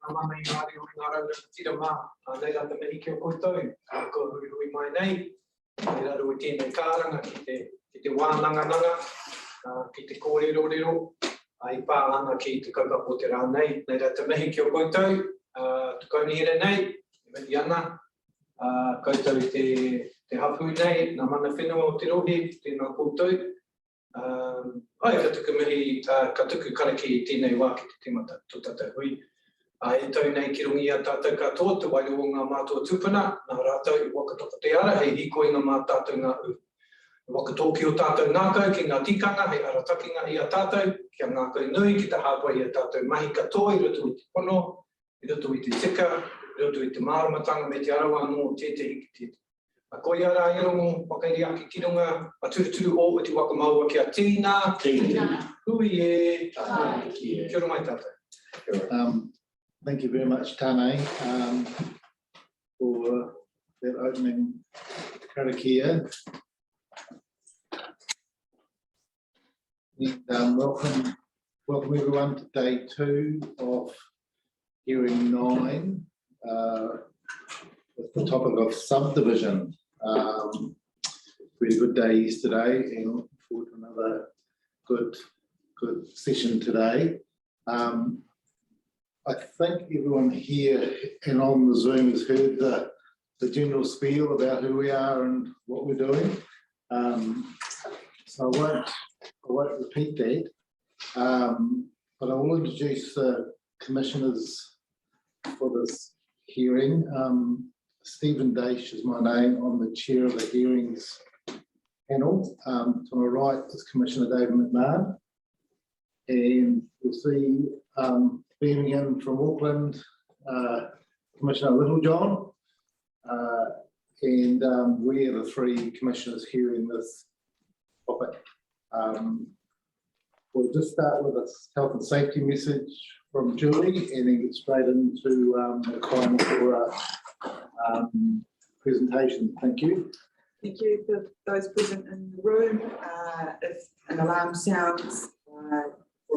Amana i ngāri o ngā rau tira mā, nei rata mehi ki o koutou, ko hui mai nei, nei raro i tēnei kāranga ki te wānanga, ki te kōrero, ai pālanga ki te kaupapa o te rā nei rata mehi ki o koutou, tukauni here nei, meri ana, koutou te hapu nei, nā mana whenua o te rohi, tēnā koutou, ai ka tuku mihi, ka tuku karaki i tēnei wā ki te timata tō tātou hui. E tau nei ki rungi a tātou katoa, te wairo o ngā mātua tūpuna, nā rātou i wakatoko te ara, hei hiko i ngā mā tātou ngā wakatōki o tātou ngākau ki ngā tikanga, hei aratakinga i a tātou, ki a ngākau nui, ki te hāpai i a tātou mahi katoa, i roto i te pono, i roto i te tika, i roto i te māramatanga me te arawa no tētehi ki tēte. A koe ara i rongo, wakairi aki ki runga, a turuturu o te wakamaua ki a tīna, hui e, kia ora mai tātou. Thank you very much, Tane, for that opening karakia. And welcome everyone to day 2 of hearing 9 with the topic of subdivision. Really good day yesterday and looking forward to another good session today. I think everyone here and on the Zoom has heard the general spiel about who we are and what we're doing. So I won't repeat that, but I will introduce the commissioners for this hearing. Stephen Daish is my name. I'm the chair of the hearings panel. To my right is Commissioner David McMahon, and you'll see beaming in from Auckland, Commissioner Littlejohn, and we are the 3 commissioners hearing this topic. We'll just start with a health and safety message from Julie and then get straight into the time for presentation. Thank you. Thank you for those present in the room. If an alarm sounds for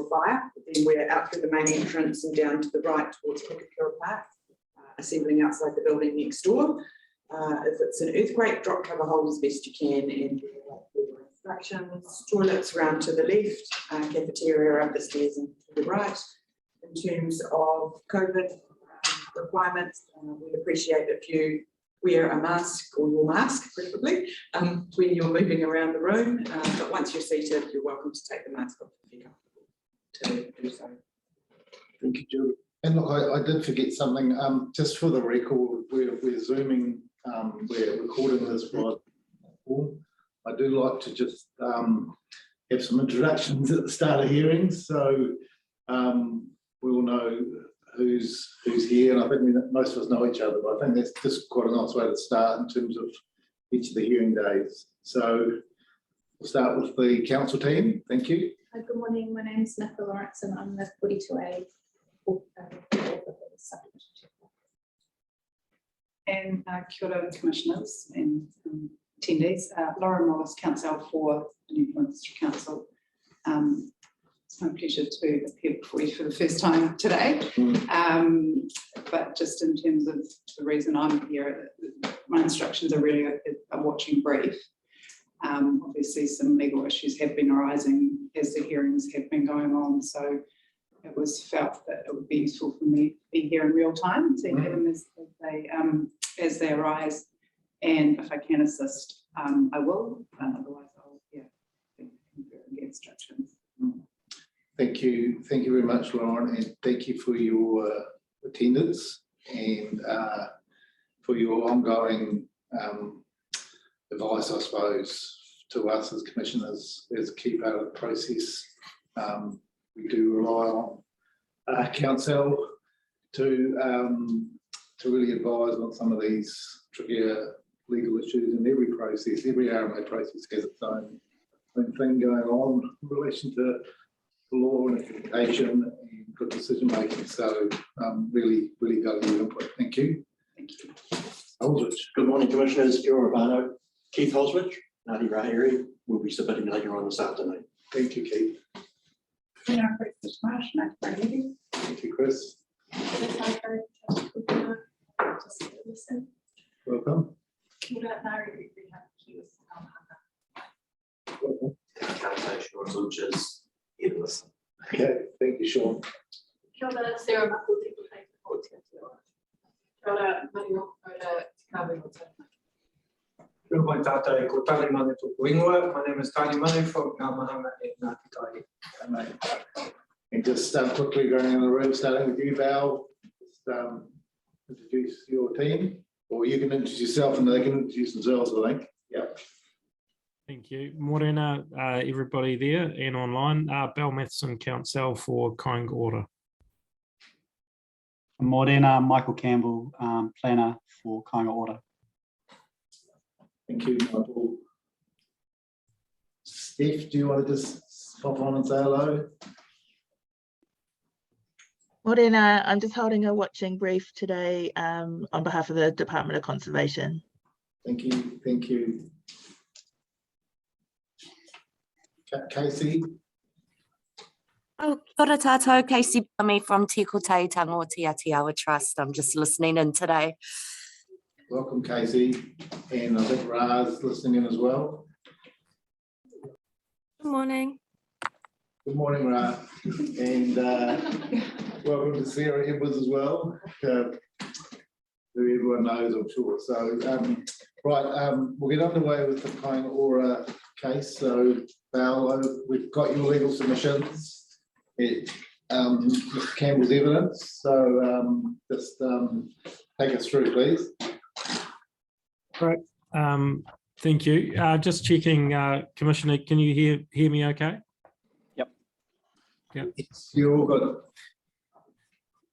a fire, then we're out through the main entrance and down to the right towards Pukekohe Park, assembling outside the building next door. If it's an earthquake, drop cover hold as best you can and instructions. Toilets around to the left, cafeteria up the stairs and to the right. In terms of COVID requirements, we'd appreciate if you wear a mask or your mask preferably when you're moving around the room, but once you're seated, you're welcome to take the mask off if you're comfortable to do so. Thank you, Julie. And look, I did forget something. Just for the record, we're zooming, we're recording this by phone. I do like to just have some introductions at the start of hearings, so we all know who's here, and I think most of us know each other, but I think that's just quite a nice way to start in terms of each of the hearing days. So we'll start with the council team. Thank you. Good morning, my name is Nicola Lawrence and I'm the 42A and kia ora commissioners and attendees. Lauren Wallace, council for the New Zealand District Council. It's my pleasure to appear before you for the first time today. But just in terms of the reason I'm here, my instructions are really a watching brief. Obviously some legal issues have been arising as the hearings have been going on, so it was felt that it would be useful for me to be here in real time to hear them as they arise, and if I can assist, I will, otherwise I'll confirm the instructions. Thank you very much, Lauren, and thank you for your attendance and for your ongoing advice, I suppose, to us as commissioners as a key part of the process. We do rely on council to really advise on some of these trickier legal issues in every process. Every RMA process has its own thing going on in relation to law and interpretation and good decision making. So really value your input. Thank you. Thank you. Holswich. Good morning, Commissioners. Kia ora whānau. Keith Holswich, Ngāti Rahiri, will be submitting later on this afternoon. Thank you, Keith. Chris Marsh, Thank you, Chris. Just to listen. Welcome. Kia ora, Ngāri Rewhita, ki o Whakamaha. Which is, yeah, listen. Okay, thank you, Sean. Kia ora, Sarah Maku, te kutai te Pōtia te ora. Kia ora, Mario, ora, te kāwe o tātou. Kia mai tātou ko Tani Mane tōku ingoa. My name is Tani Mane from Ngā Mahanga e Ngāti Kahi. And just quickly going in the room, starting with you, Val, just introduce your team, or you can introduce yourself and they can introduce themselves, I think. Yeah. Thank you. Morena, everybody there and online. Bell Matheson, Council for Kāinga Ora. Morena, Michael Campbell, planner for Kāinga Ora. Thank you, Michael. Steph, do you want to just pop on and say hello? Morena, I'm just holding a watching brief today on behalf of the Department of Conservation. Thank you, thank you. Casey? Oh, kia ora tātou, Casey Plummy from Te Kotai Tango Te Atiawa Trust. I'm just listening in today. Welcome, Casey. And I think Ra's listening in as well. Good morning. Good morning, Ra. And welcome to Sarah Edwards as well, who everyone knows, I'm sure. So, we'll get underway with the Kāinga Ora case. So, Val, we've got your legal submissions. Mr. Campbell's evidence. So, just take us through, please. Great. Thank you. Just checking, Commissioner, can you hear me okay? It's, you're all good.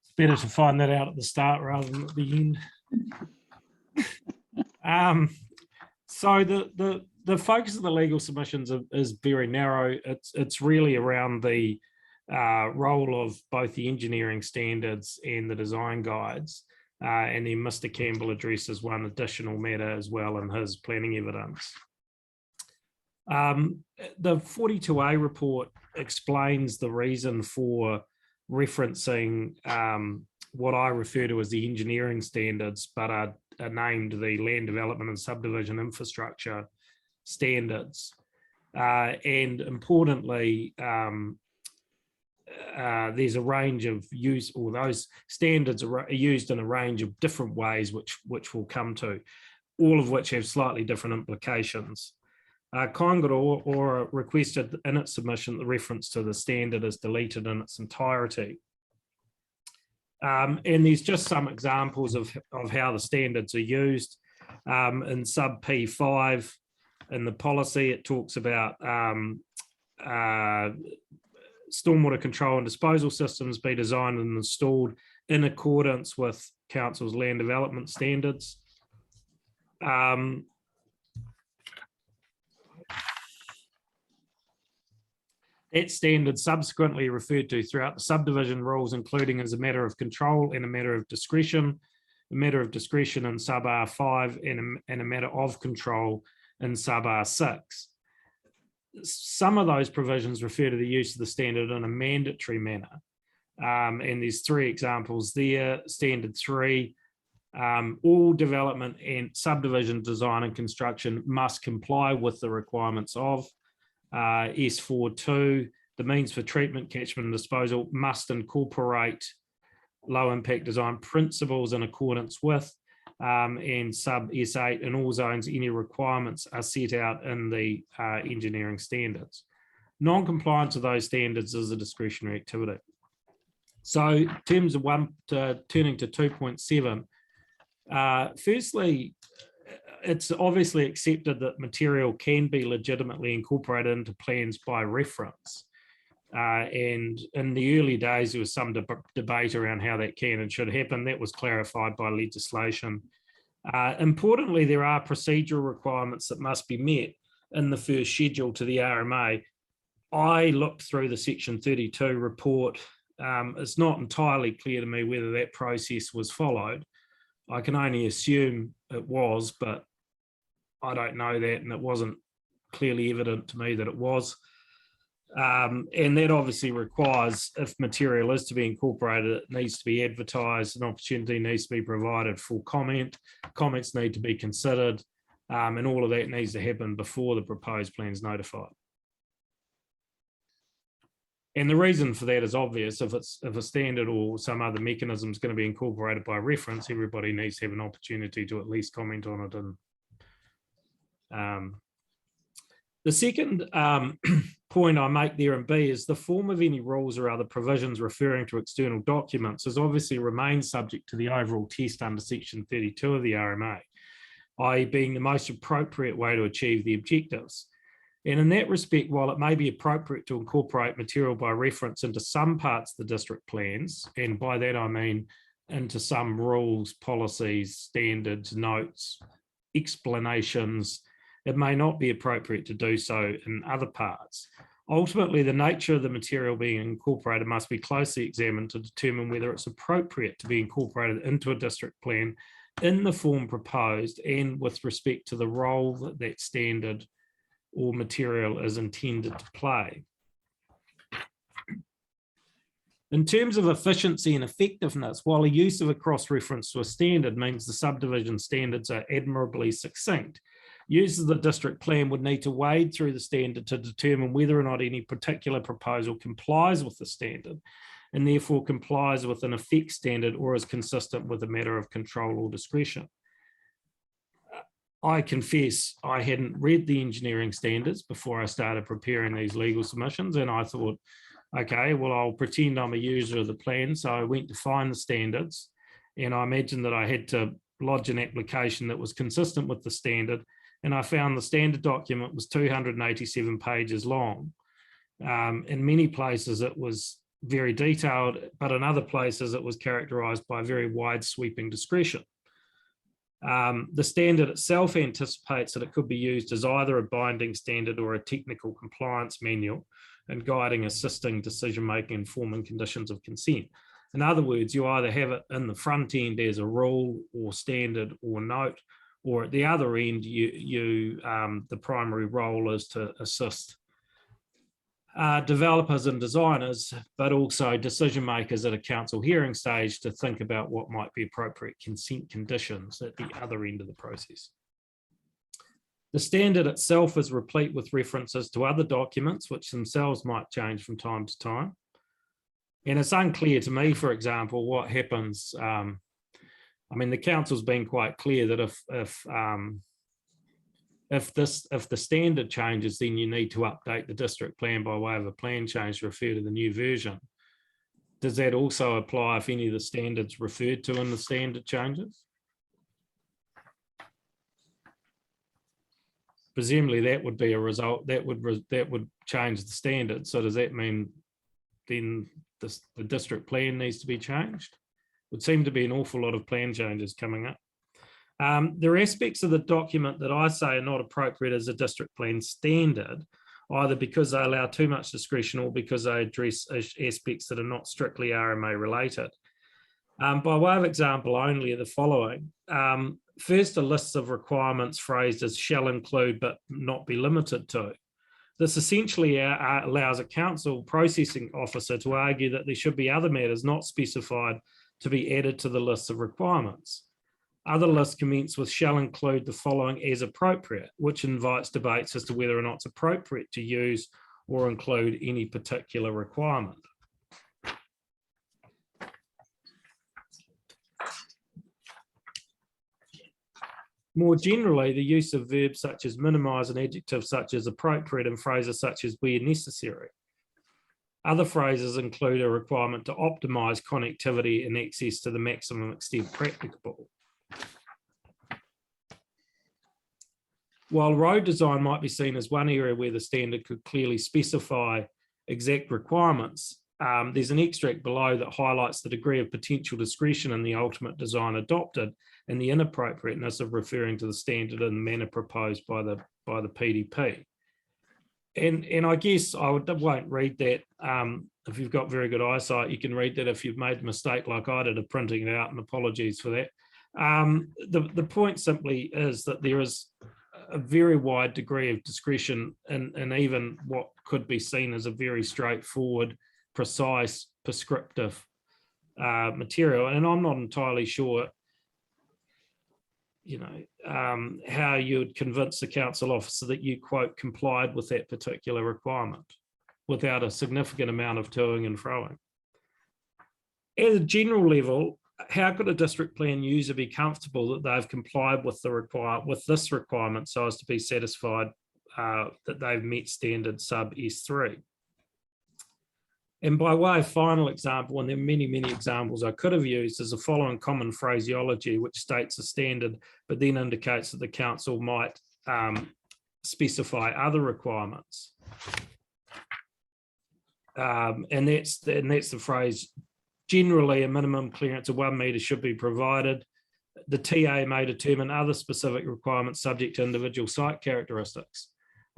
It's better to find that out at the start rather than at the end. So the focus of the legal submissions is very narrow. It's really around the role of both the engineering standards and the design guides. And then Mr. Campbell addresses one additional matter as well in his planning evidence. The 42A report explains the reason for referencing what I refer to as the engineering standards, but are named the land development and subdivision infrastructure standards. And importantly, there's a range of use, or those standards are used in a range of different ways, which we'll come to, all of which have slightly different implications. Kāinga Ora requested in its submission the reference to the standard is deleted in its entirety. And there's just some examples of how the standards are used. In sub P5 in the policy, it talks about stormwater control and disposal systems be designed and installed in accordance with Council's land development standards. That standard subsequently referred to throughout the subdivision rules, including as a matter of control and a matter of discretion in sub R5 and a matter of control in sub R6. Some of those provisions refer to the use of the standard in a mandatory manner. And there's three examples there. Standard 3, all development and subdivision design and construction must comply with the requirements of. S4.2, the means for treatment, catchment and disposal must incorporate low impact design principles in accordance with, and sub S8, in all zones, any requirements are set out in the engineering standards. Non-compliance of those standards is a discretionary activity. So in terms of turning to 2.7, firstly, it's obviously accepted that material can be legitimately incorporated into plans by reference. And in the early days, there was some debate around how that can and should happen. That was clarified by legislation. Importantly, there are procedural requirements that must be met in the first schedule to the RMA. I looked through the Section 32 report. It's not entirely clear to me whether that process was followed. I can only assume it was, but I don't know that, and it wasn't clearly evident to me that it was. And that obviously requires, if material is to be incorporated, it needs to be advertised, an opportunity needs to be provided for comment, comments need to be considered, and all of that needs to happen before the proposed plan is notified. And the reason for that is obvious. If a standard or some other mechanism is going to be incorporated by reference, everybody needs to have an opportunity to at least comment on it. And the second point I make there in B is the form of any rules or other provisions referring to external documents has obviously remained subject to the overall test under section 32 of the RMA, i.e. being the most appropriate way to achieve the objectives. And in that respect, while it may be appropriate to incorporate material by reference into some parts of the district plans, and by that I mean into some rules, policies, standards, notes, explanations, it may not be appropriate to do so in other parts. Ultimately, the nature of the material being incorporated must be closely examined to determine whether it's appropriate to be incorporated into a district plan in the form proposed and with respect to the role that that standard or material is intended to play. In terms of efficiency and effectiveness, while the use of a cross-reference to a standard means the subdivision standards are admirably succinct, users of the district plan would need to wade through the standard to determine whether or not any particular proposal complies with the standard and therefore complies with an effect standard or is consistent with a matter of control or discretion. I confess I hadn't read the engineering standards before I started preparing these legal submissions, and I thought, okay, well, I'll pretend I'm a user of the plan. So I went to find the standards, and I imagined that I had to lodge an application that was consistent with the standard, and I found the standard document was 287 pages long. In many places it was very detailed, but in other places it was characterized by very wide sweeping discretion. The standard itself anticipates that it could be used as either a binding standard or a technical compliance manual and guiding, assisting decision-making and forming conditions of consent. In other words, you either have it in the front end as a rule or standard or note, or at the other end, the primary role is to assist developers and designers, but also decision makers at a council hearing stage to think about what might be appropriate consent conditions at the other end of the process. The standard itself is replete with references to other documents which themselves might change from time to time. And it's unclear to me, for example, what happens. I mean, the council's been quite clear that if the standard changes, then you need to update the district plan by way of a plan change to refer to the new version. Does that also apply if any of the standards referred to in the standard changes? Presumably that would be a result, that would change the standard. So does that mean then the district plan needs to be changed? Would seem to be an awful lot of plan changes coming up. There are aspects of the document that I say are not appropriate as a district plan standard, either because they allow too much discretion or because they address aspects that are not strictly RMA related. By way of example only are the following. First, a list of requirements phrased as shall include but not be limited to. This essentially allows a council processing officer to argue that there should be other matters not specified to be added to the list of requirements. Other lists commence with shall include the following as appropriate, which invites debates as to whether or not it's appropriate to use or include any particular requirement. More generally, the use of verbs such as minimise and adjectives such as appropriate and phrases such as where necessary. Other phrases include a requirement to optimise connectivity and access to the maximum extent practicable. While road design might be seen as one area where the standard could clearly specify exact requirements, there's an extract below that highlights the degree of potential discretion in the ultimate design adopted and the inappropriateness of referring to the standard in the manner proposed by the PDP. And I guess I won't read that. If you've got very good eyesight, you can read that if you've made a mistake like I did of printing it out, and apologies for that. The point simply is that there is a very wide degree of discretion in even what could be seen as a very straightforward, precise, prescriptive material. And I'm not entirely sure, how you would convince the council officer that you, quote, complied with that particular requirement without a significant amount of toing and froing. At a general level, how could a district plan user be comfortable that they've complied with this requirement so as to be satisfied that they've met standard sub S3? And by way of final example, and there are many, many examples I could have used, is the following common phraseology, which states a standard, but then indicates that the council might specify other requirements. And that's the phrase, generally a minimum clearance of 1 metre should be provided. The TA may determine other specific requirements subject to individual site characteristics.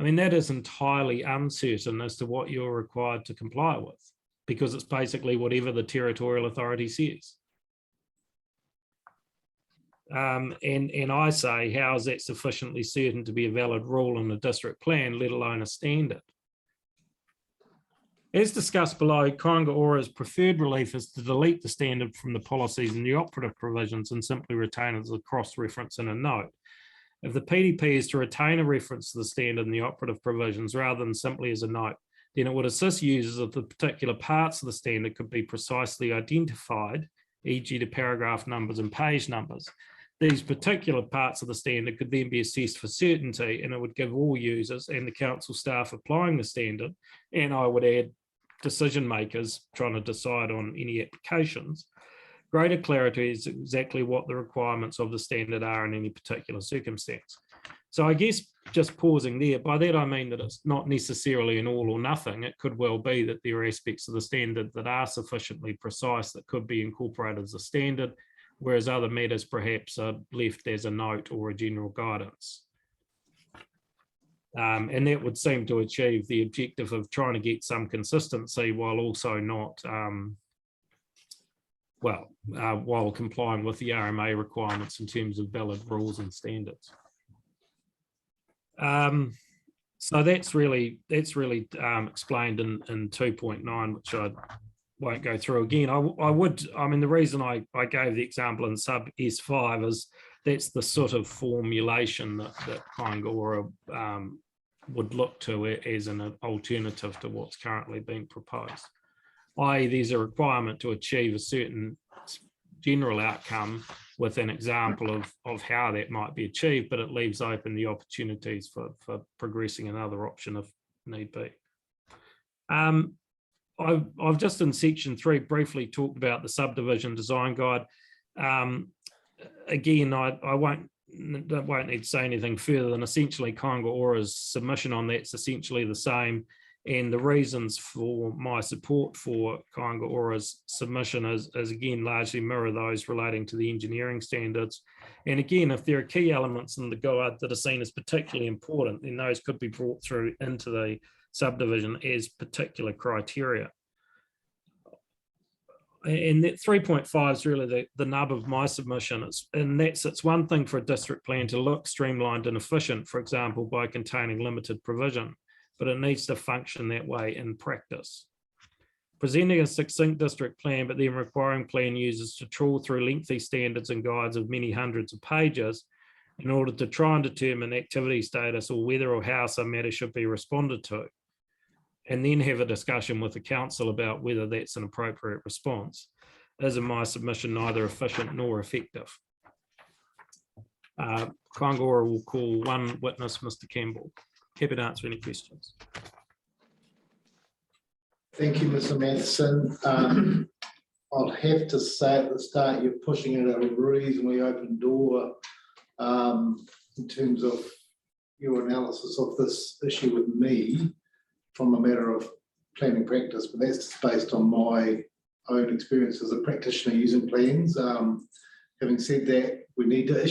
I mean, that is entirely uncertain as to what you're required to comply with, because it's basically whatever the territorial authority says. And I say, how is that sufficiently certain to be a valid rule in a district plan, let alone a standard? As discussed below, Kāinga Ora's preferred relief is to delete the standard from the policies and the operative provisions and simply retain it as a cross-reference in a note. If the PDP is to retain a reference to the standard in the operative provisions rather than simply as a note, then it would assist users if the particular parts of the standard could be precisely identified, e.g. the paragraph numbers and page numbers. These particular parts of the standard could then be assessed for certainty, and it would give all users and the council staff applying the standard, and I would add decision makers trying to decide on any applications, greater clarity is exactly what the requirements of the standard are in any particular circumstance. So I guess just pausing there, by that I mean that it's not necessarily an all or nothing. It could well be that there are aspects of the standard that are sufficiently precise that could be incorporated as a standard, whereas other matters perhaps are left as a note or a general guidance. And that would seem to achieve the objective of trying to get some consistency while also not, while complying with the RMA requirements in terms of valid rules and standards. So that's really explained in 2.9, which I won't go through again. I mean, the reason I gave the example in sub S5 is that's the sort of formulation that Kāinga Ora would look to as an alternative to what's currently being proposed. I.e., there's a requirement to achieve a certain general outcome with an example of how that might be achieved, but it leaves open the opportunities for progressing another option if need be. I've just in section 3 briefly talked about the subdivision design guide. Again, I won't need to say anything further than essentially Kāinga Ora's submission on that's essentially the same. And the reasons for my support for Kāinga Ora's submission is again largely mirror those relating to the engineering standards. And again, if there are key elements in the guide that are seen as particularly important, then those could be brought through into the subdivision as particular criteria. And that 3.5 is really the nub of my submission. It's one thing for a district plan to look streamlined and efficient, for example, by containing limited provision, but it needs to function that way in practice. Presenting a succinct district plan, but then requiring plan users to trawl through lengthy standards and guides of many hundreds of pages in order to try and determine activity status or whether or how some matter should be responded to, and then have a discussion with the council about whether that's an appropriate response, is in my submission neither efficient nor effective. Kāinga Ora will call one witness, Mr. Campbell. Happy to answer any questions. Thank you, Mr. Matheson. I'll have to say at the start, you're pushing it a reasonably open door in terms of your analysis of this issue with me from a matter of planning practice, but that's just based on my own experience as a practitioner using plans. Having said that, we need to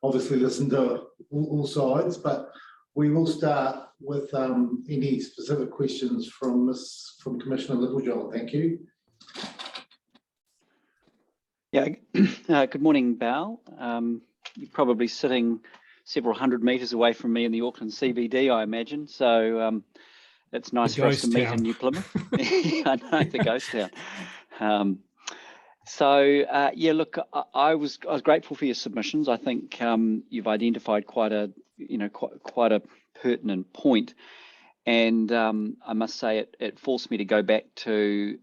obviously listen to all sides, but we will start with any specific questions from Commissioner Littlejohn. Thank you. Yeah, good morning, Val. You're probably sitting several hundred metres away from me in the Auckland CBD, I imagine. So it's nice for us to ghost meet town. in New Plymouth. I know, the ghost town. Yeah, look, I was grateful for your submissions. I think you've identified quite a pertinent point, and I must say it forced me to go back to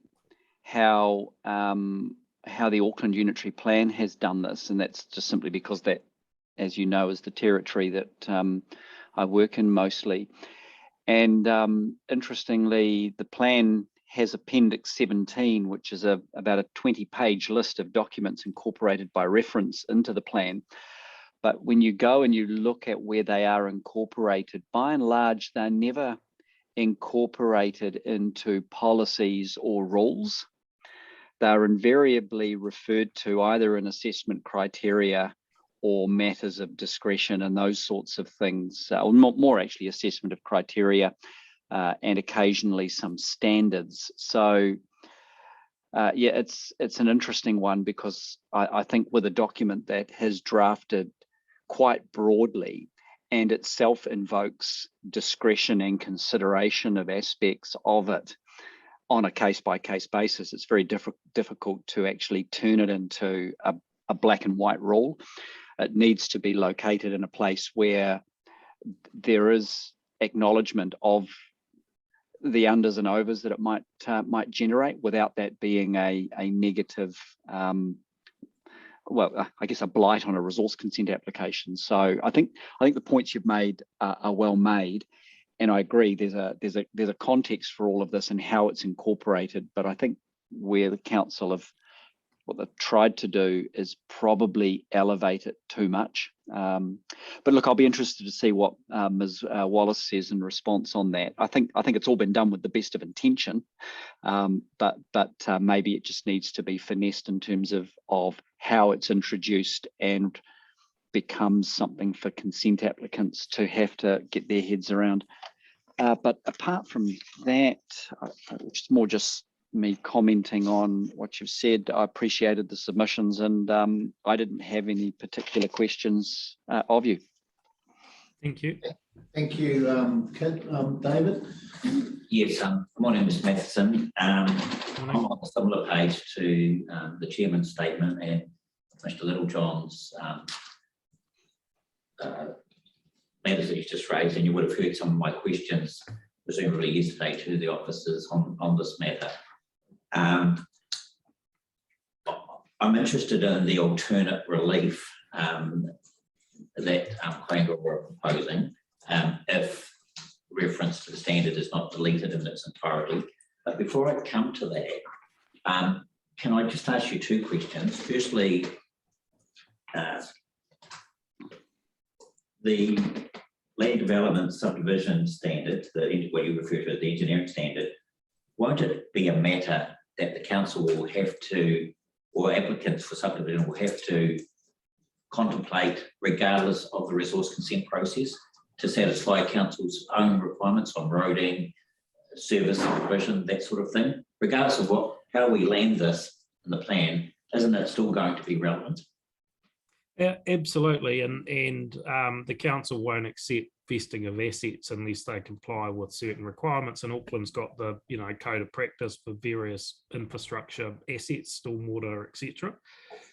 how the Auckland Unitary Plan has done this, and that's just simply because that, as you know, is the territory that I work in mostly. And interestingly, the plan has Appendix 17, which is about a 20-page list of documents incorporated by reference into the plan. But when you go and you look at where they are incorporated, by and large, they're never incorporated into policies or rules. They're invariably referred to either in assessment criteria or matters of discretion and those sorts of things, or more actually assessment of criteria, and occasionally some standards. So yeah, it's an interesting one, because I think with a document that has drafted quite broadly and itself invokes discretion and consideration of aspects of it on a case-by-case basis, it's very difficult to actually turn it into a black and white rule. It needs to be located in a place where there is acknowledgement of the unders and overs that it might generate, without that being a negative, well, I guess a blight on a resource consent application. So I think the points you've made are well made, and I agree there's a context for all of this and how it's incorporated. But I think where the council what they've tried to do is probably elevate it too much. But look, I'll be interested to see what Ms. Wallace says in response on that. I think it's all been done with the best of intention, but maybe it just needs to be finessed in terms of how it's introduced and becomes something for consent applicants to have to get their heads around. But apart from that, which is more just me commenting on what you've said, I appreciated the submissions, and I didn't have any particular questions of you. Thank you. Thank you, Kit. David? Yes, my name is Matheson. I'm on a similar page to the chairman's statement and Mr. Littlejohn's matters that he's just raised, and you would have heard some of my questions presumably yesterday to the officers on this matter. I'm interested in the alternate relief that Quangle were proposing, if reference to the standard is not deleted in its entirety. But before I come to that, can I just ask you two questions? Firstly, the land development subdivision standard, what you refer to as the engineering standard, won't it be a matter that the council will have to, or applicants for subdivision will have to contemplate regardless of the resource consent process to satisfy council's own requirements on roading, service provision, that sort of thing? Regardless of how we land this in the plan, isn't it still going to be relevant? Yeah, absolutely, and the council won't accept vesting of assets unless they comply with certain requirements. And Auckland's got the code of practice for various infrastructure assets, stormwater, etc.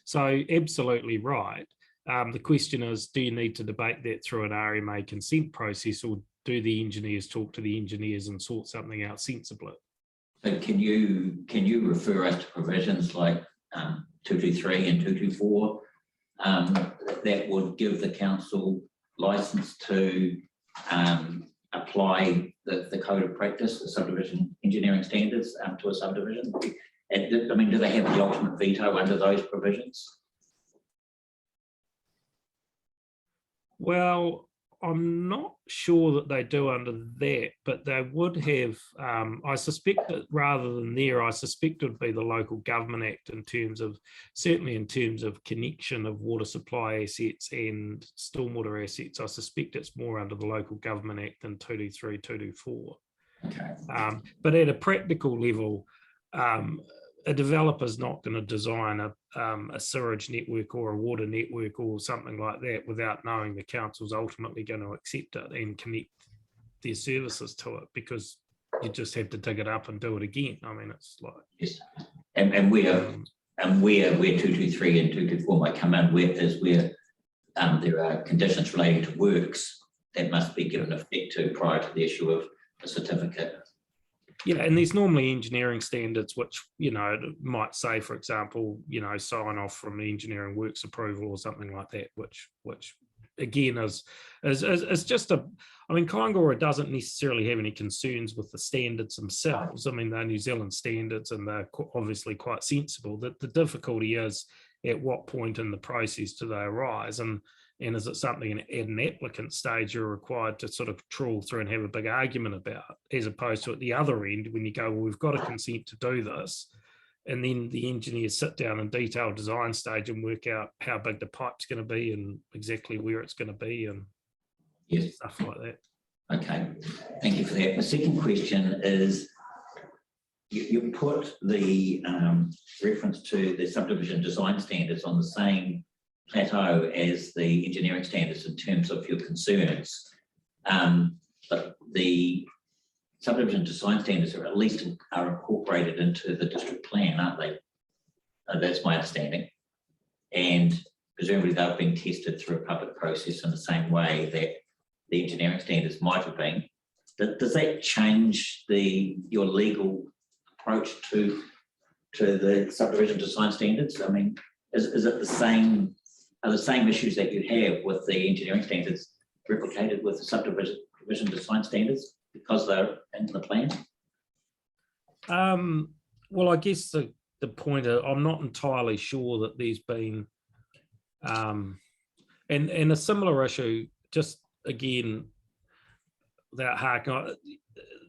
So absolutely right. The question is, do you need to debate that through an RMA consent process, or do the engineers talk to the engineers and sort something out sensibly? So can you refer us to provisions like 223 and 224 that would give the council license to apply the code of practice, the subdivision engineering standards to a subdivision? And, I mean, do they have the ultimate veto under those provisions? Well, I'm not sure that they do under that, but they would have, I suspect that rather than there, I suspect it would be the Local Government Act certainly in terms of connection of water supply assets and stormwater assets. I suspect it's more under the Local Government Act than 223, 224. Okay. But at a practical level, a developer's not going to design a sewage network or a water network or something like that without knowing the council's ultimately going to accept it and connect their services to it, because you just have to dig it up and do it again. I mean, it's like, Yes, and where 223 and 224 might come in, where there are conditions relating to works that must be given effect to prior to the issue of a certificate. yeah, and there's normally engineering standards which, you know, might say, for example, you know, sign off from the engineering works approval or something like that, which again is just I mean, Kaingora doesn't necessarily have any concerns with the standards themselves. I mean, they're New Zealand standards and they're obviously quite sensible. That the difficulty is at what point in the process do they arise, and is it something at an applicant stage you're required to sort of trawl through and have a big argument about, as opposed to at the other end when you go, well, we've got a consent to do this, and then the engineers sit down in detailed design stage and work out how big the pipe's going to be and exactly where it's going to be and yes, stuff like that. Okay, thank you for that. The second question is, you put the reference to the subdivision design standards on the same plateau as the engineering standards in terms of your concerns, but the subdivision design standards are at least incorporated into the district plan, aren't they? That's my understanding. And presumably they've been tested through a public process in the same way that the engineering standards might have been. Does that change your legal approach to the subdivision design standards? I mean, is it the same? Are the same issues that you have with the engineering standards replicated with the subdivision design standards because they're in the plan? Well, I guess the point is, I'm not entirely sure that there's been, and a similar issue, just again, without harking,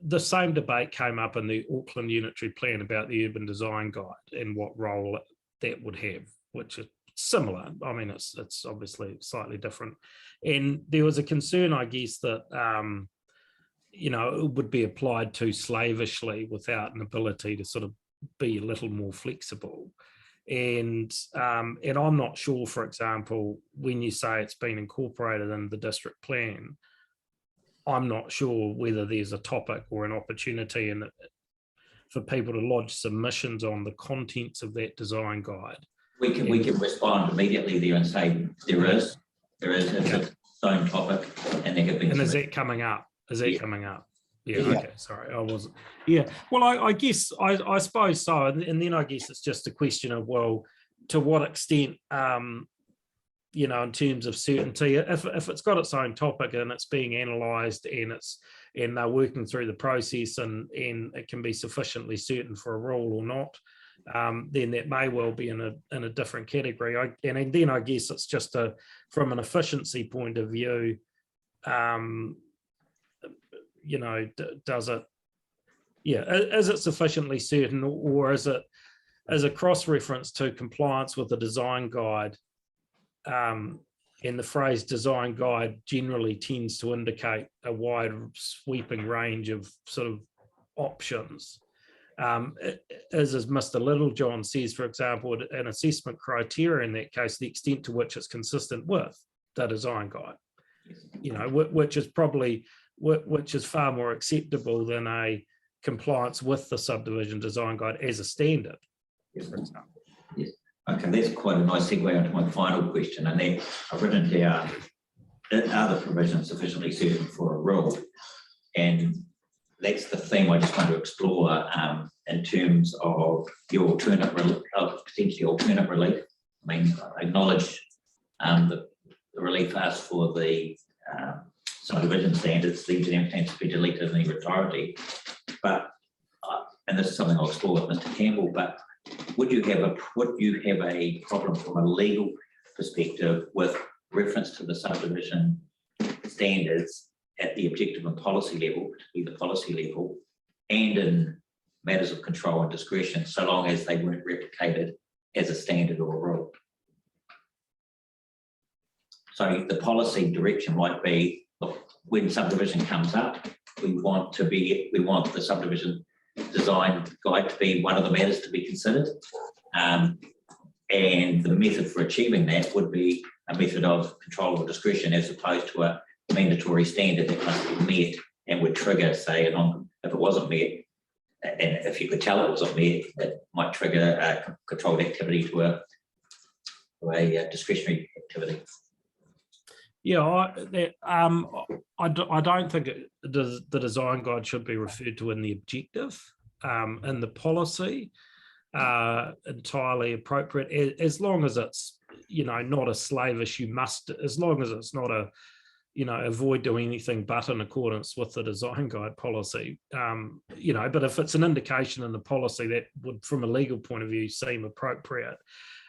the same debate came up in the Auckland Unitary Plan about the Urban Design Guide and what role that would have, which is similar. I mean, it's obviously slightly different. And there was a concern, I guess, that, you know, it would be applied too slavishly without an ability to sort of be a little more flexible. And I'm not sure, for example, when you say it's been incorporated in the district plan, I'm not sure whether there's a topic or an opportunity for people to lodge submissions on the contents of that design guide. We can respond immediately there and say there is it's its own topic, and there have been. And is that coming up? Is that coming up? Yeah. Okay. Sorry, I wasn't. Yeah. Well, I guess I suppose so, and then I guess it's just a question of, well, to what extent, you know, in terms of certainty, if it's got its own topic and it's being analysed and they're working through the process and it can be sufficiently certain for a rule or not, then that may well be in a different category. And then I guess it's just from an efficiency point of view, you know, does it, is it sufficiently certain, or is it as a cross-reference to compliance with the design guide? And the phrase design guide generally tends to indicate a wide sweeping range of sort of options. As Mr. Littlejohn says, for example, an assessment criteria in that case, the extent to which it's consistent with the design guide, you know, which is far more acceptable than a compliance with the subdivision design guide as a standard. Yes. Yes. Okay, that's quite a nice segue onto my final question, and then I've written down, are the provisions sufficiently certain for a rule? And that's the theme I just want to explore in terms of your potentially alternate relief. I mean, I acknowledge the relief asked for the subdivision standards, the engineering standards to be deleted in their entirety, but and this is something I'll explore with Mr. Campbell, but would you have a problem from a legal perspective with reference to the subdivision standards at the objective and policy level, particularly the policy level, and in matters of control and discretion, so long as they weren't replicated as a standard or a rule? So the policy direction might be, look, when subdivision comes up, we want the subdivision design guide to be one of the matters to be considered. And the method for achieving that would be a method of controllable discretion as opposed to a mandatory standard that must be met and would trigger, say, if it wasn't met, and if you could tell it wasn't met, it might trigger a controlled activity to a discretionary activity. Yeah, I don't think the design guide should be referred to in the objective. In the policy, entirely appropriate, as long as it's, not a slavish, as long as it's not a, avoid doing anything but in accordance with the design guide policy. But if it's an indication in the policy, that would, from a legal point of view, seem appropriate.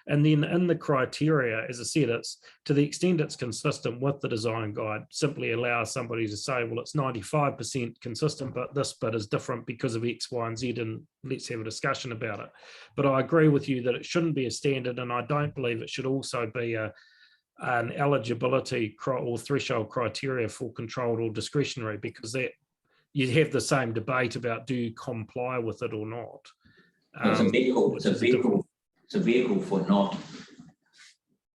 And then in the criteria, as I said, it's to the extent it's consistent with the design guide, simply allow somebody to say, well, it's 95% consistent, but this bit is different because of X, Y, and Z, and let's have a discussion about it. But I agree with you that it shouldn't be a standard, and I don't believe it should also be an eligibility or threshold criteria for controlled or discretionary, because that you have the same debate about do you comply with it or not. It's a vehicle for not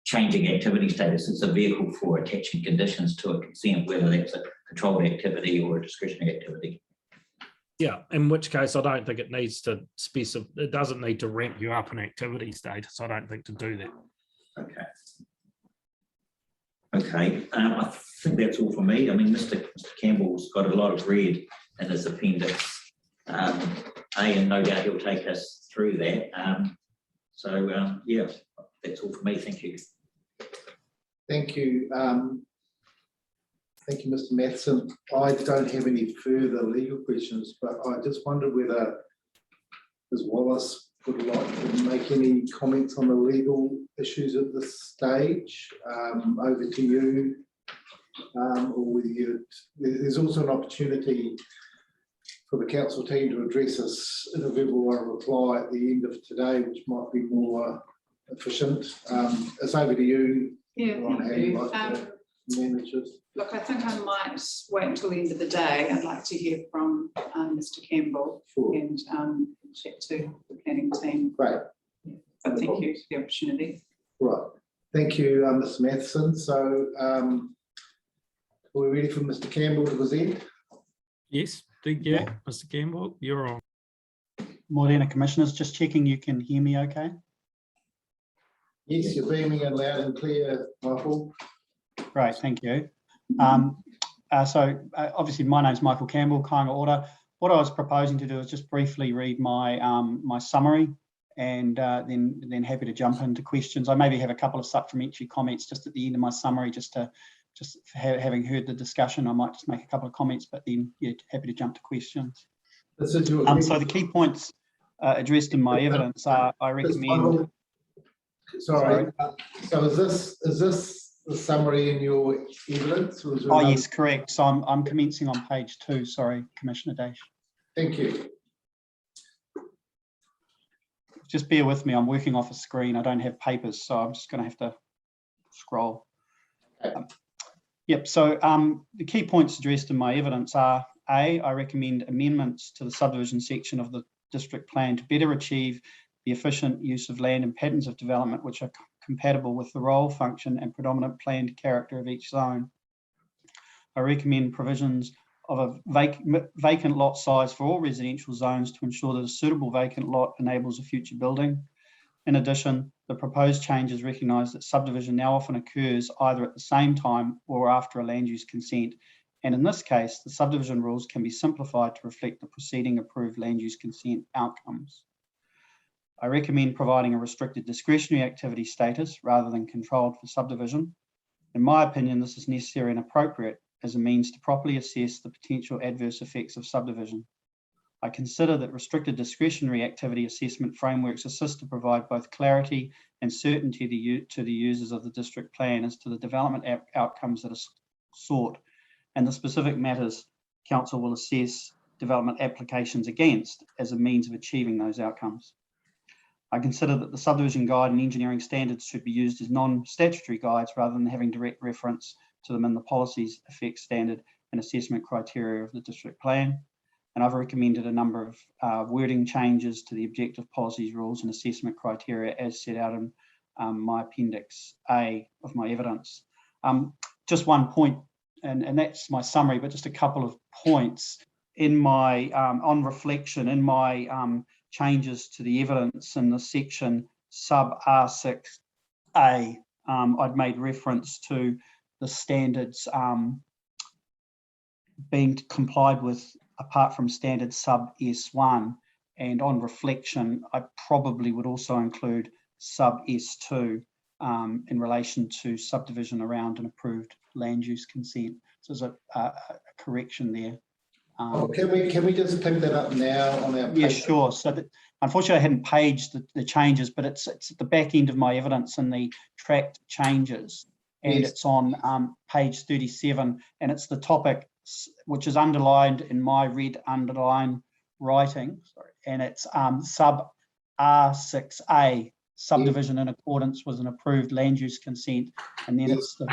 changing activity status. It's a vehicle for attaching conditions to a consent, whether that's a controlled activity or a discretionary activity. Yeah, in which case I don't think it needs to it doesn't need to ramp you up an activity status. I don't think to do that. Okay, I think that's all for me. I mean, Mr. Campbell's got a lot of red in his appendix, and no doubt he'll take us through that. Yeah, that's all for me. Thank you. Thank you. Thank you, Mr. Matheson. I don't have any further legal questions, but I just wondered whether Ms. Wallace would like to make any comments on the legal issues at this stage. Over to you. Or there's also an opportunity for the council team to address us in a verbal reply at the end of today, which might be more efficient. It's over to you. Yeah, thank you. Managers. Look, I think I might wait until the end of the day. I'd like to hear from Mr. Campbell. Sure. And chat to the planning team. Great. Yeah. But thank you for the opportunity. Right. Thank you, Mr. Matheson. So are we ready for Mr. Campbell to present? Yes, thank you, Mr. Campbell. You're on. Morena Commissioners, just checking you can hear me okay? Yes, you're beaming in loud and clear, Michael. Great, thank you. Obviously my name's Michael Campbell, Kāinga Ora. What I was proposing to do is just briefly read my my summary, and then happy to jump into questions. I maybe have a couple of supplementary comments just at the end of my summary, having heard the discussion, I might just make a couple of comments, but then yeah, happy to jump to questions. So the key points addressed in my evidence are, I recommend. Sorry. So is this the summary in your evidence? Oh yes, correct. So I'm commencing on page 2. Sorry, Commissioner Dash. Thank you. Just bear with me. I'm working off a screen. I don't have papers, so I'm just going to have to scroll. Yep. So the key points addressed in my evidence are: A, I recommend amendments to the subdivision section of the district plan to better achieve the efficient use of land and patterns of development which are compatible with the role, function, and predominant planned character of each zone. I recommend provisions of a vacant lot size for all residential zones to ensure that a suitable vacant lot enables a future building. In addition, the proposed changes recognise that subdivision now often occurs either at the same time or after a land use consent, and in this case, the subdivision rules can be simplified to reflect the preceding approved land use consent outcomes. I recommend providing a restricted discretionary activity status rather than controlled for subdivision. In my opinion, this is necessary and appropriate as a means to properly assess the potential adverse effects of subdivision. I consider that restricted discretionary activity assessment frameworks assist to provide both clarity and certainty to the users of the district plan as to the development outcomes that are sought and the specific matters Council will assess development applications against as a means of achieving those outcomes. I consider that the subdivision guide and engineering standards should be used as non-statutory guides rather than having direct reference to them in the policies, effects standard and assessment criteria of the district plan. and I've recommended a number of wording changes to the objective policies, rules and assessment criteria as set out in my Appendix A of my evidence. Just one point, and that's my summary, but just a couple of points in my, on reflection, in my changes to the evidence in the section sub R6A, I'd made reference to the standards being complied with apart from standard sub S1, and on reflection, I probably would also include sub S2 in relation to subdivision around an approved land use consent. So there's a correction there. Can we just pick that up now on our paper? Yeah, sure. So that, unfortunately, I hadn't paged the changes, but it's at the back end of my evidence in the tracked changes, and Yes. it's on page 37, and it's the topic which is underlined in my red underline writing, sorry, and it's sub R6A, subdivision in accordance with an approved land use consent, and then it's the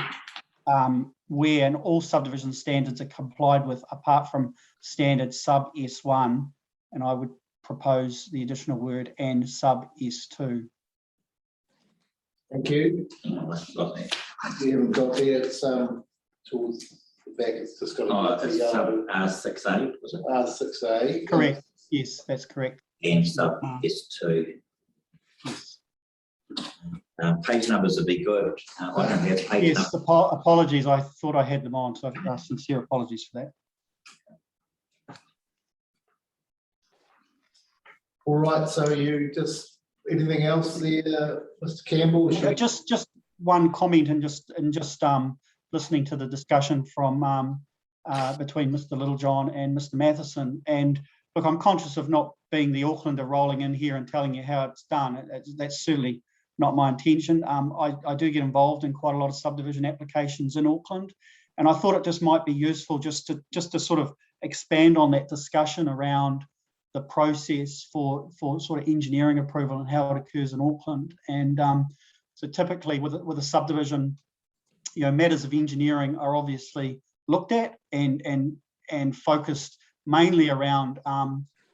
where and all subdivision standards are complied with apart from standard sub S1, and I would propose the additional word and sub S2. Thank you. We haven't got there, it's towards the back, it's just got It's sub R6A, was it? R6A. Correct, yes, that's correct. And sub S2. Yes. Page numbers would be good. I don't have page Yes, numbers. apologies, I thought I had them on, so sincere apologies for that. All right, so you just, anything else there, Mr. Campbell? Just one comment, and just listening to the discussion from between Mr. Littlejohn and Mr. Matheson. And look, I'm conscious of not being the Aucklander rolling in here and telling you how it's done. That's certainly not my intention. I do get involved in quite a lot of subdivision applications in Auckland, and I thought it just might be useful just to sort of expand on that discussion around the process for sort of engineering approval and how it occurs in Auckland. And so typically with a subdivision, you know, matters of engineering are obviously looked at and focused mainly around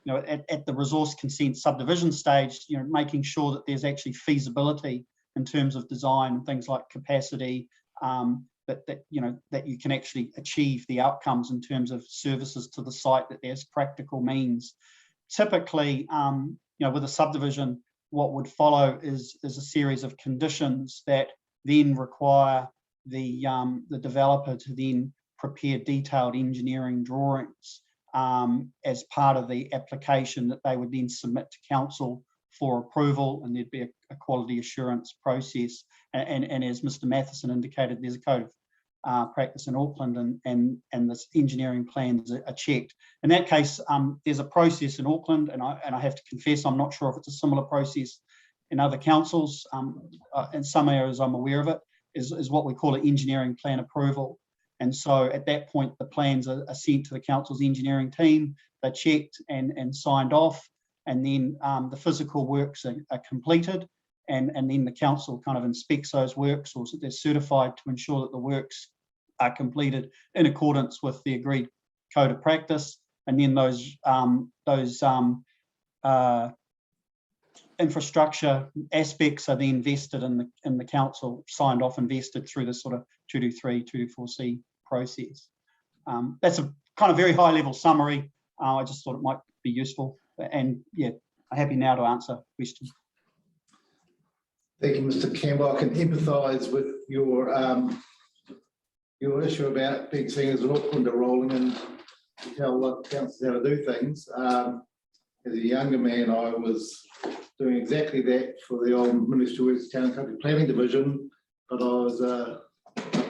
you know, at the resource consent subdivision stage, you know, making sure that there's actually feasibility in terms of design and things like capacity, that you know, that you can actually achieve the outcomes in terms of services to the site, that there's practical means. Typically, you know, with a subdivision, what would follow is a series of conditions that then require the developer to then prepare detailed engineering drawings as part of the application that they would then submit to council for approval, and there'd be a quality assurance process. And as Mr. Matheson indicated, there's a code of practice in Auckland, and this engineering plans are checked. In that case, there's a process in Auckland, and I have to confess, I'm not sure if it's a similar process in other councils. In some areas, I'm aware of it, is what we call an engineering plan approval. And so at that point, the plans are sent to the council's engineering team, they're checked and signed off, and then the physical works are completed, and then the council kind of inspects those works, or they're certified to ensure that the works are completed in accordance with the agreed code of practice, and then those infrastructure aspects are then vested in the council, signed off and vested through this sort of 223, 224C process. That's a kind of very high level summary. I just thought it might be useful, and yeah, I'm happy now to answer questions. Thank you, Mr. Campbell. I can empathise with your issue about being seen as an Aucklander rolling in to tell councils how to do things. As a younger man, I was doing exactly that for the old Ministry of Works Town and Country Planning Division, but I was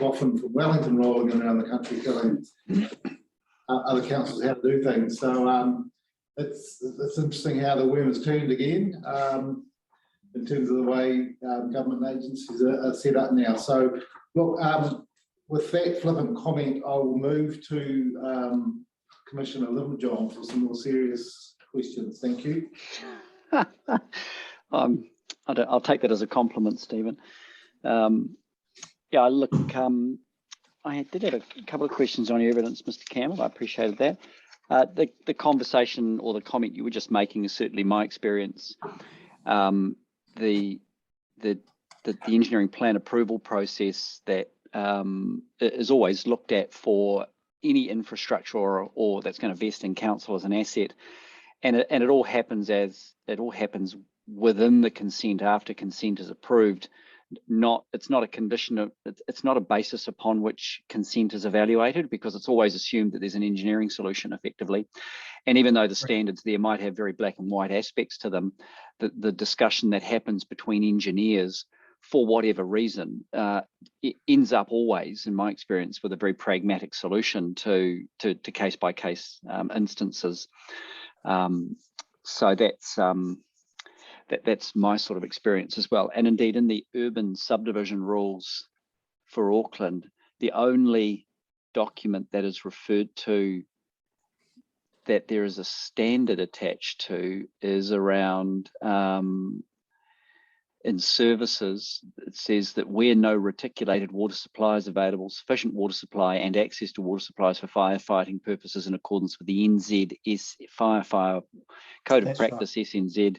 often from Wellington rolling around the country telling other councils how to do things. So it's interesting how the worm has turned again in terms of the way government agencies are set up now. So look, with that flippant comment, I will move to Commissioner Littlejohn for some more serious questions. Thank you. I'll take that as a compliment, Stephen. Yeah, look, I did have a couple of questions on your evidence, Mr. Campbell. I appreciated that. The conversation or the comment you were just making is certainly my experience. The engineering plan approval process that is always looked at for any infrastructure or that's going to vest in council as an asset, and it all happens within the consent after consent is approved. It's not a condition of, it's not a basis upon which consent is evaluated, because it's always assumed that there's an engineering solution effectively. And even though the standards there might have very black and white aspects to them, the discussion that happens between engineers, for whatever reason, it ends up always, in my experience, with a very pragmatic solution to case by case instances. So that's my sort of experience as well. And indeed, in the urban subdivision rules for Auckland, the only document that is referred to that there is a standard attached to is around in services. It says that where no reticulated water supply is available, sufficient water supply and access to water supplies for firefighting purposes in accordance with the NZS Fire Code of Practice, right. SNZ,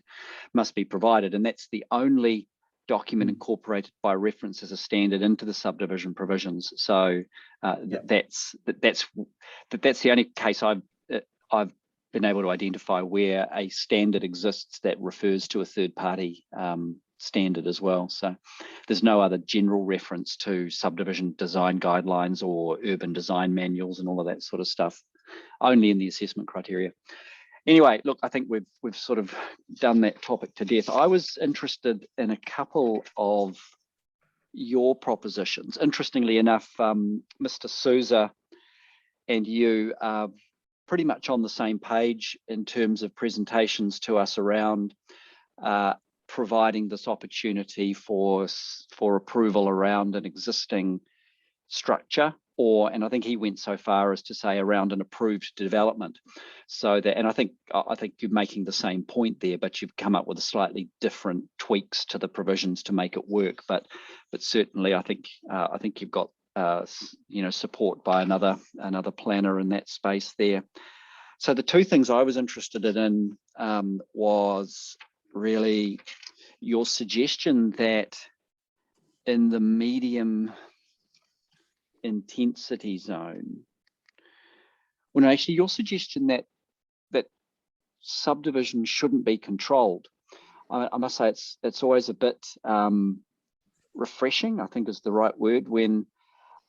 must be provided. And that's the only document incorporated by reference as a standard into the subdivision provisions. So that's the only case I've been able to identify where a standard exists that refers to a third party standard as well. So there's no other general reference to subdivision design guidelines or urban design manuals and all of that sort of stuff, only in the assessment criteria. Anyway, look, I think we've sort of done that topic to death. I was interested in a couple of your propositions. Interestingly enough, Mr. Souza and you are pretty much on the same page in terms of presentations to us around providing this opportunity for approval around an existing structure, and I think he went so far as to say around an approved development. So that, and I think you're making the same point there, but you've come up with slightly different tweaks to the provisions to make it work. But certainly, I think you've got support by another planner in that space there. So the two things I was interested in was really your suggestion that in the medium intensity zone, well, actually your suggestion that subdivision shouldn't be controlled. I must say it's always a bit refreshing, I think is the right word, when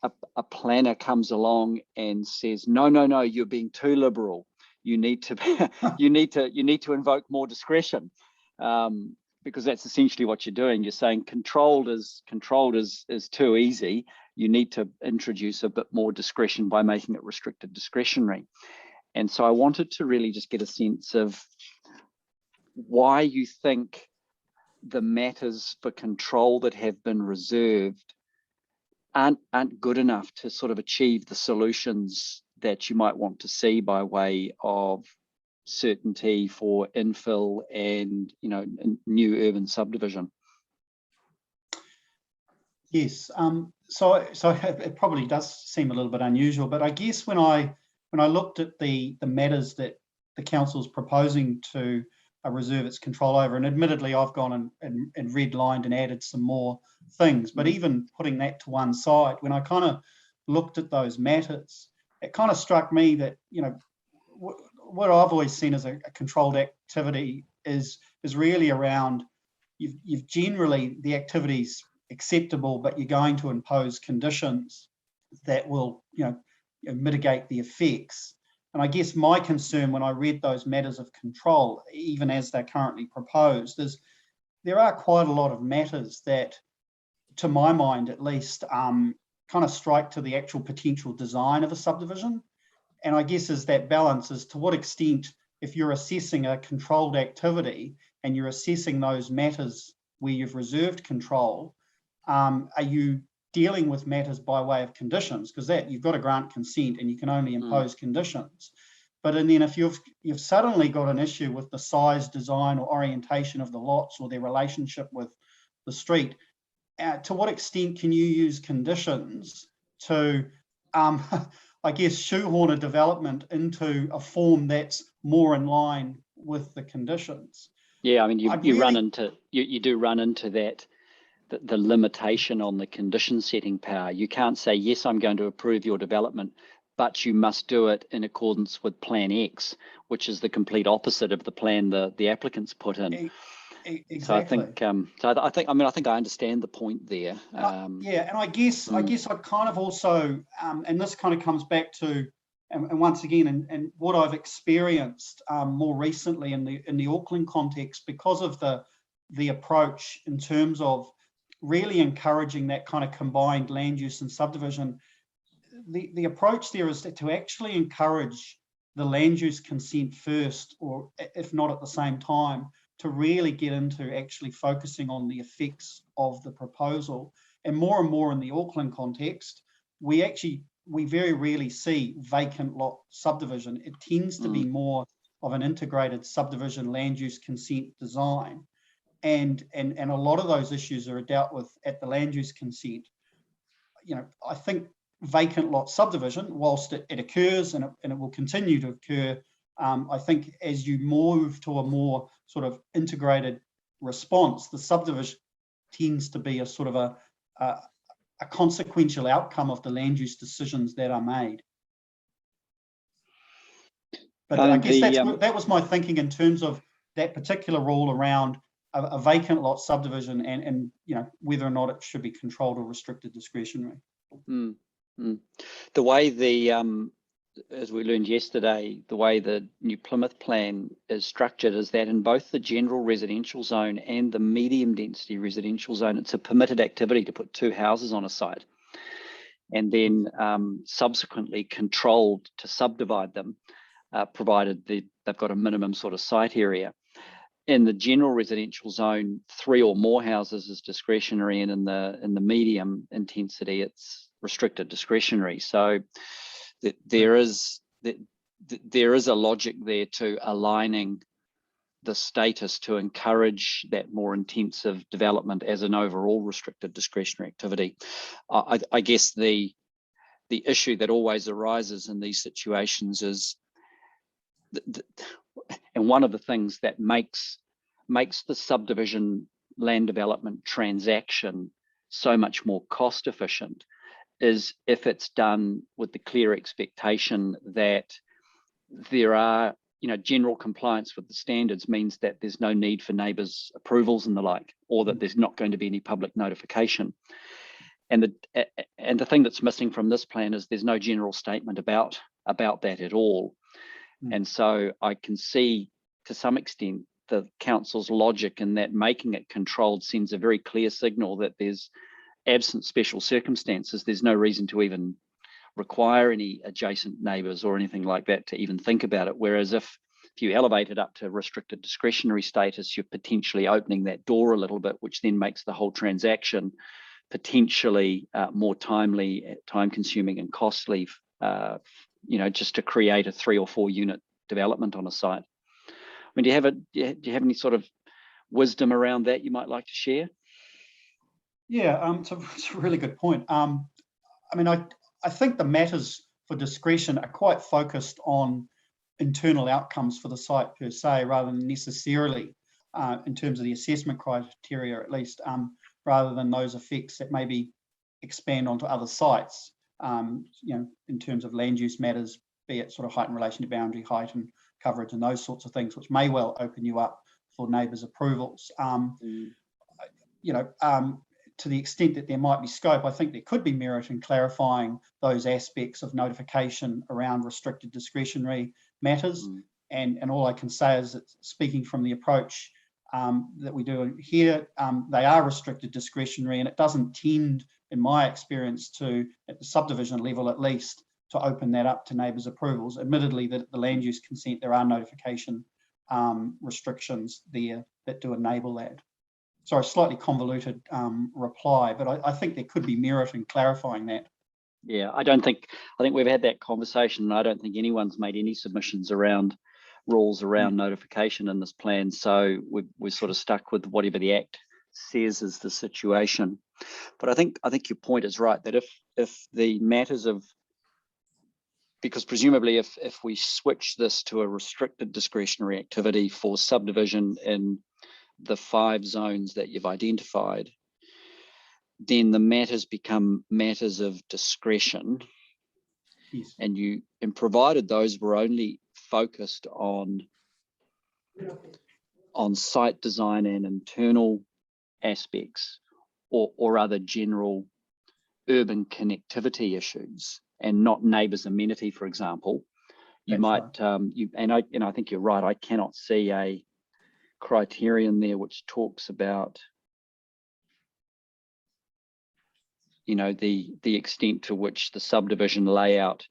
a planner comes along and says, no, you're being too liberal. You need to you need to invoke more discretion, because that's essentially what you're doing. You're saying controlled is too easy. You need to introduce a bit more discretion by making it restricted discretionary. And so I wanted to really just get a sense of why you think the matters for control that have been reserved aren't good enough to sort of achieve the solutions that you might want to see by way of certainty for infill and new urban subdivision. Yes, so it probably does seem a little bit unusual, but I guess when I looked at the matters that the council's proposing to reserve its control over, and admittedly I've gone and redlined and added some more things, but even putting that to one side, when I kind of looked at those matters, it kind of struck me that what I've always seen as a controlled activity is really around you've generally the activity's acceptable, but you're going to impose conditions that will mitigate the effects. And I guess my concern when I read those matters of control, even as they're currently proposed, is there are quite a lot of matters that, to my mind at least, kind of strike to the actual potential design of a subdivision. And I guess is that balance is to what extent, if you're assessing a controlled activity and you're assessing those matters where you've reserved control, are you dealing with matters by way of conditions? Because that you've got to grant consent and you can only impose conditions. But then if you've suddenly got an issue with the size, design or orientation of the lots or their relationship with the street, to what extent can you use conditions to, I I guess, shoehorn a development into a form that's more in line with the conditions. Yeah, I mean, you I'd do run into that, the limitation on the condition setting power. You can't say, yes, I'm going to approve your development, but you must do it in accordance with Plan X, which is the complete opposite of the plan the applicants put in. Exactly. So I think I understand the point there. Yeah, and I guess I kind of also, and this kind of comes back to, and once again, and what I've experienced more recently in the Auckland context, because of the approach in terms of really encouraging that kind of combined land use and subdivision. The approach there is to actually encourage the land use consent first, or if not at the same time, to really get into actually focusing on the effects of the proposal. And more in the Auckland context, we very rarely see vacant lot subdivision. It tends to be more of an integrated subdivision land use consent design. And a lot of those issues are dealt with at the land use consent. I think vacant lot subdivision, whilst it occurs and it will continue to occur, I think as you move to a more sort of integrated response, the subdivision tends to be a sort of a consequential outcome of the land use decisions that are made. But I guess that was my thinking in terms of that particular rule around a vacant lot subdivision and whether or not it should be controlled or restricted discretionary. The way as we learned yesterday, the way the New Plymouth plan is structured is that in both the general residential zone and the medium density residential zone, it's a permitted activity to put 2 houses on a site, and then subsequently controlled to subdivide them, provided they've got a minimum sort of site area. In the general residential zone, 3 or more houses is discretionary, and in the medium intensity, it's restricted discretionary. So there is a logic there to aligning the status to encourage that more intensive development as an overall restricted discretionary activity. I guess the issue that always arises in these situations is, and one of the things that makes the subdivision land development transaction so much more cost efficient is if it's done with the clear expectation that there are, general compliance with the standards means that there's no need for neighbours' approvals and the like, or that there's not going to be any public notification. And the thing that's missing from this plan is there's no general statement about that at all. And so I can see to some extent the council's logic in that making it controlled sends a very clear signal that there's, absent special circumstances, there's no reason to even require any adjacent neighbours or anything like that to even think about it. Whereas if you elevate it up to restricted discretionary status, you're potentially opening that door a little bit, which then makes the whole transaction potentially more timely, time consuming and costly, just to create a 3 or 4 unit development on a site. I mean, do you have any sort of wisdom around that you might like to share? Yeah, it's a really good point. I think the matters for discretion are quite focused on internal outcomes for the site per se, rather than necessarily in terms of the assessment criteria, at least, rather than those effects that maybe expand onto other sites, in terms of land use matters, be it sort of height in relation to boundary height and coverage and those sorts of things, which may well open you up for neighbours' approvals. To the extent that there might be scope, I think there could be merit in clarifying those aspects of notification around restricted discretionary matters. And all I can say is that, speaking from the approach that we do here, they are restricted discretionary, and it doesn't tend, in my experience, to, at the subdivision level at least, to open that up to neighbours' approvals. Admittedly, that the land use consent, there are notification restrictions there that do enable that. Sorry, slightly convoluted reply, but I think there could be merit in clarifying that. Yeah, I think we've had that conversation, and I don't think anyone's made any submissions around rules around notification in this plan. So we're sort of stuck with whatever the Act says is the situation. But I think your point is right, that if the matters of because presumably if we switch this to a restricted discretionary activity for subdivision in the 5 zones that you've identified, then the matters become matters of discretion. Yes. And provided those were only focused on site design and internal aspects or other general urban connectivity issues and not neighbours amenity, for example, you That's might I think you're right. I cannot see a criterion there which talks about the extent to which the subdivision layout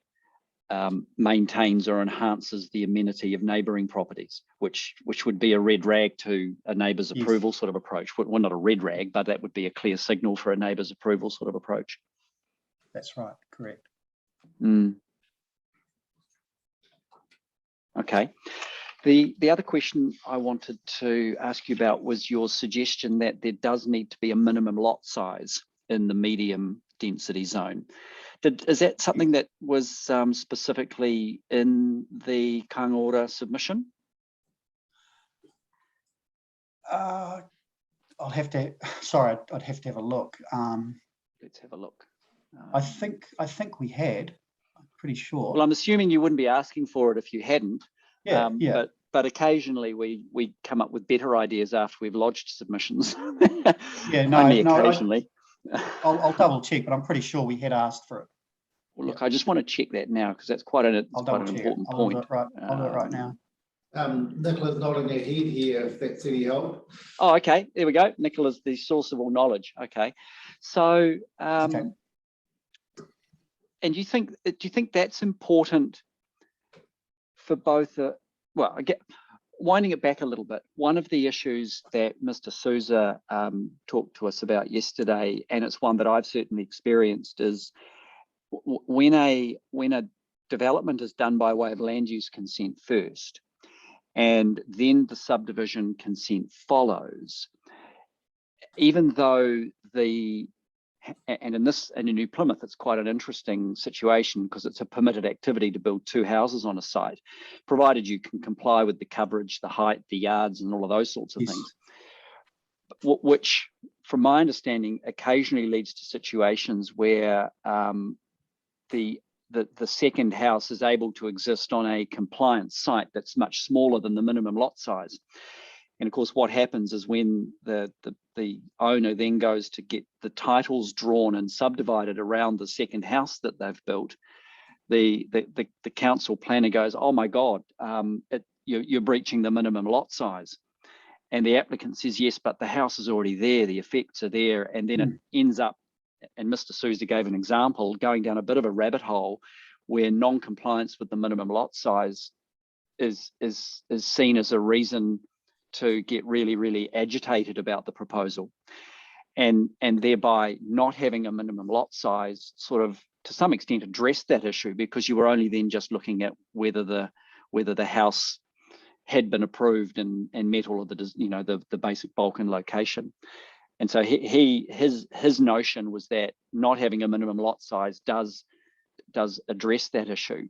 maintains or enhances the amenity of neighbouring properties, which would be a red rag to a neighbour's Yes. approval sort of approach. Well, not a red rag, but that would be a clear signal for a neighbour's approval sort of approach. That's right, correct. Okay. The other question I wanted to ask you about was your suggestion that there does need to be a minimum lot size in the medium density zone. Is that something that was specifically in the Kāinga Ora submission? I'd have to have a look. Let's have a look. I think we had, I'm pretty sure. Well, I'm assuming you wouldn't be asking for it if you hadn't. Yeah. But occasionally we come up with better ideas after we've lodged submissions. Yeah, Only occasionally. I'll double check, but I'm pretty sure we had asked for it. Well, look, I just want to check that now because that's quite an important point. I'll do it right now. Nicola's nodding her head here, if that's any help. Oh, okay. There we go. Nicola's the source of all knowledge. Okay. So, Okay. and do you think that's important for both? Well, winding it back a little bit, one of the issues that Mr. Souza talked to us about yesterday, and it's one that I've certainly experienced, is when a development is done by way of land use consent first, and then the subdivision consent follows, even though in New Plymouth, it's quite an interesting situation because it's a permitted activity to build 2 houses on a site, provided you can comply with the coverage, the height, the yards, and all of those sorts of things, which, from my understanding, occasionally leads to situations where the second house is able to exist on a compliant site that's much smaller than the minimum lot size. And of course, what happens is when the owner then goes to get the titles drawn and subdivided around the second house that they've built, the council planner goes, "Oh my God, you're breaching the minimum lot size." And the applicant says, "Yes, but the house is already there, the effects are there." And then it ends up, and Mr. Souza gave an example, going down a bit of a rabbit hole where non-compliance with the minimum lot size is seen as a reason to get really, really agitated about the proposal, and thereby not having a minimum lot size sort of to some extent addressed that issue, because you were only then just looking at whether the house had been approved and met all of the basic bulk and location. And so his notion was that not having a minimum lot size does address that issue.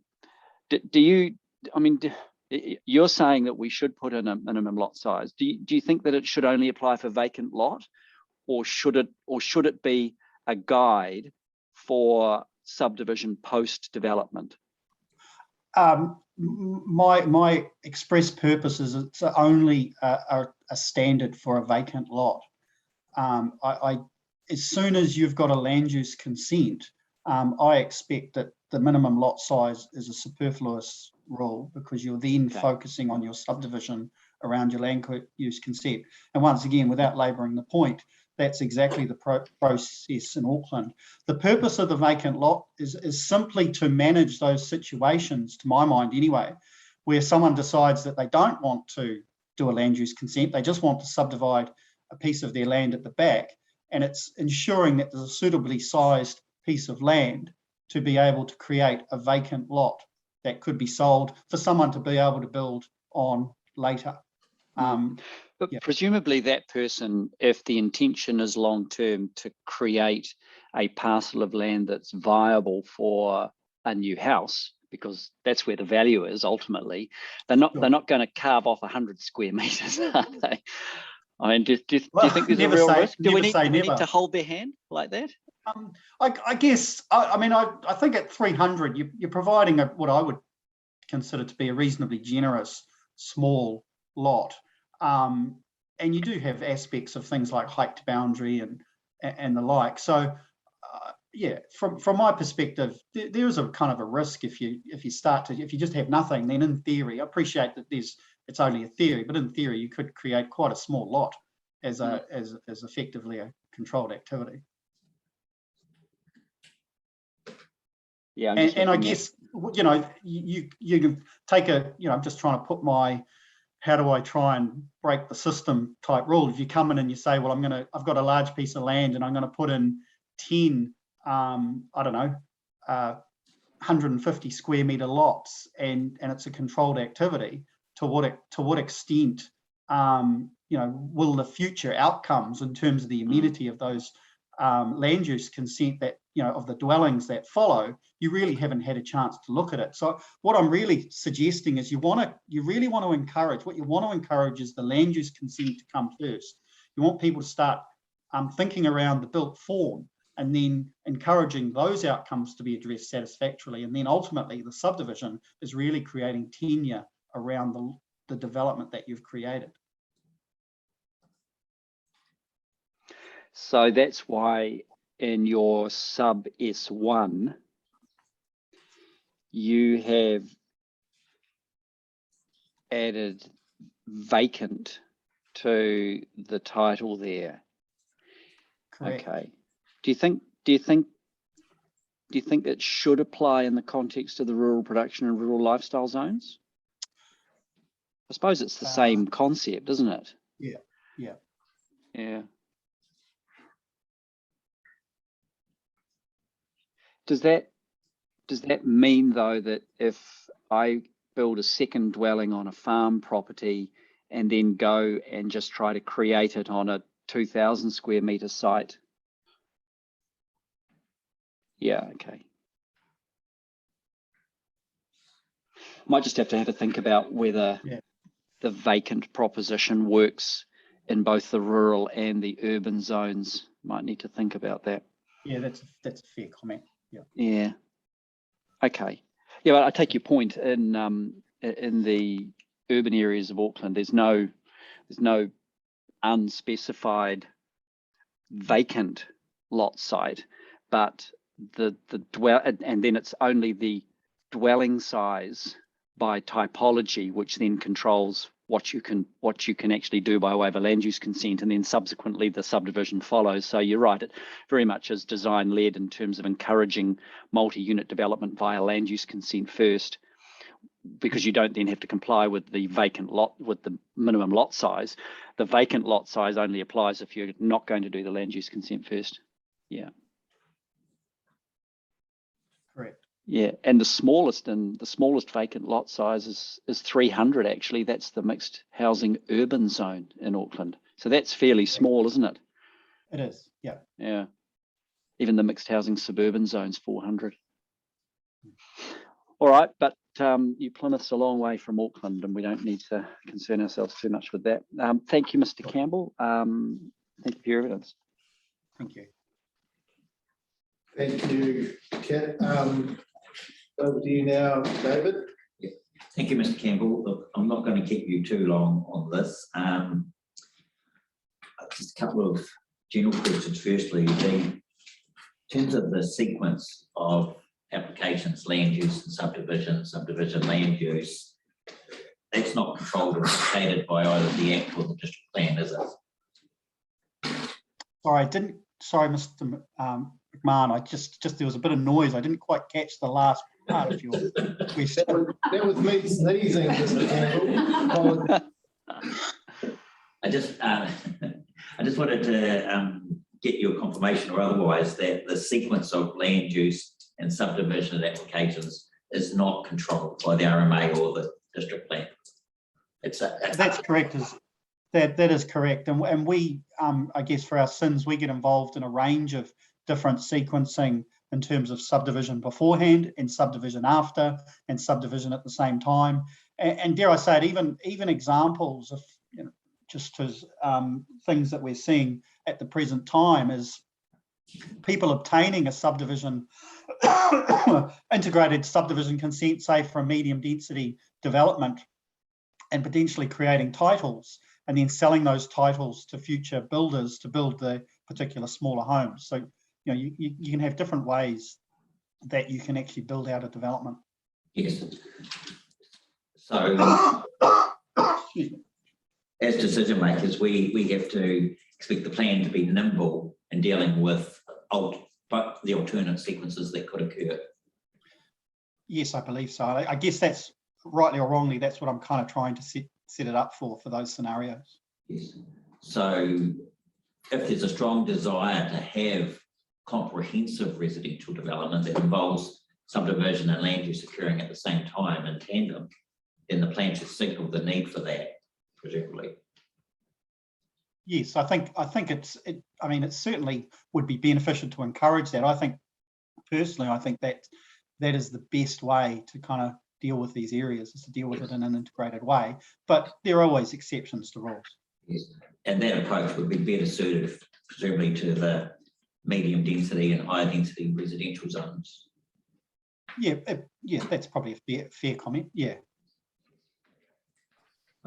You're saying that we should put in a minimum lot size. Do you think that it should only apply for vacant lot, or should it be a guide for subdivision post development? My express purpose is it's only a standard for a vacant lot. As soon as you've got a land use consent, I expect that the minimum lot size is a superfluous rule, because you're then focusing on your subdivision around your land use consent. And once again, without labouring the point, that's exactly the process in Auckland. The purpose of the vacant lot is simply to manage those situations, to my mind anyway, where someone decides that they don't want to do a land use consent, they just want to subdivide a piece of their land at the back, and it's ensuring that there's a suitably sized piece of land to be able to create a vacant lot that could be sold for someone to be able to build on later. But presumably that person, if the intention is long-term to create a parcel of land that's viable for a new house, because that's where the value is ultimately. They're not going to carve off 100 square meters, are they? I mean, do you think there's a real risk? Do we need to hold their hand like that? I guess, I mean, I think at 300, you're providing what I would consider to be a reasonably generous small lot. And you do have aspects of things like height to boundary and the like. So yeah, from my perspective, there is a kind of a risk if you just have nothing. Then in theory, I appreciate that it's only a theory, but in theory you could create quite a small lot as effectively a controlled activity. Yeah, and I guess you can take I'm just trying to put my how do I try and break the system type rule. If you come in and you say, well, I've got a large piece of land and I'm going to put in 10 150 square meter lots and it's a controlled activity, to what extent will the future outcomes in terms of the amenity of those land use consent that of the dwellings that follow, you really haven't had a chance to look at it. So what I'm really suggesting is you really want to encourage is the land use consent to come first. You want people to start thinking around the built form and then encouraging those outcomes to be addressed satisfactorily. And then ultimately the subdivision is really creating tenure around the development that you've created. So that's why in your sub S1, you have added vacant to the title there. Correct. Okay. Do you think it should apply in the context of the rural production and rural lifestyle zones? I suppose it's the same concept, isn't it? Yeah. Does that mean though that if I build a second dwelling on a farm property and then go and just try to create it on a 2,000 square meter site? Yeah, okay. Might just have to think about whether the vacant proposition works in both the rural and the urban zones. Might need to think about that. Yeah, that's a fair comment. Yeah. Okay. Yeah, but I take your point. In the urban areas of Auckland, there's no unspecified vacant lot site, but and then it's only the dwelling size by typology, which then controls what you can actually do by way of a land use consent, and then subsequently the subdivision follows. So you're right, it very much is design led in terms of encouraging multi-unit development via land use consent first, because you don't then have to comply with the vacant lot, with the minimum lot size. The vacant lot size only applies if you're not going to do the land use consent first. Yeah. Correct. Yeah, and the smallest vacant lot size is 300 actually. That's the mixed housing urban zone in Auckland. So that's fairly small, isn't it? It is, yeah. Yeah. Even the mixed housing suburban zone's 400. All right, but Plymouth's a long way from Auckland and we don't need to concern ourselves too much with that. Thank you, Mr. Campbell. Thank you for your evidence. Thank you. Thank you, Kat. Over to you now, David. Yeah. Thank you, Mr. Campbell. Look, I'm not going to keep you too long on this. Just a couple of general questions. Firstly, in terms of the sequence of applications, land use and subdivision land use, that's not controlled or dictated by either the Act or the district plan, is it? Sorry, Mr. McMahon, I just there was a bit of noise. I didn't quite catch the last part of your question. That was me sneezing, Mr. Campbell. I just wanted to get your confirmation or otherwise that the sequence of land use and subdivision applications is not controlled by the RMA or the district plan. That's correct. That is correct, and we, I guess, for our sins, we get involved in a range of different sequencing in terms of subdivision beforehand and subdivision after and subdivision at the same time. And dare I say it, even examples of, just as things that we're seeing at the present time is people obtaining a subdivision, integrated subdivision consent, say for a medium density development, and potentially creating titles and then selling those titles to future builders to build the particular smaller homes. So, you can have different ways that you can actually build out a development. Yes. So as decision makers, we have to expect the plan to be nimble in dealing with but the alternate sequences that could occur. Yes, I believe so. I guess that's rightly or wrongly, that's what I'm kind of trying to set it up for those scenarios. Yes. So if there's a strong desire to have comprehensive residential development that involves subdivision and land use occurring at the same time in tandem, then the plan should signal the need for that, presumably. Yes, I think it certainly would be beneficial to encourage that. I think personally, that is the best way to kind of deal with these areas, is to deal with it in an integrated way. But there are always exceptions to rules. Yes, and that approach would be better suited, presumably, to the medium density and higher density residential zones. Yeah, that's probably a fair comment. Yeah.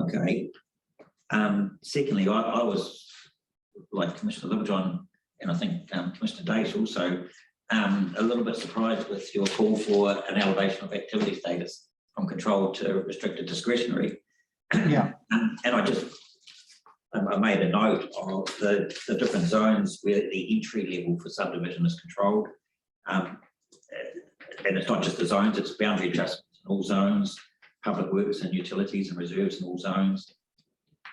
Okay. Secondly, I was, like Commissioner Littlejohn, and I think Commissioner Dace also, a little bit surprised with your call for an elevation of activity status from controlled to restricted discretionary. Yeah. And I made a note of the different zones where the entry level for subdivision is controlled. And it's not just the zones, it's boundary adjustments in all zones, public works and utilities and reserves in all zones,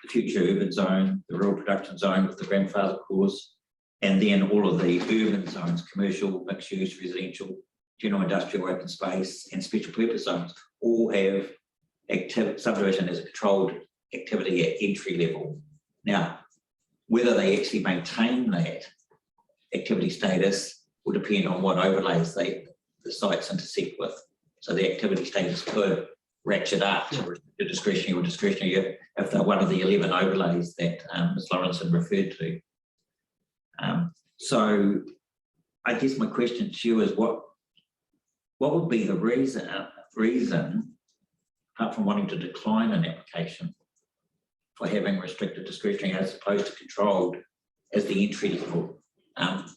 the future urban zone, the rural production zone with the grandfather clause, and then all of the urban zones, commercial, mixed use, residential, general industrial, open space, and special purpose zones, all have subdivision as a controlled activity at entry level. Now, whether they actually maintain that activity status will depend on what overlays the sites intersect with. So the activity status could ratchet up to discretionary or discretionary if they're one of the 11 overlays that Ms. Lawrenson referred to. So I guess my question to you is what would be the reason, apart from wanting to decline an application, for having restricted discretionary as opposed to controlled as the entry level?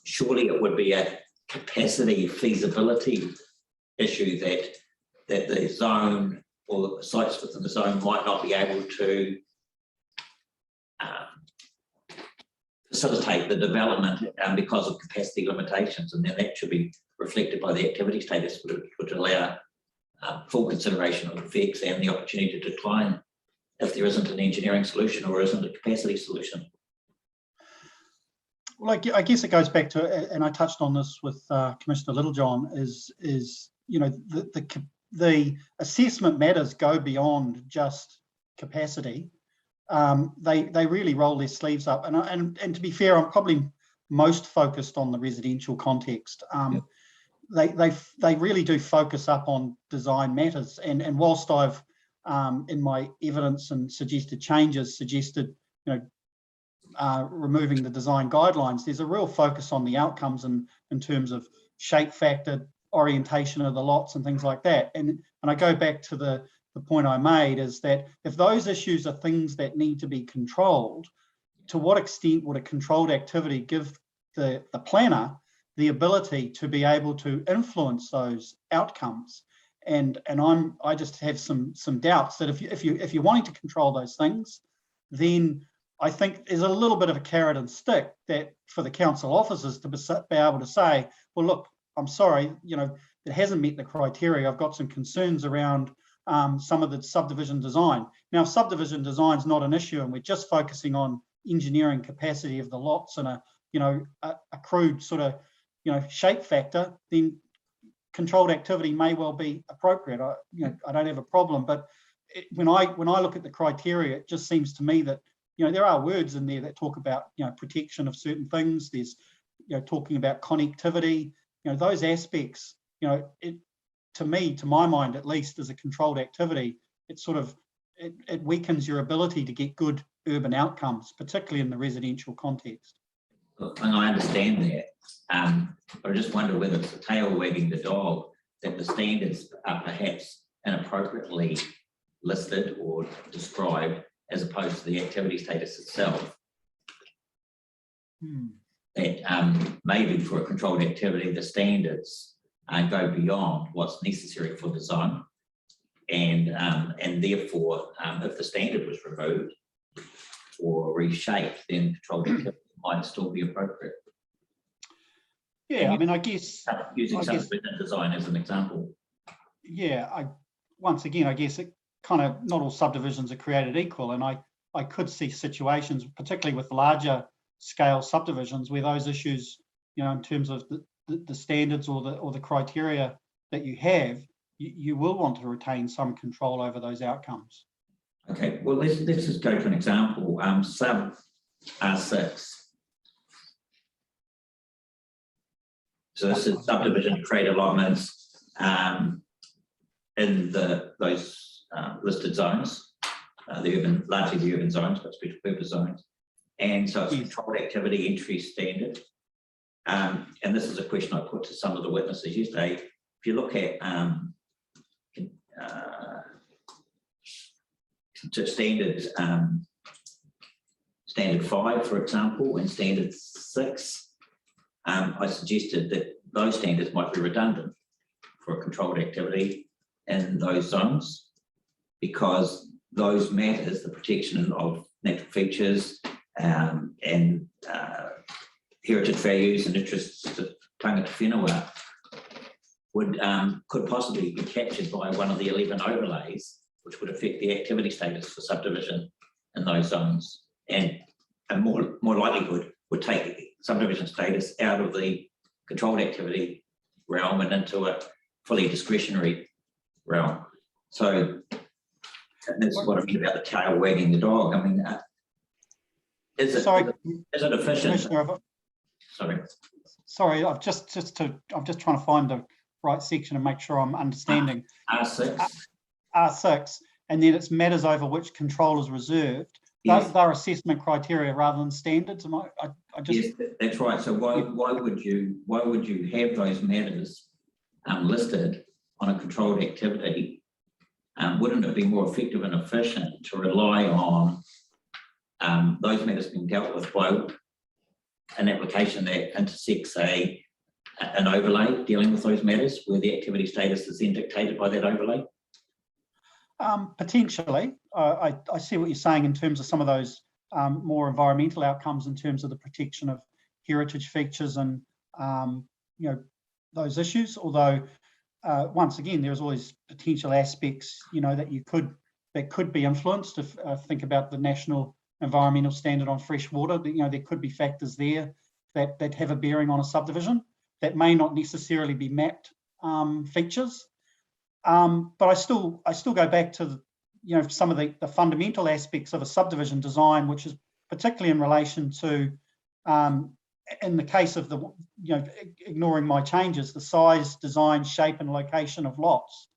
Surely it would be a capacity feasibility issue that the zone or the sites within the zone might not be able to facilitate the development because of capacity limitations, and then that should be reflected by the activity status, which allow full consideration of effects and the opportunity to decline if there isn't an engineering solution or isn't a capacity solution. Well, I guess it goes back to, and I touched on this with Commissioner Littlejohn, is the assessment matters go beyond just capacity. They really roll their sleeves up, and to be fair, I'm probably most focused on the residential context. They really do focus up on design matters, and whilst I've in my evidence and suggested changes suggested removing the design guidelines, there's a real focus on the outcomes in terms of shape factor, orientation of the lots and things like that. And I go back to the point I made, is that if those issues are things that need to be controlled, to what extent would a controlled activity give the planner the ability to be able to influence those outcomes? And I just have some doubts that if you're wanting to control those things, then I think there's a little bit of a carrot and stick that for the council officers to be able to say, well, look, I'm sorry, it hasn't met the criteria. I've got some concerns around some of the subdivision design. Now, subdivision design is not an issue, and we're just focusing on engineering capacity of the lots and a crude sort of shape factor. Then controlled activity may well be appropriate. I don't have a problem, but when I look at the criteria, it just seems to me that there are words in there that talk about protection of certain things. There's talking about connectivity. those aspects, to me, to my mind at least, as a controlled activity, it weakens your ability to get good urban outcomes, particularly in the residential context. Look, and I understand that. I just wonder whether it's the tail wagging the dog, that the standards are perhaps inappropriately listed or described as opposed to the activity status itself. That maybe for a controlled activity, the standards go beyond what's necessary for the zone. And therefore, if the standard was removed or reshaped, then controlled activity might still be appropriate. Yeah, I mean, I guess using subdivision design as an example. Yeah, once again, I guess it kind of, not all subdivisions are created equal, and I could see situations, particularly with larger scale subdivisions, where those issues, in terms of the standards or the criteria that you have, you will want to retain some control over those outcomes. Okay, well, let's just go to an example. Sub R6. So this is subdivision to create allotments in those listed zones, largely the urban zones, but special purpose zones. And so it's a controlled activity entry standard. And this is a question I put to some of the witnesses yesterday. If you look at standard 5, for example, and standard 6, I suggested that those standards might be redundant for a controlled activity in those zones, because those matters, the protection of natural features and heritage values and interests of tangata whenua could possibly be captured by one of the 11 overlays, which would affect the activity status for subdivision in those zones, and more likelihood would take subdivision status out of the controlled activity realm and into a fully discretionary realm. So that's what I mean about the tail wagging the dog. I mean, is it efficient? Sorry, I'm just trying to find the right section and make sure I'm understanding. R6, and then it's matters over which control is reserved. Yes. They're assessment criteria rather than standards. Yes, that's right. So why would you have those matters listed on a controlled activity? Wouldn't it be more effective and efficient to rely on those matters being dealt with by an application that intersects an overlay dealing with those matters, where the activity status is then dictated by that overlay? Potentially. I see what you're saying in terms of some of those more environmental outcomes, in terms of the protection of heritage features and those issues. Although once again, there's always potential aspects that could be influenced. If think about the National Environmental Standard on fresh water, there could be factors there that have a bearing on a subdivision that may not necessarily be mapped features. But I still go back to some of the fundamental aspects of a subdivision design, which is particularly in relation to, in the case of the ignoring my changes, the size, design, shape, and location of lots,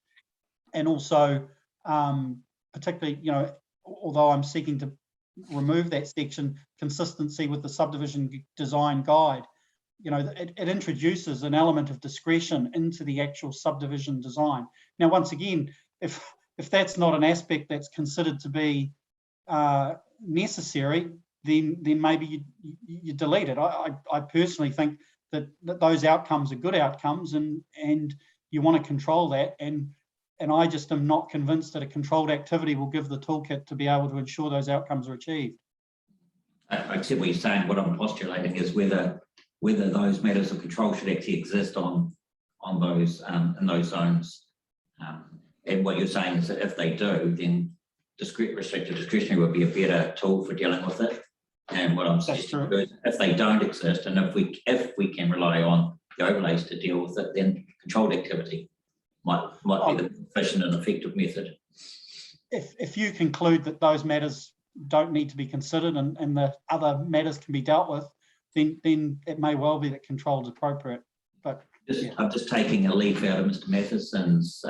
and also particularly although I'm seeking to remove that section, consistency with the subdivision design guide. It introduces an element of discretion into the actual subdivision design. Now, once again, if that's not an aspect that's considered to be necessary, then maybe you delete it. I personally think that those outcomes are good outcomes, and you want to control that. And I just am not convinced that a controlled activity will give the toolkit to be able to ensure those outcomes are achieved. I see what you're saying. What I'm postulating is whether those matters of control should actually exist on those in those zones. And what you're saying is that if they do, then restricted discretionary would be a better tool for dealing with it. And what I'm suggesting is if they don't exist, and if we can rely on the overlays to deal with it, then controlled activity might be the efficient and effective method. If you conclude that those matters don't need to be considered and the other matters can be dealt with, then it may well be that control is appropriate. but I'm just taking a leaf out of Mr. Matheson's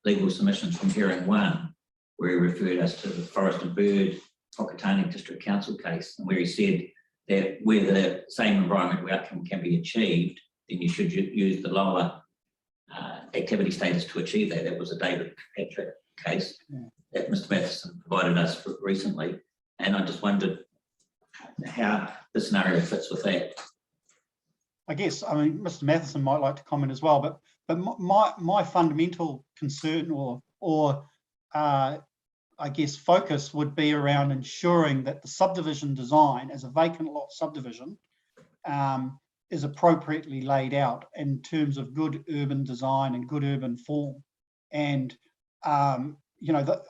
legal submissions from hearing one, where he referred us to the Forest and Bird Whakatane District Council case, and where he said that where the same environmental outcome can be achieved, then you should use the lower activity status to achieve that. That was a David Patrick case that Mr. Matheson provided us recently, and I just wondered how the scenario fits with that. I guess, I mean, Mr. Matheson might like to comment as well, but my fundamental concern or I guess focus would be around ensuring that the subdivision design as a vacant lot subdivision is appropriately laid out in terms of good urban design and good urban form. And, you know, the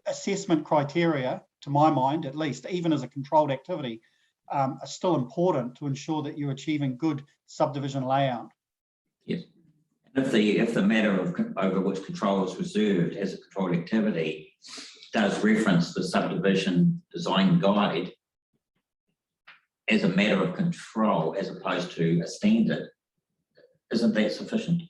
assessment criteria, to my mind, at least, even as a controlled activity, are still important to ensure that you're achieving good subdivision layout. Yes. If the matter of over which control is reserved as a controlled activity does reference the subdivision design guide as a matter of control as opposed to a standard, isn't that sufficient?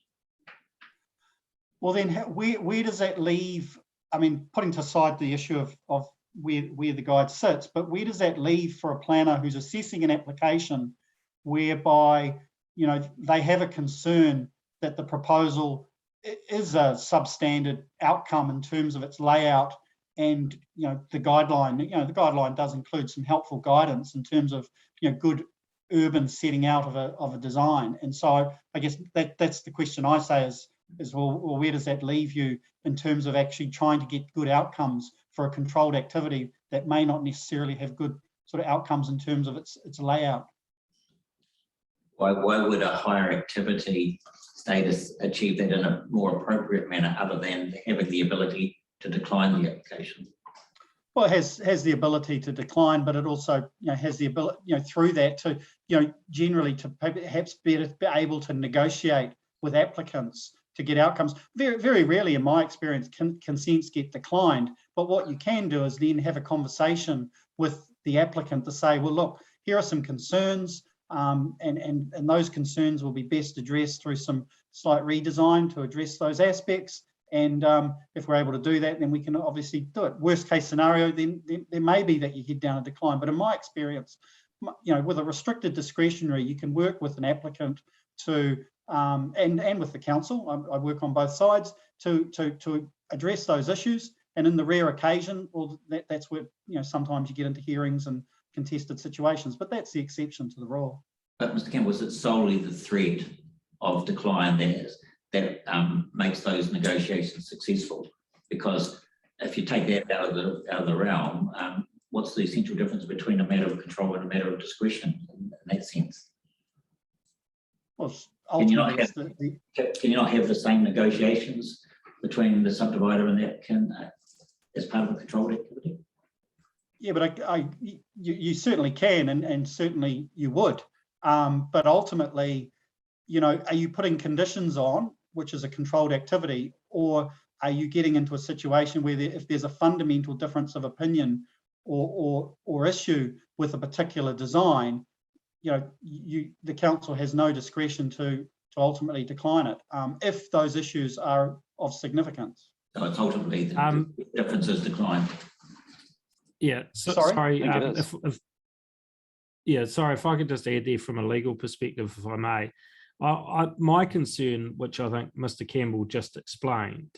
Well, then where does that leave? I mean, putting aside the issue of where the guide sits, but where does that leave for a planner who's assessing an application whereby, you know, they have a concern that the proposal is a substandard outcome in terms of its layout, and, you know, the guideline does include some helpful guidance in terms of, you know, good urban setting out of a design. And so I guess that's the question I say is well, where does that leave you in terms of actually trying to get good outcomes for a controlled activity that may not necessarily have good sort of outcomes in terms of its layout? Why would a higher activity status achieve that in a more appropriate manner other than having the ability to decline the application? Well, it has the ability to decline, but it also, you know, has the ability, you know, through that to, you know, generally to perhaps be able to negotiate with applicants to get outcomes. Very, very rarely, in my experience, consents get declined. But what you can do is then have a conversation with the applicant to say, well, look, here are some concerns, and those concerns will be best addressed through some slight redesign to address those aspects. And if we're able to do that, then we can obviously do it. Worst case scenario, then there may be that you head down a decline. But in my experience, you know, with a restricted discretionary, you can work with an applicant to and with the council. I work on both sides to address those issues. And in the rare occasion, well, that's where, you know, sometimes you get into hearings and contested situations, but that's the exception to the rule. But Mr. Campbell, is it solely the threat of decline that makes those negotiations successful? Because if you take that out of the realm, what's the essential difference between a matter of control and a matter of discretion in that sense? Well, can you not have the same negotiations between the subdivider and the applicant as part of a controlled activity? Yeah, but you certainly can, and certainly you would. But ultimately, you know, are you putting conditions on, which is a controlled activity, or are you getting into a situation where if there's a fundamental difference of opinion or issue with a particular design, you know, the council has no discretion to ultimately decline it if those issues are of significance. So it's ultimately the differences decline. Yeah, sorry. Sorry, if I could just add there from a legal perspective, if I may. My concern, which I think Mr. Campbell just explained,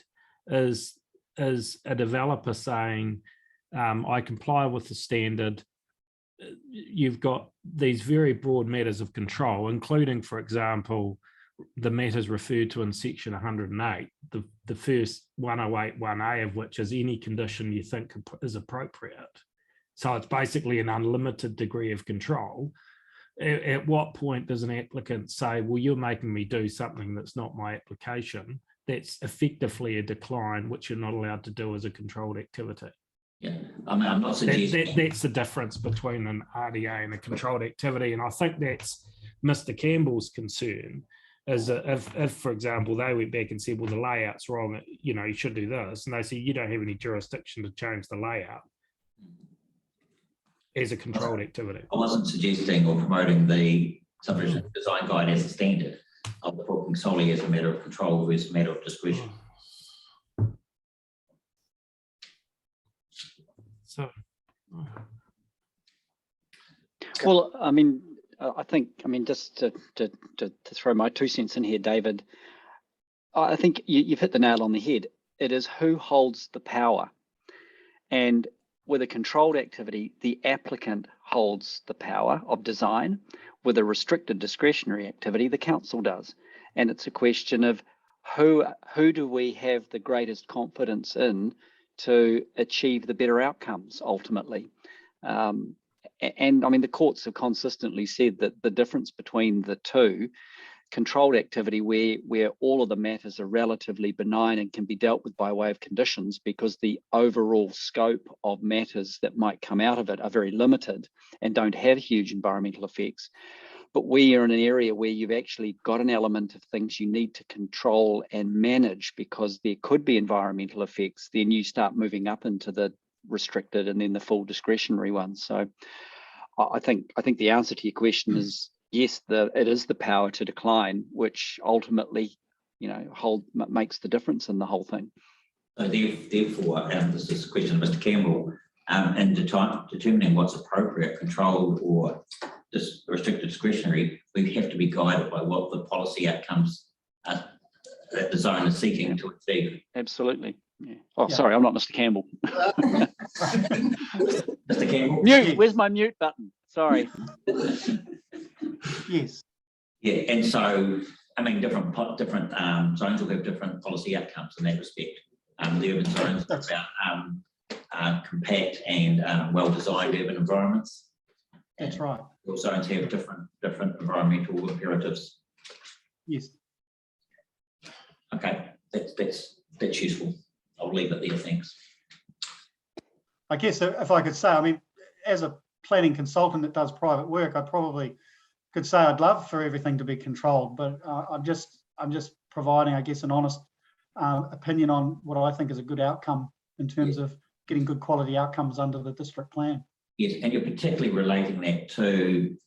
is a developer saying, I comply with the standard. You've got these very broad matters of control, including, for example, the matters referred to in section 108, the first 108(1)(a) of which is any condition you think is appropriate. So it's basically an unlimited degree of control. At what point does an applicant say, well, you're making me do something that's not my application? That's effectively a decline, which you're not allowed to do as a controlled activity. Yeah, I mean, I'm not suggesting... That's the difference between an RDA and a controlled activity. And I think that's Mr. Campbell's concern, is that if, for example, they went back and said, well, the layout's wrong, you know, you should do this. And they say, you don't have any jurisdiction to change the layout as a controlled activity. I wasn't suggesting or promoting the subdivision design guide as a standard. I'm talking solely as a matter of control versus a matter of discretion. So, Well, I mean, I think, I mean, just to throw my 2 cents in here, David, I think you've hit the nail on the head. It is who holds the power. And with a controlled activity, the applicant holds the power of design. With a restricted discretionary activity, the council does. And it's a question of who do we have the greatest confidence in to achieve the better outcomes ultimately. And I mean, the courts have consistently said that the difference between the two, controlled activity where all of the matters are relatively benign and can be dealt with by way of conditions because the overall scope of matters that might come out of it are very limited and don't have huge environmental effects. But we are in an area where you've actually got an element of things you need to control and manage because there could be environmental effects. Then you start moving up into the restricted and then the full discretionary ones. So I think the answer to your question is yes, it is the power to decline, which ultimately, you know, makes the difference in the whole thing. So therefore, this is a question of Mr. Campbell, in determining what's appropriate, controlled or restricted discretionary, we have to be guided by what the policy outcomes that the zone is seeking to achieve. Absolutely. Yeah. Oh, yeah. Sorry, I'm not Mr. Campbell. Mr. Campbell? Mute, where's my mute button? Sorry. Yes. Yeah, and so, I mean, different zones will have different policy outcomes in that respect. The urban zones are about compact and well-designed urban environments. That's right. All zones have different environmental imperatives. Yes. Okay, that's useful. I'll leave it there, thanks. I guess if I could say, I mean, as a planning consultant that does private work, I probably could say I'd love for everything to be controlled, but I'm just providing, I guess, an honest opinion on what I think is a good outcome in terms of getting good quality outcomes under the district plan. Yes, and you're particularly relating that to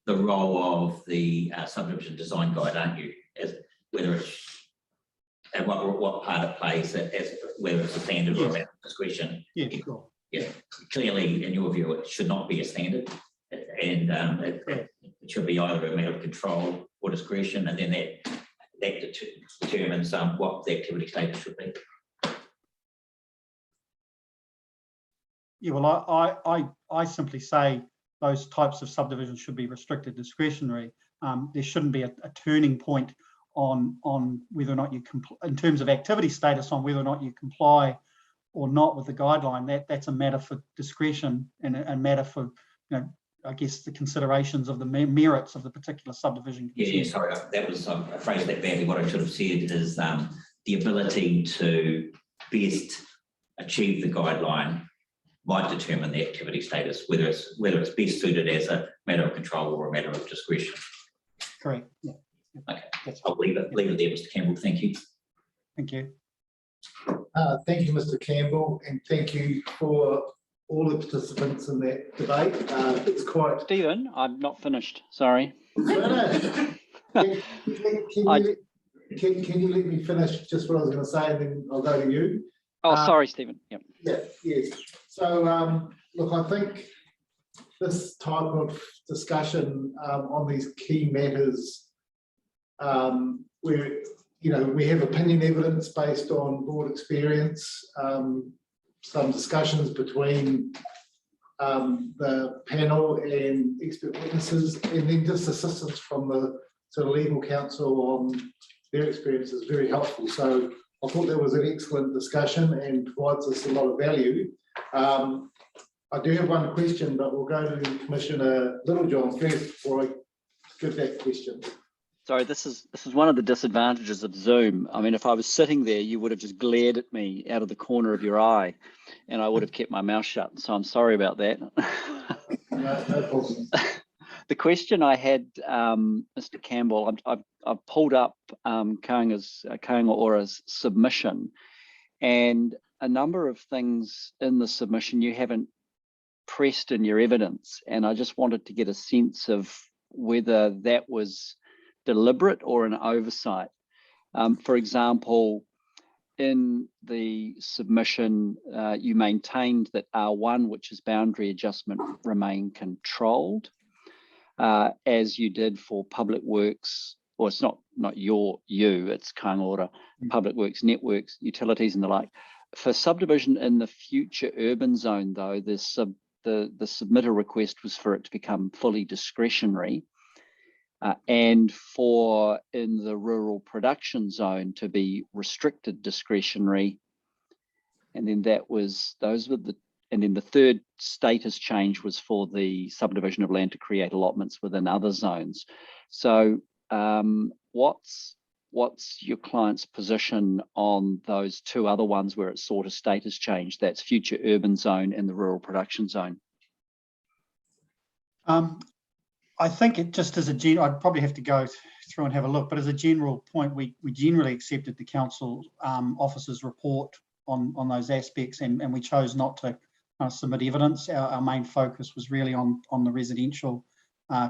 the role of the subdivision design guide, aren't you? As whether it's and what part it plays, as whether it's a standard or a discretion. Yeah, sure. Yeah, clearly, in your view, it should not be a standard, and it should be either a matter of control or discretion, and then that determines what the activity status should be. Yeah, well, I simply say those types of subdivisions should be restricted discretionary. There shouldn't be a turning point on whether or not you in terms of activity status on whether or not you comply or not with the guideline. That's a matter for discretion and a matter for, you know, I guess the considerations of the merits of the particular subdivision. Yeah, sorry, that was I phrased that badly. What I should have said is the ability to best achieve the guideline might determine the activity status, whether it's best suited as a matter of control or a matter of discretion. Correct. Yeah. Okay, I'll leave it there, Mr. Campbell. Thank you. Thank you. Thank you, Mr. Campbell, and thank you for all the participants in that debate. It's quite. Stephen, I'm not finished. Sorry. Can you let me finish just what I was going to say, and then I'll go to you. Oh, sorry, Stephen. Yep. Yeah. Yes. So, look, I think this type of discussion on these key matters, where we have opinion evidence based on board experience, some discussions between the panel and expert witnesses, and then just assistance from the sort of legal counsel on their experience is very helpful. So I thought that was an excellent discussion and provides us a lot of value. I do have one question, but we'll go to Commissioner Littlejohn first before I give that question. Sorry, this is one of the disadvantages of Zoom. I mean, if I was sitting there, you would have just glared at me out of the corner of your eye, and I would have kept my mouth shut. So I'm sorry about that. No problem. The question I had, Mr. Campbell, I've pulled up Kāinga Ora's submission, and a number of things in the submission you haven't pressed in your evidence, and I just wanted to get a sense of whether that was deliberate or an oversight. For example, in the submission, you maintained that R1, which is boundary adjustment, remain controlled, as you did for public works, or it's not it's Kāinga public works, networks, utilities and the like. For subdivision in the future urban zone, though, the submitter request was for it to become fully discretionary, and for in the rural production zone to be restricted discretionary. And then and then the third status change was for the subdivision of land to create allotments within other zones. So what's your client's position on those two other ones where it's sort of status change? That's future urban zone and the rural production zone. I think it just as a general, I'd probably have to go through and have a look, but as a general point, we generally accepted the council officer's report on those aspects, and we chose not to submit evidence. Our main focus was really on the residential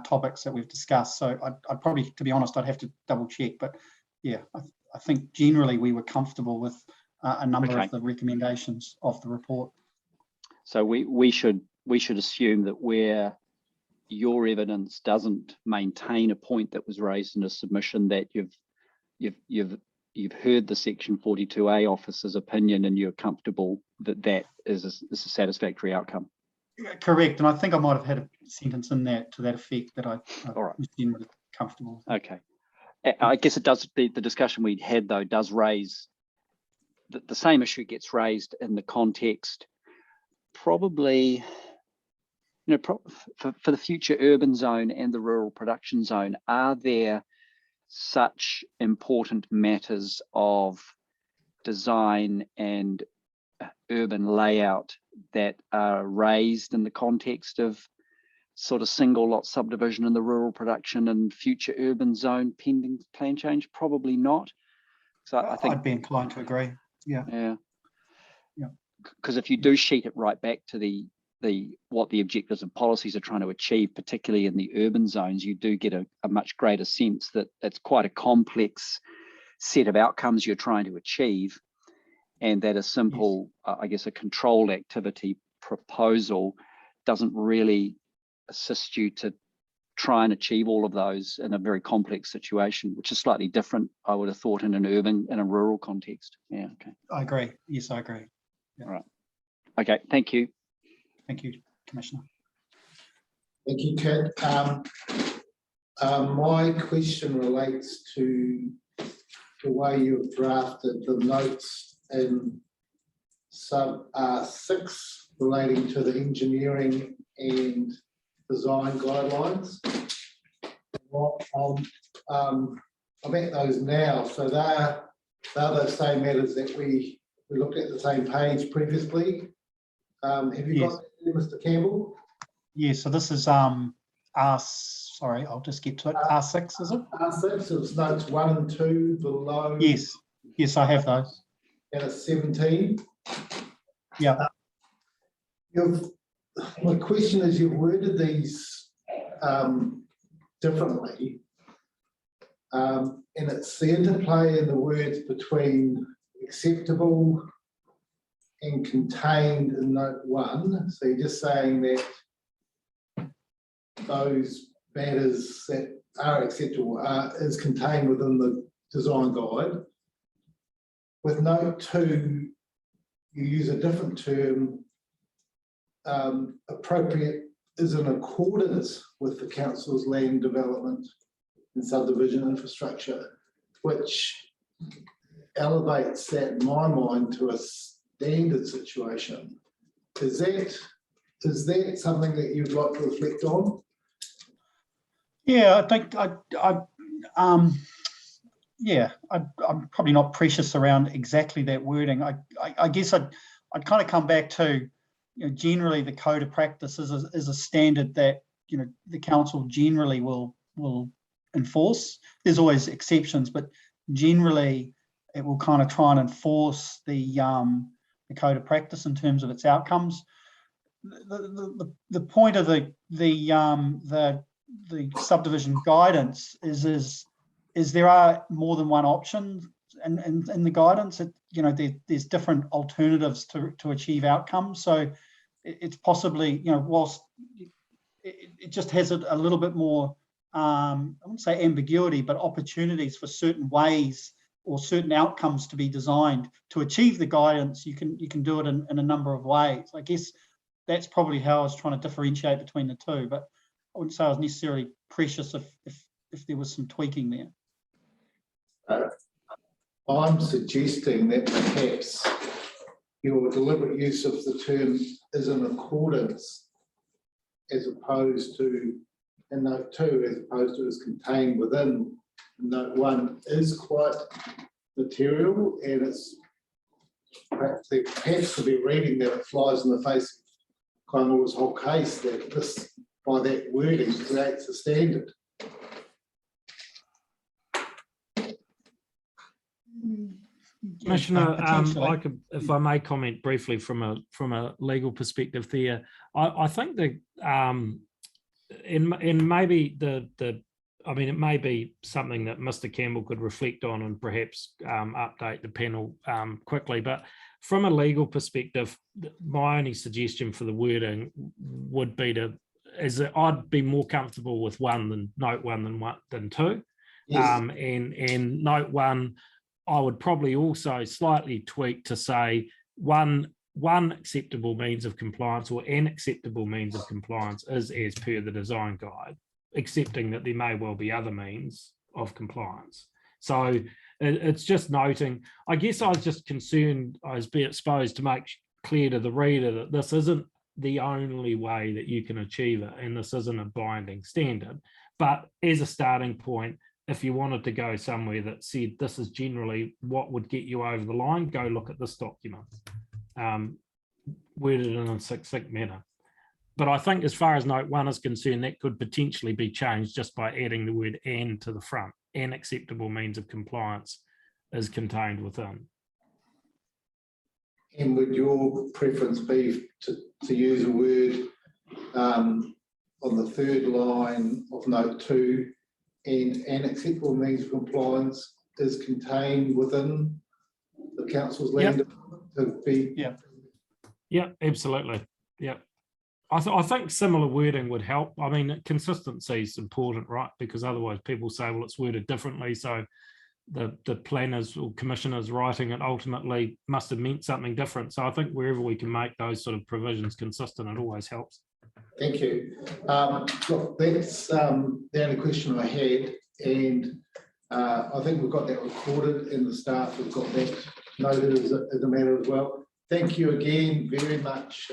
topics that we've discussed. So I'd probably, to be honest, I'd have to double check, but yeah, I think generally we were comfortable with a number of the recommendations of the report. So we should assume that where your evidence doesn't maintain a point that was raised in a submission, that you've heard the Section 42A officer's opinion and you're comfortable that that is a satisfactory outcome. Correct, and I think I might have had a sentence in there to that effect that I was generally comfortable with. Okay, I guess it does. The discussion we had though does raise the same issue gets raised in the context, probably. For the future urban zone and the rural production zone, are there such important matters of design and urban layout that are raised in the context of sort of single lot subdivision in the rural production and future urban zone pending plan change? Probably not. So I think I'd be inclined to agree. Yeah. Because if you do sheet it right back to what the objectives and policies are trying to achieve, particularly in the urban zones, you do get a much greater sense that it's quite a complex set of outcomes you're trying to achieve, and that a simple, I guess, a controlled activity proposal doesn't really assist you to try and achieve all of those in a very complex situation, which is slightly different, I would have thought, in an urban and a rural context. Yeah, okay. I agree. Yes, I agree. Yeah. All right. Okay, thank you. Thank you, Commissioner. Thank you, Kit. My question relates to the way you've drafted the notes in sub 6 relating to the engineering and design guidelines. I'm at those now, so they're the same matters that we looked at the same page previously. Have you got that, Mr. Campbell? Yeah, so this is sorry, I'll just get to it. R6, is it? R6, it's notes 1 and 2 below. Yes, I have those. And it's 17. Yeah. My question is, you've worded these differently, and it's the interplay in the words between acceptable and contained in note 1. So you're just saying that those matters that are acceptable is contained within the design guide. With note 2, you use a different term, appropriate is in accordance with the council's land development and subdivision infrastructure, which elevates that in my mind to a standard situation. Is that something that you'd like to reflect on? Yeah, I think I'm probably not precious around exactly that wording. I guess I'd kind of come back to, generally the code of practice is a standard that the council generally will enforce. There's always exceptions, but generally it will kind of try and enforce the code of practice in terms of its outcomes. The point of the the subdivision guidance is there are more than one option in the guidance. There's different alternatives to achieve outcomes. So it's possibly, whilst it just has a little bit more, I wouldn't say ambiguity, but opportunities for certain ways or certain outcomes to be designed to achieve the guidance. You can do it in a number of ways. I guess that's probably how I was trying to differentiate between the two, but I wouldn't say I was necessarily precious if there was some tweaking there. I'm suggesting that perhaps your deliberate use of the term is in accordance as opposed to in note 2, as opposed to is contained within note 1 is quite material, and it's perhaps to be reading that it flies in the face of Kainora's whole case, that this, by that wording, creates a standard. Commissioner, potentially. I could, if I may comment briefly from a legal perspective there. I think that in maybe it may be something that Mr. Campbell could reflect on and perhaps update the panel quickly. But from a legal perspective, my only suggestion for the wording would be that I'd be more comfortable with note 1 than 2. Yes. And note 1, I would probably also slightly tweak to say one acceptable means of compliance or an acceptable means of compliance is as per the design guide, accepting that there may well be other means of compliance. So it's just noting, I guess I was just concerned, I was supposed to make clear to the reader that this isn't the only way that you can achieve it, and this isn't a binding standard. But as a starting point, if you wanted to go somewhere that said this is generally what would get you over the line, go look at this document, worded in a succinct manner. But I think as far as note 1 is concerned, that could potentially be changed just by adding the word "and" to the front. An acceptable means of compliance is contained within. And would your preference be to use a word on the third line of note 2, and an acceptable means of compliance is contained within the council's land to be? Yeah, absolutely. Yeah. I think similar wording would help. I mean, consistency is important, right? Because otherwise people say, well, it's worded differently. So the planners or commissioners writing it ultimately must have meant something different. So I think wherever we can make those sort of provisions consistent, it always helps. Thank you. Look, that's the only question I had, and I think we've got that recorded, and the staff have got that noted as a matter as well. Thank you again very much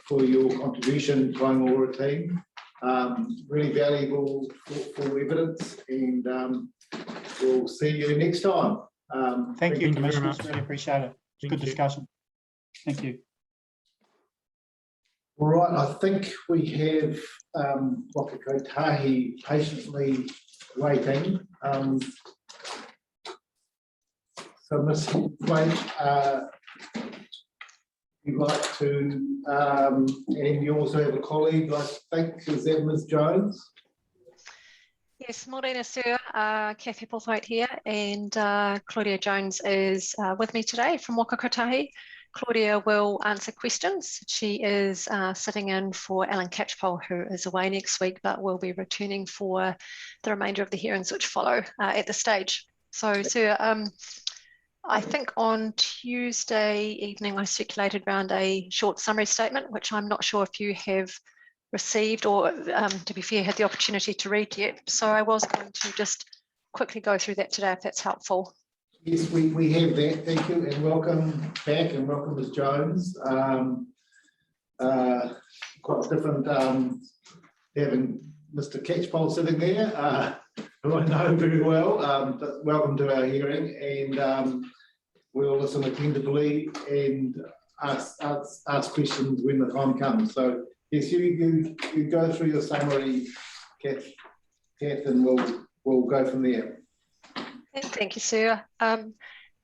for your contribution, Kainora team. Really valuable for evidence, and we'll see you next time. Thank you, very Commissioners. much. Really appreciate it. Good discussion. Thank you. All right, I think we have Waka Kotahi patiently waiting. So Ms. Wade, you'd like to, and you also have a colleague, I think, is that Ms. Jones? Yes, Morena Sir, Kathy Porthwaite here, and Claudia Jones is with me today from Waka Kotahi. Claudia will answer questions. She is sitting in for Alan Catchpole, who is away next week, but will be returning for the remainder of the hearings which follow at this stage. So, Sir, I think on Tuesday evening, I circulated around a short summary statement, which I'm not sure if you have received or, to be fair, had the opportunity to read yet. So I was going to just quickly go through that today, if that's helpful. Yes, we have that. Thank you, and welcome back, and welcome Ms. Jones. Quite different having Mr. Catchpole sitting there, who I know very well. But welcome to our hearing, and we'll listen attentively and ask questions when the time comes. So yes, you go through your summary, Kath, and we'll go from there. Thank you, Sir.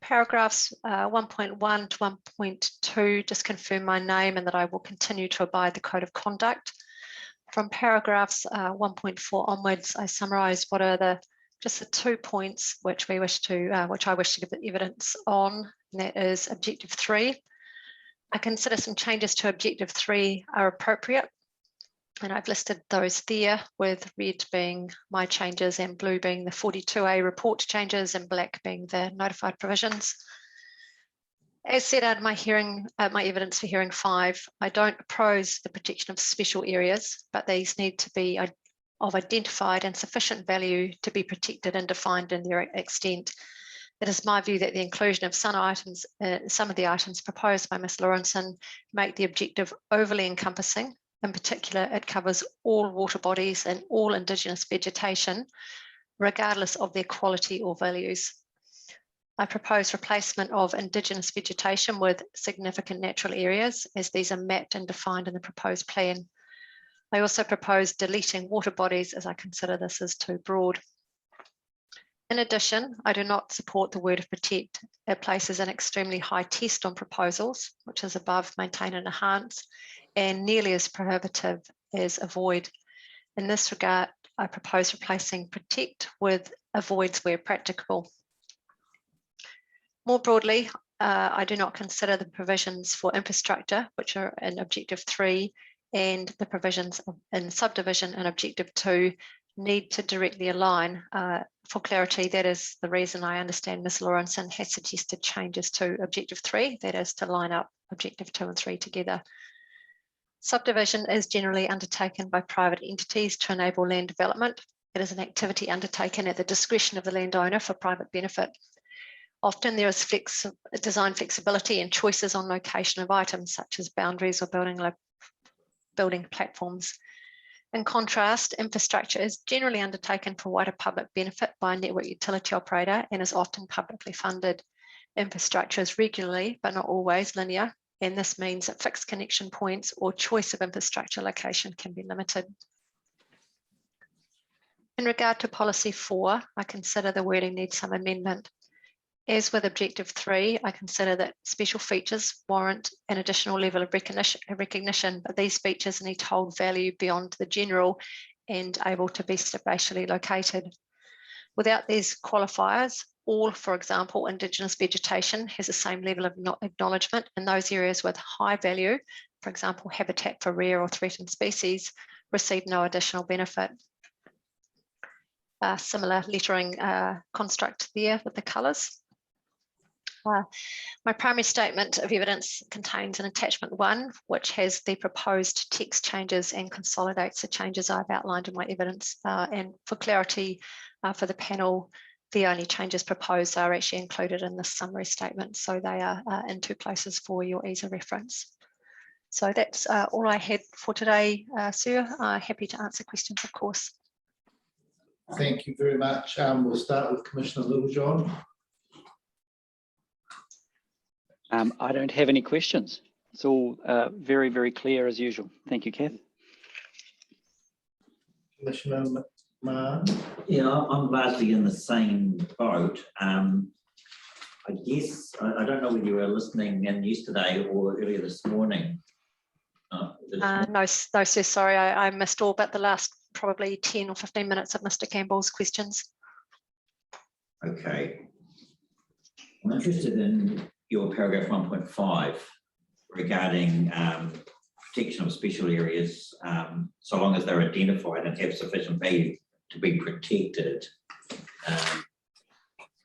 Paragraphs 1.1 to 1.2 just confirm my name and that I will continue to abide the Code of Conduct. From paragraphs 1.4 onwards, I summarise what are just the 2 points which I wish to give the evidence on, and that is objective 3. I consider some changes to objective 3 are appropriate, and I've listed those there, with red being my changes and blue being the 42A report changes and black being the notified provisions. As set out in my evidence for hearing 5, I don't oppose the protection of special areas, but these need to be of identified and sufficient value to be protected and defined in their extent. It is my view that the inclusion of some of the items proposed by Ms Lawrenson make the objective overly encompassing. In particular, it covers all water bodies and all Indigenous vegetation, regardless of their quality or values. I propose replacement of Indigenous vegetation with significant natural areas, as these are mapped and defined in the proposed plan. I also propose deleting water bodies, as I consider this as too broad. In addition, I do not support the word of protect. It places an extremely high test on proposals, which is above maintain and enhance, and nearly as prohibitive as avoid. In this regard, I propose replacing protect with avoids where practicable. More broadly, I do not consider the provisions for infrastructure, which are in objective 3, and the provisions in subdivision and objective 2 need to directly align. For clarity, that is the reason I understand Ms Lawrenson has suggested changes to objective 3, that is to line up objective 2 and 3 together. Subdivision is generally undertaken by private entities to enable land development. It is an activity undertaken at the discretion of the landowner for private benefit. Often there is design flexibility and choices on location of items such as boundaries or building platforms. In contrast, infrastructure is generally undertaken for wider public benefit by a network utility operator and is often publicly funded. Infrastructure is regularly, but not always, linear, and this means that fixed connection points or choice of infrastructure location can be limited. In regard to policy 4, I consider the wording needs some amendment. As with objective 3, I consider that special features warrant an additional level of recognition, but these features need to hold value beyond the general and able to be spatially located. Without these qualifiers, all, for example, Indigenous vegetation has the same level of acknowledgement, and those areas with high value, for example, habitat for rare or threatened species, receive no additional benefit. Similar lettering construct there with the colours. My primary statement of evidence contains an attachment 1, which has the proposed text changes and consolidates the changes I've outlined in my evidence. And for clarity for the panel, the only changes proposed are actually included in the summary statement. So they are in 2 places for your ease of reference. So that's all I had for today, Sue. Happy to answer questions, of course. Thank you very much. We'll start with Commissioner Littlejohn. I don't have any questions. It's all very, very clear as usual. Thank you, Kath. Commissioner McMahon. Yeah, I'm largely in the same boat. I guess, I don't know whether you were listening in yesterday or earlier this morning. No, sir, sorry, I missed all but the last probably 10 or 15 minutes of Mr. Campbell's questions. Okay. I'm interested in your paragraph 1.5 regarding protection of special areas, so long as they're identified and have sufficient value to be protected.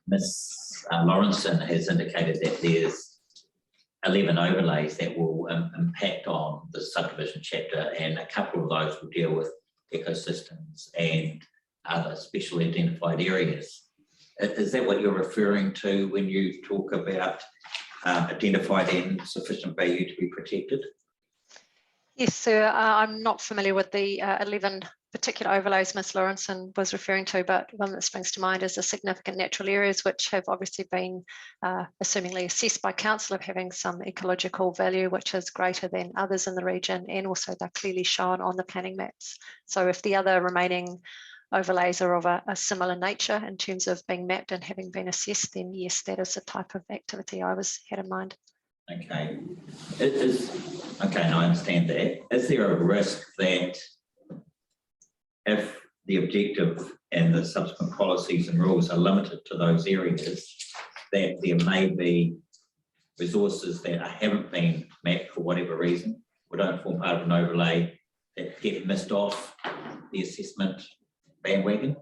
Ms. Lawrenson has indicated that there's 11 overlays that will impact on the subdivision chapter, and a couple of those will deal with ecosystems and other specially identified areas. Is that what you're referring to when you talk about identified and sufficient value to be protected? Yes, sir. I'm not familiar with the 11 particular overlays Ms. Lawrenson was referring to, but one that springs to mind is the significant natural areas, which have obviously been assumingly assessed by council of having some ecological value, which is greater than others in the region, and also they're clearly shown on the planning maps. So if the other remaining overlays are of a similar nature in terms of being mapped and having been assessed, then yes, that is the type of activity I had in mind. Okay. Okay, and I understand that. Is there a risk that if the objective and the subsequent policies and rules are limited to those areas, that there may be resources that haven't been mapped for whatever reason, or don't form part of an overlay, that get missed off the assessment bandwagon?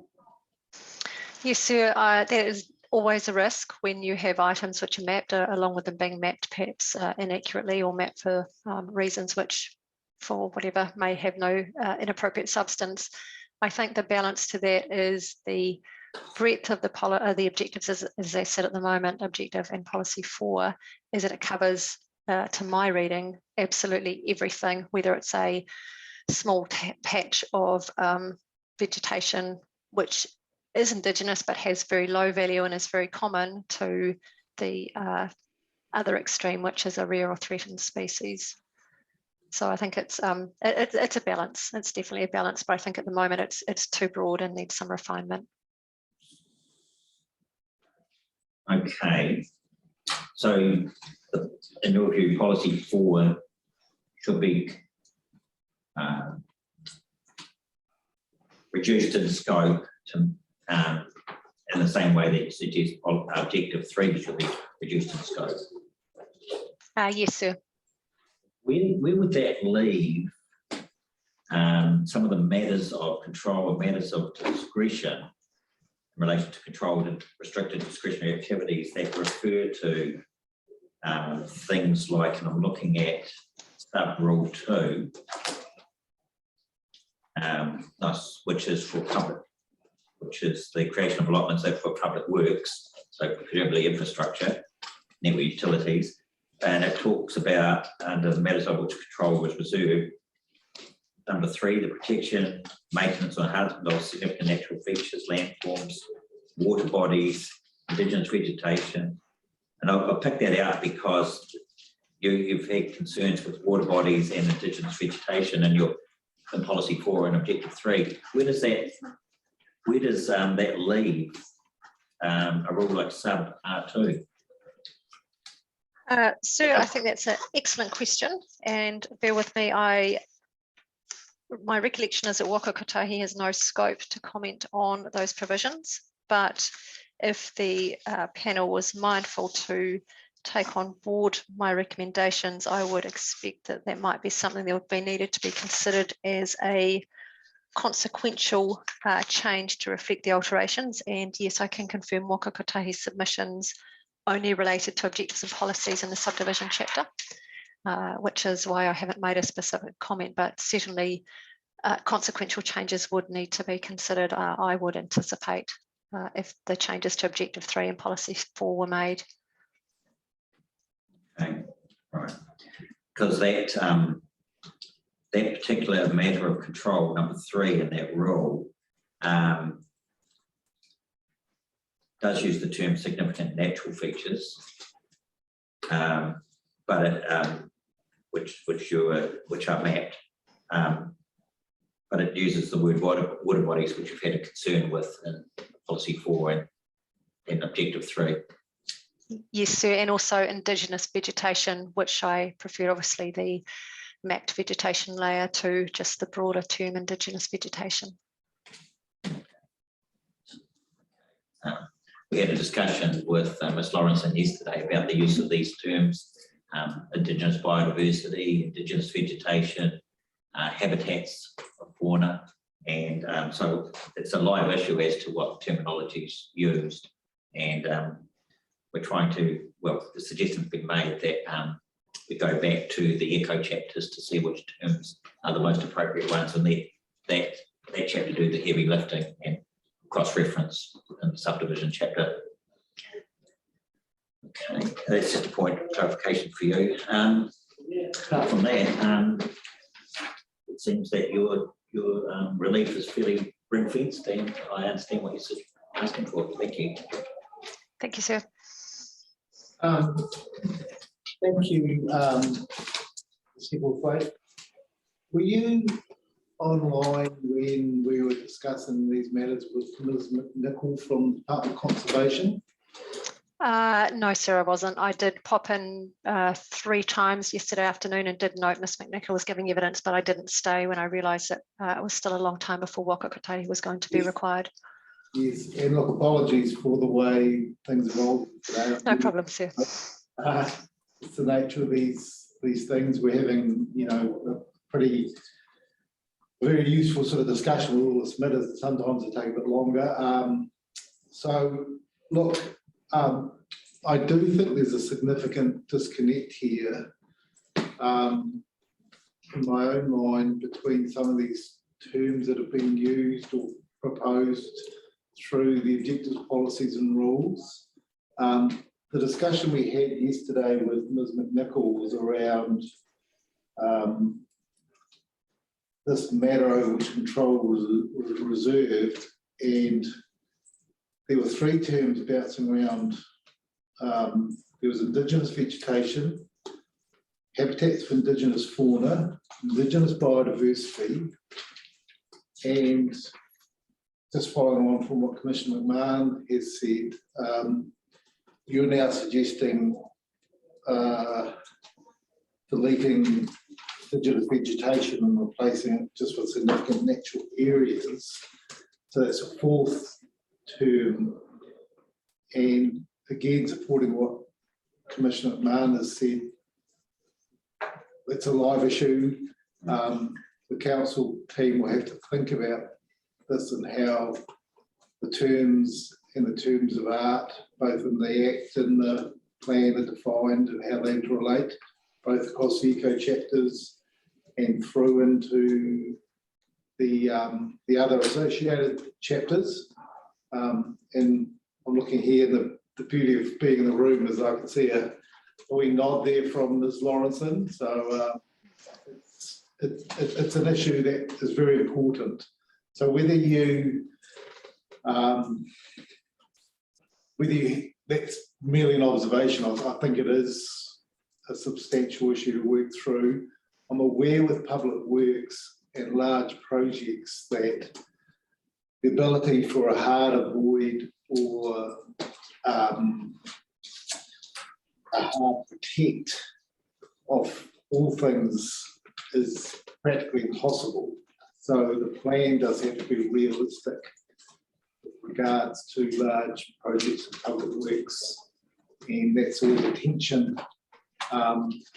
Yes, sir. There is always a risk when you have items which are mapped, along with them being mapped perhaps inaccurately or mapped for reasons which, for whatever, may have no inappropriate substance. I think the balance to that is the breadth of the objectives, as they sit at the moment, objective and policy 4, is that it covers, to my reading, absolutely everything, whether it's a small patch of vegetation which is indigenous but has very low value and is very common, to the other extreme, which is a rare or threatened species. So I think it's a balance. It's definitely a balance, but I think at the moment it's too broad and needs some refinement. Okay, so in your view, policy 4 should be reduced in scope to in the same way that you suggest objective 3 should be reduced in scope. Yes, sir. Where would that leave some of the matters of control and matters of discretion in relation to controlled and restricted discretionary activities that refer to things like, and I'm looking at sub-rule 2, which is for public, which is the creation of allotments that for public works, so presumably infrastructure, network utilities, and it talks about under the matters of which control was reserved. Number 3, the protection, maintenance, or enhancement of significant natural features, landforms, water bodies, indigenous vegetation. And I'll pick that out because you've had concerns with water bodies and indigenous vegetation in policy 4 and objective 3. Where does that leave a rule like sub R2? Sir, I think that's an excellent question, and bear with me. My recollection is that Waka Kotahi has no scope to comment on those provisions, but if the panel was mindful to take on board my recommendations, I would expect that that might be something that would be needed to be considered as a consequential change to reflect the alterations. And yes, I can confirm Waka Kotahi's submissions only related to objectives and policies in the subdivision chapter, which is why I haven't made a specific comment, but certainly consequential changes would need to be considered. I would anticipate if the changes to objective 3 and policy 4 were made. Okay, right. Because that particular matter of control, number 3 in that rule, does use the term significant natural features, but which are mapped, but it uses the word water bodies, which we've had a concern with in policy 4 and objective 3. Yes, sir, and also indigenous vegetation, which I prefer obviously the mapped vegetation layer to just the broader term indigenous vegetation. We had a discussion with Ms. Lawrenson yesterday about the use of these terms, indigenous biodiversity, indigenous vegetation, habitats of fauna, and so it's a live issue as to what terminology is used, and we're trying to, well, the suggestion's been made that we go back to the eco chapters to see which terms are the most appropriate ones, and that chapter do the heavy lifting and cross-reference in the subdivision chapter. Okay, that's just a point of clarification for you. Apart from that, it seems that your relief is fairly ring-fenced, and I understand what you're asking for. Thank you. Thank you, sir. Thank you, Civil Freight. Were you online when we were discussing these matters with Ms. Nicol from Department of Conservation? No, sir, I wasn't. I did pop in 3 times yesterday afternoon and did note Miss McNichol was giving evidence, but I didn't stay when I realised that it was still a long time before Waka Kotahi was going to be required. Yes, and look, apologies for the way things evolved today. No problem, sir. It's the nature of these things. We're having, you know, a pretty very useful sort of discussion with all the submitters. Sometimes it takes a bit longer. So look, I do think there's a significant disconnect here in my own mind between some of these terms that have been used or proposed through the objectives, policies and rules. The discussion we had yesterday with Ms. McNichol was around this matter over which control was reserved, and there were 3 terms bouncing around. There was Indigenous vegetation, habitats for Indigenous fauna, Indigenous biodiversity, and just following on from what Commissioner McMahon has said, you're now suggesting deleting Indigenous vegetation and replacing it just with significant natural areas. So that's a 4th term. And again, supporting what Commissioner McMahon has said, it's a live issue. The council team will have to think about this and how the terms of art, both in the Act and the plan, are defined and how they relate, both across the eco chapters and through into the other associated chapters. And I'm looking here, the beauty of being in the room is I can see a wee nod there from Ms. Lawrenson. So it's an issue that is very important. So whether that's merely an observation, I think it is a substantial issue to work through. I'm aware with public works and large projects that the ability for a hard avoid or a hard protect of all things is practically impossible. So the plan does have to be realistic with regards to large projects and public works, and that's always a tension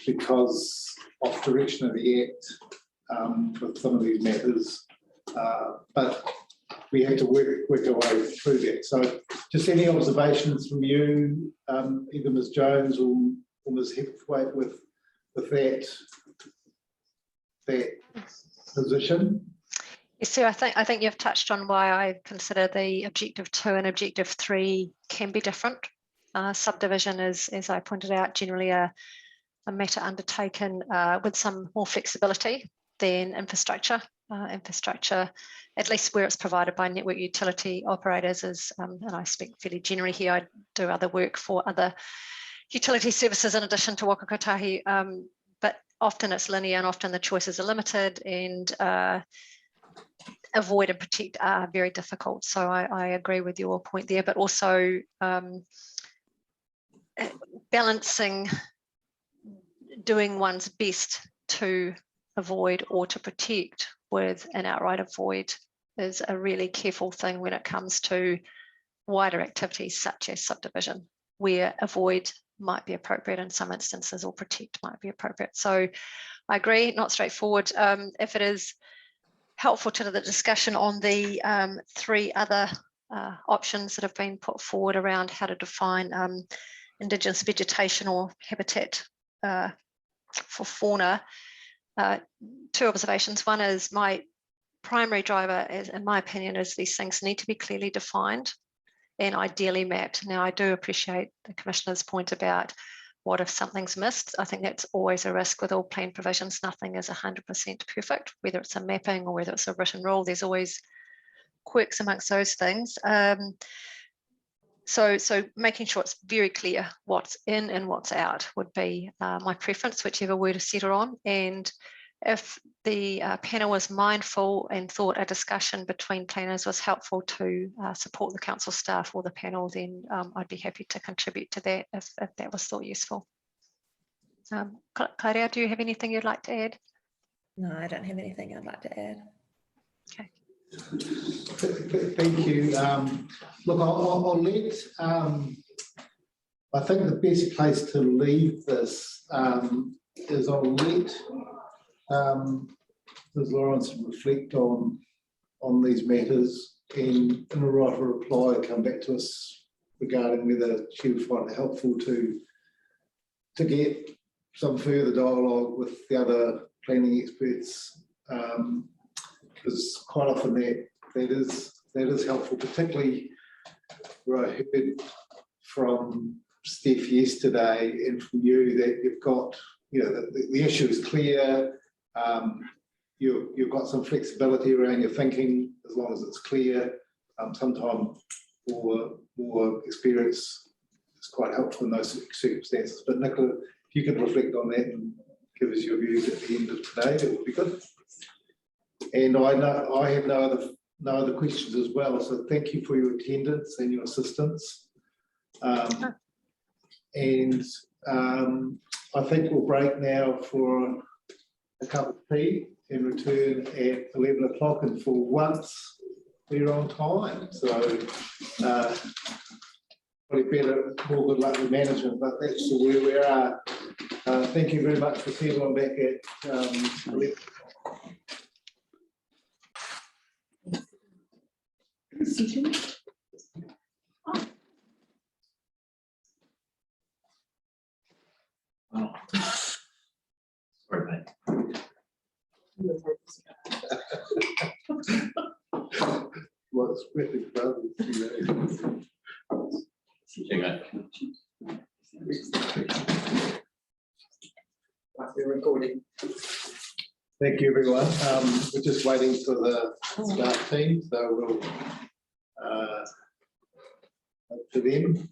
because of direction of the Act with some of these matters, but we have to work our way through that. So just any observations from you, either Ms. Jones or Ms. Hepthwaite with that position? Yes, sir. I think you've touched on why I consider the Objective 2 and Objective 3 can be different. Subdivision is, as I pointed out, generally a matter undertaken with some more flexibility than infrastructure. Infrastructure, at least where it's provided by network utility operators, is, and I speak fairly generally here, I do other work for other utility services in addition to Waka Kotahi, but often it's linear and often the choices are limited, and avoid and protect are very difficult. So I agree with your point there, but also balancing doing one's best to avoid or to protect with an outright avoid is a really careful thing when it comes to wider activities such as subdivision, where avoid might be appropriate in some instances or protect might be appropriate. So I agree, not straightforward. If it is helpful to the discussion on the 3 other options that have been put forward around how to define Indigenous vegetation or habitat for fauna, 2 observations. One is my primary driver, in my opinion, is these things need to be clearly defined and ideally mapped. Now, I do appreciate the Commissioner's point about what if something's missed. I think that's always a risk with all plan provisions. Nothing is 100% perfect, whether it's a mapping or whether it's a written rule. There's always quirks amongst those things. So making sure it's very clear what's in and what's out would be my preference, whichever word is set on. And if the panel was mindful and thought a discussion between planners was helpful to support the council staff or the panel, then I'd be happy to contribute to that if that was thought useful. Claudia, do you have anything you'd like to add? No, I don't have anything I'd like to add. Okay. Thank you. Look, I'll let, I think the best place to leave this is I'll let Ms. Lawrence reflect on these matters and in a write a reply come back to us regarding whether she would find it helpful to get some further dialogue with the other planning experts, because quite often that is helpful, particularly where I heard from Steph yesterday and from you that you've got, you know, the issue is clear. You've got some flexibility around your thinking as long as it's clear. Sometimes more experience is quite helpful in those circumstances. But Nicola, if you could reflect on that and give us your views at the end of today, that would be good. And I know I have no other questions as well. So thank you for your attendance and your assistance. I think we'll break now for a cup of tea and return at 11 o'clock, and for once we're on time. So probably better, more good luck with management, but that's where we are. Thank you very much for seeing everyone back at 11. Oh. Sorry, mate. Well, it's with brothers. We're recording. Thank you, everyone. We're just waiting for the start team, so we'll up to them.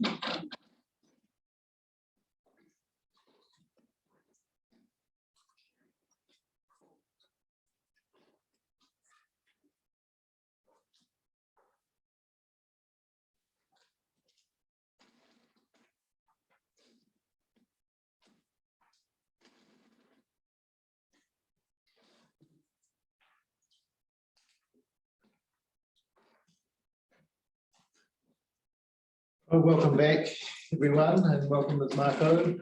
Well, welcome back, everyone, and welcome to Marco.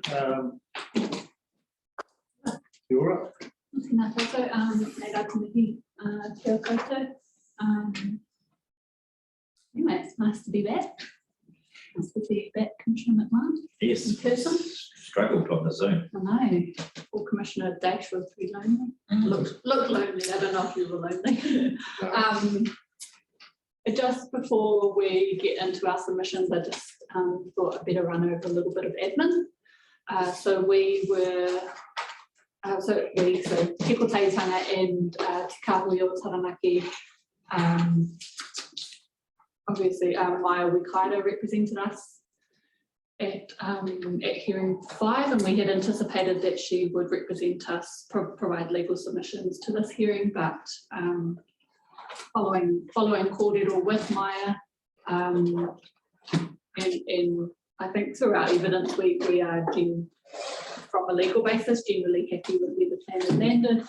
You're up. Tēnā tātou, nei rā tamihi, kia koutou. Anyway, it's nice to be back. Nice to see you back, Commissioner McMahon. Yes. In person. Struggled on the Zoom. I know. Poor Commissioner Dash was pretty lonely. Looked lonely. I don't know if you were lonely. Just before we get into our submissions, I just thought I'd better run over a little bit of admin. So Te Koteitanga and Te Kahui o Taranaki, obviously Maia Wikaira represented us at hearing 5, and we had anticipated that she would represent us, provide legal submissions to this hearing, but following kōrero with Maia, and I think through our evidence we are from a legal basis generally happy with where the plan is landed,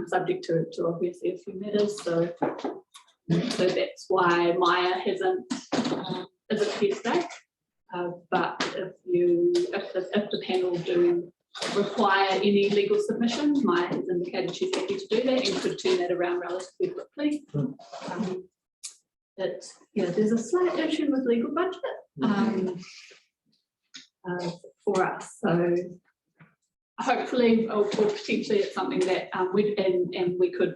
subject to obviously a few matters. So that's why Maia isn't here today. But if the panel do require any legal submissions, Maia has indicated she's happy to do that and could turn that around relatively quickly. There's a slight issue with legal budget for us, so hopefully or potentially it's something that we could,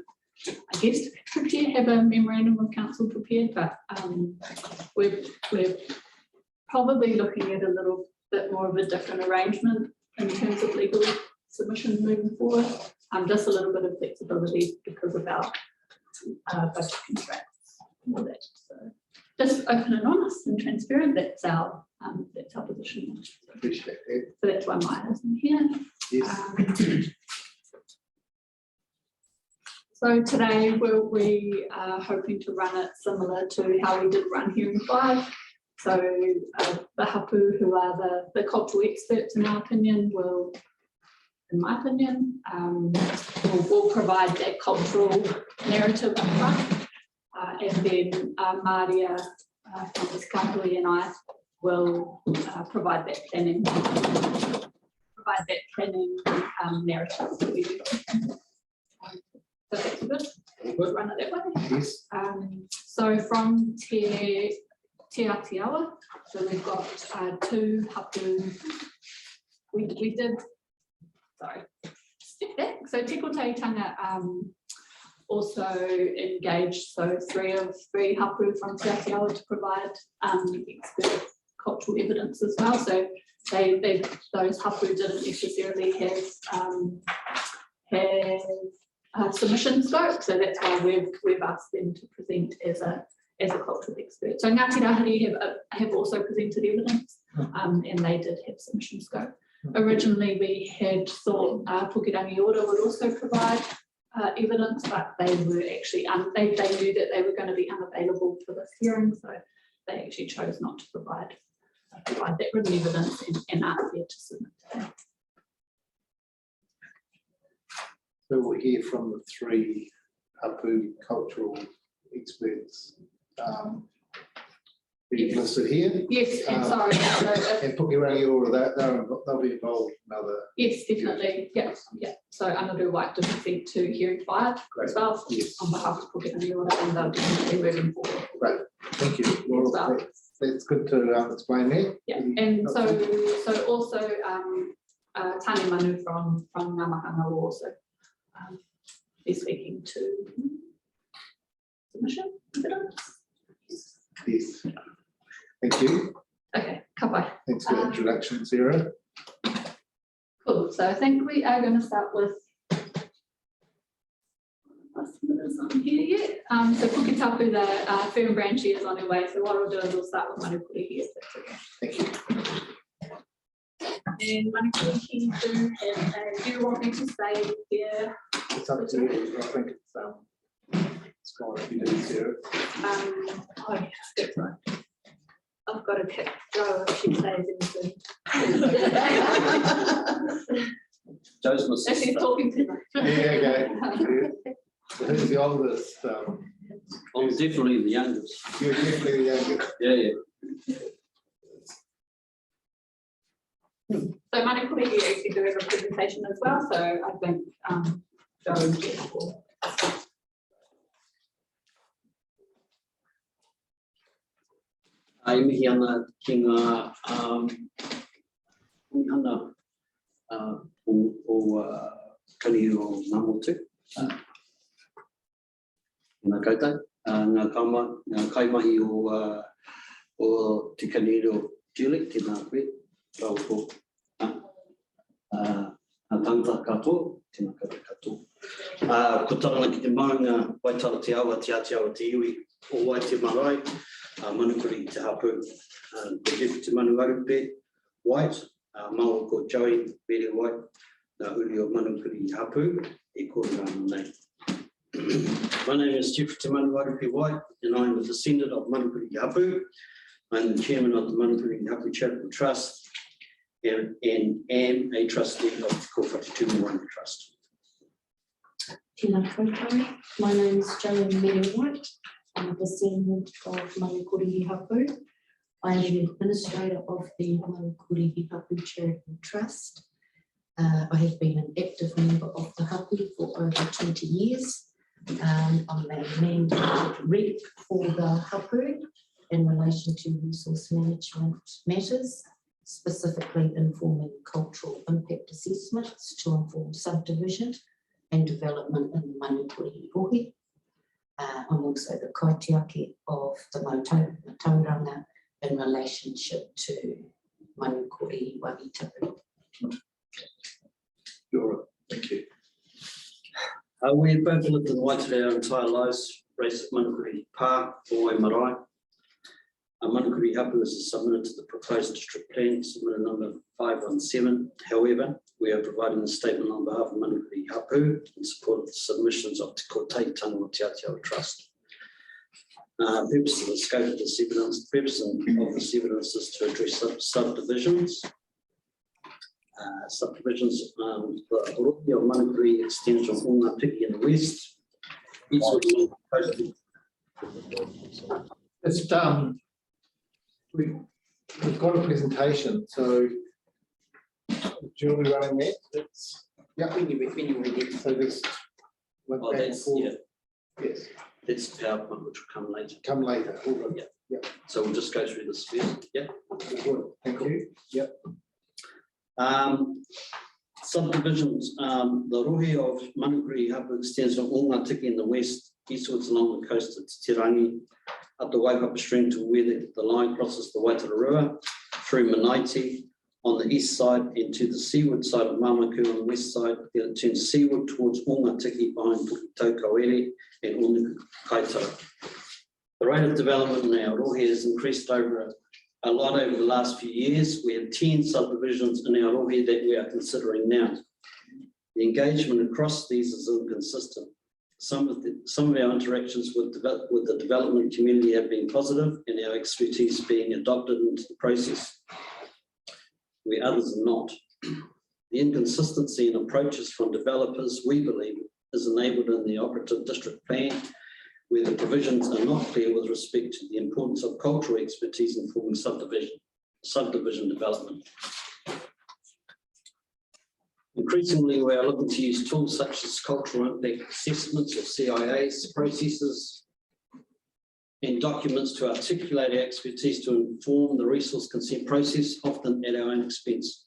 I guess, have a memorandum of council prepared, but we're probably looking at a little bit more of a different arrangement in terms of legal submissions moving forward. Just a little bit of flexibility because of our budget contracts and all that. So just open and honest and transparent. That's our position. Appreciate it. So that's why Maia isn't here. Yes. So today we are hoping to run it similar to how we did run Hearing 5. So the hapu, who are the cultural experts in our opinion, will, in my opinion, will provide that cultural narrative up front. And then Maria from this company and I will provide that planning narrative that we do. So that's good. We'll run it that way. Yes. So from Te Atiawa, so we've got 2 hapu. We did, sorry, step back. So Te Koteitanga also engaged, so three hapu from Te Atiawa to provide expert cultural evidence as well. So those hapu didn't necessarily have submission scope, so that's why we've asked them to present as a cultural expert. So Ngāti Rahiri have also presented evidence, and they did have submission scope. Originally, we had thought Pukerangi Order would also provide evidence, but they were actually they knew that they were going to be unavailable for this hearing, so they actually chose not to provide that written evidence and aren't there to submit today. So we'll hear from the 3 hapu cultural experts. Being listed here. Yes, and sorry. And Pukerangi Order, they'll be involved in other. Yes, definitely. Yeah. So Anadu White did present to Hearing 5 as well, on behalf of Pukerangi Order, and they'll definitely moving forward. Great, thank you. Well, that's good to explain that. Yeah, and so also Tani Manu from Ngamahanga will also be speaking to submission evidence. Yes. Thank you. Okay, kapai. Thanks for the introduction, Sarah. Cool. So I think we are going to start with here yet. So Puketapu, the firm branch is on their way. So what we'll do is we'll start with Manukuri here. So that's okay. Thank you. And Manukuri, do you want me to stay here? It's up to you. I think it's fine if you do, Sarah. Oh yeah, that's right. I've got to kick Jo if she stays in Jo's my the she's sister. talking to me. Yeah, okay. Who's the oldest? I'm definitely the youngest. You're definitely the youngest. Yeah. So Manukuri actually doing a presentation as well. So I think Jo and Jeff will. Ai mihi ana ki ngā o kani o Ngamotu. Ngā koutou, ngā kaimahi o te Kaniro dialect, tēnā koe, rau ko ngā tangata katoa, tēnā koutou katoa. Ko tarana ki te maunga Waitara te awa, te Atiawa te iwi, o wai te marae, Manukuri te hapu, Deputy Manu Arupe White, Maua ko Joey Mere White, Ngā uri o Manukuri hapu, e kōrero ana nei. My name is Deputy Manu Arupe White, and I am a descendant of Manukuri hapu. I am the chairman of the Manukuri Hapu Charitable Trust and am a trustee of the Kōwhati Tūmoranga Trust. Tēnā koutou, my name is Joey Mere White. I'm a descendant of Manukuri hapu. I am the administrator of the Manukuri Hapu Charitable Trust. I have been an active member of the hapu for over 20 years. I'm a mandated rep for the hapu in relation to resource management matters, specifically informing cultural impact assessments to inform subdivision and development in the Manukuri rohe. I'm also the kaitiaki of the Tauranga in relationship to Manukuri Wahitapu. Thank you. We've both lived in Waitere our entire lives, raised at Manukuri Pā, Oi Marae. Manukuri Hapu is submitted to the proposed district plan, submitted number 517. However, we are providing a statement on behalf of Manukuri Hapu in support of the submissions of Te Kotei Tango Te Atiawa Trust. Purpose of the scope of this evidence, the purpose of this evidence is to address subdivisions. Subdivisions, the Oroki of Manukuri extends from Ongātiki in the west. Each of the coastal. It's we've got a presentation, so Julie running that. That's yeah. When you read it, so this. Oh, that's yeah. Yes. That's PowerPoint, which will come later. Come later. Yeah. Yeah. So we'll just go through this first. Yeah. Good. Thank you. Yep. Subdivisions. The rohe of Manukuri Hapu extends from Ongātiki in the west, eastwards along the coast of Te Rangi, up the Waipapa stream to where the line crosses the Waitara River, through Manaiti on the east side and to the seaward side of Mamaku on the west side. Then it turns seaward towards Ongātiki behind Tokauere and Ōnuku Kaitara. The rate of development in our rohe has increased a lot over the last few years. We have 10 subdivisions in our rohe that we are considering now. The engagement across these is inconsistent. Some of our interactions with the development community have been positive and our expertise being adopted into the process, where others are not. The inconsistency in approaches from developers, we believe, is enabled in the operative district plan, where the provisions are not clear with respect to the importance of cultural expertise in forming subdivision development. Increasingly, we are looking to use tools such as cultural impact assessments or CIAs, processes, and documents to articulate our expertise to inform the resource consent process, often at our own expense.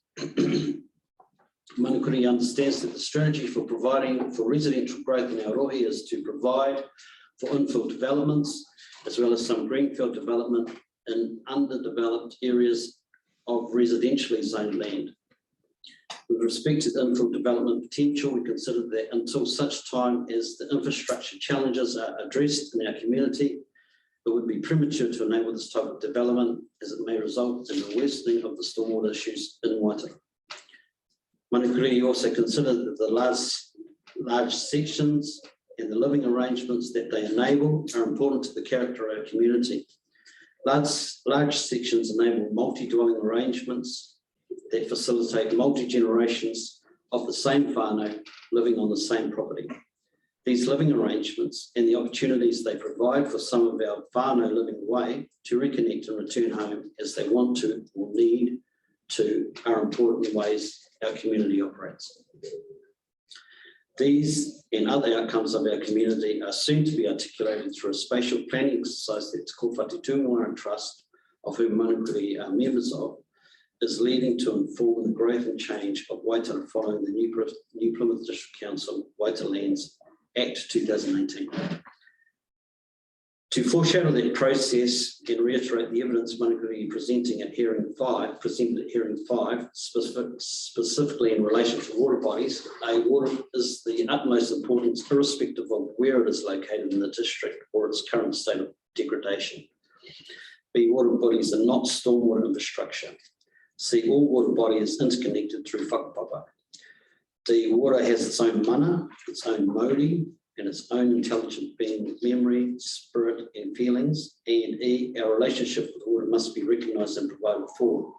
Manukuri understands that the strategy for providing for residential growth in our rohe is to provide for infill developments, as well as some greenfield development in underdeveloped areas of residentially zoned land. With respect to the infill development potential, we consider that until such time as the infrastructure challenges are addressed in our community, it would be premature to enable this type of development, as it may result in a worsening of the stormwater issues in Waitara. Manukuri also considered that the large sections and the living arrangements that they enable are important to the character of our community. Large sections enable multi-dwelling arrangements that facilitate multi-generations of the same whānau living on the same property. These living arrangements and the opportunities they provide for some of our whānau living away to reconnect and return home as they want to or need to are important in ways our community operates. These and other outcomes of our community are soon to be articulated through a spatial planning exercise that Te Kōwhati Tūngawaran Trust, of whom Manukuri are members of, is leading to inform the growth and change of Waitara following the New Plymouth District Council Waitara Lands Act 2018. To foreshadow that process and reiterate the evidence Manukuri presented at hearing 5, specifically in relation to water bodies, water is the utmost importance irrespective of where it is located in the district or its current state of degradation. Water bodies are not stormwater infrastructure. See, all water body is interconnected through whakapapa. The water has its own mana, its own mauri, and its own intelligent being with memory, spirit, and feelings. And our relationship with water must be recognised and provided for.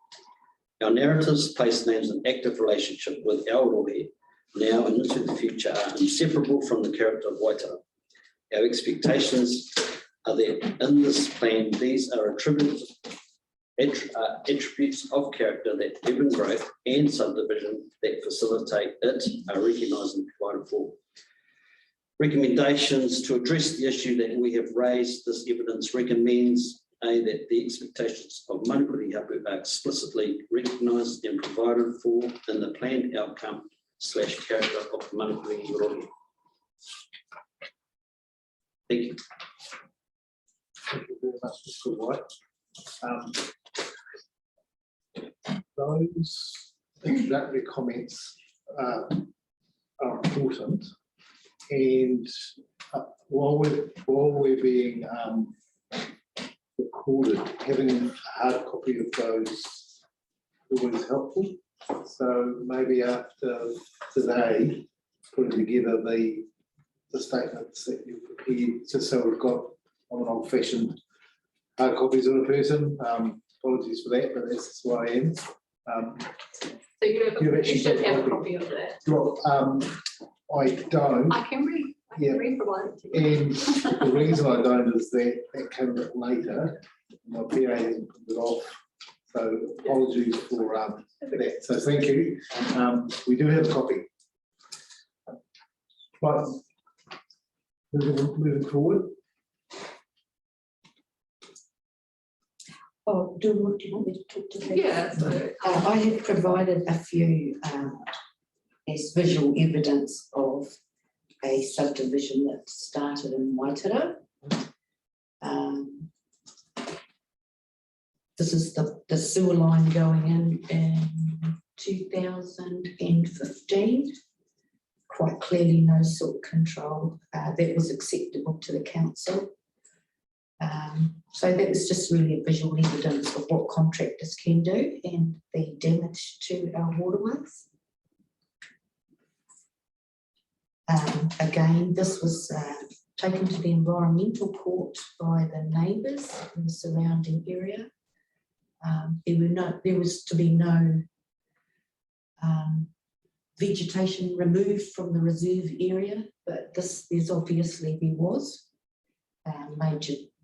Our narratives, place names, and active relationship with our rohe now and into the future are inseparable from the character of Waitara. Our expectations are that in this plan, these are attributes of character that urban growth and subdivision that facilitate it are recognised and provided for. Recommendations to address the issue that we have raised. This evidence recommends that the expectations of Manukuri Hapu are explicitly recognised and provided for in the planned outcome / character of Manukuri Rohe. Thank you. Thank you very much, Mr. White. Those introductory comments are important, and while we're being recorded, having a hard copy of those always helpful. So maybe after today, putting together the statements that you've prepared, just so we've got, I'm an old-fashioned hard copies of a person. Apologies for that, but that's who I am. So you should have a copy of that. Well, I don't. I can read. I Yeah. can read provide it to you. And the reason I don't is that came a bit later. My PA hasn't put it off. So apologies for that. So thank you. We do have a copy. But moving forward. Oh, do you want me to talk to that? Yeah, so- I have provided a few as visual evidence of a subdivision that started in Waitara. This is the sewer line going in 2015. Quite clearly no silt control. That was acceptable to the council. So that was just really a visual evidence of what contractors can do and the damage to our waterways. Again, this was taken to the environmental court by the neighbours in the surrounding area. There was to be no vegetation removed from the reserve area, but there was.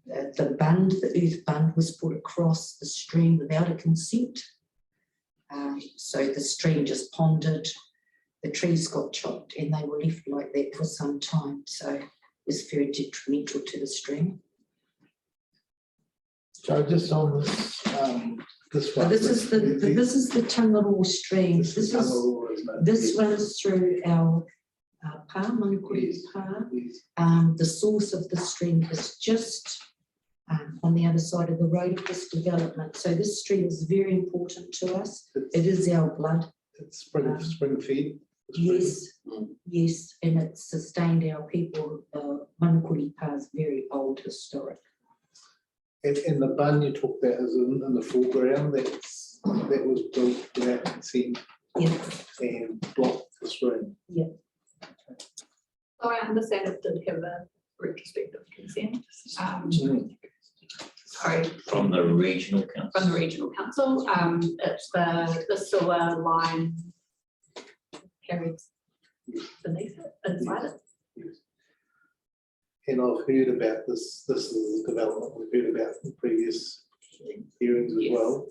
The earth bund was put across the stream without a consent. So the stream just ponded, the trees got chopped and they were left like that for some time. So it was very detrimental to the stream. So just on this one. This is the Tangaroa stream. This runs through our pa, Manukuri pa. The source of the stream is just on the other side of the road of this development. So this stream is very important to us. It is our blood. It's spring feed. Yes, yes, and it's sustained our people. Manukuri pa is very old, historic. And the bun you talked about is in the foreground. That was built without consent. Yeah. And blocked the stream. Yeah. So I understand it did have a retrospective consent. Sorry. From the regional council. From the regional council. It's the sewer line carried beneath it, inside it. And I've heard about this. This is a development we've heard about in previous hearings as well.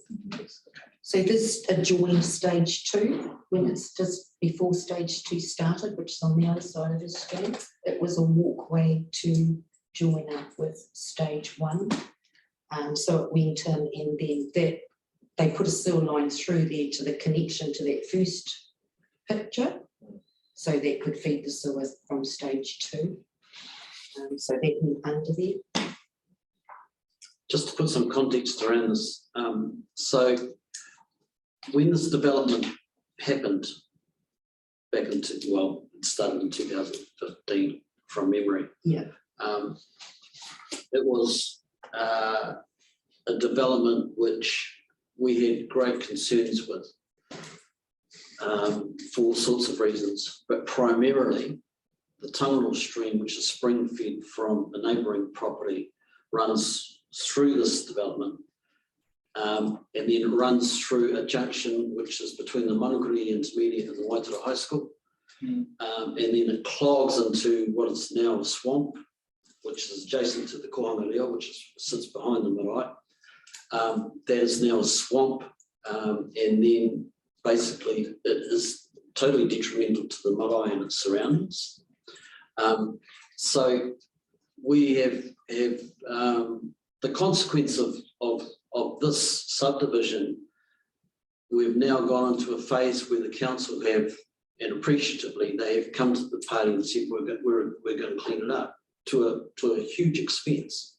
So this adjoined stage 2, when it's just before stage 2 started, which is on the other side of the street. It was a walkway to join up with stage 1. So it went in and then they put a sewer line through there to the connection to that first picture. So that could feed the sewer from stage 2. So that went under there. Just to put some context around this, so when this development happened back in, it started in 2015 from memory. Yeah. It was a development which we had great concerns with for all sorts of reasons, but primarily the Tangaroa stream, which is spring fed from a neighbouring property, runs through this development and then it runs through a junction which is between the Manukuri Intermediate and the Waitara High School. And then it clogs into what is now a swamp, which is adjacent to the Kohanga Reo, which sits behind the marae. That is now a swamp, and then basically it is totally detrimental to the marae and its surroundings. So we have the consequence of this subdivision. We've now gone into a phase where the council have, and appreciatively, they have come to the party and said we're going to clean it up to a huge expense,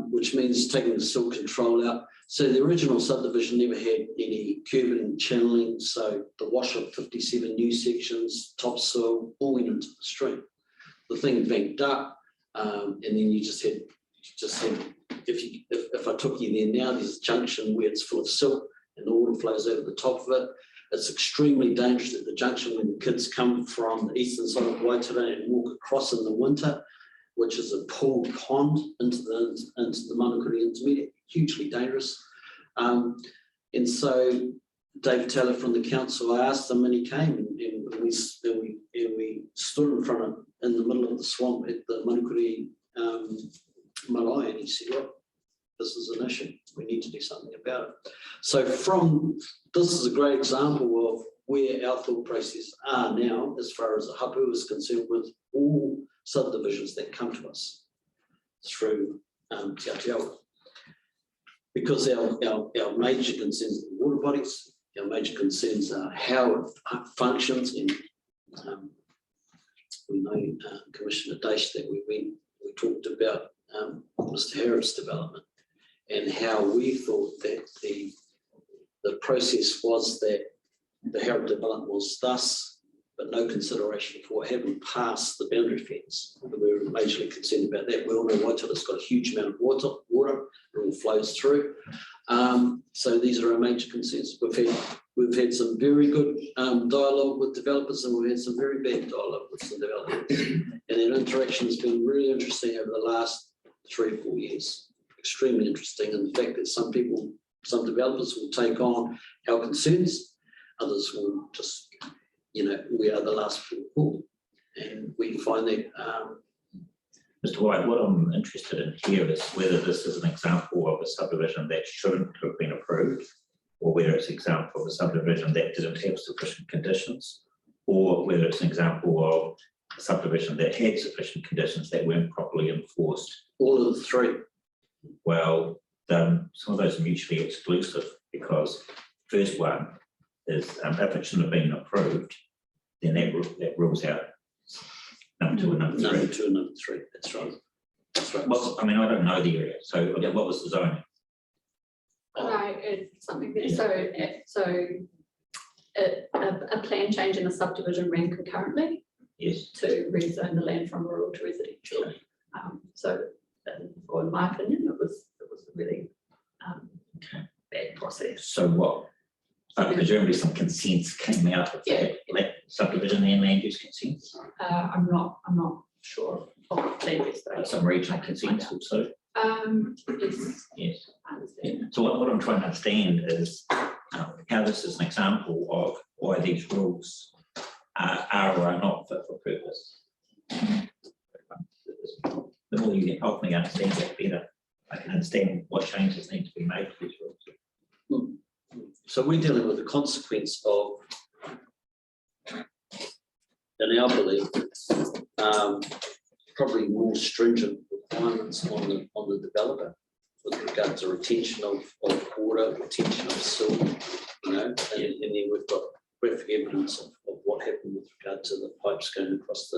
which means taking the silt control out. So the original subdivision never had any curbing and channeling, so the wash of 57 new sections, topsoil, all went into the stream. The thing banked up, and then you just had if I took you there now, there's a junction where it's full of silt and the water flows over the top of it. It's extremely dangerous at the junction when the kids come from the eastern side of Waitara and walk across in the winter, which is a pooled pond into the Manukuri Intermediate, hugely dangerous. And so David Taylor from the council, I asked him, and he came and we stood in the middle of the swamp at the Manukuri marae, and he said, "Look, this is an issue. We need to do something about it." So this is a great example of where our thought processes are now as far as the hapu is concerned with all subdivisions that come to us through Te Atiawa. Because our major concerns are the water bodies, our major concerns are how it functions, and we know Commissioner Dash that we talked about Mr. Harrop's development and how we thought that the process was that the Harrop development was thus, but no consideration for having passed the boundary fence. And we were majorly concerned about that. We all know Waitara's got a huge amount of water, it all flows through. So these are our major concerns. We've had some very good dialogue with developers, and we've had some very bad dialogue with some developers. And that interaction has been really interesting over the last 3 or 4 years. Extremely interesting, and the fact that some developers will take on our concerns, others will just, we are the last port of call. And we find that Mr. White, what I'm interested in here is whether this is an example of a subdivision that shouldn't have been approved, or whether it's an example of a subdivision that didn't have sufficient conditions, or whether it's an example of a subdivision that had sufficient conditions that weren't properly enforced. All of the three. Well, some of those are mutually exclusive, because first one is if it shouldn't have been approved, then that rules out number 2 and number 3. Number 2 and number 3, that's right. That's right. Well, I mean, I don't know the area, so what was the zoning? Right, it's something that, a plan change in a subdivision ran concurrently. Yes. To rezone the land from rural to residential. In my opinion, it was a really bad process. So what? Presumably some consents came out of that subdivision and land use consents? I'm not sure of land use. Some regional consents also? Yes. Yes. I understand. So what I'm trying to understand is how this is an example of why these rules are or are not fit for purpose. The more you can help me understand that better, I can understand what changes need to be made to these rules. So we're dealing with the consequence of, in our belief, probably more stringent requirements on the developer with regard to retention of water, retention of silt, and then we've got graphic evidence of what happened with regard to the pipes going across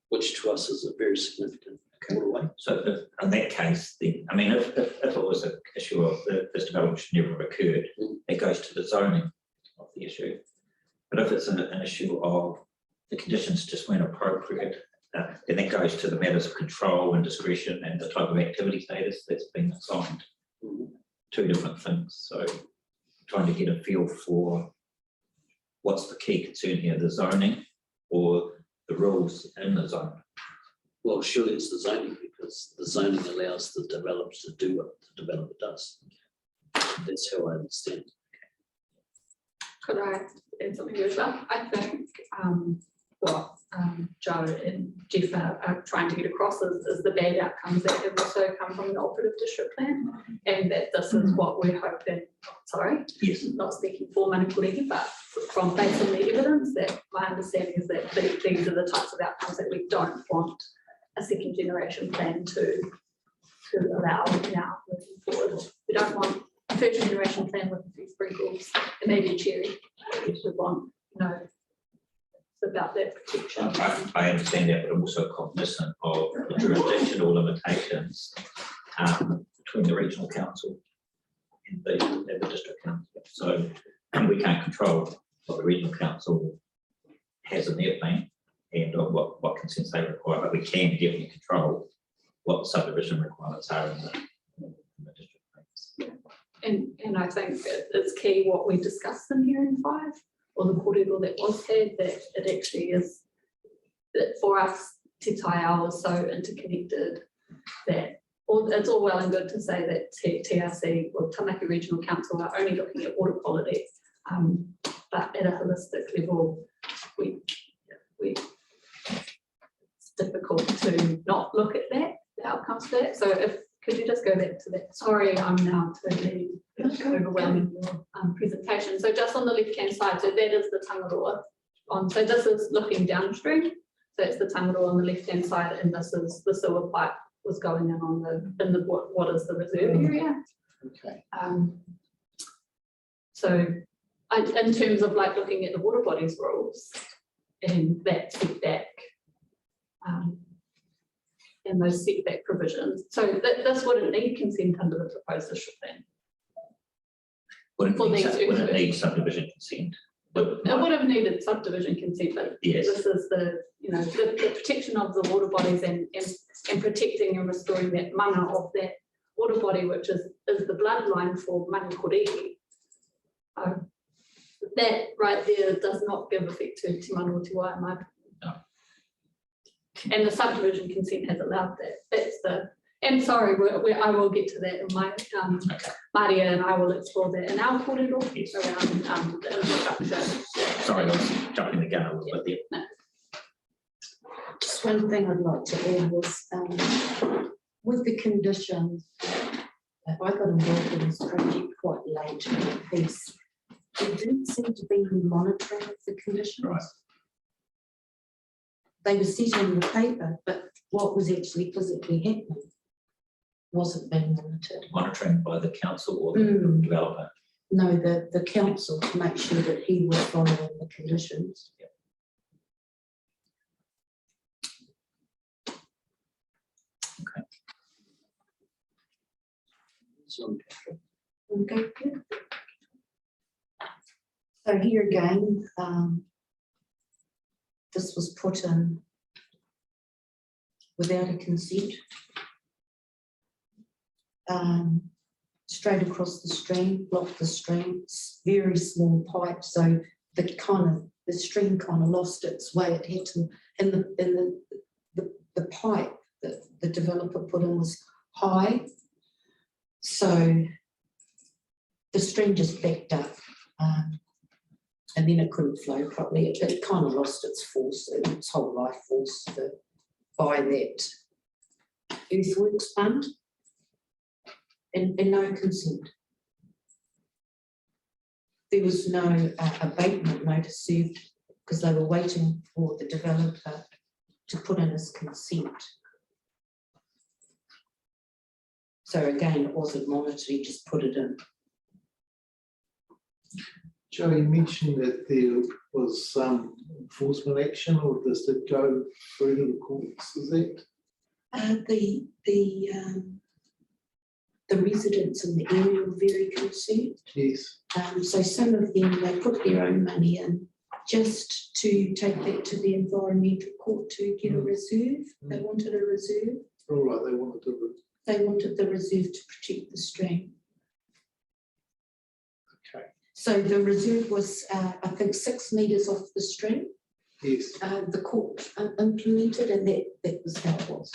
which to us is a very significant waterway. So in that case, then, I mean, if it was an issue of this development should never have occurred, it goes to the zoning of the issue. But if it's an issue of the conditions just weren't appropriate, then that goes to the matters of control and discretion and the type of activity status that's been assigned. 2 different things. So trying to get a feel for what's the key concern here, the zoning or the rules in the zone. Well, surely it's the zoning, because the zoning allows the developer to do what the developer does. That's how I understand. Could I add something as well? I think what Joe and Jeff are trying to get across is the bad outcomes that have also come from the operative district plan, and that this is what we're hoping. Sorry, yes, not speaking for Manukuri, but from based on the evidence, that my understanding is that these are the types of outcomes that we don't want a second generation plan to allow now moving forward. We don't want a first generation plan with a few sprinkles and maybe a cherry. We want, it's about that protection. I understand that, but I'm also cognizant of the jurisdictional limitations between the regional council and the district council. So we can't control what the regional council has in their plan and what consents they require, but we can definitely control what the subdivision requirements are and I think it's key what we discussed in hearing 5, or the kōrero that was had, that it actually is, that for us, Te Tai Ao is so interconnected that it's all well and good to say that TRC or Tamaki Regional Council are only looking at water quality, but at a holistic level, it's difficult to not look at that, the outcomes of that. So could you just go back to that? Sorry, I'm now totally overwhelming your presentation. So just on the left-hand side, so that is the Tangaroa. So this is looking downstream. So it's the Tangaroa on the left-hand side, and this is the sewer pipe was going in on what is the reserve area. Okay. So in terms of like looking at the water bodies rules and that setback, and those setback provisions. So this wouldn't need consent under the proposed district plan. Wouldn't need subdivision consent. It would have needed subdivision consent, but Yes. this is the protection of the water bodies and protecting and restoring that mana of that water body, which is the bloodline for Mangakōriki. That right there does not give effect to Te Manawa Te Wā, in my opinion. No. And the subdivision consent has allowed that. That's and sorry, I will get to that in my, Maria and I will explore that in our kōrero around the infrastructure. Sorry, I was jumping the gun a little bit there. Just one thing I'd like to add was, with the conditions, I got involved in this project quite late in the piece. There didn't seem to be any monitoring of the conditions. Right. They were set on the paper, but what was actually physically happening wasn't being monitored. Monitoring by the council or the developer. No, the council, to make sure that he was following the conditions. Okay, good. So here again, this was put in without a consent. Straight across the stream, blocked the stream, it's very small pipe, so the stream kind of lost its way. It had to, and the pipe that the developer put in was high, so the stream just backed up, and then it couldn't flow properly. It kind of lost its force, its whole life force by that earthworks fund. And no consent. There was no abatement notice served because they were waiting for the developer to put in his consent. So again, it wasn't monitored, he just put it in. Joe, you mentioned that there was some enforcement action, or does it go through to the courts, is that? The residents in the area were very concerned. Yes. So some of them, they put their own money in just to take that to the environmental court to get a reserve. They wanted a reserve. All right, they wanted the reserve to protect the stream. Okay. So the reserve was, I think, 6 metres off the stream. Yes. The court implemented, and that was how it was.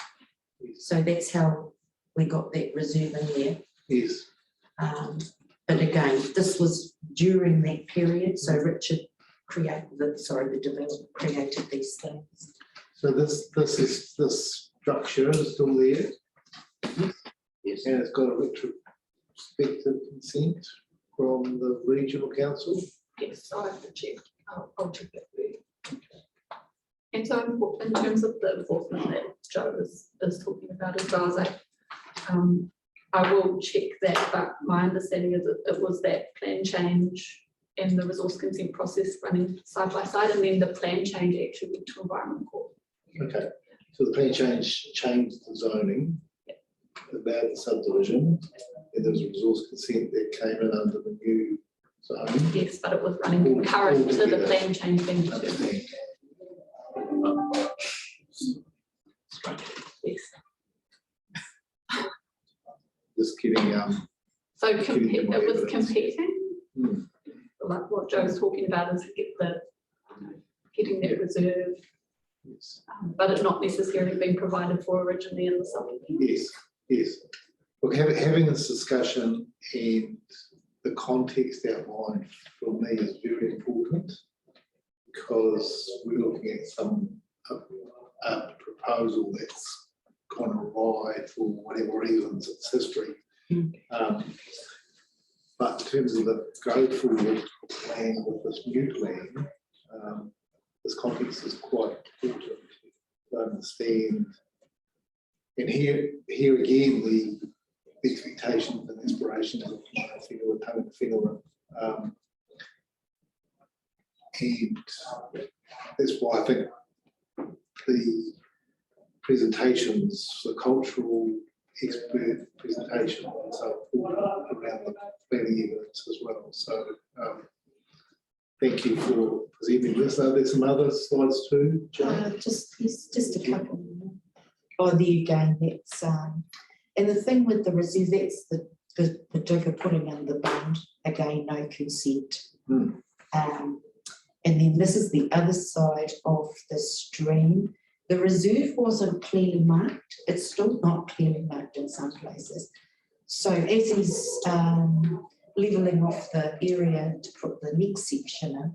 Yes. So that's how we got that reserve in there. Yes. But again, this was during that period, so Richard the developer created these things. So this structure is still there? Yes. And it's got a retrospective consent from the regional council? Yes, I have to check. I'll check that for you. And so in terms of the enforcement that Joe is talking about as well, as I will check that, but my understanding is that it was that plan change and the resource consent process running side by side, and then the plan change actually went to environment court. Okay, so the plan changed the zoning about the subdivision, and there was a resource consent that came in under the new zone. Yes, but it was running concurrent to the plan change being determined. Yes. Just giving So So Getting more it was evidence. competing, like what Joe's talking about is get the, getting that reserve, Yes. but it not necessarily being provided for originally in the subdivision. Yes, yes. Look, having this discussion and the context outlined for me is very important, because we're looking at a proposal that's gone awry for whatever reasons, it's history. But in terms of the go forward plan with this new plan, this context is quite important to understand. And here again, the expectations and aspirations of Tone Whenua, and that's why I think the presentations, the cultural expert presentation, are so important around the planning evidence as well. So thank you for presenting this. Are there some other slides too, Joe? Just a couple more. Oh, there you go. That's and the thing with the reserve, that's the digger putting in the bund, again, no consent. And then this is the other side of the stream. The reserve wasn't clearly marked. It's still not clearly marked in some places. So as he's levelling off the area to put the next section in,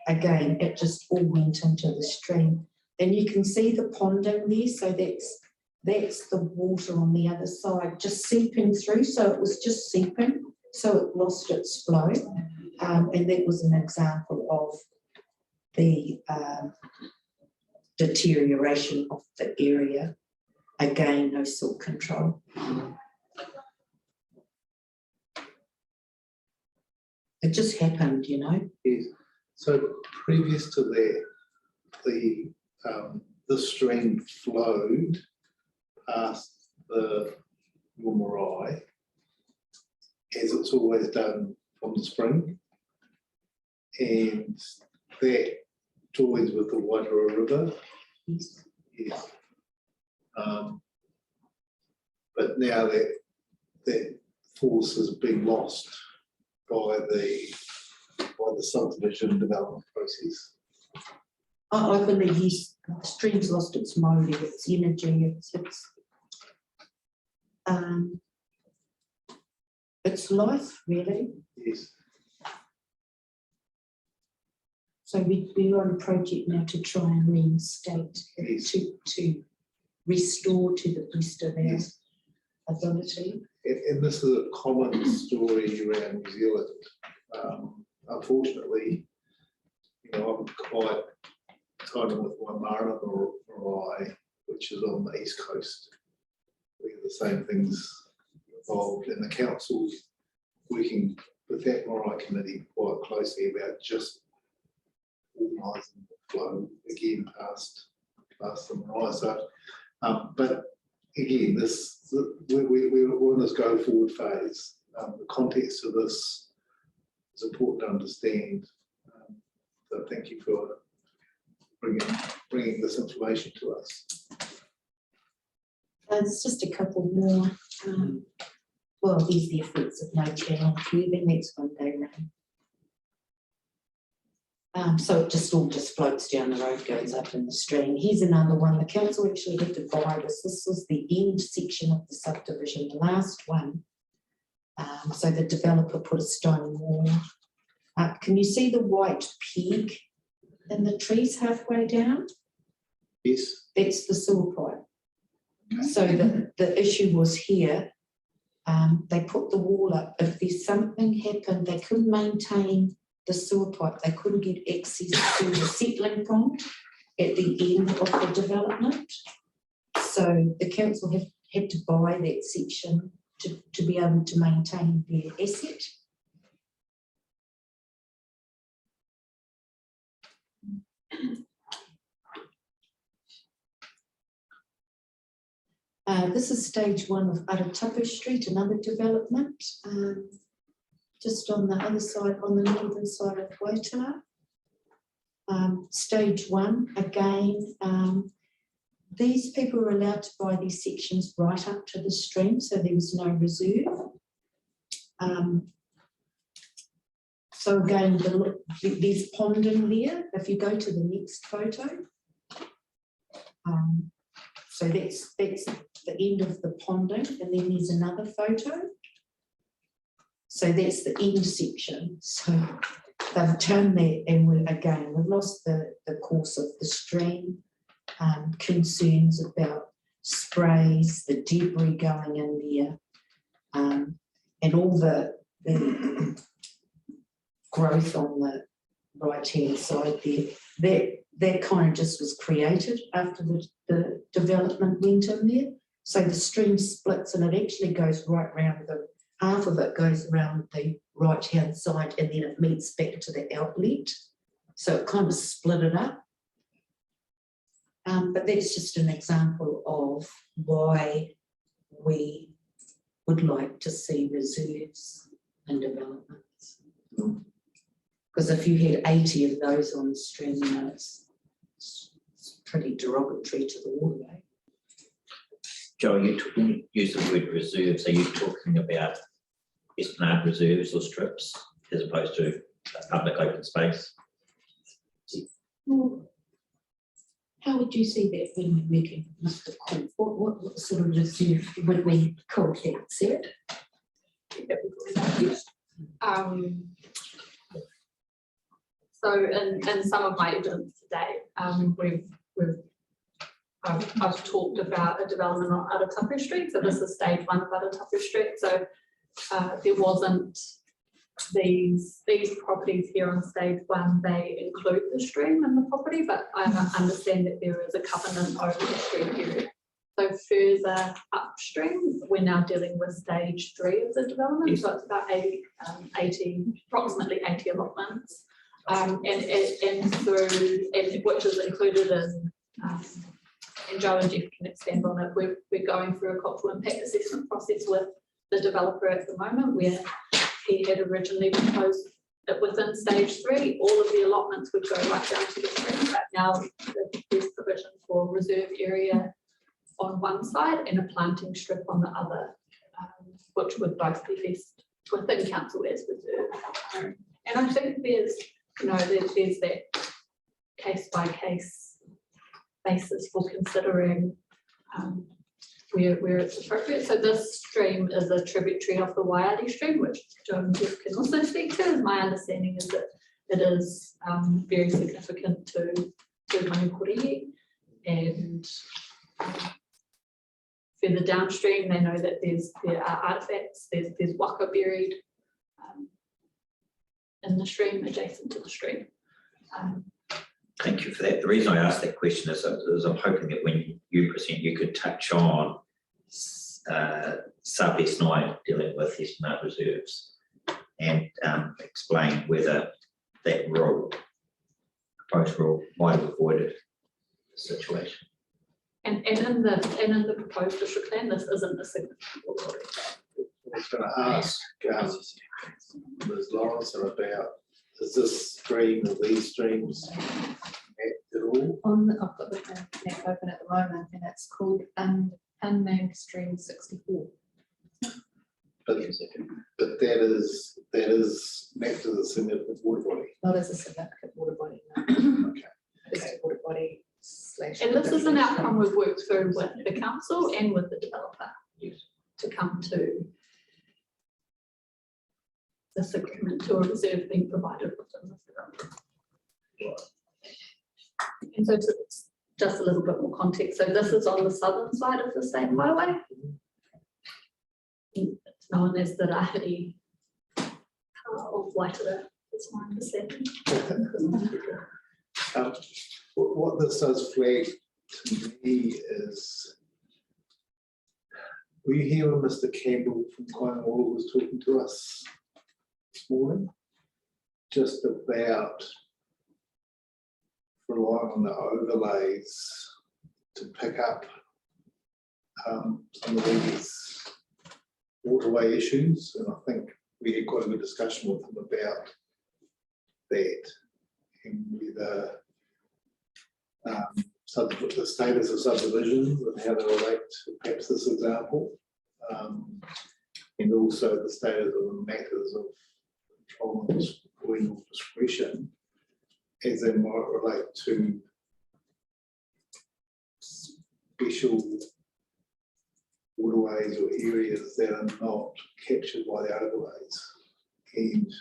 again, it just all went into the stream. And you can see the ponding there, so that's the water on the other side just seeping through. So it was just seeping, so it lost its flow. And that was an example of the deterioration of the area. Again, no silt control. It just happened, you know. Yes. So previous to that, the stream flowed past the Marae, as it's always done from the spring, and that joins with the Wairua River. Yes. Yes. But now that force has been lost by the subdivision development process. I believe the stream's lost its mode, its energy, its life, really. Yes. So we're on a project now to try and reinstate it, to restore to the best of our ability. And this is a common story around New Zealand. Unfortunately, you know, I'm quite tied in with Waimara Marae, which is on the east coast, where the same things involved, and the council's working with that Marae committee quite closely about just organising the flow again past the Marae. So, but again, we're in this go forward phase. The context of this is important to understand. So thank you for bringing this information to us. There's just a couple more. Well, there's the effects of no channel tubing. That's one day rain. So it just all floats down the road, goes up in the stream. Here's another one. The council actually had to buy this. This was the end section of the subdivision, the last one. So the developer put a stone wall. Can you see the white peg in the trees halfway down? Yes. That's the sewer pipe. Okay. So the issue was here. They put the wall up. If there's something happened, they couldn't maintain the sewer pipe. They couldn't get access to the settling pond at the end of the development. So the council had to buy that section to be able to maintain their asset. This is stage one of Aratapu Street, another development, just on the other side, on the northern side of Waitara. Stage one, again, these people were allowed to buy these sections right up to the stream, so there was no reserve. So again, there's ponding there. If you go to the next photo. So that's the end of the ponding, and then there's another photo. So that's the end section. So they've turned that, and we've lost the course of the stream, concerns about sprays, the debris going in there, and all the growth on the right-hand side there. That kind of just was created after the development went in there. So the stream splits, and it actually goes right round half of it goes around the right-hand side, and then it meets back to the outlet. So it kind of split it up. But that's just an example of why we would like to see reserves and developments. Because if you had 80 of those on the stream, you know, it's pretty derogatory to the waterway. Joe, you use the word reserves. Are you talking about esplanade reserves or strips as opposed to public open space? Well, how would you see that when we're making Mr. Court? What sort of reserve would we call that, Sarah? So in some of my evidence today, I've talked about a development on Aratapa Street. So this is stage 1 of Aratapa Street. So there wasn't these properties here on stage 1, they include the stream in the property, but I understand that there is a covenant over the stream area. So further upstream, we're now dealing with stage 3 of the development. So it's about approximately 80 allotments. And which is included in, and Joe and Jeff can expand on it, we're going through a cultural impact assessment process with the developer at the moment, where he had originally proposed that within stage 3, all of the allotments would go right down to the stream. But now there's provision for reserve area on one side and a planting strip on the other, which would both be list within council as reserve. And I think there's there's that case by case basis for considering where it's appropriate. So this stream is a tributary of the Waiari stream, which Joe and Jeff can also speak to. My understanding is that it is very significant to Manukurihau, and further downstream they know that there are artifacts, there's waka buried in the stream, adjacent to the stream. Thank you for that. The reason I asked that question is I'm hoping that when you present, you could touch on sub S9 dealing with esplanade reserves and explain whether that rule, proposed rule, might have avoided the situation. And in the proposed district plan, this isn't a significant water. I was going to ask Ms. Lawrence about, is this stream or these streams mapped at all? I've got the map open at the moment, and it's called Unnamed Stream 64. But that is mapped as a significant water body. Not as a significant water body, no. Okay. It's a water body / And this is an outcome we've worked through with the council and with the developer to come to this agreement to a reserve being provided within this development. And so just a little bit more context. So this is on the southern side of the state highway. It's known as the Rahiri of Waitara, that's my understanding. What this does flag to me is, were you here when Mr. Campbell from Kaingaroa was talking to us this morning? Just about relying on the overlays to pick up some of these waterway issues, and I think we had quite a good discussion with him about that and whether the status of subdivisions and how they relate to perhaps this example, and also the status of matters of control discretion as they might relate to special waterways or areas that are not captured by the overlays. And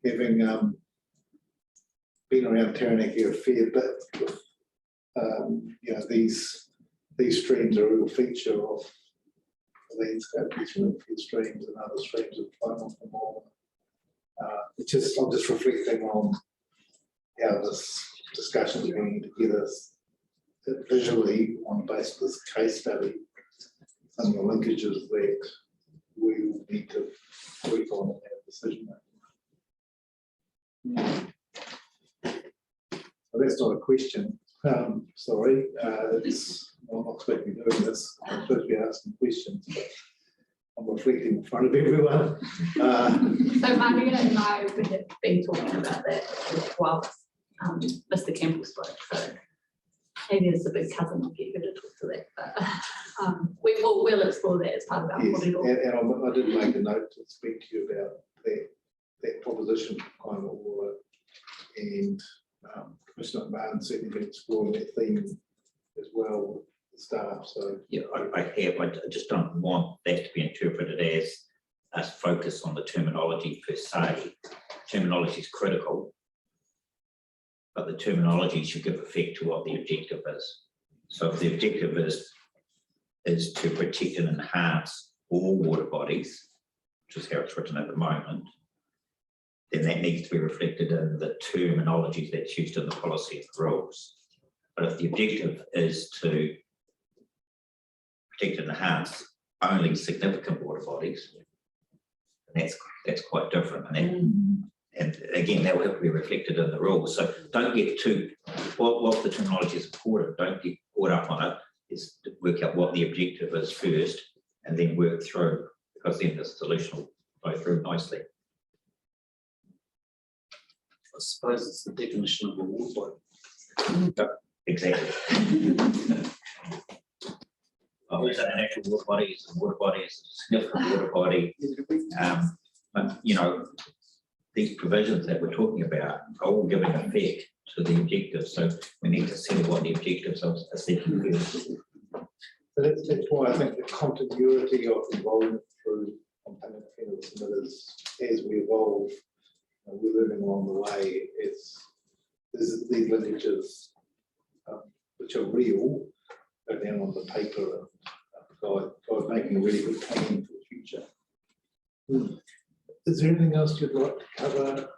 having been around Taranaki a fair bit, you know, these streams are a real feature of the landscape. These Winfield streams and other streams that flow off the mall. I'm just reflecting on how this discussion is going to get us visually on the basis of this case study, some of the linkages that we will need to work on in our decision making. Well, that's not a question. Sorry, I'm not supposed to be doing this. I'm supposed to be asking questions, but I'm reflecting in front of everyone. So Maria and I have been talking about that while Mr. Campbell spoke. So maybe as a big cousin, I'll get you to talk to that. But we'll explore that as part of our Yes, corridor. and I did make a note to speak to you about that proposition kind of order, and Commissioner Martin certainly been exploring that theme as well with the staff. So yeah, I just don't want that to be interpreted as us focus on the terminology per se. Terminology is critical, but the terminology should give effect to what the objective is. So if the objective is to protect and enhance all water bodies, which is how it's written at the moment, then that needs to be reflected in the terminology that's used in the policy and the rules. But if the objective is to protect and enhance only significant water bodies, that's quite different. And again, that will have to be reflected in the rules. So don't get too, whilst the terminology is important, don't get caught up on it. Is to work out what the objective is first and then work through, because then the solution will go through nicely. I suppose it's the definition of a water body. Exactly. Is an actual water body? Is a water body? Is a significant water body? But you know, these provisions that we're talking about are all giving effect to the objectives. So we need to see what the objectives are seeking first. So that's why I think the continuity of involvement through component submitters as we evolve, we're learning along the way. There's these linkages which are real, go down on the paper and guide making a really good plan for the future. Is there anything else you'd like to cover,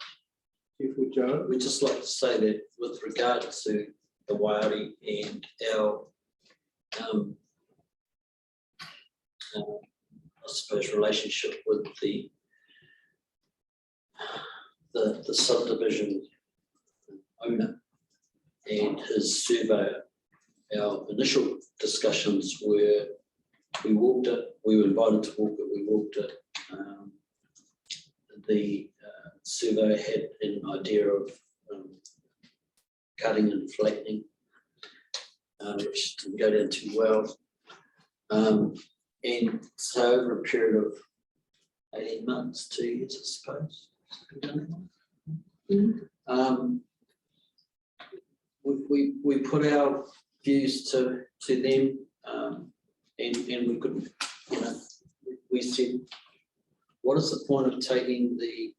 Chief or Joe? We'd just like to say that with regard to the Waiari and our I suppose relationship with the subdivision owner and his surveyor, our initial discussions were, we walked it, we were invited to walk it, we walked it. The surveyor had an idea of cutting and flattening, which didn't go down too well. And so over a period of 18 months, 2 years, I suppose, we put our views to them, and we couldn't, you know, we said, what is the point of taking the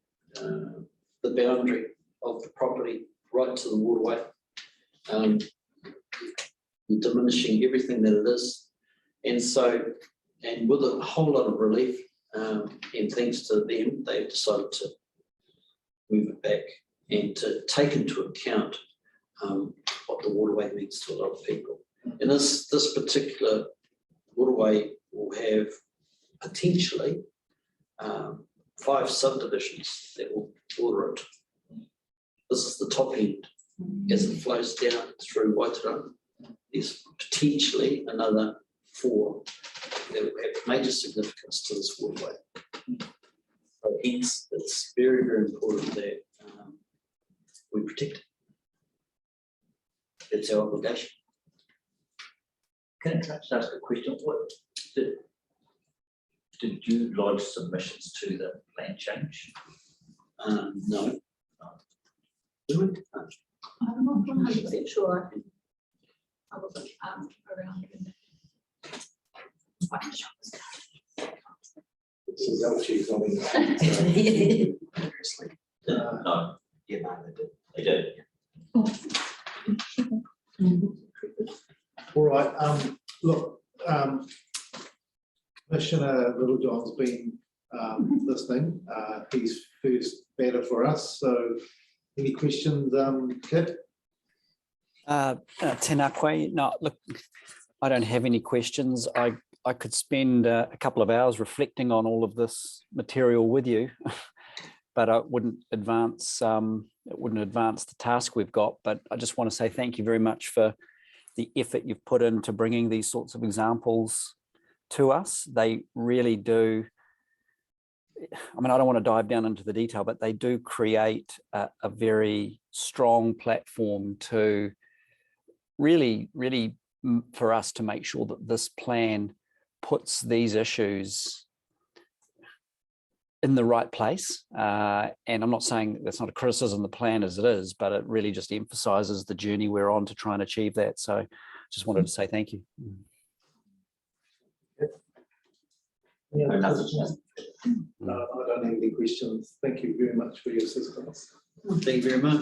boundary of the property right to the waterway? You're diminishing everything that it is. And so, and with a whole lot of relief, and thanks to them, they've decided to move it back and to take into account what the waterway means to a lot of people. And this particular waterway will have potentially 5 subdivisions that will border it. This is the top end. As it flows down through Waitara, there's potentially another 4 that will have major significance to this waterway. So hence, it's very, very important that we protect it. It's our obligation. Can I just ask a question? Did you lodge submissions to the plan change? No. I'm not 100% sure. I think I wasn't around when No. Yeah, no, they did. All right, look, Commissioner Littlejohn's been listening. He's first better for us. So any questions, Kit? Tēnā koe. No, look, I don't have any questions. I could spend a couple of hours reflecting on all of this material with you, but it wouldn't advance the task we've got. But I just want to say thank you very much for the effort you've put into bringing these sorts of examples to us. They really do. I mean, I don't want to dive down into the detail, but they do create a very strong platform to really for us to make sure that this plan puts these issues in the right place. And I'm not saying that's not a criticism of the plan as it is, but it really just emphasizes the journey we're on to try and achieve that. So just wanted to say thank you. No, I don't have any questions. Thank you very much for your assistance. Thank you very much.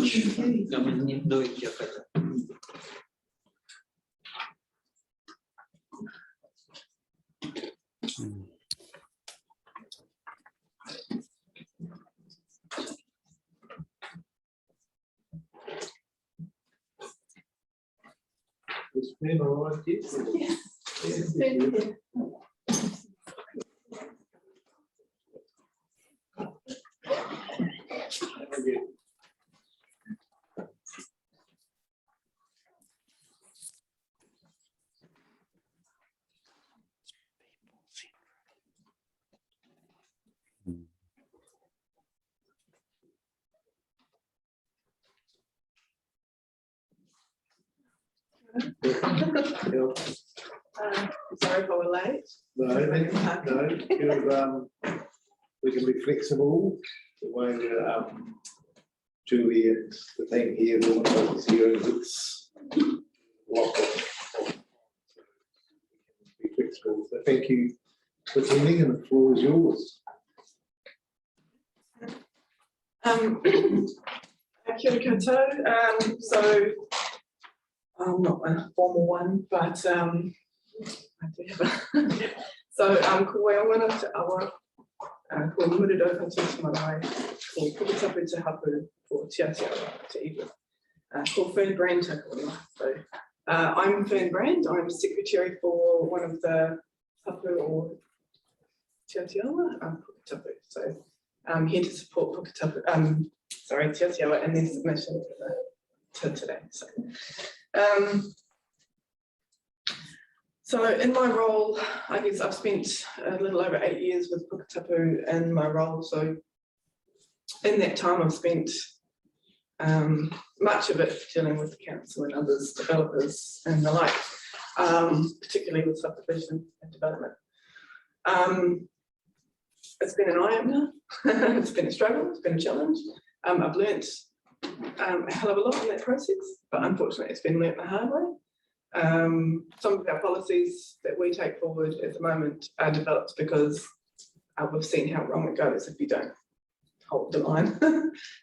It's been all right, yes? Yes. Sorry if I were late. No, we can be flexible. The way Juliet, the thing here, the one that was here, it's locked off. Be flexible. So thank you for attending, and the floor is yours. Kia ora koutou. So not a formal one, but I do have a so ko waiongana te awa, ko murido katoa te marae, ko pukatapu te hapu for tiatiawa te iwi. Ko Fern Brand takoa. So I'm Fern Brand. I'm secretary for one of the hapu or tiatiawa, pukatapu. So I'm here to support pukatapu, tiatiawa and their submission to today. So in my role, I guess I've spent a little over 8 years with Pukatapu in my role. So in that time, I've spent much of it dealing with the council and others, developers and the like, particularly with subdivision and development. It's been an eye-opener. It's been a struggle. It's been a challenge. I've learnt a hell of a lot in that process, but unfortunately it's been learnt the hard way. Some of our policies that we take forward at the moment are developed because we've seen how wrong it goes if you don't hold the line.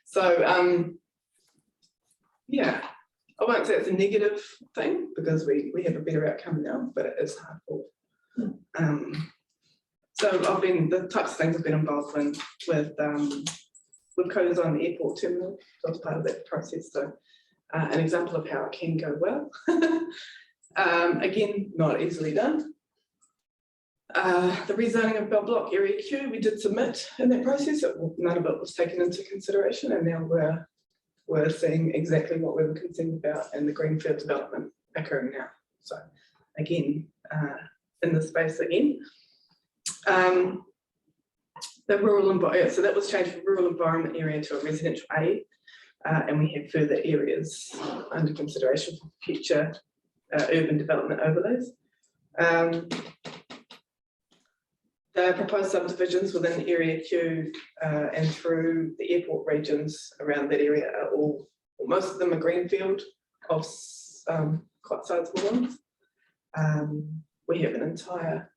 So yeah, I won't say it's a negative thing because we have a better outcome now, but it is hard fought. So I've been, the types of things I've been involved in with co-design the airport terminal. So I was part of that process. So an example of how it can go well. Again, not easily done. The rezoning of Bell Block Area Q, we did submit in that process. None of it was taken into consideration, and now we're seeing exactly what we were concerned about in the greenfield development occurring now. So again, in this space again. The rural environment, so that was changed from rural environment area to a residential A, and we have further areas under consideration for future urban development overlays. The proposed subdivisions within Area Q and through the airport regions around that area are all, or most of them are greenfield of quite sizable ones. We have an entire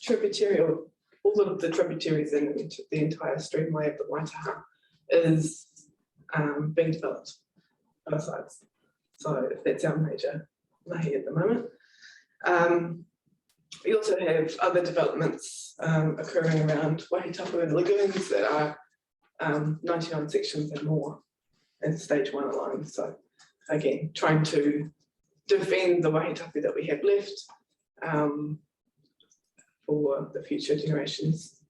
tributary, or all of the tributaries in the entire streamway of the Waitaha is being developed both sides. So that's our major mahi at the moment. We also have other developments occurring around Wahitapu and lagoons that are 99 sections and more in stage 1 alone. So again, trying to defend the Wahitapu that we have left for the future generations.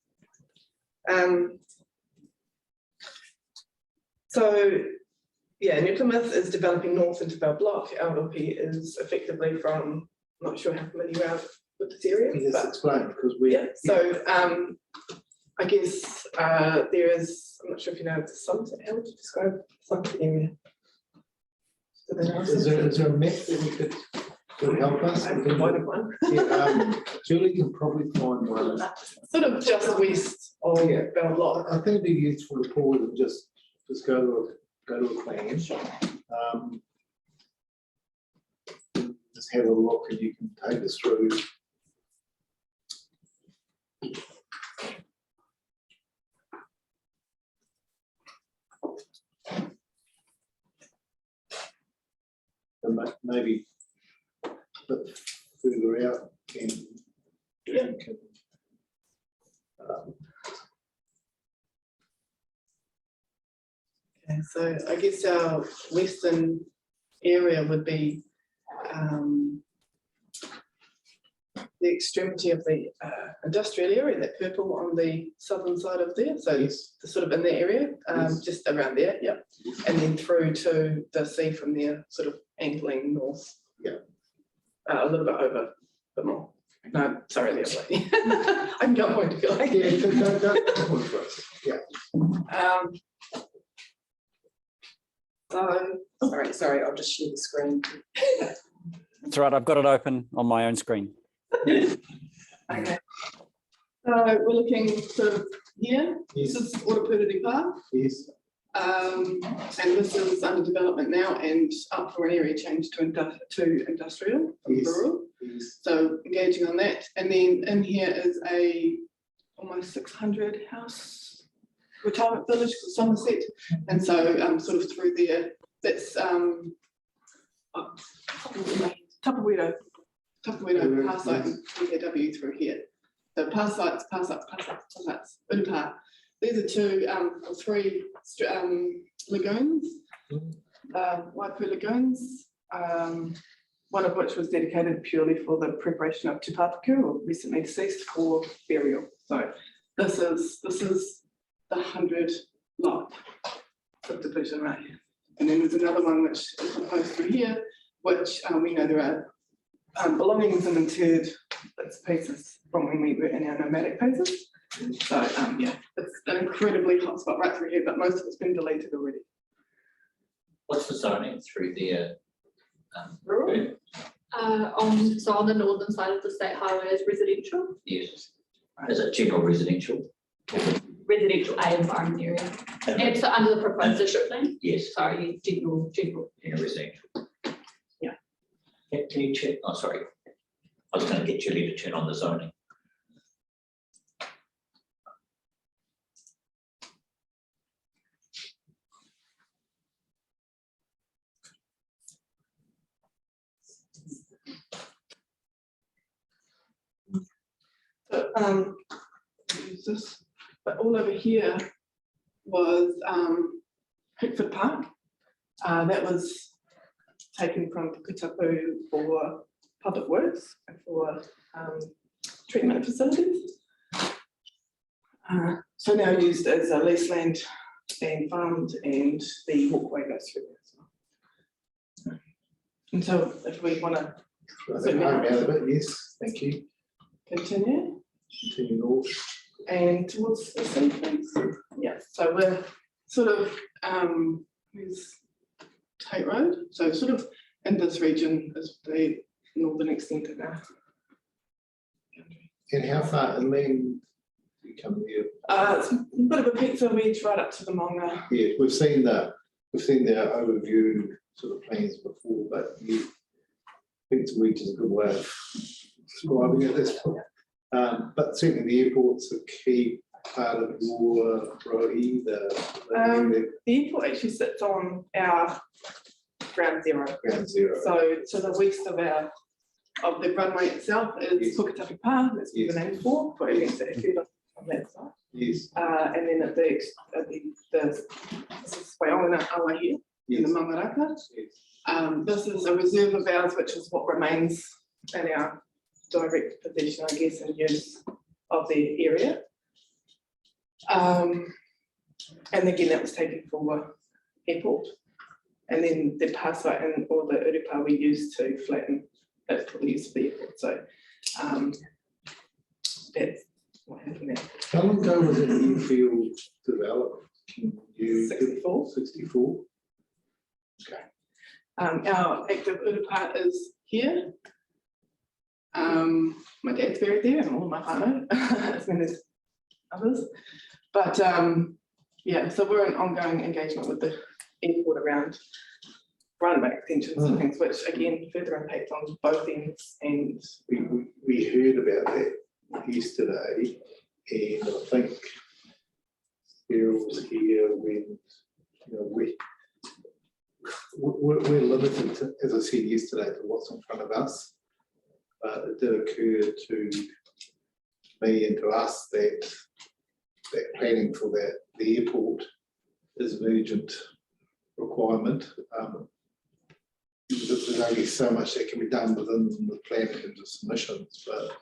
So yeah, New Plymouth is developing north into our block. LLP is effectively from, I'm not sure how familiar you are with this area. Yes, explain, because we. Yeah, so I guess there is, I'm not sure if you know the Sunset, how would you describe the Sunset area? Is there a map that we could help us? I provided one. Yeah, Julie can probably find one. Sort of just west of our block. I think it'd be useful to pause and just go to a plan. Just have a look and you can take us through. And maybe a bit further out and yeah. Okay, so I guess our western area would be the extremity of the industrial area, that purple on the southern side of there. So yes. Sort of in that area, just around there, yeah. And then through to the sea from there, sort of angling north. Yeah. A little bit over, but more. No, sorry, the other way. I'm not going to feel like. Yeah, don't point for us. Yeah. So, sorry, I'll just share the screen. That's right, I've got it open on my own screen. Okay. So we're looking sort of here. Yes. This is Orapururi Park. Yes. And this is under development now and up for an area change to industrial, Yes. rural. Yes. So engaging on that. And then in here is a almost 600 house retirement village called Somerset. And so sort of through there, that's Tapawedo pass site and PKW through here. So pass sites, Urupa. These are two or three lagoons, Waipu lagoons, one of which was dedicated purely for the preparation of Te Pāpaku, or recently deceased, for burial. So this is the 100 lot subdivision right here. And then there's another one which is proposed through here, which we know there are belongings and interred bits and pieces from when we were in our nomadic phases. So yeah, it's an incredibly hot spot right through here, but most of it's been deleted already. What's the zoning through there? Rural? On the northern side of the state highway is residential. Yes. Is it general residential? Residential A environment area. And so under the proposed district plan? Yes. Sorry, general. Yeah, residential. Yeah. Can you check? Oh, sorry. I was going to get Julie to turn on the zoning. So, this, but all over here was Pickford Park. That was taken from Puketapu for public works and for treatment facilities. So now used as a lease land and farmed, and the walkway goes through there as well. And so if we want to Yes, thank you. continue. Continue north. And towards the sea, please. Yeah, so we're sort of, there's Tate Road, so sort of in this region is the northern extent of our country. And how far inland You come here. It's a bit of a pizza wedge right up to the Maunga. Yeah, we've seen the overview sort of plans before, but I think it's a wedge is a good way of describing it at this point. But certainly the airport's a key part of your Rohi, The airport actually sits on our ground zero. Ground zero. So to the west of the runway itself is Puketapu Pa, that's the name for events that occurred on that side. Yes. And then at the this is Waiona Awa here in the Mamaraka. This is a reserve of ours, which is what remains in our direct possession, I guess, and use of the area. And again, that was taken for airport. And then the pa site and all the urupa we used to flatten, that's what we used for the airport. So that's what happened there. How long ago was it airfield developed? 64. 64. Okay. Our active urupa is here. My dad's buried there and all of my whānau, as well as others. But yeah, so we're in ongoing engagement with the airport around runway extensions and things, which again further impact on both ends. And we heard about that yesterday, and I think Sarah was here when we're limited to, as I said yesterday, to what's in front of us. But it did occur to me and to us that planning for the airport is an urgent requirement. There's only so much that can be done within the plan in terms of submissions, but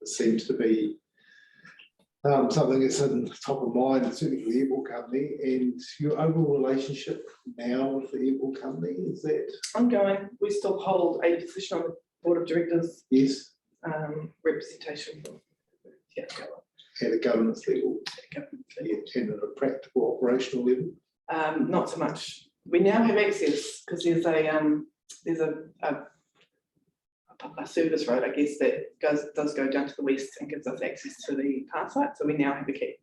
it seems to be something that's in the top of mind, certainly for the airport company. And your overall relationship now with the airport company, is that ongoing? We still hold a position on the board of directors. Yes. Representation from at a governance level, and at a practical operational level? Not so much. We now have access because there's a service road, I guess, that does go down to the west and gives us access to the pa site. So we now have a key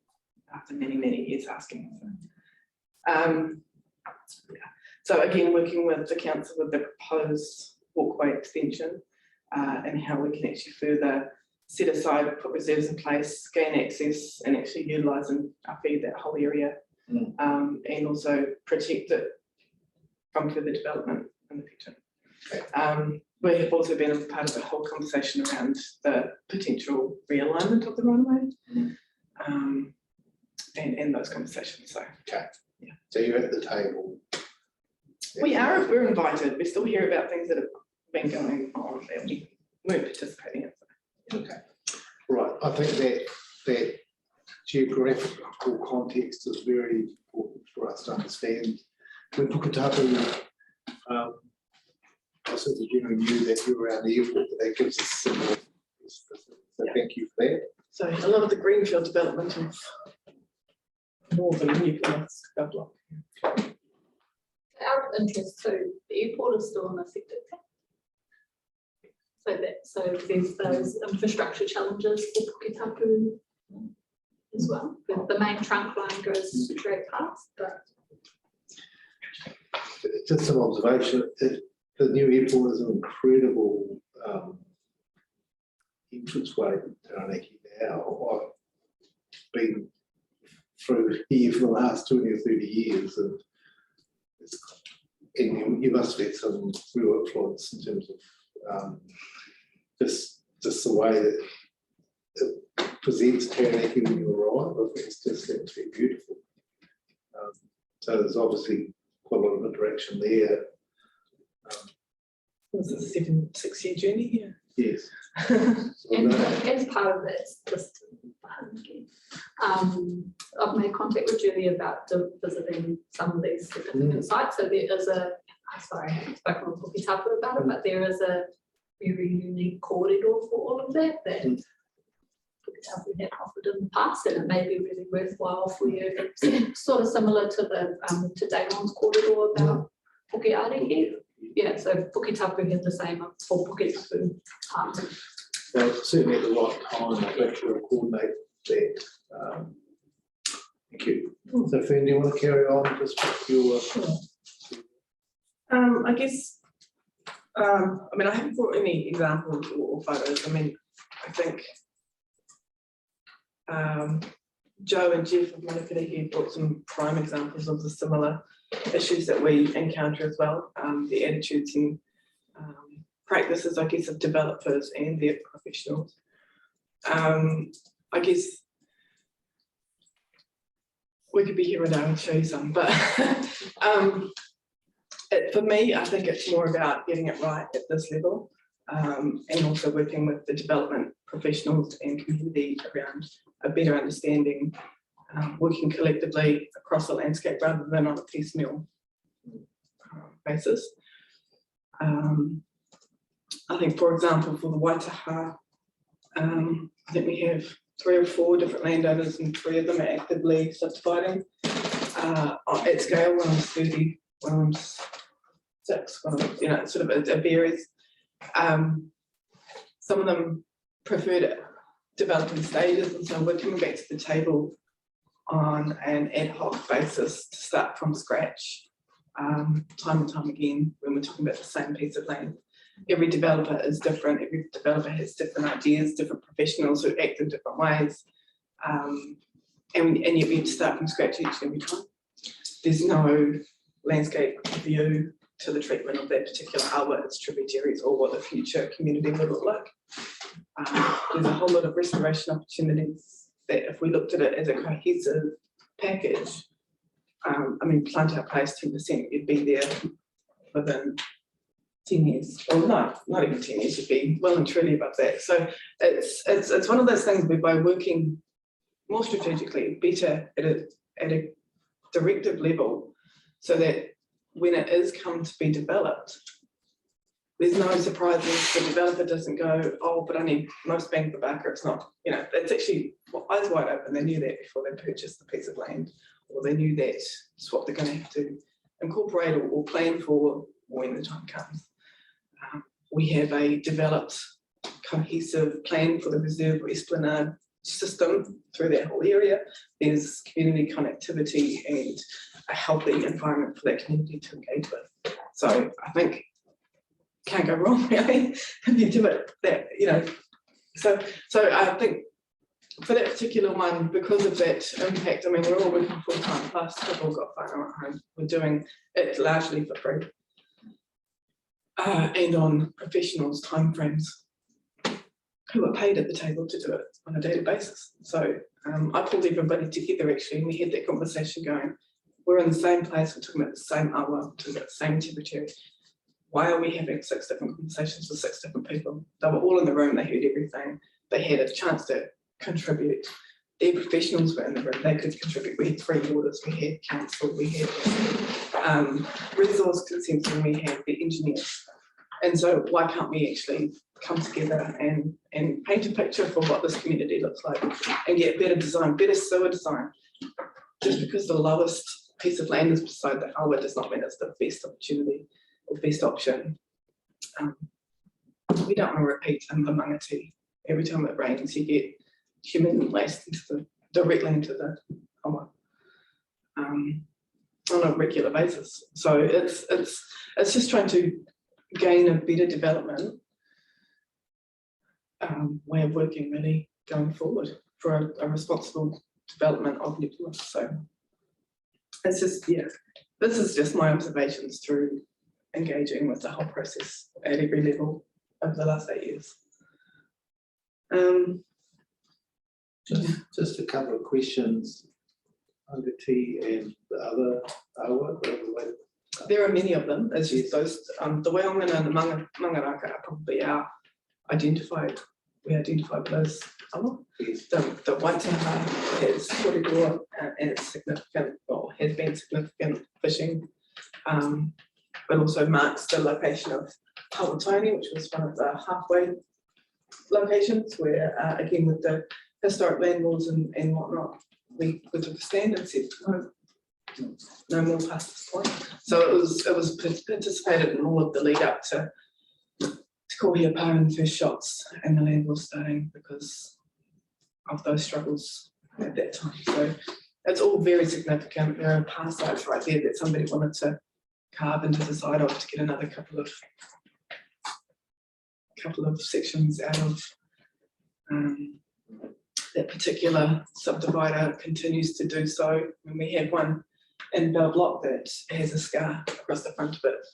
after many years asking. So again, working with the council with the proposed walkway extension and how we can actually further set aside, put reserves in place, gain access, and actually utilise and feed that whole area, and also protect it from further development in the future. We have also been a part of the whole conversation around the potential realignment of the runway, and those conversations. So, so you're at the table. We're invited. We still hear about things that have been going on that we weren't participating in. Okay, right. I think that geographical context is very important for us to understand. When Puketapu, I sort of generally knew that you were around the airport, but that gives us some more. So thank you for that. So a lot of the greenfield development of northern nucleus block. Out of interest too, the airport is still unaffected. So there's those infrastructure challenges for Puketapu as well. The main trunk line goes straight past, but just some observation. The new airport is an incredible entranceway to Taranaki now. I've been through here for the last 20 or 30 years, and you must have had some real influence in terms of just the way that it presents Taranaki when you arrive. I think it's just absolutely beautiful. So there's obviously quite a lot of interaction there. It was a 6-year journey here. Yes. and as part of that, just I've made contact with Julie about visiting some of these significant sites. So there is sorry, I haven't spoken with Puketapu about it, but there is a very unique corridor for all of that Puketapu had offered in the past, and it may be really worthwhile for you. It's sort of similar to the to Damon's corridor about Pukeari here. Yeah, so Puketapu had the same for Puketapu. Well, certainly at the right time, I think we'll coordinate that. Thank you. So Fern, do you want to carry on just with your? I guess, I mean, I haven't brought any examples or photos. I mean, I think Joe and Jeff of Manukarihi brought some prime examples of the similar issues that we encounter as well, the attitudes and practices, I guess, of developers and their professionals. I guess we could be here and I'll show you some, but for me, I think it's more about getting it right at this level, and also working with the development professionals and community around a better understanding, working collectively across the landscape rather than on a piecemeal basis. I think, for example, for the Waitaha, I think we have 3 or 4 different landowners and 3 of them are actively subdividing at scale. One of them's 30, one of them's 6, one of them, you know, it sort of it varies. Some of them prefer to develop in stages, and so we're coming back to the table on an ad hoc basis to start from scratch, time and time again when we're talking about the same piece of land. Every developer is different, every developer has different ideas, different professionals who act in different ways, and yet we have to start from scratch each and every time. There's no landscape view to the treatment of that particular awa, its tributaries, or what the future community would look like. There's a whole lot of restoration opportunities that if we looked at it as a cohesive package, I mean, plant out place 10%, you'd be there within 10 years, or no, not even 10 years, you'd be well and truly above that. So it's one of those things where by working more strategically, better at a directive level, so that when it is come to be developed, there's no surprises. The developer doesn't go, oh, but I need most bang for buck, or it's not, you know, it's actually eyes wide open. They knew that before they purchased the piece of land, or they knew that it's what they're going to have to incorporate or plan for when the time comes. We have a developed cohesive plan for the reserve or esplanade system through that whole area. There's community connectivity and a healthy environment for that community to engage with. So I think can't go wrong really if you do it that, you know. So I think for that particular one, because of that impact, I mean, we're all working full time, plus we've all got whānau at home. We're doing it largely for free. And on professionals' timeframes who are paid at the table to do it on a daily basis. So I pulled everybody together actually, and we had that conversation going. We're in the same place, we're talking about the same awa, we're talking about the same tributary. Why are we having 6 different conversations with 6 different people? They were all in the room, they heard everything, they had a chance to contribute. Their professionals were in the room, they could contribute. We had 3 warders, we had council, we had resource consents, and we had the engineers. And so why can't we actually come together and paint a picture for what this community looks like and get better design, better sewer design? Just because the lowest piece of land is beside the awa does not mean it's the best opportunity or best option. We don't want to repeat in the Mangati. Every time it rains, you get human waste directly into the awa on a regular basis. So it's just trying to gain a better development way of working really going forward for a responsible development of New Zealand. So it's just, yeah, this is just my observations through engaging with the whole process at every level over the last 8 years. Just a couple of questions. T and the other awa, there are many of them. As you those, the Waongana and the Mangaraka are probably our identified. We identified those awa. The Waitaha has Korero and it's significant, or has been significant fishing, but also marks the location of Hawatoni, which was one of the halfway locations where, again, with the historic land laws and whatnot, we took a stand and said, no more past this point. So it was participated in all of the lead up to Kohia Pa and the first shots, and the land was starting because of those struggles at that time. So it's all very significant. There are past sites right there that somebody wanted to carve into the side of to get another couple of sections out of that particular subdivider. Continues to do so. And we have one in Bell Block that has a scar across the front of it.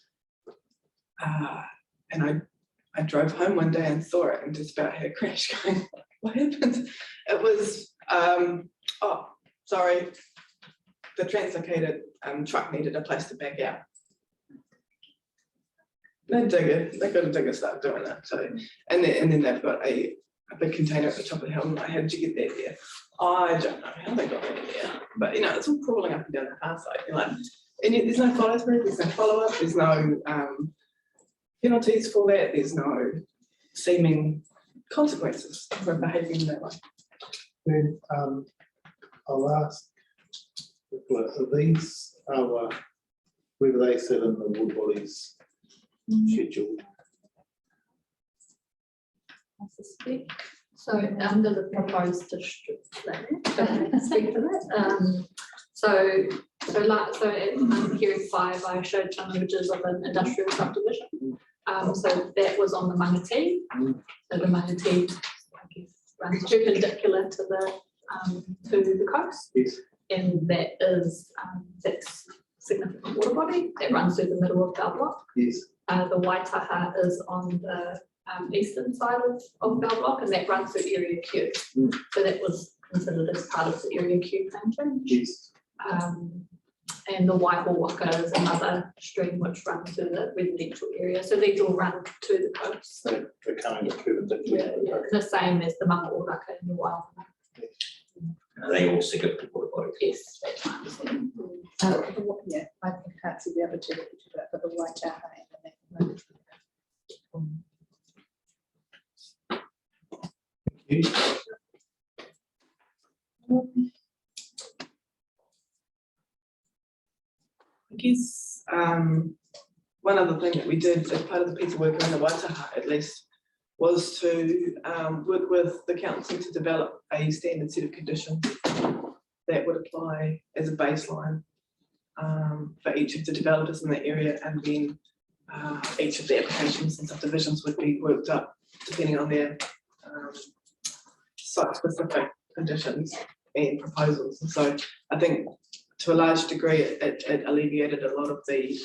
And I drove home one day and saw it and just about had a crash going, what happened? It was, oh, sorry, the translocated truck needed a place to back out. No digger, they got a digger start doing that. So, and then they've got a big container at the top of the hill. And how did you get that there? I don't know how they got that there, but you know, it's all crawling up and down the car side. You're like, and yet there's no follow through, there's no follow up, there's no penalties for that, there's no seeming consequences for behaving in that way. Then I'll ask, are these whether they sit in the wood bodies schedule? I suspect. So under the proposed district plan, speak to that. So in hearing 5, I showed some images of an industrial subdivision. So that was on the Mangatee. So the Mangatee, I guess, runs perpendicular to the coast. Yes. And that is that's significant water body that runs through the middle of Bell Block. Yes. The Waitaha is on the eastern side of Bell Block, and that runs through Area Q. So that was considered as part of the Area Q plan change. Yes. And the Waihao Waka is another stream which runs through the residential area. So these all run to the coast. So they're coming to perpendicular. Yeah, the same as the Manga Oraka and the Waiho. Are they all significant water bodies? Yes, that's my understanding. Yeah, I can't see the other two, but the Waitaha and the I guess one other thing that we did as part of the piece of work around the Waitaha at least was to work with the council to develop a standard set of conditions that would apply as a baseline for each of the developers in the area, and then each of the applications and subdivisions would be worked up depending on their site-specific conditions and proposals. And so I think to a large degree it alleviated a lot of the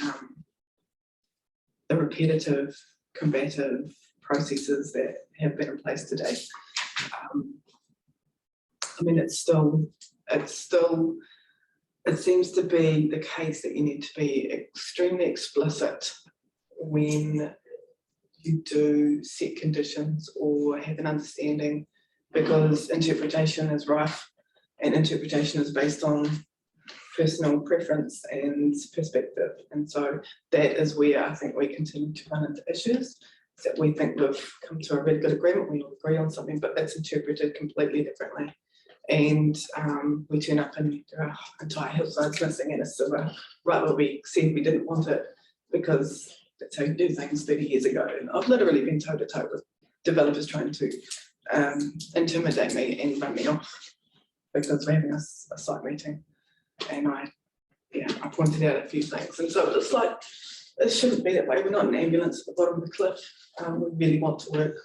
repetitive, combative processes that have been in place today. I mean, it seems to be the case that you need to be extremely explicit when you do set conditions or have an understanding, because interpretation is rife and interpretation is based on personal preference and perspective. And so that is where I think we continue to run into issues, that we think we've come to a really good agreement, we all agree on something, but it's interpreted completely differently. And we turn up and there are entire hillsides missing, and it's sort of right what we said we didn't want it, because that's how you do things 30 years ago. And I've literally been toe to toe with developers trying to intimidate me and run me off because we're having a site meeting. And I pointed out a few things. And so it's like, it shouldn't be that way. We're not an ambulance at the bottom of the cliff. We really want to work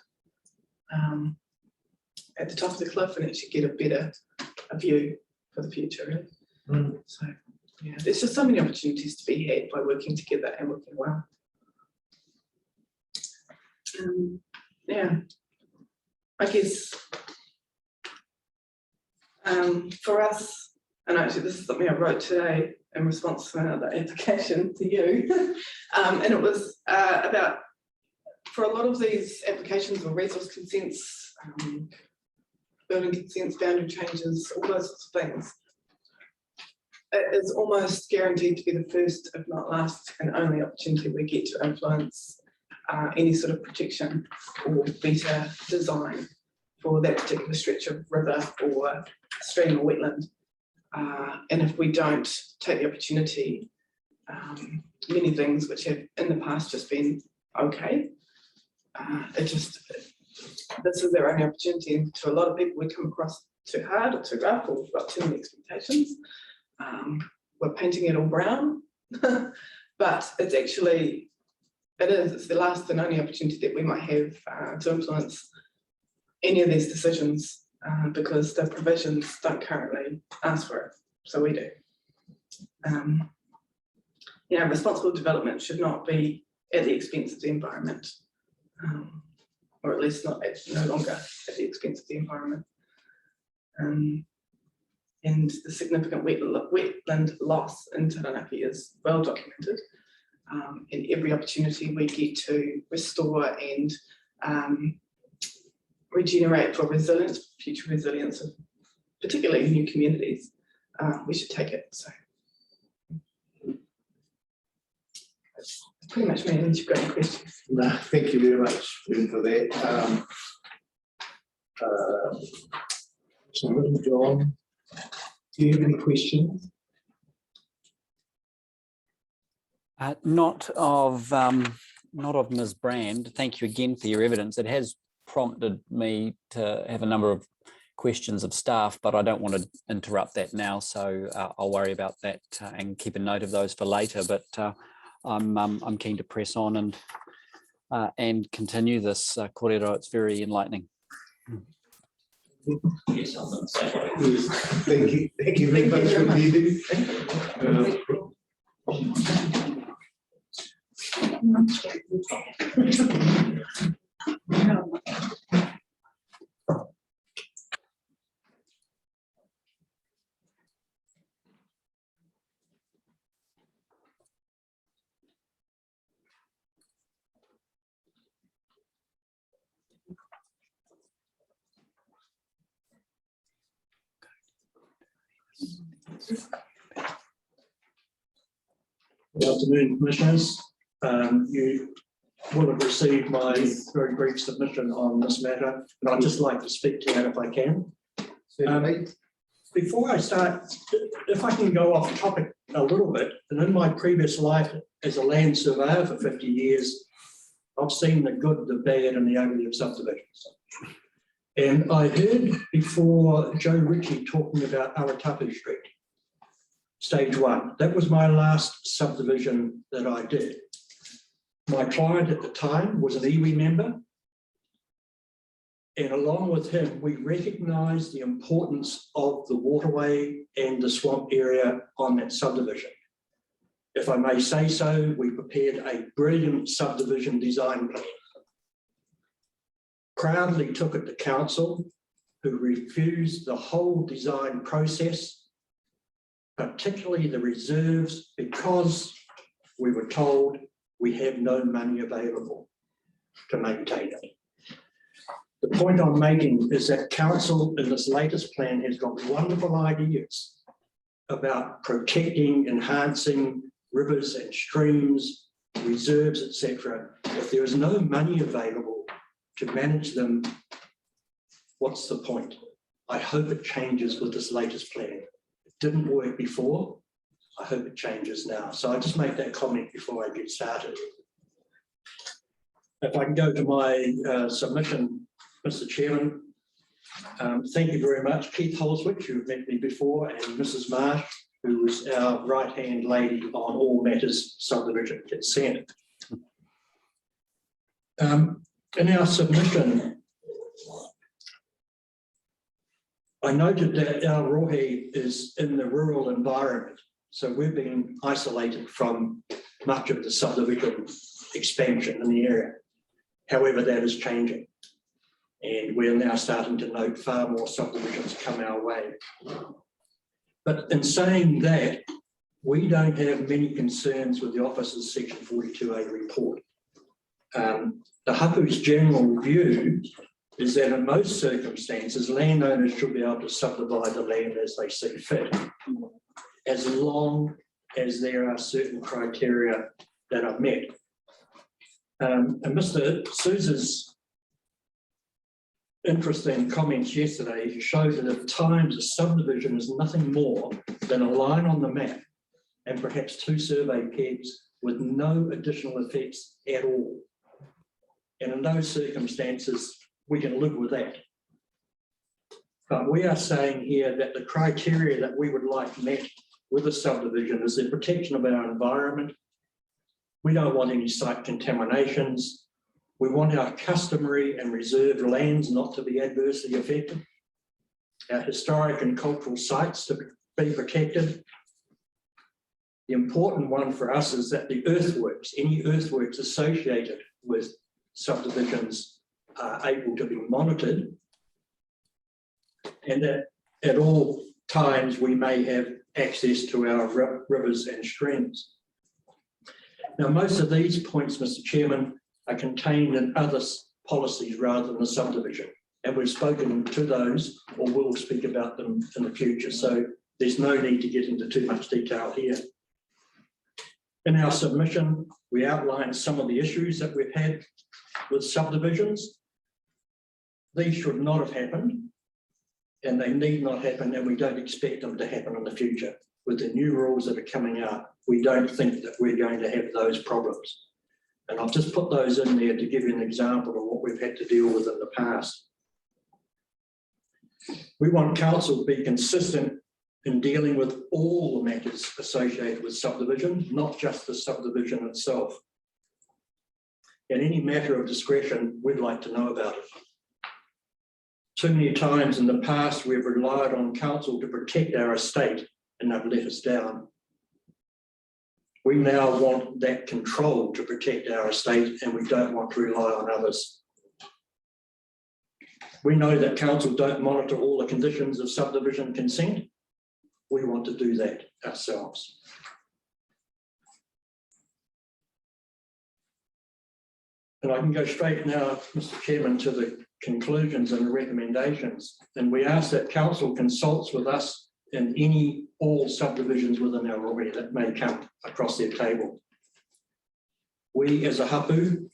at the top of the cliff and actually get a view for the future, really. So yeah, there's just so many opportunities to be had by working together and working well. Yeah, I guess for us, and actually this is something I wrote today in response to another application to you, and it was about, for a lot of these applications or resource consents, building consents, boundary changes, all those sorts of things, it is almost guaranteed to be the first, if not last, and only opportunity we get to influence any sort of protection or better design for that particular stretch of river or stream or wetland. And if we don't take the opportunity, many things which have in the past just been okay, this is their only opportunity. And to a lot of people we come across too hard or too rough, or we've got too many expectations. We're painting it all brown, but it's actually, it's the last and only opportunity that we might have to influence any of these decisions, because the provisions don't currently ask for it, so we do. You know, responsible development should not be at the expense of the environment, or at least not no longer at the expense of the environment. And the significant wetland loss in Taranaki is well documented. And every opportunity we get to restore and regenerate for resilience, future resilience of particularly new communities, we should take it. So that's pretty much me. Unless you've got any questions. No, thank you very much for that. So, John, do you have any questions? Not of Ms. Brand. Thank you again for your evidence. It has prompted me to have a number of questions of staff, but I don't want to interrupt that now, so I'll worry about that and keep a note of those for later. But I'm keen to press on and continue this, Kōrero. It's very enlightening. Yes, I'm going to say. Yes, thank you very much for leading. Good afternoon, Commissioners. You will have received my very brief submission on this matter, and I'd just like to speak to that if I can. Before I start, if I can go off topic a little bit, and in my previous life as a land surveyor for 50 years, I've seen the good, the bad, and the ugly of subdivisions. And I heard before Joe Ritchie talking about Aratapa Street. Stage 1. That was my last subdivision that I did. My client at the time was an iwi member, and along with him, we recognised the importance of the waterway and the swamp area on that subdivision. If I may say so, we prepared a brilliant subdivision design plan. Proudly took it to council, who refused the whole design process, particularly the reserves, because we were told we have no money available to maintain it. The point I'm making is that council in this latest plan has got wonderful ideas about protecting, enhancing rivers and streams, reserves, etc. If there is no money available to manage them, what's the point? I hope it changes with this latest plan. Didn't work before. I hope it changes now. So I just make that comment before I get started. If I can go to my submission, Mr. Chairman, thank you very much. Keith Holswich, you've met me before, and Mrs. Marsh, who was our right-hand lady on all matters subdivision consent. In our submission, I noted that our rohe is in the rural environment, so we've been isolated from much of the subdivision expansion in the area. However, that is changing, and we're now starting to note far more subdivisions come our way. But in saying that, we don't have many concerns with the Office's Section 42A report. The Hapu's general view is that in most circumstances, landowners should be able to subdivide the land as they see fit, as long as there are certain criteria that are met. And Mr. Sousa's interesting comments yesterday showed that at times a subdivision is nothing more than a line on the map and perhaps 2 survey pegs with no additional effects at all. And in those circumstances, we can live with that. But we are saying here that the criteria that we would like met with a subdivision is the protection of our environment. We don't want any site contaminations. We want our customary and reserved lands not to be adversely affected. Our historic and cultural sites to be protected. The important one for us is that the earthworks, any earthworks associated with subdivisions are able to be monitored, and that at all times we may have access to our rivers and streams. Now, most of these points, Mr. Chairman, are contained in other policies rather than the subdivision, and we've spoken to those or will speak about them in the future, so there's no need to get into too much detail here. In our submission, we outlined some of the issues that we've had with subdivisions. These should not have happened, and they need not happen, and we don't expect them to happen in the future. With the new rules that are coming out, we don't think that we're going to have those problems. And I've just put those in there to give you an example of what we've had to deal with in the past. We want council to be consistent in dealing with all the matters associated with subdivision, not just the subdivision itself. And any matter of discretion, we'd like to know about it. Too many times in the past, we've relied on council to protect our estate and they've let us down. We now want that control to protect our estate, and we don't want to rely on others. We know that council don't monitor all the conditions of subdivision consent. We want to do that ourselves. And I can go straight now, Mr. Chairman, to the conclusions and the recommendations. And we ask that council consults with us in all subdivisions within our area that may come across their table. We as a hapu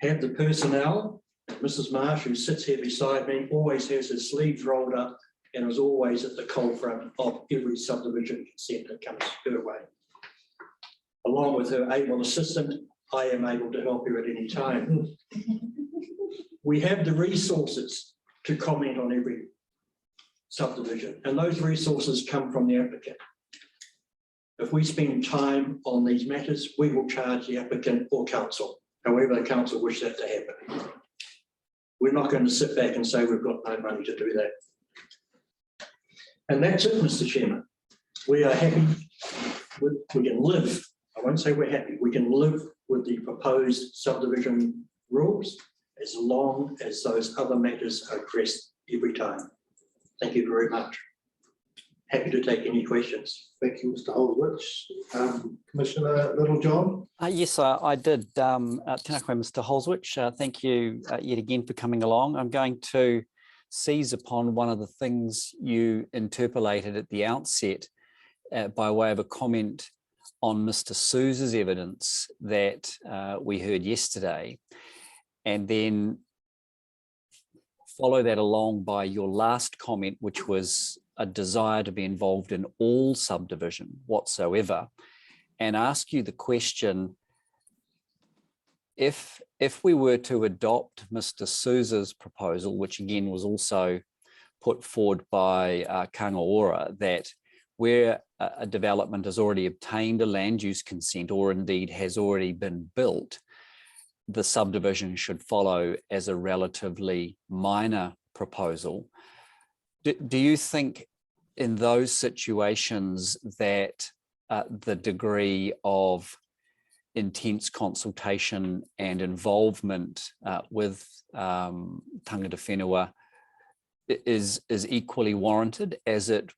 have the personnel. Mrs. Marsh, who sits here beside me, always has her sleeves rolled up and is always at the cold front of every subdivision consent that comes her way. Along with her able assistant, I am able to help you at any time. We have the resources to comment on every subdivision, and those resources come from the applicant. If we spend time on these matters, we will charge the applicant or council, however the council wish that to happen. We're not going to sit back and say we've got no money to do that. And that's it, Mr. Chairman. We are happy we can live, I won't say we're happy, we can live with the proposed subdivision rules as long as those other matters are addressed every time. Thank you very much. Happy to take any questions. Thank you, Mr. Holswich. Commissioner Littlejohn? Yes, I did. Tēnā koe, Mr. Holswich. Thank you yet again for coming along. I'm going to seize upon one of the things you interpolated at the outset by way of a comment on Mr. Sousa's evidence that we heard yesterday, and then follow that along by your last comment, which was a desire to be involved in all subdivision whatsoever, and ask you the question, if we were to adopt Mr. Sousa's proposal, which again was also put forward by Kāinga Ora, that where a development has already obtained a land use consent or indeed has already been built, the subdivision should follow as a relatively minor proposal. Do you think in those situations that the degree of intense consultation and involvement with tangata whenua is equally warranted as it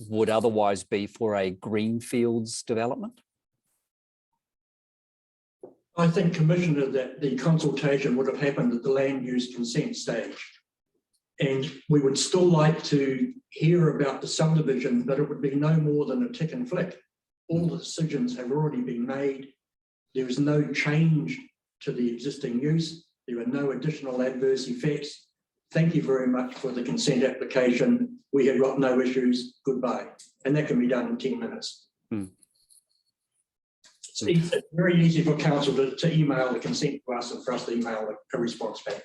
would otherwise be for a greenfields development? I think, Commissioner, that the consultation would have happened at the land use consent stage. And we would still like to hear about the subdivision, but it would be no more than a tick and flick. All the decisions have already been made. There is no change to the existing use. There are no additional adverse effects. Thank you very much for the consent application. We have got no issues. Goodbye. And that can be done in 10 minutes. It's very easy for council to email the consent to us and for us to email a response back.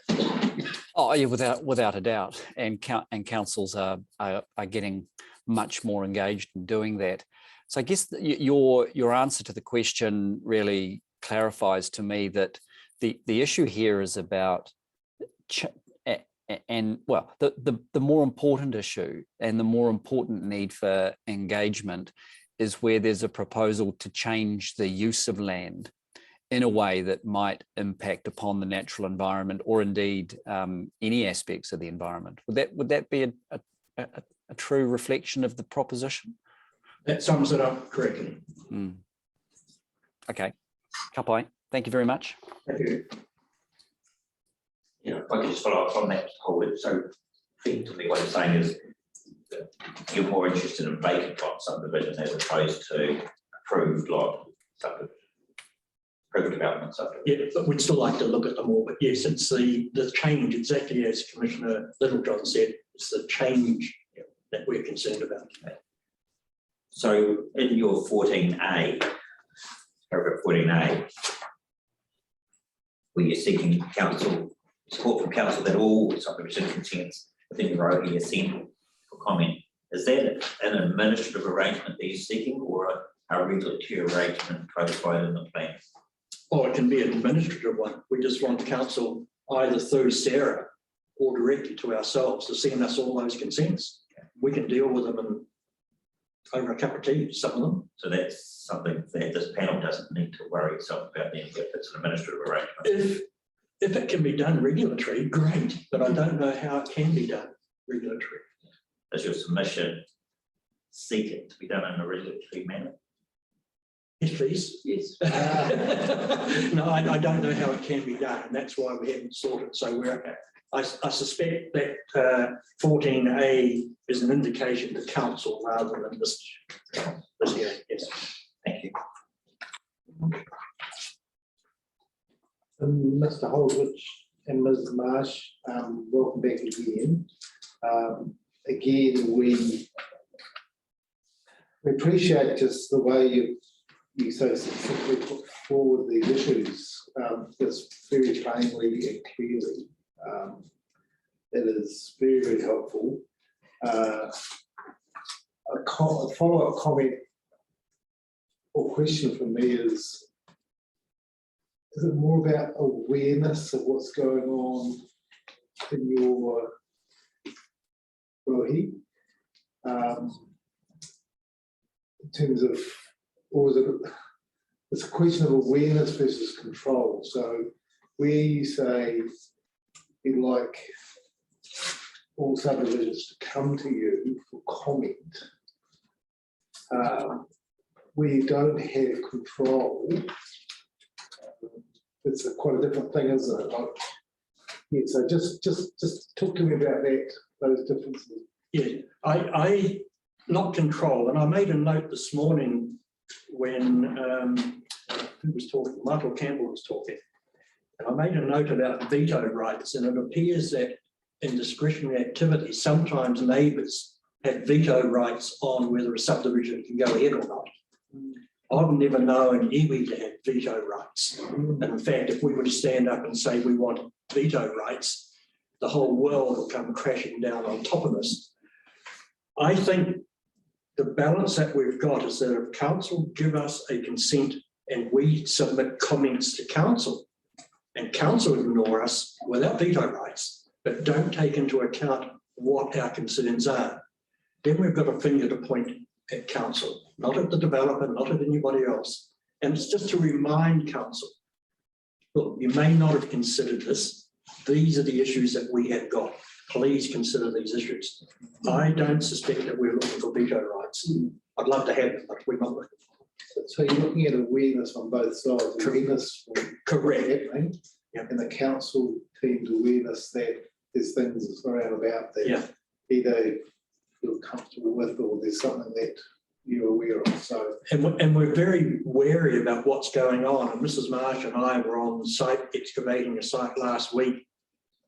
Oh, yeah, without a doubt, and councils are getting much more engaged in doing that. So I guess your answer to the question really clarifies to me that the issue here is about the more important issue and the more important need for engagement is where there's a proposal to change the use of land in a way that might impact upon the natural environment, or indeed any aspects of the environment. Would that be a true reflection of the proposition? That sums it up correctly. Okay, Kapai, thank you very much. Thank you. Yeah, if I could just follow up on that whole, so effectively what you're saying is that you're more interested in vacant lot subdivision as opposed to approved lot subdivision, approved development subdivision. Yeah, but we'd still like to look at them all, but yes, it's the change, exactly as Commissioner Littlejohn said, it's the change that we're concerned about. So in your 14A, paragraph 14A, where you're seeking support from council that all subdivision consents within the road are sent for comment, is that an administrative arrangement that you're seeking, or a regulatory arrangement codified in the plan? Or it can be an administrative one. We just want council either through Sarah or directly to ourselves to send us all those consents. We can deal with them and over a cup of tea, some of them. So that's something that this panel doesn't need to worry itself about then, if it's an administrative arrangement. If it can be done regulatory, great, but I don't know how it can be done regulatory. Does your submission seek it to be done in a regulatory manner? Yes, please. Yes. No, I don't know how it can be done, and that's why we haven't sorted. So I suspect that 14A is an indication to council rather than this here. Yes. Thank you. Mr. Holdridge and Ms. Marsh, welcome back again. Again, we appreciate just the way you so successfully put forward the issues, just very plainly and clearly. It is very, very helpful. A follow-up comment or question for me is it more about awareness of what's going on in your rohi? In terms of, or is it, it's a question of awareness versus control. So where you say you'd like all subdivisions to come to you for comment, where you don't have control, it's quite a different thing, isn't it? Like, yeah, so just talk to me about that, those differences. Yeah, I not control, and I made a note this morning when who was talking, Michael Campbell was talking, and I made a note about veto rights, and it appears that in discretionary activities, sometimes neighbours have veto rights on whether a subdivision can go ahead or not. I've never known iwi to have veto rights. And in fact, if we were to stand up and say we want veto rights, the whole world will come crashing down on top of us. I think the balance that we've got is that if council give us a consent and we submit comments to council, and council ignore us without veto rights, but don't take into account what our concerns are, then we've got a finger to point at council, not at the developer, not at anybody else. And it's just to remind council, look, you may not have considered this. These are the issues that we have got. Please consider these issues. I don't suspect that we're looking for veto rights. I'd love to have them, but we're not looking. So you're looking at awareness on both sides. Awareness correct, and the council team's awareness that there's things around about that either feel comfortable with or there's something that you're aware of. So and we're very wary about what's going on. And Mrs. Marsh and I were on site excavating a site last week,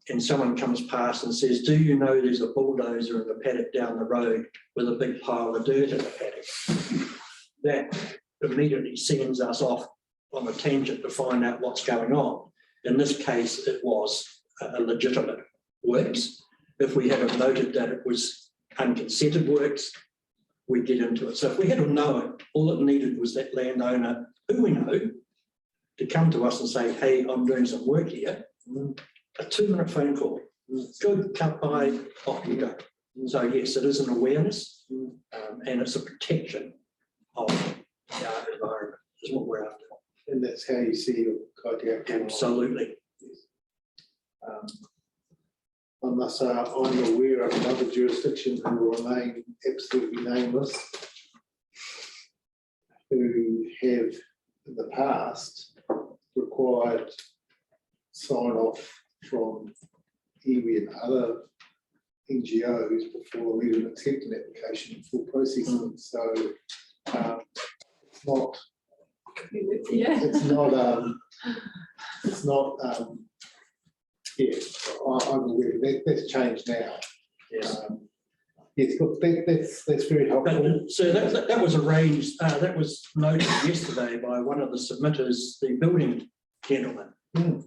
and someone comes past and says, "Do you know there's a bulldozer in the paddock down the road with a big pile of dirt in the paddock?" That immediately sends us off on a tangent to find out what's going on. In this case, it was a legitimate works. If we had have noted that it was unconsented works, we get into it. So if we had have known, all it needed was that landowner who we know to come to us and say, hey, I'm doing some work here. A 2-minute phone call. Good, cut by, off you go. So yes, it is an awareness and it's a protection of our environment is what we're after. And that's how you see your kaitiaki. Absolutely. I must say, I'm aware of another jurisdiction who will remain absolutely nameless, who have in the past required sign off from iwi and other NGOs before they even accept an application for processing. So it's not. Yeah. It's not. Yeah, I'm aware that's changed now. Yes. Yes, look, that's very helpful. So that was arranged. That was noted yesterday by one of the submitters, the building gentleman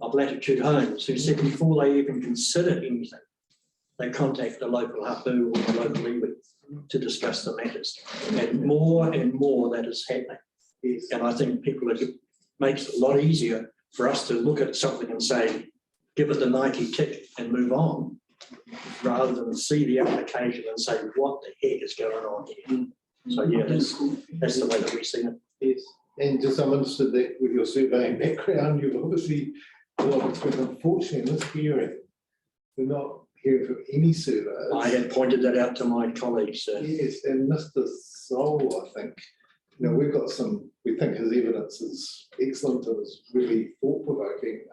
of Latitude Homes, who said before they even consider anything, they contact the local hapu or the local iwi to discuss the matters. And more that is happening. Yes. And I think it makes it a lot easier for us to look at something and say, give it the Nike tick and move on, rather than see the application and say, what the heck is going on here? So yeah, that's the way that we see it. Yes, and just I'm interested that with your surveying background, you've obviously, unfortunately in this hearing, we're not hearing from any surveyors. I had pointed that out to my colleagues. Yes, and Mr. Soul, I think, we've got some, we think his evidence is excellent and is really thought-provoking.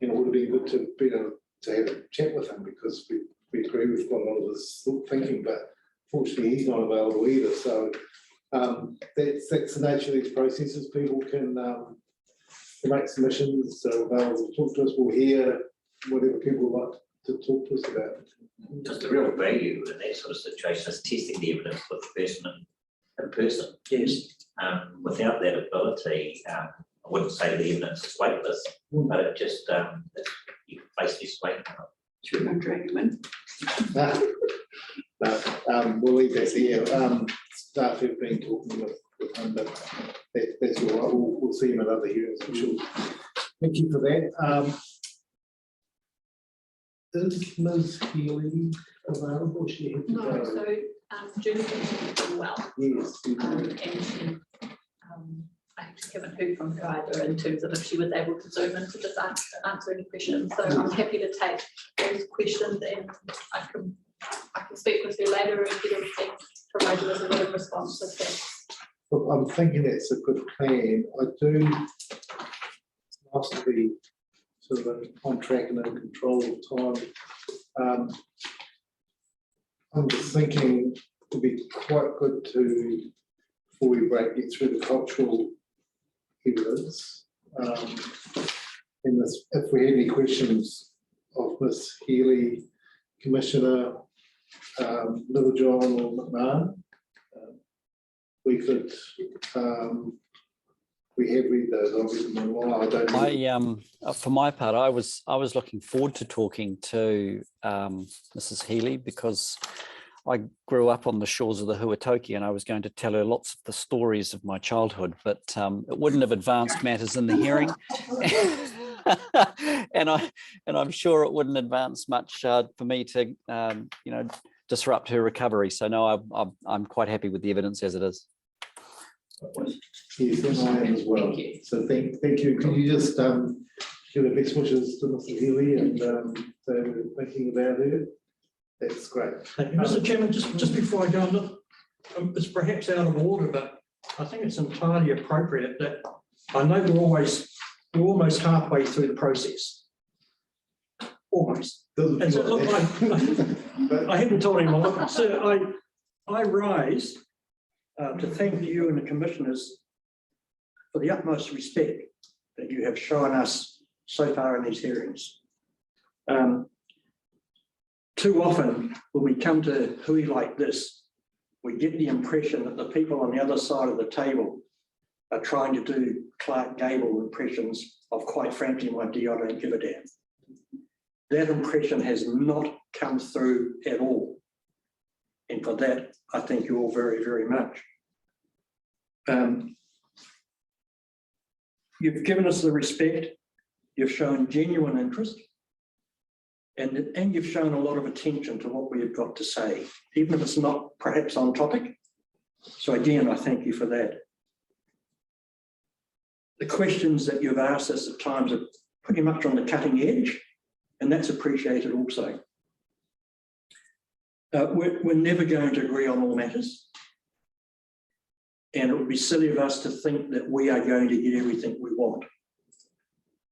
It would have been good to be able to have a chat with him because we agree with quite a lot of his thinking, but fortunately he's not available either. So that's the nature of these processes. People can make submissions, they're available to talk to us. We'll hear whatever people would like to talk to us about. Because the real value in that sort of situation is testing the evidence with the person in person. Yes. Without that ability, I wouldn't say the evidence is weightless, but it just, you can place this weight on it. Should we go drag him in? We'll leave that here. Staff have been talking with him, but that's all right. We'll see him at other hearings, I'm sure. Thank you for that. Is Ms. Healy available? She had to No, go. so Judith is doing well. Yes. And she, I actually haven't heard from her either in terms of if she was able to zoom in to just answer any questions. So I'm happy to take those questions and I can speak with her later and get everything provided with a written response. Look, I'm thinking it's a good plan. I do. It's nice to be sort of on track and in control of time. I'm just thinking it would be quite good to, before we get through the cultural evidence, if we had any questions of Ms. Healy, Commissioner Littlejohn or McMahon, we could, we have read those, I've read them online. I don't know. For my part, I was looking forward to talking to Mrs. Healy because I grew up on the shores of the Huatoki and I was going to tell her lots of the stories of my childhood, but it wouldn't have advanced matters in the hearing. and I'm sure it wouldn't advance much for me to disrupt her recovery. So no, I'm quite happy with the evidence as it is. Yes, I am as well. So thank you. Can you just give the best wishes to Mr. Healy and say we're thinking about her? That's great. Thank you. Mr. Chairman, just before I go on, look, it's perhaps out of order, but I think it's entirely appropriate that I know we're almost halfway through the process. Almost. And so, look, I haven't told anyone, sir, I rise to thank you and the commissioners for the utmost respect that you have shown us so far in these hearings. Too often when we come to hui like this, we get the impression that the people on the other side of the table are trying to do Clark Gable impressions of, quite frankly, my dear, I don't give a damn. That impression has not come through at all. And for that, I thank you all very, very much. You've given us the respect, you've shown genuine interest, and you've shown a lot of attention to what we've got to say, even if it's not perhaps on topic. So again, I thank you for that. The questions that you've asked us at times are pretty much on the cutting edge, and that's appreciated also. We're never going to agree on all matters. And it would be silly of us to think that we are going to get everything we want.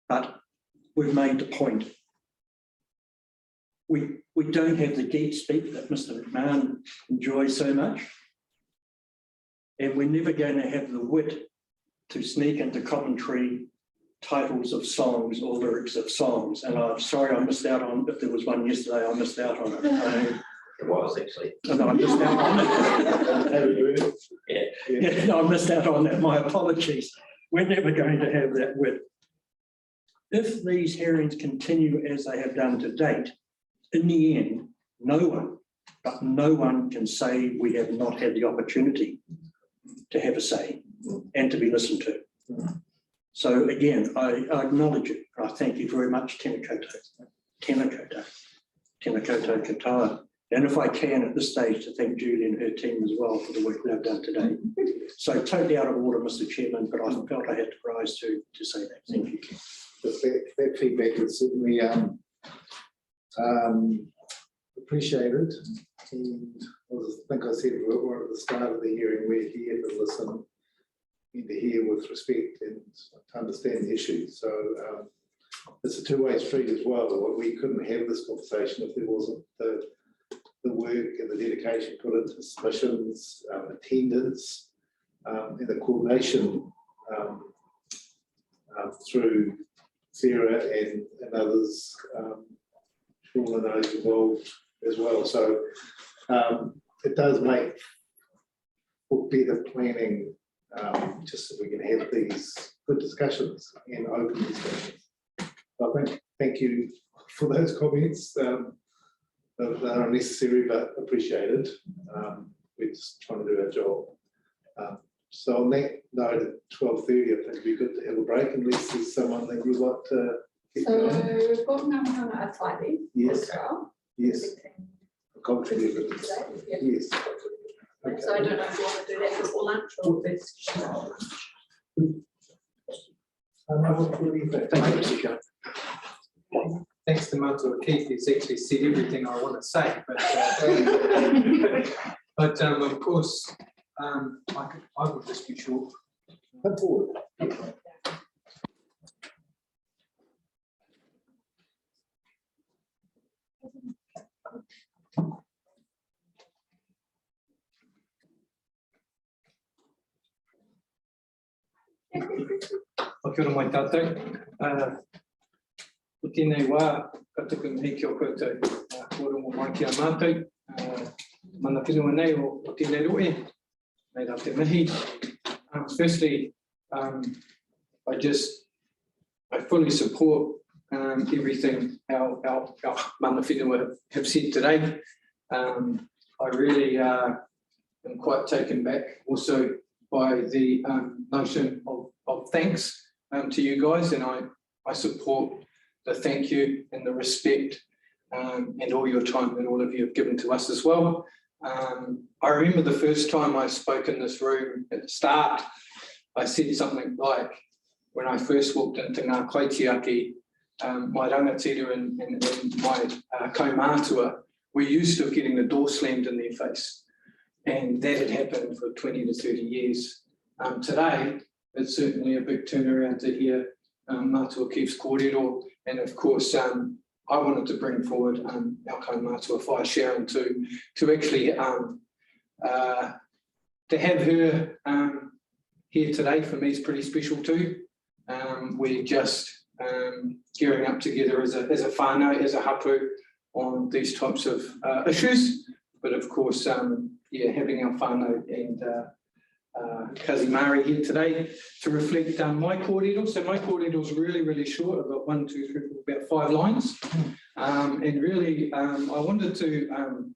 But we've made the point. We don't have the deep speak that Mr. McMahon enjoys so much. And we're never going to have the wit to sneak into commentary titles of songs or lyrics of songs. And I'm sorry I missed out on, if there was one yesterday, I missed out on it. It was actually. No, I missed out on it. Yeah, no, I missed out on that. My apologies. We're never going to have that wit. If these hearings continue as they have done to date, in the end, no one can say we have not had the opportunity to have a say and to be listened to. So again, I acknowledge it. I thank you very much, Tēnā koutou. Tēnā koutou katoa. And if I can at this stage to thank Julie and her team as well for the work they've done today. So totally out of order, Mr. Chairman, but I felt I had to rise to say that. Thank you. That feedback is certainly appreciated. And I think I said we're at the start of the hearing, we're here to listen and to hear with respect and to understand the issues. So it's a two-way street as well. We couldn't have this conversation if there wasn't the work and the dedication put into submissions, attendance, and the coordination through Sarah and others, Sean and those involved as well. So it does make for better planning, just so we can have these good discussions and open discussions. I thank you for those comments. They are necessary but appreciated. We're just trying to do our job. So on that note, at 12:30, I think it'd be good to have a break unless there's someone that you'd like to get So going. we've got Ngāpuhanga Atai Yes. as well. Yes. A contrary evidence. Yes. Okay. So I don't know if you want to do that before lunch or first. What do you think? Thank you. Thanks to Matua Keith, he's actually said everything I want to say, but of course, I would just be short. Come forward. Kia ora mai tātou. Ko tēnei wā, ka tuku mihi ki o koutou, kōrongo mai ki a mātou. Mana whenua nei o tēnei roe, nei rā te mihi. Firstly, I fully support everything our mana whenua have said today. I really am quite taken back also by the notion of thanks to you guys, and I support the thank you and the respect and all your time that all of you have given to us as well. I remember the first time I spoke in this room at the start, I said something like, when I first walked into Ngā Kaitiaki, my rangatira and my kaumātua were used to getting the door slammed in their face. And that had happened for 20 to 30 years. Today, it's certainly a big turnaround to hear Matua Keith's kōrero. And of course, I wanted to bring forward our kaumātua Whai Sharon to actually to have her here today for me is pretty special too. We're just gearing up together as a whānau, as a hapu on these types of issues. But of course, yeah, having our whānau and Kazimari here today to reflect my kōrero. So my kōrero is really, really short. I've got 1, 2, 3, about 5 lines. And really, I wanted to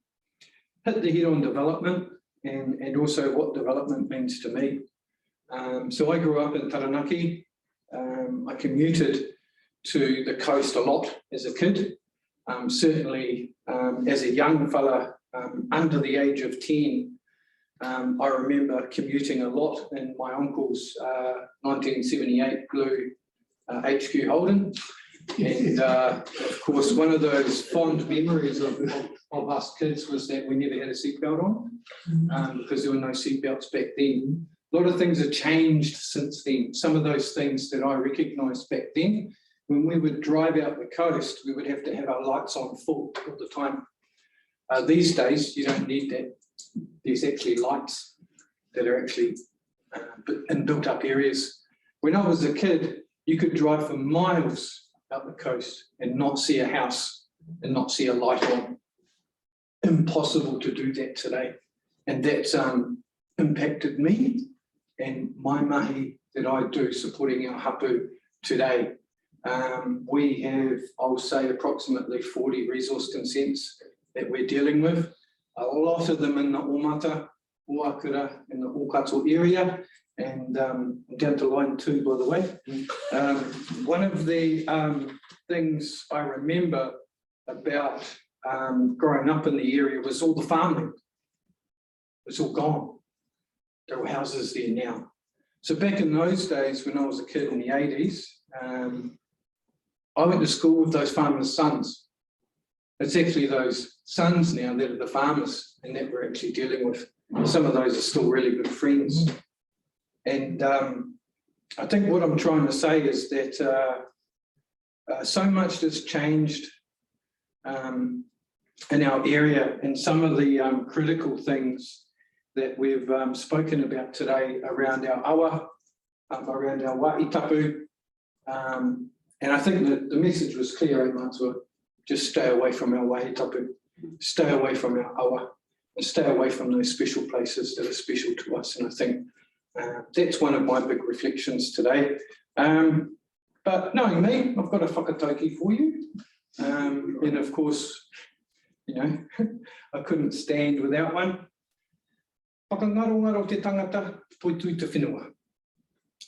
hit the head on development and also what development means to me. So I grew up in Taranaki. I commuted to the coast a lot as a kid. Certainly as a young fella under the age of 10, I remember commuting a lot in my uncle's 1978 blue HQ Holden. And of course, one of those fond memories of us kids was that we never had a seatbelt on because there were no seatbelts back then. A lot of things have changed since then. Some of those things that I recognised back then, when we would drive out the coast, we would have to have our lights on full all the time. These days, you don't need that. There's actually lights that are actually in built up areas. When I was a kid, you could drive for miles up the coast and not see a house and not see a light on. Impossible to do that today. And that's impacted me and my mahi that I do supporting our hapu today. We have, I'll say, approximately 40 resource consents that we're dealing with. A lot of them in the Omata, Oakura, and the Okato area, and down to line 2, by the way. One of the things I remember about growing up in the area was all the farming. It's all gone. There are houses there now. So back in those days, when I was a kid in the 80s, I went to school with those farmers' sons. It's actually those sons now that are the farmers and that we're actually dealing with. Some of those are still really good friends. And I think what I'm trying to say is that so much has changed in our area, and some of the critical things that we've spoken about today around our awa, around our waitapu. And I think that the message was clear, Matua. Just stay away from our waitapu, stay away from our awa, and stay away from those special places that are special to us. And I think that's one of my big reflections today. But knowing me, I've got a whakatauki for you. And of course, you know, I couldn't stand without one. Whakangarongaro te tangata, poitui te whenua.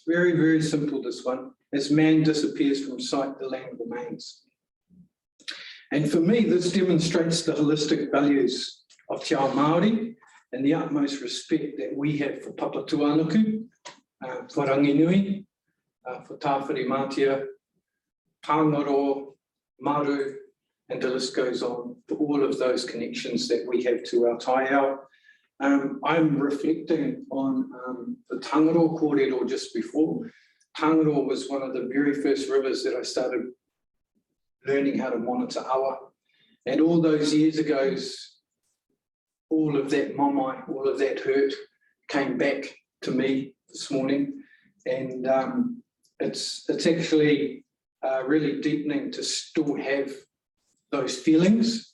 Very, very simple, this one. As man disappears from sight, the land remains. And for me, this demonstrates the holistic values of Te Ao Māori and the utmost respect that we have for Papa Tuanuku, for Ranginui, for Tāwhiri Mātia, Pāngaro, Maru, and the list goes on, for all of those connections that we have to our taiao. I'm reflecting on the Tangaro kōrero just before. Tangaro was one of the very first rivers that I started learning how to monitor awa. And all those years ago, all of that mamai, all of that hurt came back to me this morning. And it's actually really deepening to still have those feelings,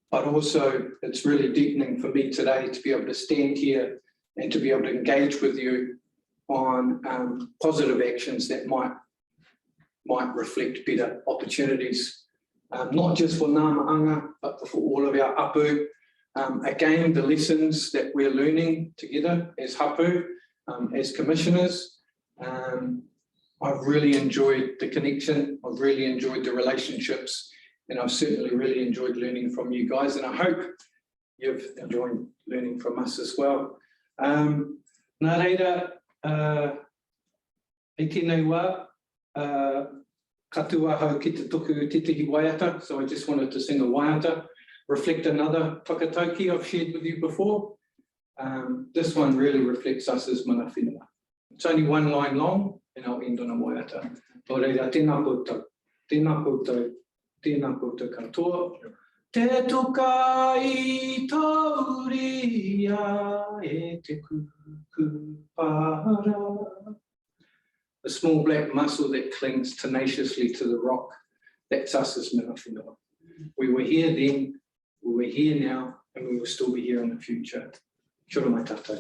but also it's really deepening for me today to be able to stand here and to be able to engage with you on positive actions that might reflect better opportunities, not just for Nāmaanga, but for all of our hapu. Again, the lessons that we're learning together as hapu, as commissioners. I've really enjoyed the connection, I've really enjoyed the relationships, and I've certainly really enjoyed learning from you guys, and I hope you've enjoyed learning from us as well. Nā reira, i tēnei wā, katua hau ki te tuku titihi waiata, so I just wanted to sing a waiata, reflect another whakatauki I've shared with you before. This one really reflects us as mana whenua. It's only one line long, and I'll end on a waiata. Tō reira, tēnā koutou, tēnā koutou, tēnā koutou katoa. Te toka I tauria e te kuku para. The small black mussel that clings tenaciously to the rock, that's us as mana whenua. We were here then, we were here now, and we will still be here in the future. Kia ora mai tātou.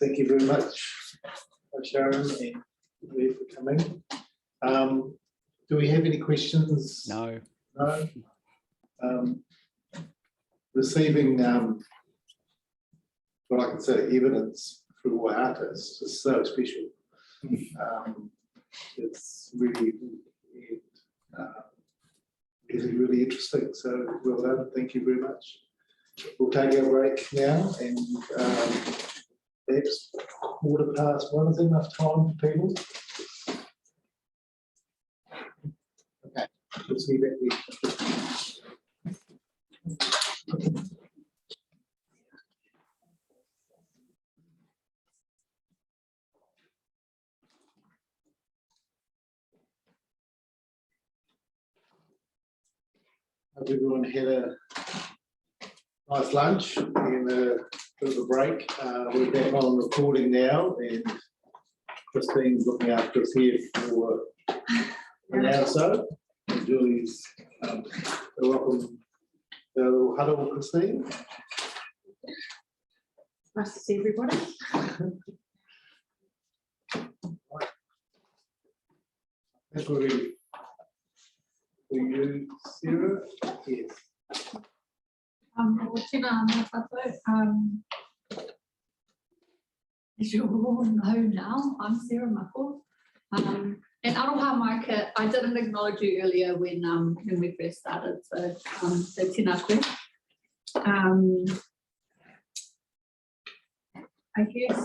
Thank you very much, Sharon and Lee for coming. Do we have any questions? No. No. Receiving what I can say evidence through Waihata is just so special. It's really, really interesting. So well done. Thank you very much. We'll take our break now, and perhaps 1:15 is enough time for people. Okay, let's see that. Hope everyone had a nice lunch and a bit of a break. We're back on recording now, and Christine's looking after us here for an hour or so. And Julie's welcome to our little huddle, Christine. Nice to see everybody. I think we're ready. For you, Sarah? Yes. As you all know now, I'm Sarah Mako. And Aroha Market, I didn't acknowledge you earlier when we first started, so tēnā koe. I guess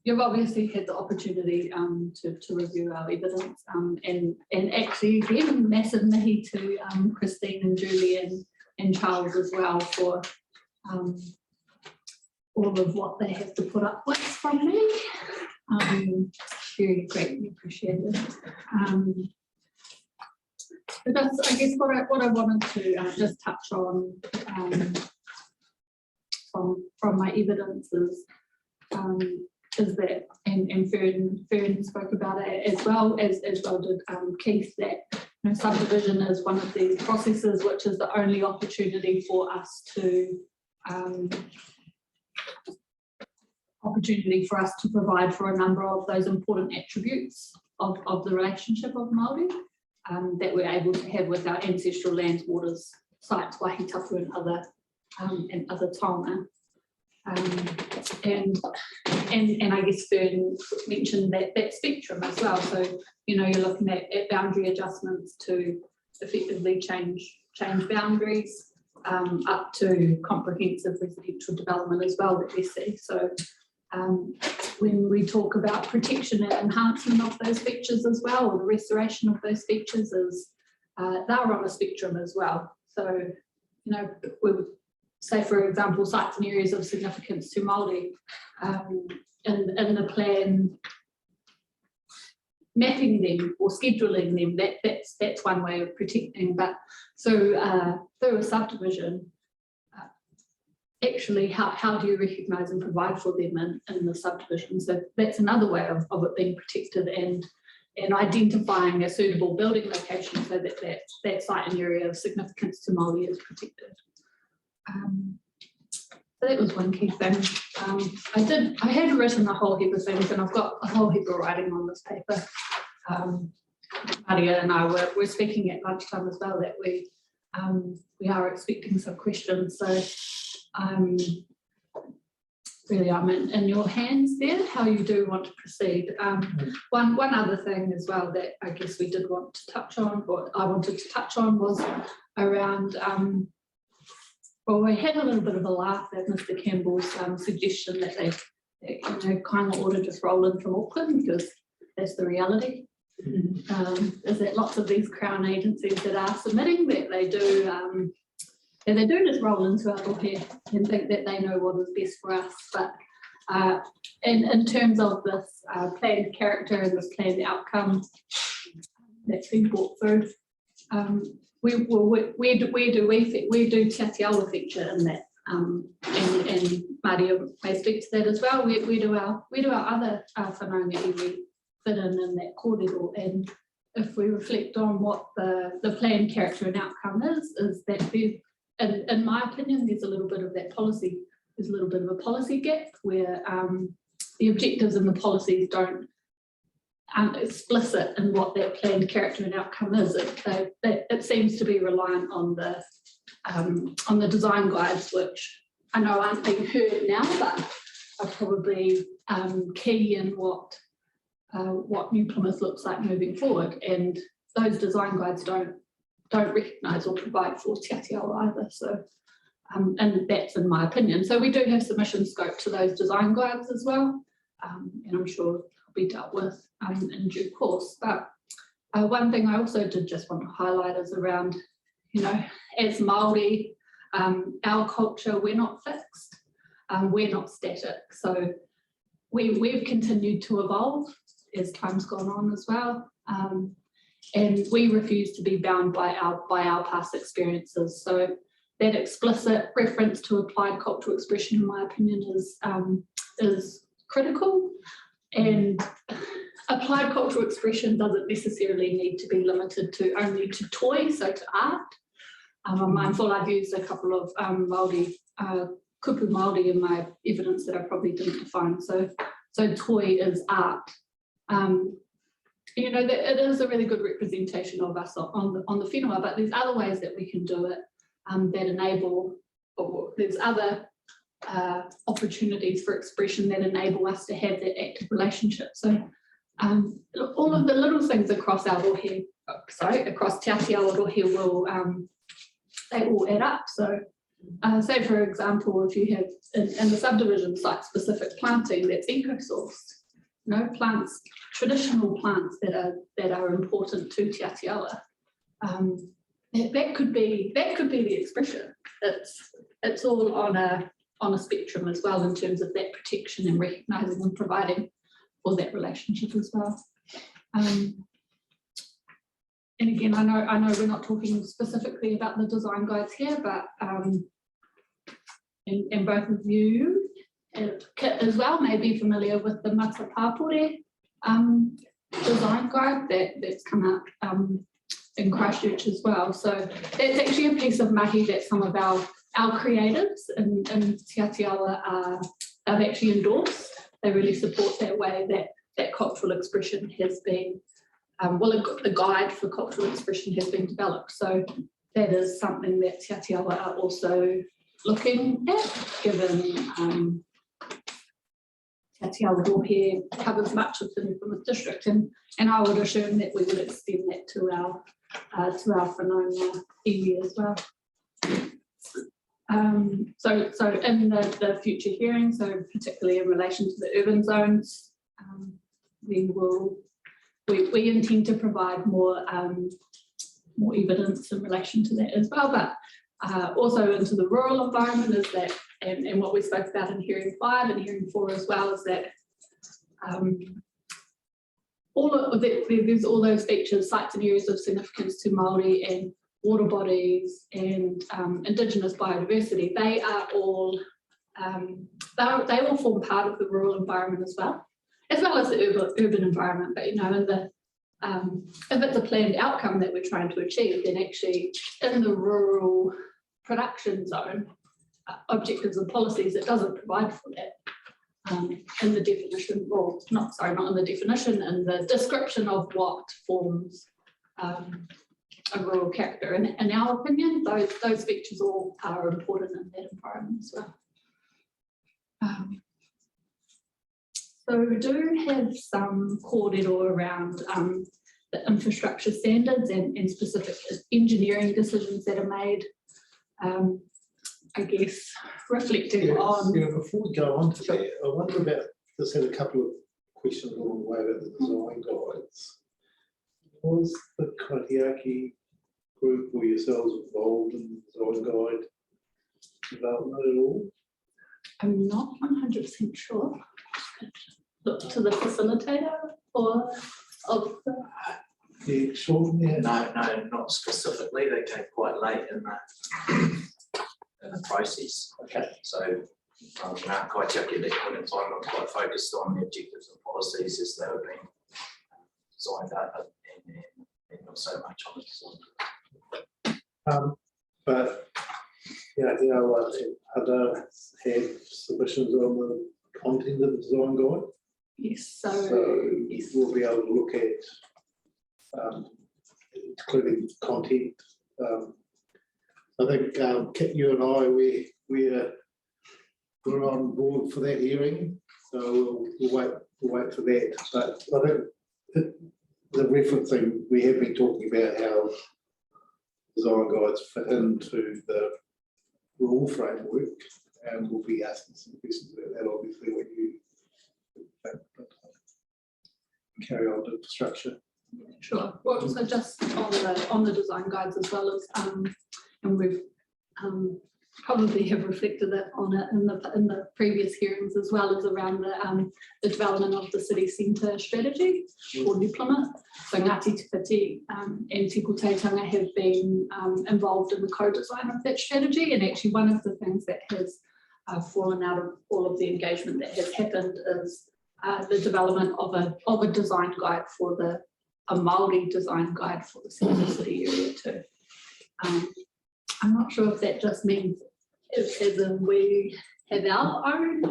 you've obviously had the opportunity to review our evidence, and actually again massive mihi to Christine and Julie and Charles as well for all of what they have to put up with from me. Very greatly appreciated. But that's, I guess, what I wanted to just touch on from my evidence is that, and Fern spoke about it as well did Keith, that subdivision is one of these processes which is the only opportunity for us to provide for a number of those important attributes of the relationship of Māori that we're able to have with our ancestral lands, waters, sites, wahitapu and other taonga. And I guess Fern mentioned that spectrum as well. So, you're looking at boundary adjustments to effectively change boundaries up to comprehensive residential development as well that we see. So when we talk about protection and enhancement of those features as well, or the restoration of those features, is they're on a spectrum as well. So, we would say, for example, sites and areas of significance to Māori, in the plan, mapping them or scheduling them, that's one way of protecting. But so through a subdivision, actually, how do you recognise and provide for them in the subdivision? So that's another way of it being protected, and identifying a suitable building location so that site and area of significance to Māori is protected. So that was one key thing. I had written a whole heap of things, and I've got a whole heap of writing on this paper. Maria and I were speaking at lunchtime as well that we are expecting some questions. So really, I'm in your hands there, how you do want to proceed. One other thing as well that I guess we did want to touch on, or I wanted to touch on, was around, well, we had a little bit of a laugh at Mr. Campbell's suggestion that they kind of ought to just roll in from Auckland, because that's the reality. Is that lots of these Crown agencies that are submitting, that they do just roll into our rohe and think that they know what is best for us. But in terms of this planned character and this planned outcome that's been brought through, where do Te Atiawa feature in that? And Maria may speak to that as well. Where do our other whanaunga iwi fit in that kōrero? And if we reflect on what the planned character and outcome is that in my opinion, there's a little bit of that policy, there's a little bit of a policy gap where the objectives and the policies aren't explicit in what that planned character and outcome is. It seems to be reliant on the design guides, which I know aren't being heard now, but are probably key in what New Plymouth looks like moving forward. And those design guides don't recognise or provide for Te Atiawa either. So, and that's in my opinion. So we do have submission scope to those design guides as well, and I'm sure it'll be dealt with in due course. But one thing I also did just want to highlight is around, as Māori, our culture, we're not fixed, we're not static. So we've continued to evolve as time's gone on as well. And we refuse to be bound by our past experiences. So that explicit reference to applied cultural expression, in my opinion, is critical. And applied cultural expression doesn't necessarily need to be limited to only to toy, so to art. I'm mindful I've used a couple of Māori, kupu Māori in my evidence that I probably didn't define. So toy is art. That it is a really good representation of us on the whenua, but there's other ways that we can do it that enable, or there's other opportunities for expression that enable us to have that active relationship. So all of the little things across our rohe, across Te Atiawa rohe will, they all add up. So say for example, if you have in the subdivision site-specific planting that's eco-sourced, plants, traditional plants that are important to Te Atiawa, that could be the expression. It's all on a spectrum as well in terms of that protection and recognising and providing for that relationship as well. And again, I know we're not talking specifically about the design guides here, but and both of you and Kit as well may be familiar with the Mata Pāpore design guide that's come out in Christchurch as well. So that's actually a piece of mahi that some of our creatives in Te Atiawa have actually endorsed. They really support that way that cultural expression has been, a guide for cultural expression has been developed. So that is something that Te Atiawa are also looking at, given Te Atiawa rohe covers much of the New Plymouth district, and I would assume that we would extend that to our whanaunga iwi as well. So in the future hearing, so particularly in relation to the urban zones, we intend to provide more evidence in relation to that as well, but also into the rural environment is that, and what we spoke about in hearing 5 and hearing 4 as well, is that there's all those features, sites and areas of significance to Māori and water bodies and Indigenous biodiversity. They are all, they all form part of the rural environment as well as the urban environment. But in the if it's a planned outcome that we're trying to achieve, then actually in the rural production zone, objectives and policies, it doesn't provide for that in the definition, or not in the definition, and the description of what forms a rural character. And in our opinion, those features all are important in that environment as well. So we do have some kōrero around the infrastructure standards and specific engineering decisions that are made, I guess, reflecting on... Yeah, before we go on to that, I wonder about, just had a couple of questions along the way about the design guides. Was the Kaitiaki group or yourselves involved in the design guide development at all? I'm not 100% sure. Look to the facilitator or of the extraordinary? No, not specifically. They came quite late in the process. Okay. So our Kaitiaki at that point in time were quite focused on the objectives and policies as they were being designed out and not so much on the design. But, yeah, you know, other have submissions on the content of the design guide. Yes, So yes. we'll be able to look at, including content. I think, Kit, you and I, we're on board for that hearing, so we'll wait for that. But I think the referencing, we have been talking about how design guides fit into the rule framework, and we'll be asking some questions about that, obviously, when you carry on to infrastructure. Sure. Well, so just on the design guides as well as, and we've probably have reflected that on it in the previous hearings, as well as around the development of the city centre strategy for New Plymouth. So Ngāti Te Piti and Tiko Teitanga have been involved in the co-design of that strategy, and actually one of the things that has fallen out of all of the engagement that has happened is the development of a design guide for a Māori design guide for the central city area too. I'm not sure if that just means as in we have our own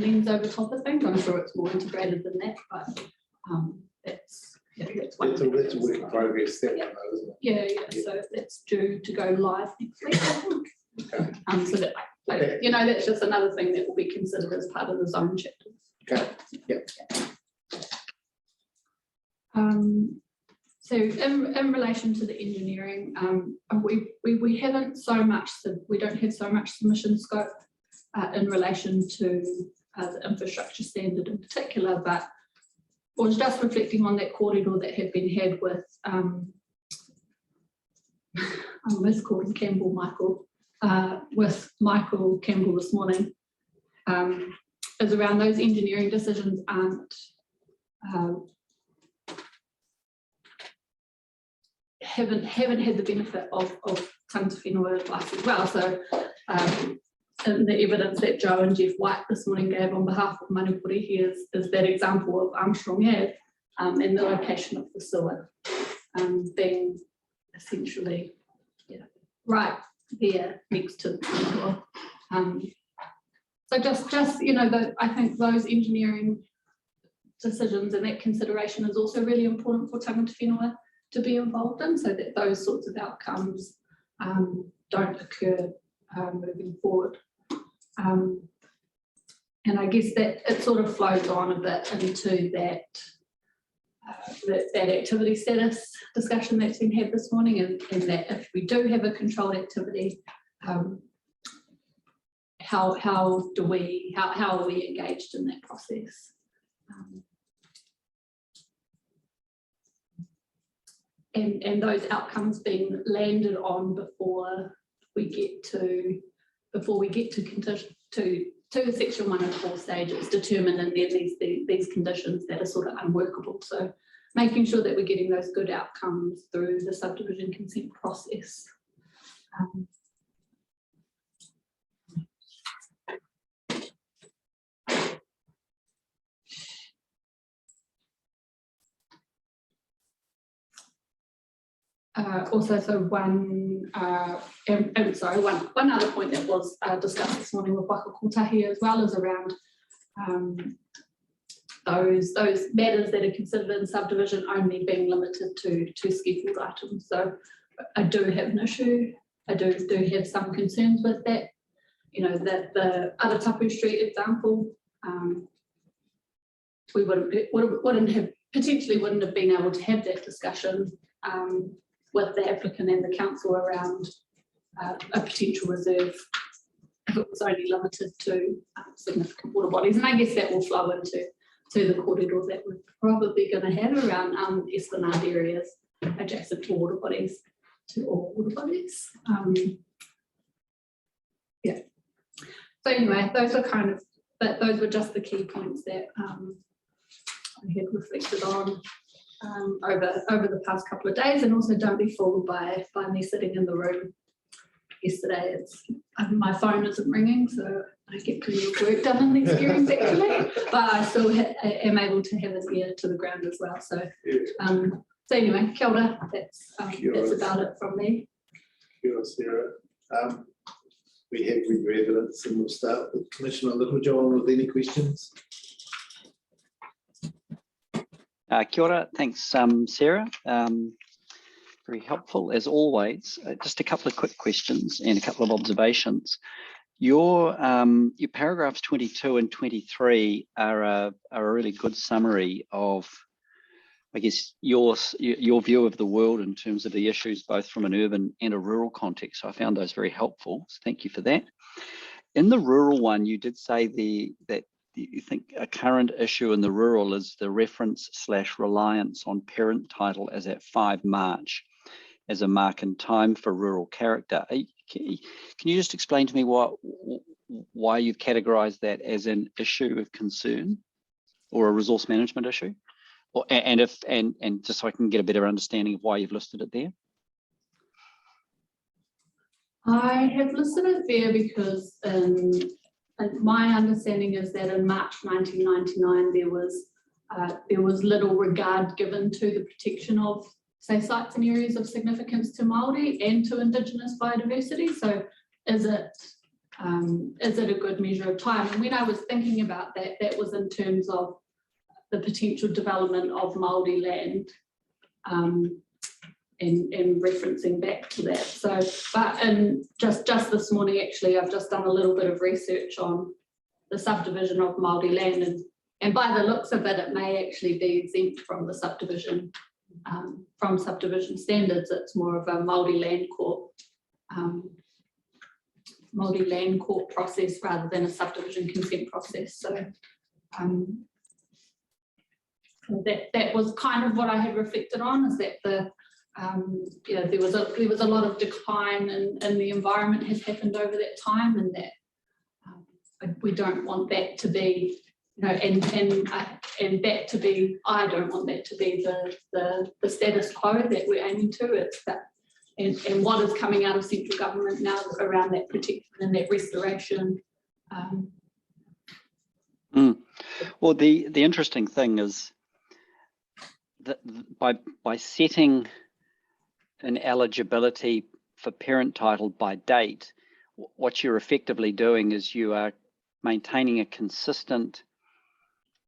lens over top of things. I'm sure it's more integrated than that, but that's one. That's a work in progress, that one, though, isn't it? Yeah. So that's due to go live next week, I think. Okay. So that, Okay. you know, that's just another thing that will be considered as part of the zone chapter. Okay. Yeah. So in relation to the engineering, we haven't so much, we don't have so much submission scope in relation to the infrastructure standard in particular, but was just reflecting on that corridor that had been had with, I miscalled him Campbell Michael, with Michael Campbell this morning, is around those engineering decisions aren't haven't had the benefit of tangata whenua advice as well. So and the evidence that Joe and Jeff White this morning gave on behalf of Manukurihi is that example of Armstrong Ave and the location of the sewer being essentially right there next to the corridor. So just you know, I think those engineering decisions and that consideration is also really important for tangata whenua to be involved in, so that those sorts of outcomes don't occur moving forward. And I guess that it sort of flows on a bit into that activity status discussion that's been had this morning, and that if we do have a controlled activity, how are we engaged in that process? And those outcomes being landed on before we get to the section 1 and 4 stages, determine and then these conditions that are sort of unworkable. So making sure that we're getting those good outcomes through the subdivision consent process. Also, so one other point that was discussed this morning with Waka Kotahi as well is around those matters that are considered in subdivision only being limited to scheduled items. So I do have an issue. I do have some concerns with that. You know, that the Aratapu Street example, we wouldn't have been able to have that discussion with the applicant and the council around a potential reserve if it was only limited to significant water bodies. And I guess that will flow into the corridor that we're probably going to have around Esplanade areas adjacent to water bodies, to all water bodies. Yeah. So anyway, those were just the key points that I had reflected on over the past couple of days, and also don't be fooled by me sitting in the room yesterday. My phone isn't ringing, so I get plenty of work done in these areas actually, but I still am able to have an ear to the ground as well. So, so anyway, kia ora, that's about it from me. Kia ora, Sarah. We have read your evidence and we'll start with Commissioner Littlejohn with any questions. Kia ora, thanks Sarah. Very helpful as always. Just a couple of quick questions and a couple of observations. Your paragraphs 22 and 23 are a really good summary of, I guess, your view of the world in terms of the issues, both from an urban and a rural context. So I found those very helpful. So thank you for that. In the rural one, you did say that you think a current issue in the rural is the reference/reliance on parent title as at 5 March as a mark in time for rural character. Can you just explain to me why you've categorized that as an issue of concern or a resource management issue? Or, and just so I can get a better understanding of why you've listed it there? I have listed it there because my understanding is that in March 1999 there was little regard given to the protection of, say, sites and areas of significance to Māori and to Indigenous biodiversity. So is it a good measure of time? And when I was thinking about that, that was in terms of the potential development of Māori land, and referencing back to that. So, but just this morning, actually, I've just done a little bit of research on the subdivision of Māori land, and by the looks of it, it may actually be exempt from the subdivision, from subdivision standards. It's more of a Māori land court process rather than a subdivision consent process. So. That was kind of what I had reflected on, is that there was a lot of decline in the environment has happened over that time, and that we don't want that to be, and that to be, I don't want that to be the status quo that we're aiming to. It's that, and what is coming out of central government now around that protection and that restoration. Well, the interesting thing is that by setting an eligibility for parent title by date, what you're effectively doing is you are maintaining a consistent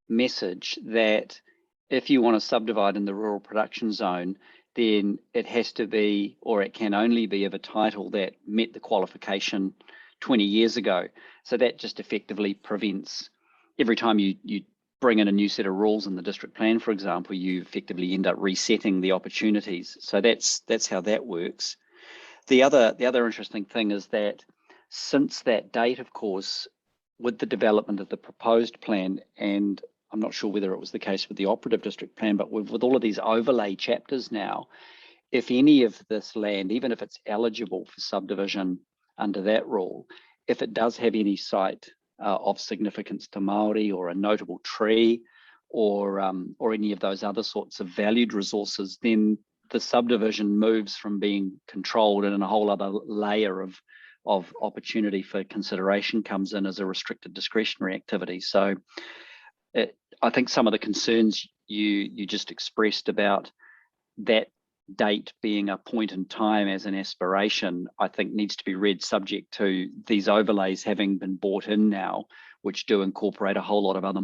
message that if you want to subdivide in the rural production zone, then it has to be, or it can only be, of a title that met the qualification 20 years ago. So that just effectively prevents, every time you bring in a new set of rules in the district plan, for example, you effectively end up resetting the opportunities. So that's how that works. The other interesting thing is that since that date, of course, with the development of the proposed plan, and I'm not sure whether it was the case with the operative district plan, but with all of these overlay chapters now, if any of this land, even if it's eligible for subdivision under that rule, if it does have any site of significance to Māori, or a notable tree, or any of those other sorts of valued resources, then the subdivision moves from being controlled, and a whole other layer of opportunity for consideration comes in as a restricted discretionary activity. So I think some of the concerns you just expressed about that date being a point in time as an aspiration, I think needs to be read subject to these overlays having been brought in now, which do incorporate a whole lot of other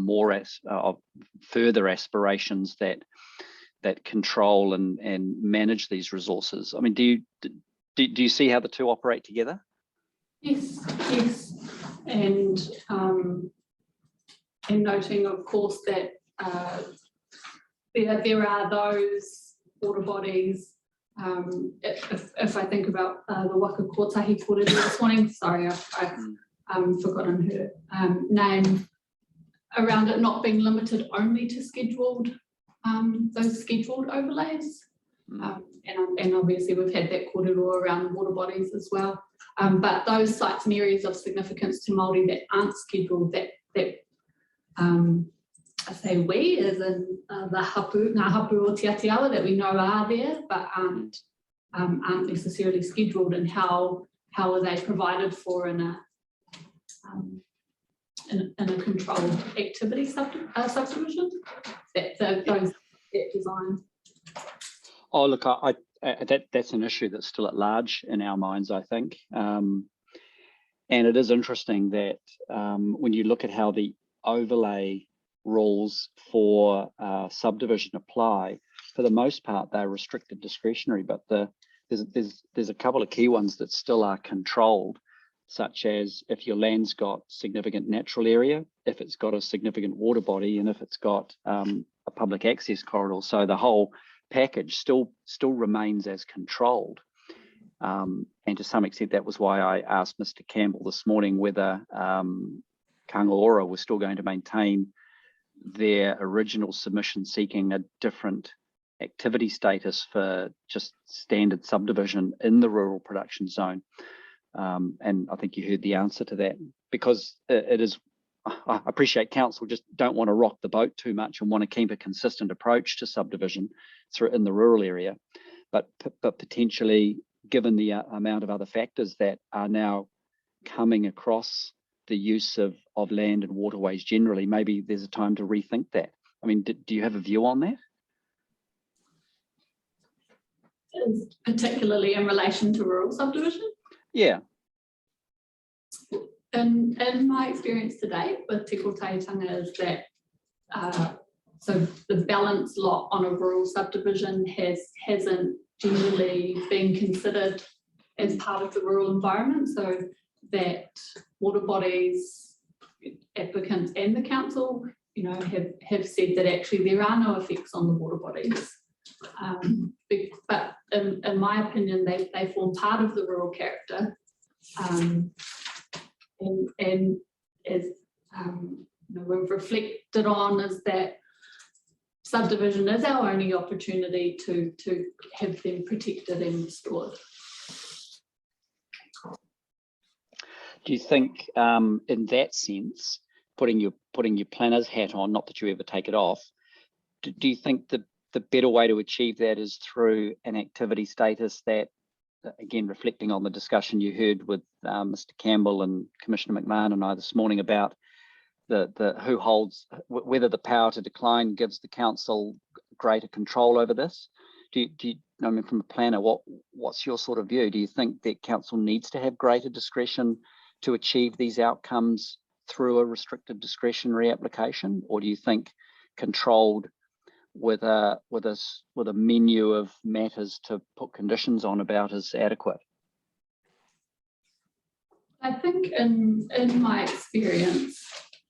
further aspirations that control and manage these resources. I mean, do you see how the two operate together? Yes, and noting, of course, that there are those water bodies. If I think about the Waka Kotahi Kōrero this morning, sorry, I've forgotten her name, around it not being limited only to scheduled, those scheduled overlays. And obviously we've had that kōrero around water bodies as well. But those sites and areas of significance to Māori that aren't scheduled, that I say we, as in the ngā hapu o Te Atiawa that we know are there, but aren't necessarily scheduled, and how are they provided for in in a controlled activity subdivision, that design. Oh, look, that's an issue that's still at large in our minds, I think. And it is interesting that when you look at how the overlay rules for subdivision apply, for the most part, they're restricted discretionary, but there's a couple of key ones that still are controlled, such as if your land's got significant natural area, if it's got a significant water body, and if it's got a public access corridor. So the whole package still remains as controlled. And to some extent, that was why I asked Mr. Campbell this morning whether Kangaora was still going to maintain their original submission seeking a different activity status for just standard subdivision in the rural production zone. And I think you heard the answer to that, because it is, I appreciate council just don't want to rock the boat too much and want to keep a consistent approach to subdivision in the rural area, but potentially, given the amount of other factors that are now coming across the use of land and waterways generally, maybe there's a time to rethink that. I mean, do you have a view on that? Particularly in relation to rural subdivision? Yeah. In my experience to date with Te Kotaitanga is that so the balance lot on a rural subdivision hasn't generally been considered as part of the rural environment, so that water bodies, applicants and the council, have said that actually there are no effects on the water bodies. But in my opinion, they form part of the rural character. And as we've reflected on, is that subdivision is our only opportunity to have them protected and restored. Do you think, in that sense, putting your planner's hat on, not that you ever take it off, do you think the better way to achieve that is through an activity status that, again, reflecting on the discussion you heard with Mr. Campbell and Commissioner McMahon and I this morning about who holds, whether the power to decline gives the council greater control over this? Do you, I mean, from a planner, what's your sort of view? Do you think that council needs to have greater discretion to achieve these outcomes through a restricted discretionary application, or do you think controlled with a menu of matters to put conditions on about is adequate? I think in my experience,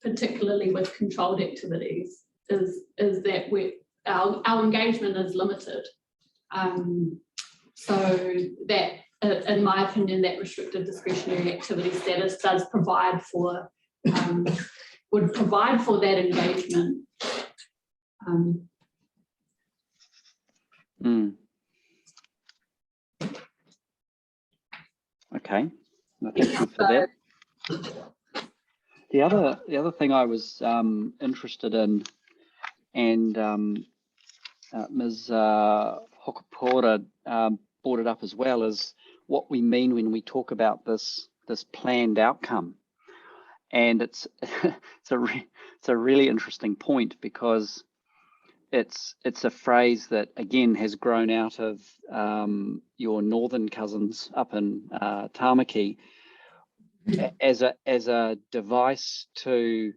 particularly with controlled activities, is that our engagement is limited. So that, in my opinion, that restricted discretionary activity status does provide for, would provide for that engagement. Okay, well, thank you for that. The other thing I was interested in, and Ms. Hokapora brought it up as well, is what we mean when we talk about this planned outcome. And it's a really interesting point, because it's a phrase that, again, has grown out of your northern cousins up in Tamaki as a device to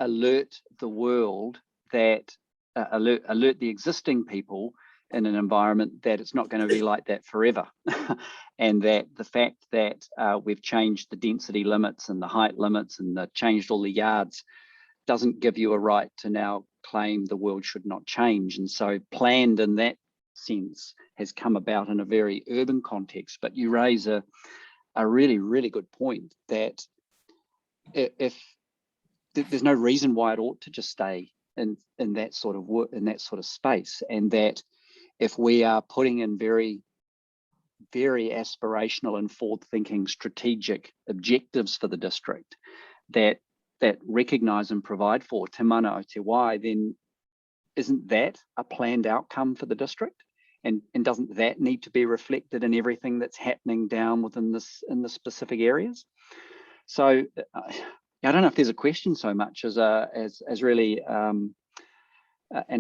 alert the world that alert the existing people in an environment that it's not going to be like that forever. And that the fact that we've changed the density limits and the height limits and changed all the yards doesn't give you a right to now claim the world should not change. And so planned in that sense has come about in a very urban context. But you raise a really, really good point, that if there's no reason why it ought to just stay in that sort of work, in that sort of space, and that if we are putting in very, very aspirational and forward-thinking strategic objectives for the district that recognise and provide for Te Mana o Te Wai, then isn't that a planned outcome for the district? And doesn't that need to be reflected in everything that's happening down within in the specific areas? So I don't know if there's a question so much as really an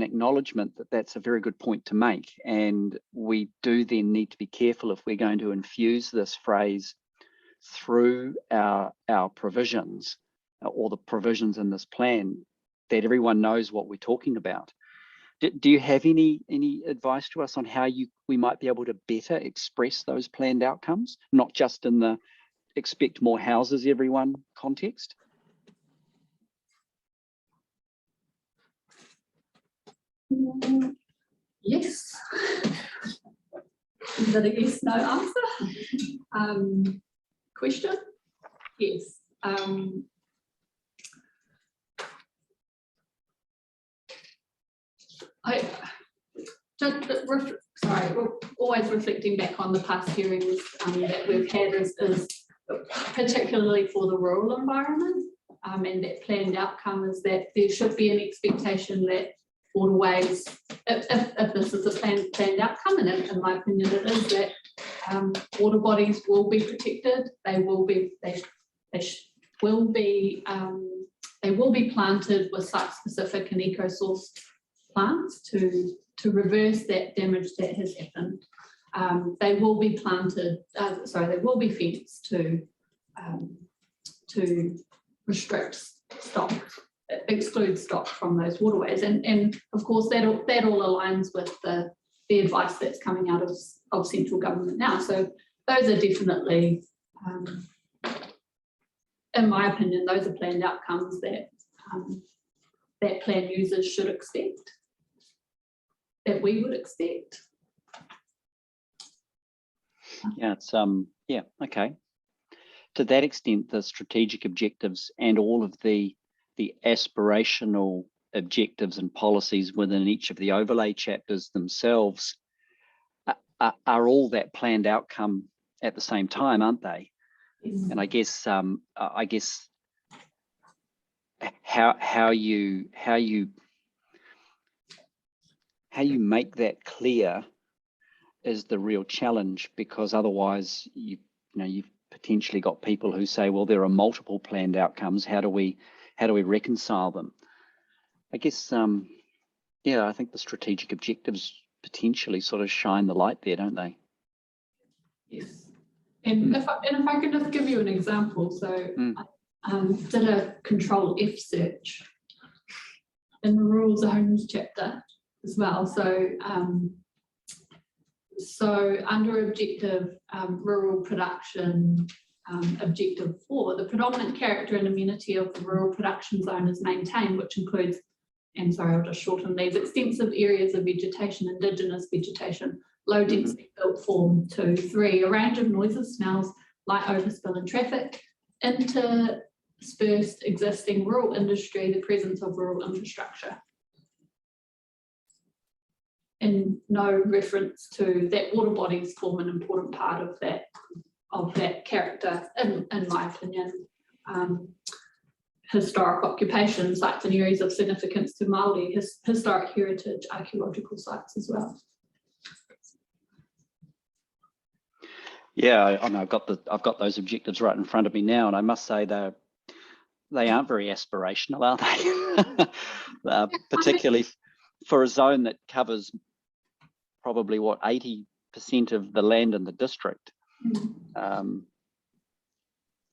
acknowledgement that that's a very good point to make. And we do then need to be careful if we're going to infuse this phrase through our provisions or the provisions in this plan, that everyone knows what we're talking about. Do you have any advice to us on how we might be able to better express those planned outcomes, not just in the expect more houses everyone context? Yes. Is that a yes, no answer? Question? Yes. We're always reflecting back on the past hearings that we've had is particularly for the rural environment, and that planned outcome is that there should be an expectation that waterways, if this is a planned outcome, and in my opinion it is, that water bodies will be protected. They will be planted with site-specific and eco-source plants to reverse that damage that has happened. They will be planted. They will be fenced to restrict stock, exclude stock from those waterways, and of course that all aligns with the advice that's coming out of central government now. So those are definitely, in my opinion, those are planned outcomes that that plan users should expect, that we would expect. Yeah, it's yeah, okay. To that extent, the strategic objectives and all of the aspirational objectives and policies within each of the overlay chapters themselves are all that planned outcome at the same time, aren't they? Mm-hmm. And I guess how you make that clear is the real challenge, because otherwise you've potentially got people who say, well, there are multiple planned outcomes. How do we reconcile them? I guess yeah, I think the strategic objectives potentially sort of shine the light there, don't they? Yes. And if I could just give you an example, so I did a Control F search in the rural zones chapter as well. So so under objective rural production, objective 4, the predominant character and amenity of the rural production zone is maintained, which includes, and sorry, I'll just shorten these, extensive areas of vegetation, indigenous vegetation, low density built form 2, 3, a range of noises, smells, light overspill and traffic, interspersed existing rural industry, the presence of rural infrastructure. And no reference to that water bodies form an important part of that character, in my opinion. Historic occupation sites and areas of significance to Māori, historic heritage, archaeological sites as well. Yeah, I know I've got those objectives right in front of me now, and I must say they aren't very aspirational, are they? Particularly for a zone that covers probably what 80% of the land in the district.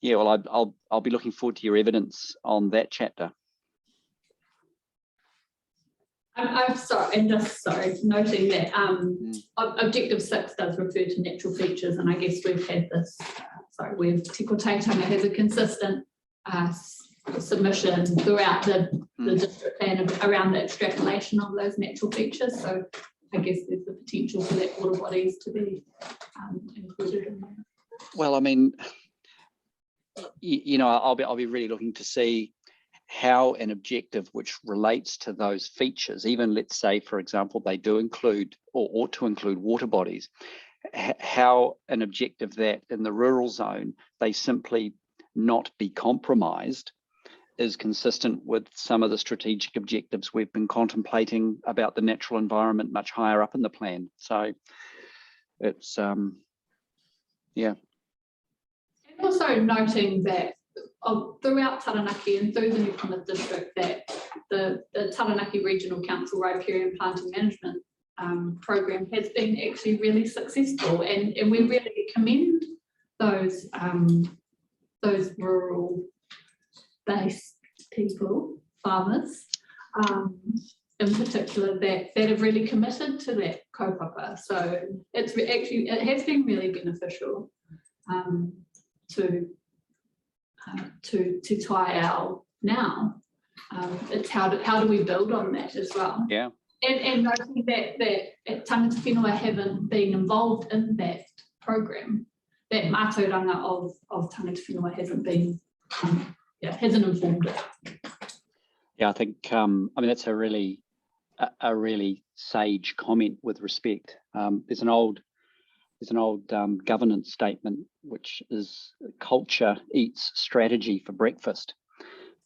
Yeah, well, I'll be looking forward to your evidence on that chapter. I'm sorry, and just sorry, noting that objective 6 does refer to natural features, and I guess we've had this. Te Ko Taitanga has a consistent submission throughout the district plan around the extrapolation of those natural features. So I guess there's the potential for that water bodies to be included in there. Well, I mean, I'll be really looking to see how an objective which relates to those features, even let's say, for example, they do include or ought to include water bodies, how an objective that in the rural zone they simply not be compromised is consistent with some of the strategic objectives we've been contemplating about the natural environment much higher up in the plan. So it's yeah. And also noting that throughout Taranaki and through the New Plymouth district that the Taranaki Regional Council riparian planting management program has been actually really successful, and we really commend those rural based people, farmers in particular, that have really committed to that kaupapa. So it has been really beneficial to Tai Ao now. It's how do we build on that as well? Yeah. And I think that Tangata Whenua haven't been involved in that program. That mātauranga of Tangata Whenua hasn't been, hasn't informed it. Yeah, I think, I mean, that's a really sage comment with respect. There's an old governance statement, which is culture eats strategy for breakfast,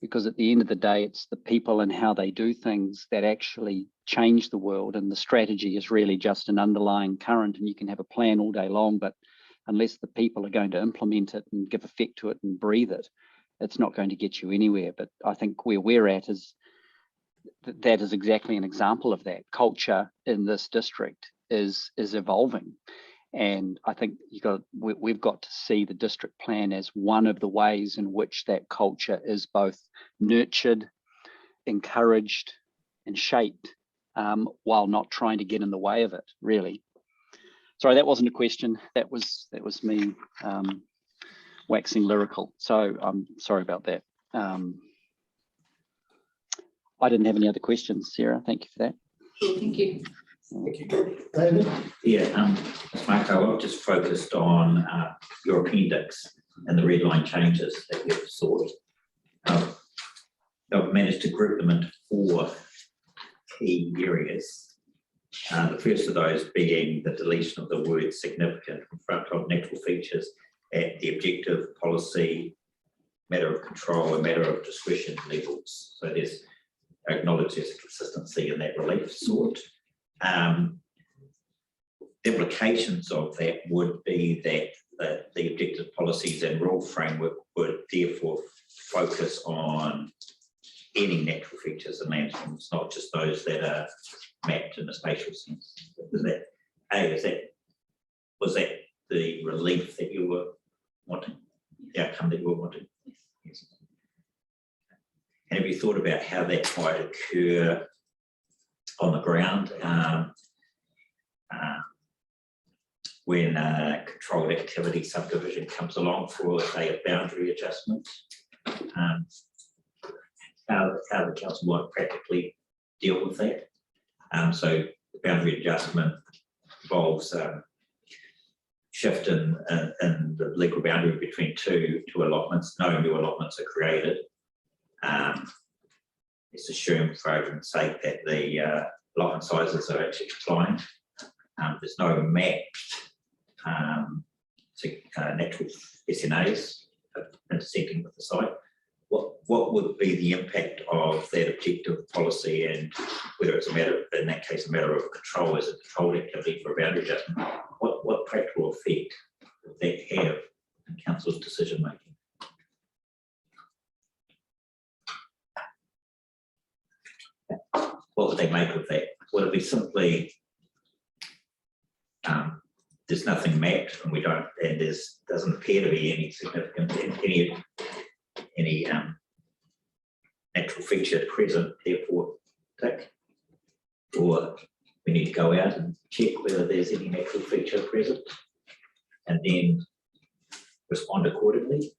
because at the end of the day, it's the people and how they do things that actually change the world, and the strategy is really just an underlying current, and you can have a plan all day long, but unless the people are going to implement it and give effect to it and breathe it, it's not going to get you anywhere. But I think where we're at is that is exactly an example of that. Culture in this district is evolving, and I think we've got to see the district plan as one of the ways in which that culture is both nurtured, encouraged, and shaped, while not trying to get in the way of it, really. Sorry, that wasn't a question. That was me waxing lyrical. So I'm sorry about that. I didn't have any other questions, Sarah. Thank you for that. Thank you. Thank you. David? Yeah, Marco, I've just focused on your appendix and the red line changes that you've sought. I've managed to group them into 4 key areas. The first of those being the deletion of the word significant in front of natural features at the objective, policy, matter of control, and matter of discretion levels. So there's acknowledged there's consistency in that relief sought. The implications of that would be that the objective policies and rule framework would therefore focus on any natural features and landscapes, not just those that are mapped in a spatial sense. Was that the relief that you were wanting, the outcome that you were wanting? Yes. And have you thought about how that might occur on the ground when controlled activity subdivision comes along for, say, a boundary adjustment? How the council might practically deal with that? So the boundary adjustment involves shift in the legal boundary between two allotments. No new allotments are created. It's assumed, for argument's sake, that the allotment sizes are actually declined. There's no mapped natural SNAs intersecting with the site. What would be the impact of that objective policy, and whether it's a matter, in that case, a matter of control as a controlled activity for a boundary adjustment? What practical effect would that have in council's decision making? What would they make of that? Would it be simply there's nothing mapped, and doesn't appear to be any significant any natural feature present, therefore tick? Or we need to go out and check whether there's any natural feature present and then respond accordingly?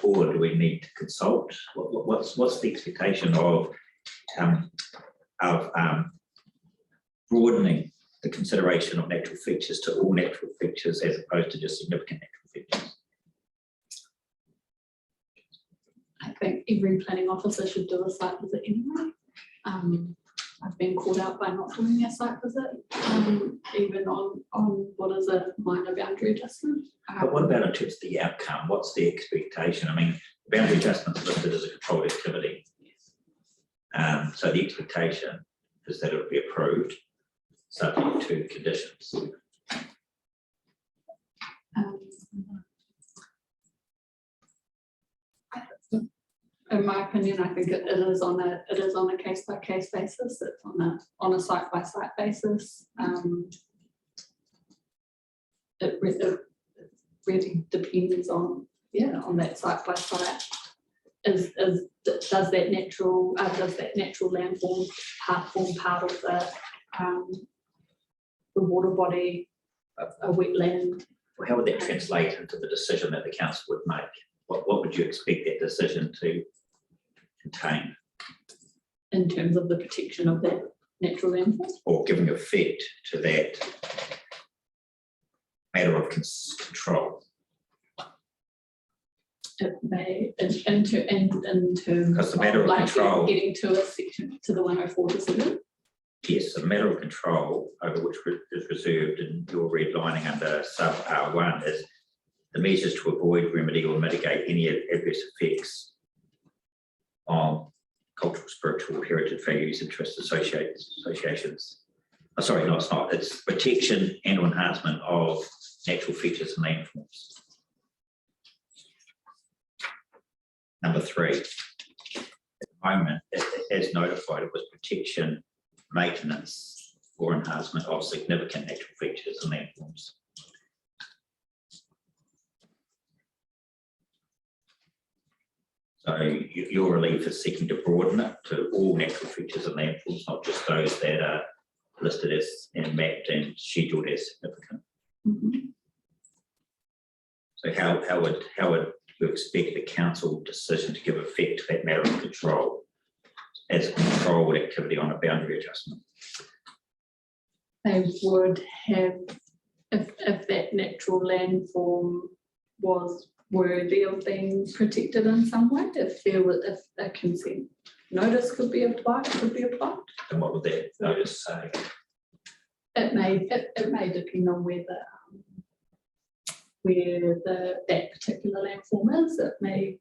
Or do we need to consult? What's the expectation of broadening the consideration of natural features to all natural features as opposed to just significant natural features? I think every planning officer should do a site visit anyway. I've been called out by not doing a site visit, even on what is a minor boundary adjustment. But what about in terms of the outcome? What's the expectation? I mean, the boundary adjustment is listed as a controlled activity. So the expectation is that it will be approved subject to conditions. in my opinion, I think it is on a case by case basis. It's on a site by site basis. It really depends on that site by site. Does that natural landform form part of the water body, a wetland? Well, how would that translate into the decision that the council would make? What would you expect that decision to contain? In terms of the protection of that natural landform? Or giving effect to that matter of control? It may, in terms Because the matter of like control- getting to a section, to the 104 decision. Yes, the matter of control over which is reserved in your red lining under sub R1 is the measures to avoid, remedy or mitigate any adverse effects on cultural, spiritual, heritage values, interest associations. Oh, sorry, no, it's not. It's protection and enhancement of natural features and landforms. Number 3, at the moment, as notified, it was protection, maintenance or enhancement of significant natural features and landforms. So your relief is seeking to broaden it to all natural features and landforms, not just those that are listed as and mapped and scheduled as significant. Mm-hmm. So how would you expect the council decision to give effect to that matter of control as a controlled activity on a boundary adjustment? They would have, if that natural landform was worthy of being protected in some way, if a consent notice could be applied. And what would that notice say? It may depend on where that particular landform is. It may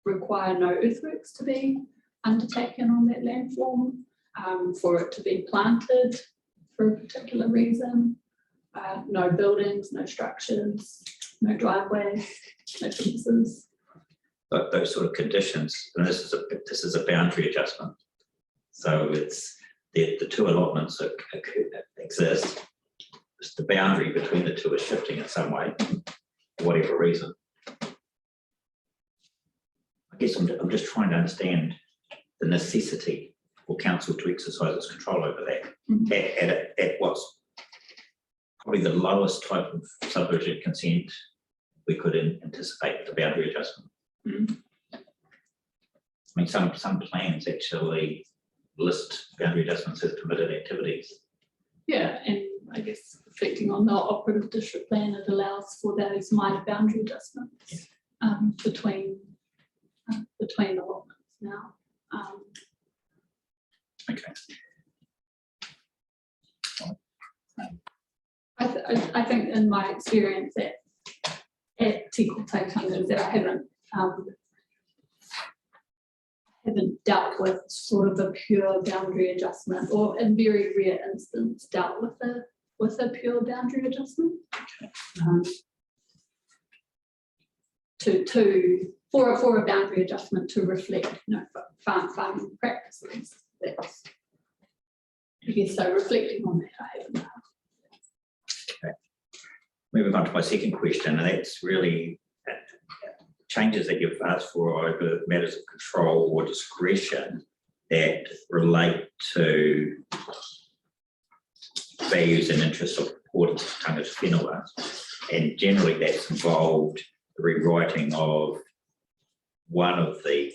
require no earthworks to be undertaken on that landform, for it to be planted for a particular reason. No buildings, no structures, no driveways, no fences. But those sort of conditions, and this is a boundary adjustment. So it's the two allotments that exist. It's the boundary between the two is shifting in some way, for whatever reason. I guess I'm just trying to understand the necessity for council to exercise its control over that. Mm-hmm. At what's probably the lowest type of subdivision consent we could anticipate the boundary adjustment. Mm-hmm. I mean, some plans actually list boundary adjustments as permitted activities. Yeah, and I guess reflecting on the operative district plan, it allows for those minor boundary adjustments between allotments now. Okay. I think in my experience at Te Kotautanga that I haven't dealt with sort of a pure boundary adjustment, or in very rare instance dealt with a pure boundary adjustment. For a boundary adjustment to reflect, farming practices. That's, I guess, so reflecting on that, I haven't. Okay. Moving on to my second question, and that's really changes that you've asked for over matters of control or discretion that relate to values and interests of Port Tanga's whenua, and generally that's involved the rewriting of one of the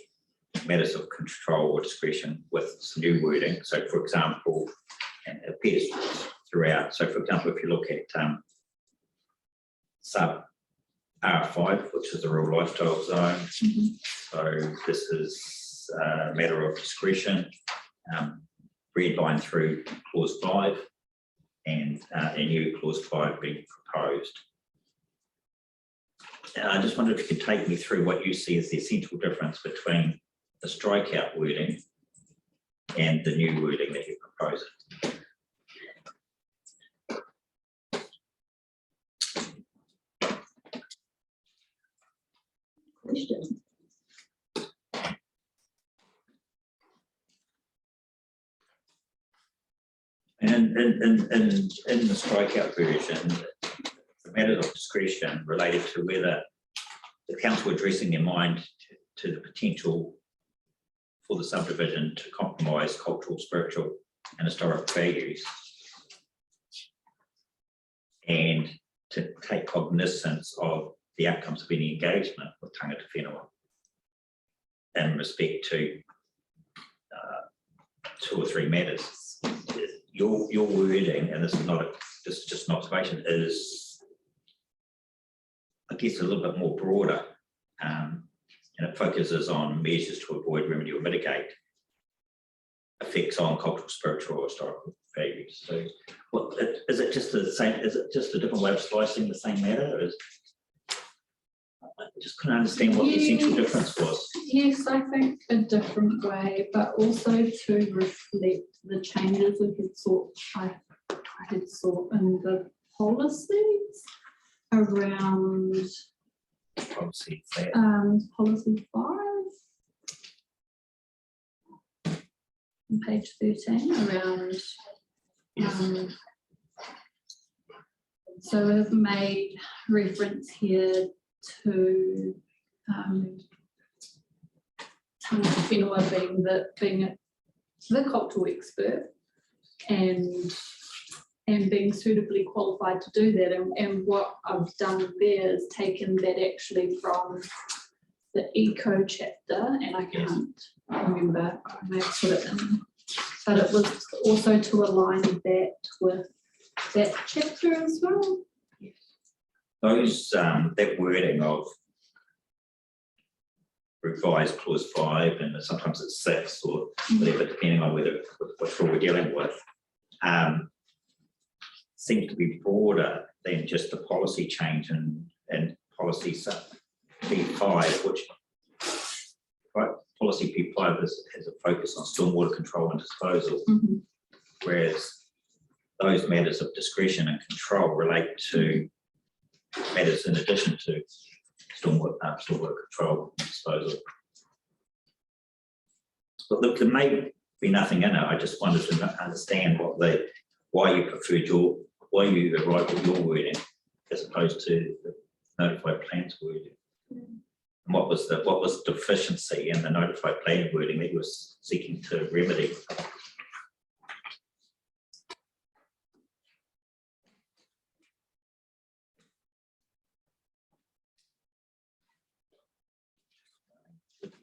matters of control or discretion with some new wording. So, for example, and it appears throughout. So, for example, if you look at sub R5, which is the rural lifestyle zone. Mm-hmm. So this is a matter of discretion, red line through clause 5, and a new clause 5 being proposed. I just wondered if you could take me through what you see as the essential difference between the strikeout wording and the new wording that you're proposing. Question. And in the strikeout version, the matter of discretion related to whether the council addressing their mind to the potential for the subdivision to compromise cultural, spiritual and historic values, and to take cognizance of the outcomes of any engagement with tangata whenua in respect to 2 or 3 matters. Your wording, and this is just an observation, is, I guess, a little bit more broader, and it focuses on measures to avoid, remedy or mitigate effects on cultural, spiritual or historical values. So, what is it just the same? Is it just a different way of slicing the same matter? I just couldn't understand what the essential difference was. Yes, I think a different way, but also to reflect the changes we had sought in the policies around policy 5 on page 13 around so we've made reference here to tangata whenua being the cultural expert and being suitably qualified to do that. And what I've done there is taken that actually from the eco chapter, and I can't remember, I may have put it in, but it was also to align that with that chapter as well. Those that wording of revised clause 5, and sometimes it's 6 or whatever, depending on whether what we're dealing with, seems to be broader than just the policy change and policy P5, which policy P5 has a focus on stormwater control and disposal, whereas those matters of discretion and control relate to matters in addition to stormwater control and disposal. But look, there may be nothing in it. I just wanted to understand why you preferred why you arrived at your wording as opposed to the notified plans wording. And what was the deficiency in the notified plan wording that you were seeking to remedy?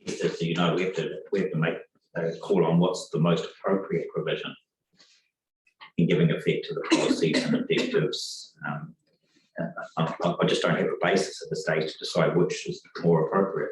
So, you know, we have to make a call on what's the most appropriate provision in giving effect to the policies and objectives. I just don't have a basis at this stage to decide which is more appropriate.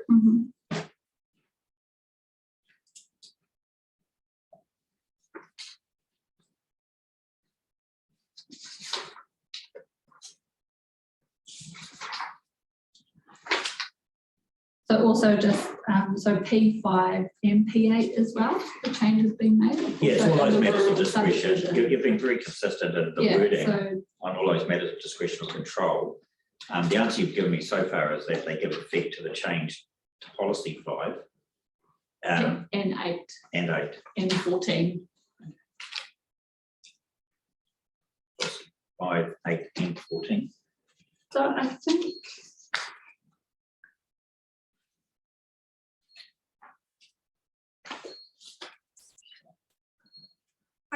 So also just so P5 and P8 as well, the changes being made. Yeah, it's So all those in the matters of rural discretion. subdivision. You've been very consistent in the Yeah, wording so- on all those matters of discretion or control. The answer you've given me so far is that they give effect to the change to policy 5. And 8. And 8. And 14. 5, 8 and 14. So I think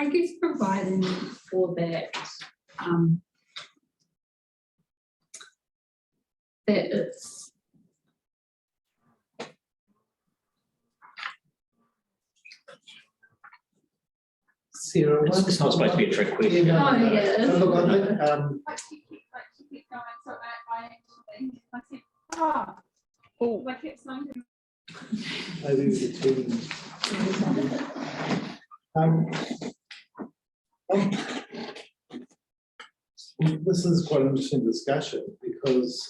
I guess providing for that that it's Sarah, It's not supposed to be a trick question. Yeah, no, no, no. yes. No, look, I think, maybe the team. This is quite an interesting discussion because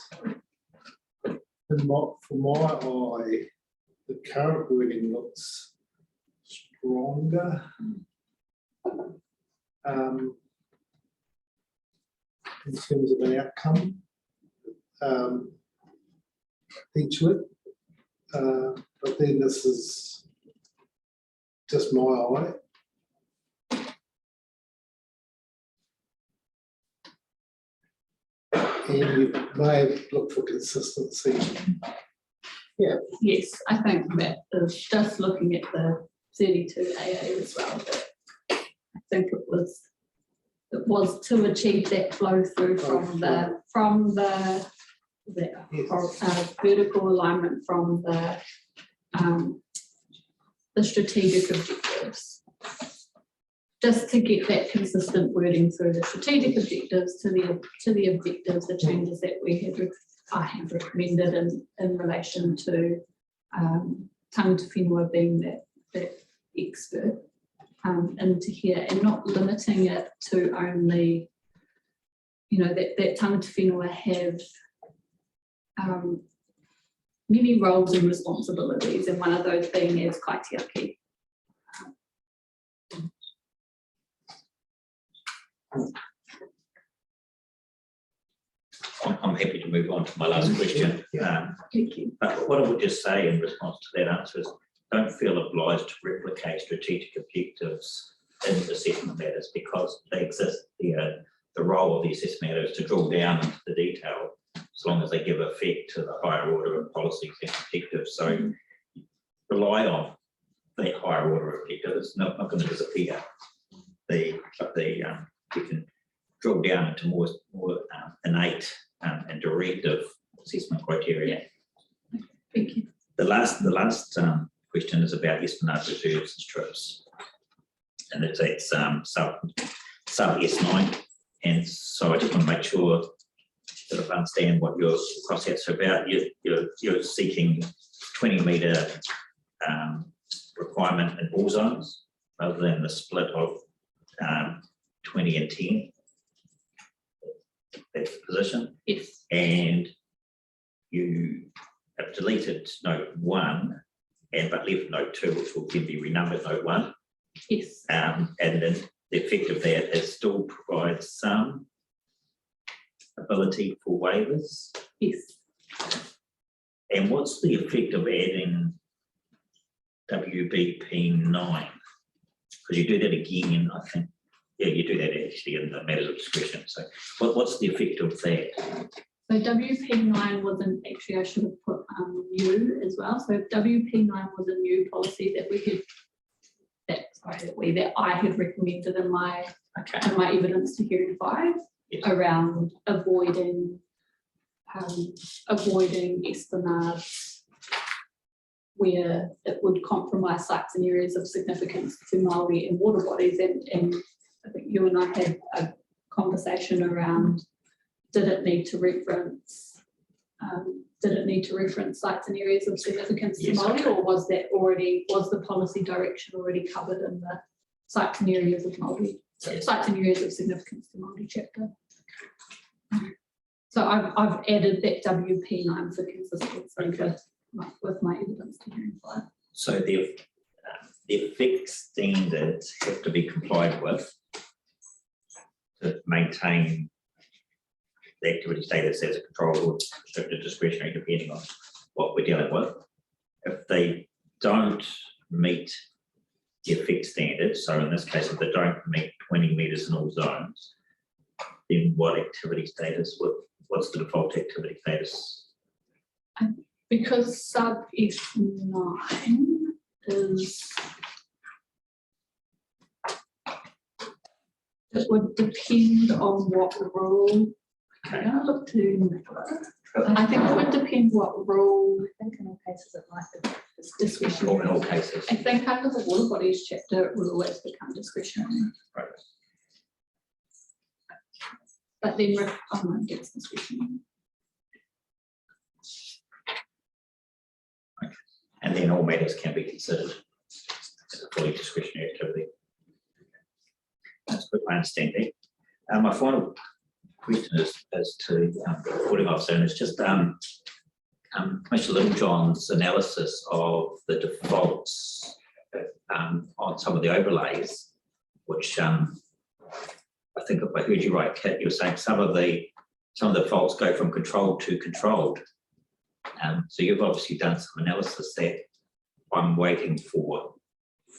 from my eye, the current wording looks stronger. In terms of an outcome, each with, but then this is just my eye. And you may look for consistency. Yeah. Yes, I think that is just looking at the 32 AA as well. But I think it was to achieve that flow through from the vertical alignment from the strategic objectives. Just to get that consistent wording through the strategic objectives to the objectives, the changes that I have recommended in relation to tangata whenua being that expert into here, and not limiting it to only, that tangata whenua have many roles and responsibilities, and one of those being as kaitiaki. I'm happy to move on to my last question. Thank you. But what I would just say in response to that answer is, don't feel obliged to replicate strategic objectives in assessment matters, because they exist. The role of the assessment matter is to drill down into the detail, as long as they give effect to the higher order of policies and objectives. So rely on the higher order objective. It's not going to disappear. You can drill down into more innate and directive assessment criteria. Thank you. The last question is about Esplanade reserves and strips, and it's sub S9, and so I just want to make sure that I understand what your crossouts are about. You're seeking 20-metre requirement in all zones, rather than the split of 20 and 10. That's the position. Yes. And you have deleted note 1, but left note 2, which will then be renumbered note 1. Yes. And then the effect of that is still provides some ability for waivers. Yes. And what's the effect of adding WBP9? Because you do that again, I think. Yeah, you do that actually in the matters of discretion. So what's the effect of that? So WP9 wasn't actually, I should have put new as well. So WP9 was a new policy that that I had recommended in my evidence to hearing 5 around avoiding esplanades where it would compromise sites and areas of significance to Māori and water bodies, and I think you and I had a conversation around, did it need to reference sites and areas of significance to Māori, or was the policy direction already covered in the sites and areas of Māori, sites and areas of significance to Māori chapter? So I've added that WP9 for consistency with my evidence to hearing 5. So the effect standards have to be complied with to maintain the activity status as a controlled or restricted discretionary, depending on what we're dealing with. If they don't meet the effect standards, so in this case, if they don't meet 20 metres in all zones, then what activity status, what's the default activity status? Because sub F9 is, it would depend on what rule. I'm going to look to, I think it would depend what rule. I think in all cases it might be discretionary. In all cases. I think under the water bodies chapter it will always become discretionary. Right. But then requirement gets discretionary. Okay. And then all matters can be considered as a fully discretionary activity. That's good, I understand that. My final question is to the reporting officer, and it's just Commissioner Littlejohn's analysis of the defaults on some of the overlays, which I think if I heard you right, Kit, you were saying some of the faults go from controlled to controlled. So you've obviously done some analysis that I'm waiting for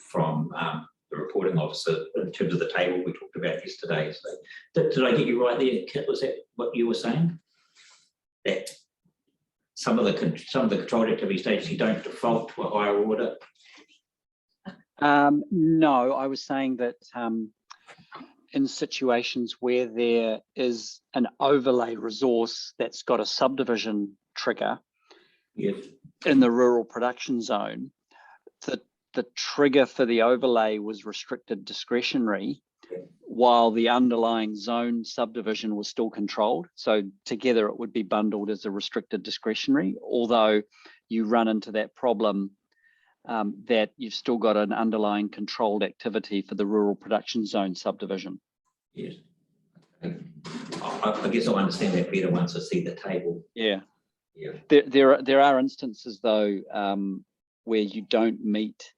from the reporting officer in terms of the table we talked about yesterday. So did I get you right there, Kit? Was that what you were saying? that some of the controlled activity stages, you don't default to a higher order? No, I was saying that in situations where there is an overlay resource that's got a subdivision trigger in the rural production zone, the trigger for the overlay was restricted discretionary, while the underlying zone subdivision was still controlled. So together it would be bundled as a restricted discretionary, although you run into that problem that you've still got an underlying controlled activity for the rural production zone subdivision. Yes. I guess I'll understand that better once I see the table. Yeah. Yeah. There are instances though where you don't meet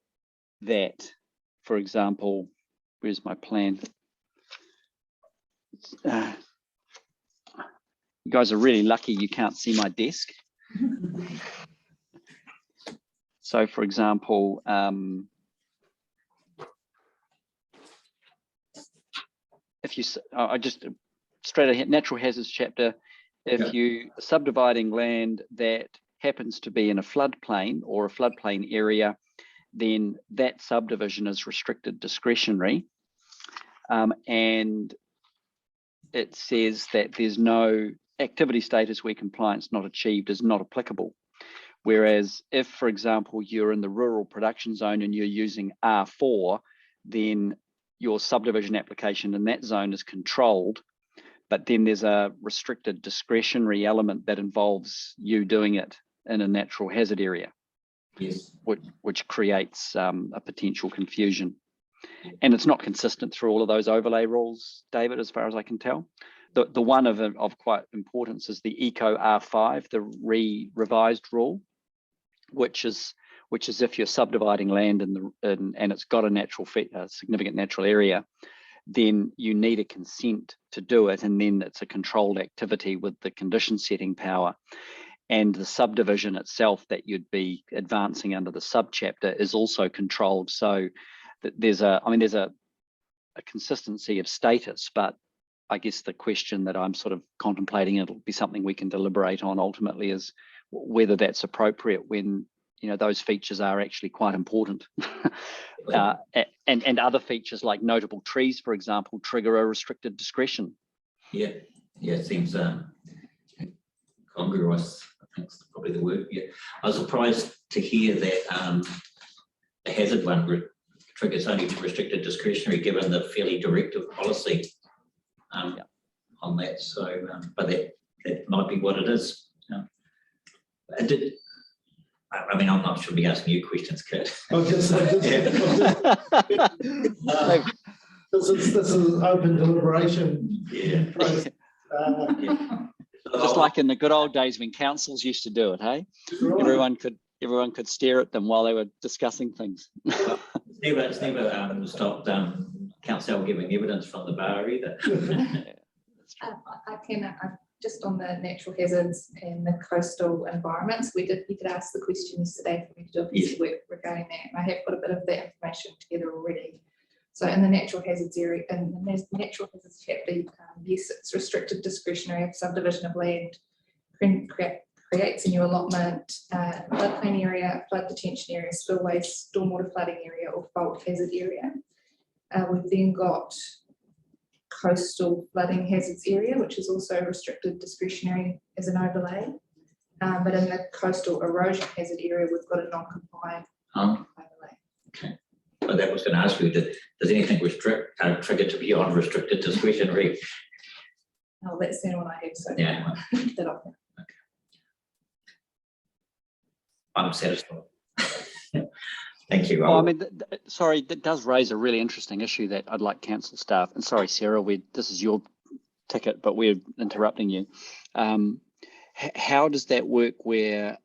that. For example, where's my plan? You guys are really lucky you can't see my desk. So for example, if you, I just straight ahead, natural hazards chapter, if you are subdividing land that happens to be in a floodplain or a floodplain area, then that subdivision is restricted discretionary. And it says that there's no activity status where compliance not achieved is not applicable. Whereas if, for example, you're in the rural production zone and you're using R4, then your subdivision application in that zone is controlled, but then there's a restricted discretionary element that involves you doing it in a natural hazard area. Yes. Which creates a potential confusion. And it's not consistent through all of those overlay rules, David, as far as I can tell. The one of quite importance is the Eco R5, the revised rule, which is if you're subdividing land and it's got a significant natural area, then you need a consent to do it, and then it's a controlled activity with the condition setting power. And the subdivision itself that you'd be advancing under the subchapter is also controlled. So there's a consistency of status, but I guess the question that I'm sort of contemplating, it'll be something we can deliberate on ultimately, is whether that's appropriate when, you know, those features are actually quite important. And other features like notable trees, for example, trigger a restricted discretion. Yeah, it seems congruous, I think is probably the word. Yeah, I was surprised to hear that the hazard one triggers only to restricted discretionary, given the fairly directive policy on that. So, but that might be what it is. I mean, I'm not sure be asking you questions, Kurt. This is open deliberation. Yeah. Just like in the good old days when councils used to do it, hey? Right. Everyone could stare at them while they were discussing things. It's never stopped council giving evidence from the bar either. I can just on the natural hazards and the coastal environments, we did ask the question yesterday for me to do a piece of work regarding that, and I have put a bit of that information together already. So in the natural hazards area, in the natural hazards chapter, yes, it's restricted discretionary if subdivision of land creates a new allotment, floodplain area, flood detention area, spillways, stormwater flooding area, or fault hazard area. We've then got coastal flooding hazards area, which is also restricted discretionary as an overlay. But in the coastal erosion hazard area, we've got a non-compliant overlay. Okay. But that was going to ask you, does anything trigger to be on restricted discretionary? Oh, that's the one I have. So yeah. That I've I'm satisfied. Thank you. Oh, I mean, sorry, that does raise a really interesting issue that I'd like council staff, and sorry, Sarah, this is your ticket, but we're interrupting you. How does that work where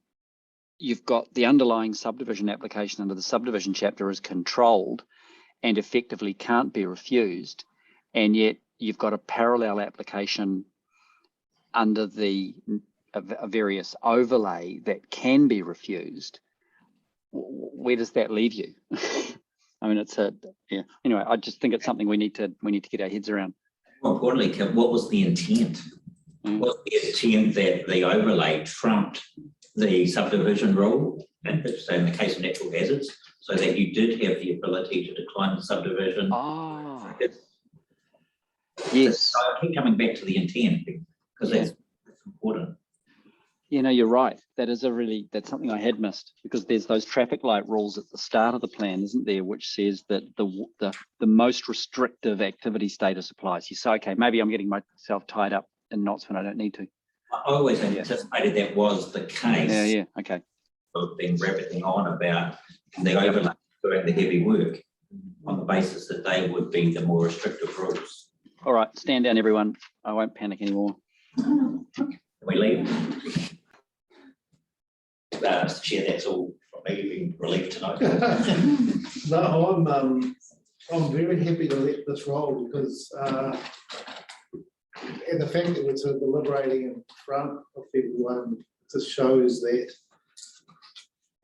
you've got the underlying subdivision application under the subdivision chapter is controlled and effectively can't be refused, and yet you've got a parallel application under the various overlay that can be refused? Where does that leave you? I mean, anyway, I just think it's something we need to get our heads around. More importantly, what was the intent Was the intent that the overlay trumped the subdivision rule, and so in the case of natural hazards, so that you did have the ability to decline the subdivision? Ah, Yes. yes. So I keep coming back to the intent because that's important. You know, you're right. That's something I had missed, because there's those traffic light rules at the start of the plan, isn't there, which says that the most restrictive activity status applies. You say, okay, maybe I'm getting myself tied up in knots when I don't need to. I always anticipated that was the case. Yeah, okay. I've been rabbiting on about the overlay doing the heavy work on the basis that they would be the more restrictive rules. All right, stand down, everyone. I won't panic anymore. Can we leave? Mr. Chair, that's all from me, being relieved tonight. No, I'm very happy to let this roll because and the fact that we're sort of deliberating in front of everyone just shows that,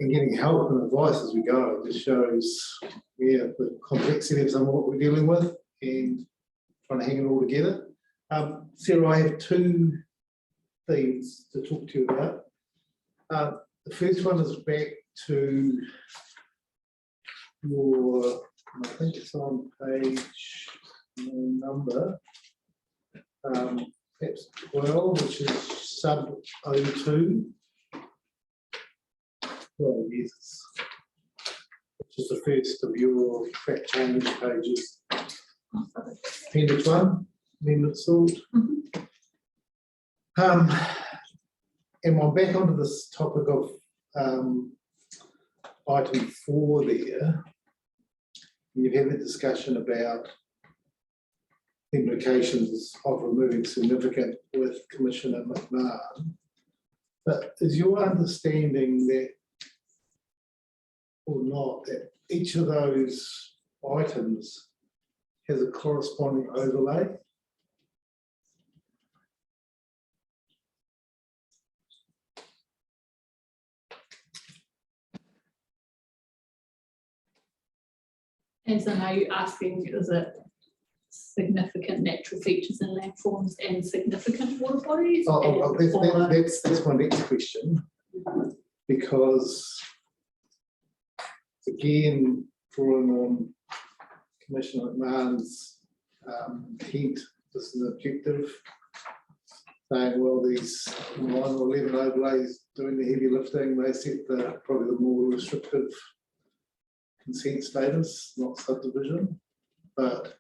and getting help and advice as we go, it just shows the complexity of some of what we're dealing with and trying to hang it all together. Sarah, I have two things to talk to you about. The first one is back to your, I think it's on page number, perhaps 12, which is sub 02. Well, yes, which is the first of your track change pages. Appendix 1, amendment sort. And I'm back onto this topic of item 4 there. You've had a discussion about implications of removing significant with Commissioner McMahon. But is your understanding that, or not, that each of those items has a corresponding overlay? And so now you're asking, is it significant natural features and landforms and significant water bodies? That's my next question, because again, drawing on Commissioner McMahon's hint, this is an objective, saying, well, these 9 or 11 overlays doing the heavy lifting, they set probably the more restrictive consent status, not subdivision. But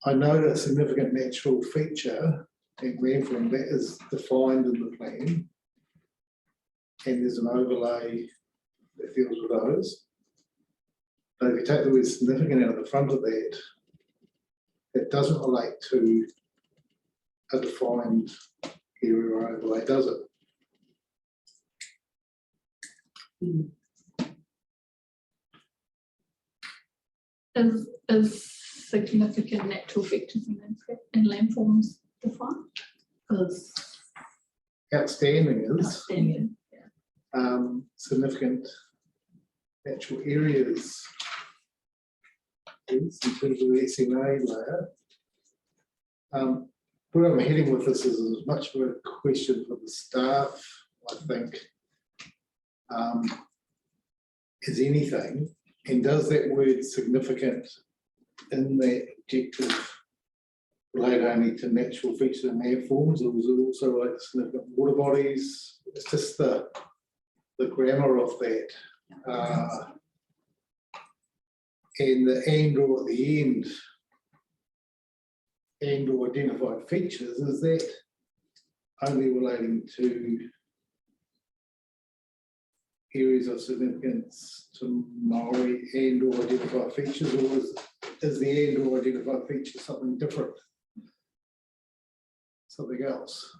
I know that a significant natural feature and landform that is defined in the plan, and there's an overlay that deals with those. But if you take the word significant out of the front of that, it doesn't relate to a defined area or overlay, does it? Is significant natural features and landforms defined? Because outstanding is outstanding, significant natural areas is in terms of the SMA layer. Where I'm heading with this is as much of a question for the staff, I think, as anything. And does that word significant in that objective relate only to natural features and landforms, or is it also like significant water bodies? It's just the grammar of that. And the and or at the end, and or identified features, is that only relating to areas of significance to Maori and or identified features, or is the and or identified feature something different? Something else?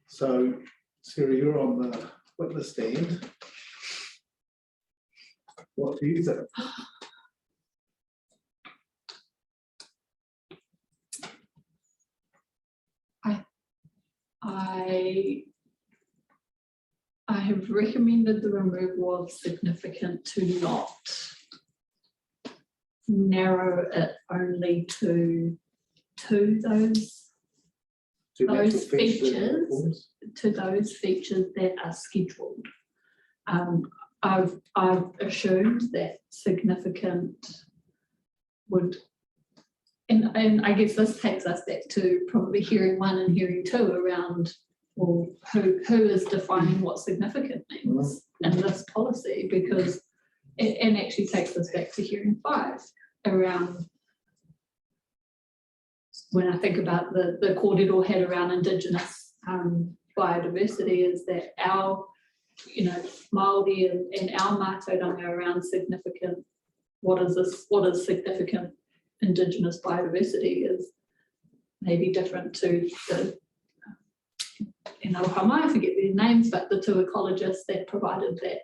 So, Sarah, you're on the witness stand. What do you think? I have recommended the removal of significant to not narrow it only to to those natural features, to those features that are scheduled. I've assumed that significant would, and I guess this takes us back to probably hearing 1 and hearing 2 around, well, who is defining what significant means in this policy, because and actually takes us back to hearing 5 around, when I think about the kōrero had around Indigenous biodiversity, is that our, you know, Māori and our mātauranga around significant, what is significant Indigenous biodiversity is maybe different to the, in Aroha, I forget their names, but the 2 ecologists that provided that,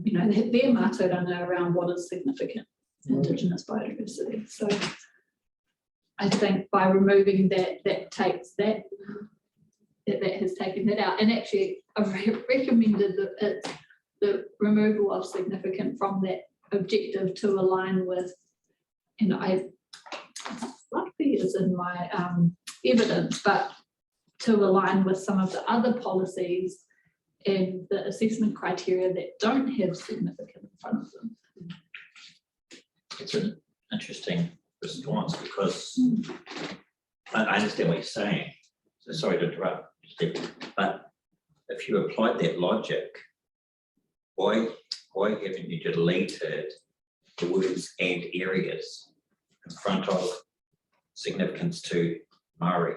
you know, their mātauranga around what is significant Indigenous biodiversity. So I think by removing that, that takes that has taken that out. And actually I've recommended the removal of significant from that objective to align with, and I likely is in my evidence, but to align with some of the other policies and the assessment criteria that don't have significant in front of them. It's an interesting response because I understand what you're saying. So sorry to interrupt, Steve, but if you applied that logic, why haven't you deleted the words and areas in front of significance to Maori?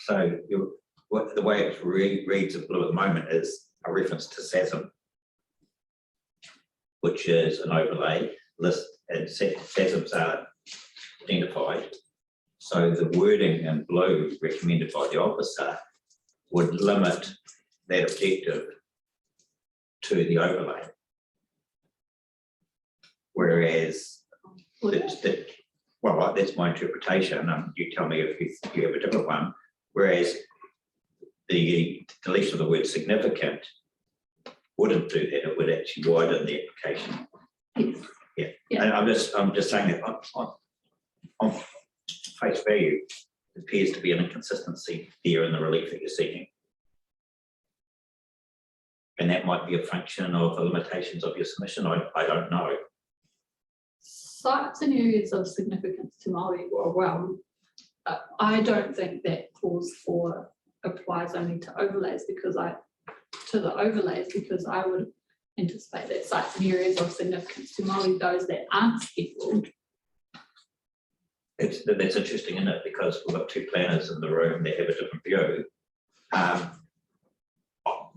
So the way it reads in blue at the moment is a reference to SASM, which is an overlay list, and SASMs are identified. So the wording in blue recommended by the officer would limit that objective to the overlay. Whereas, well, that's my interpretation. You tell me if you have a different one. Whereas the deletion of the word significant wouldn't do that. It would actually widen the application. Yeah. And I'm just saying that on face value, it appears to be an inconsistency there in the relief that you're seeking. And that might be a function of the limitations of your submission. I don't know. Sites and areas of significance to Māori, well, I don't think that clause 4 applies only to overlays because I would anticipate that sites and areas of significance to Māori, those that aren't scheduled. That's interesting, isn't it? Because we've got 2 planners in the room that have a different view.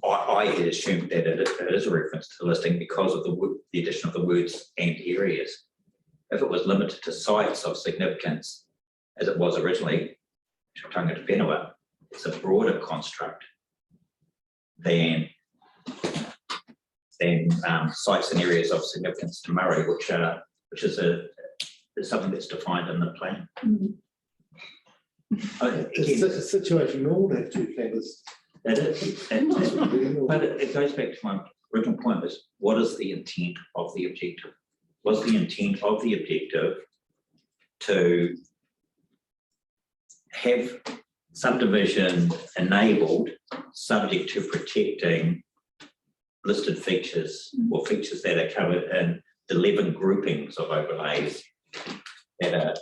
I had assumed that it is a reference to the listing because of the addition of the words and areas. If it was limited to sites of significance, as it was originally, Tanga Te Whenua, it's a broader construct than sites and areas of significance to Murray, which is something that's defined in the plan. It's a situation we all have 2 planners. But it goes back to my original point, is what is the intent of the objective? Was the intent of the objective to have subdivision enabled subject to protecting listed features or features that are covered in the 11 groupings of overlays that are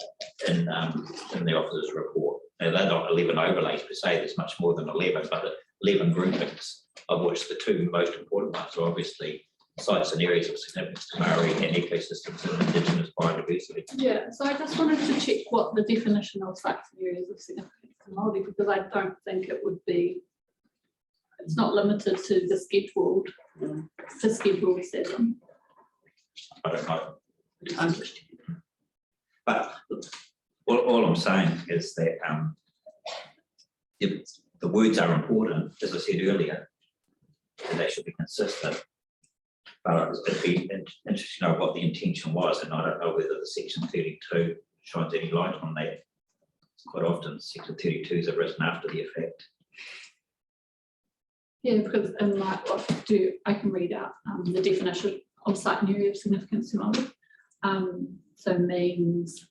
in the officer's report? Now, they're not 11 overlays per se, there's much more than 11, but 11 groupings, of which the 2 most important ones are obviously sites and areas of significance to Maori and ecosystems and Indigenous biodiversity. Yeah, so I just wanted to check what the definition of sites and areas of significance to Māori, because I don't think it would be, it's not limited to the scheduled, to scheduled 7. I don't know. But all I'm saying is that the words are important, as I said earlier, and they should be consistent. But it'd be interesting to know what the intention was, and I don't know whether the section 32 shines any light on that. Quite often, section 32s are written after the effect. Yeah, because in my, I can read out the definition of site and area of significance to Māori. So means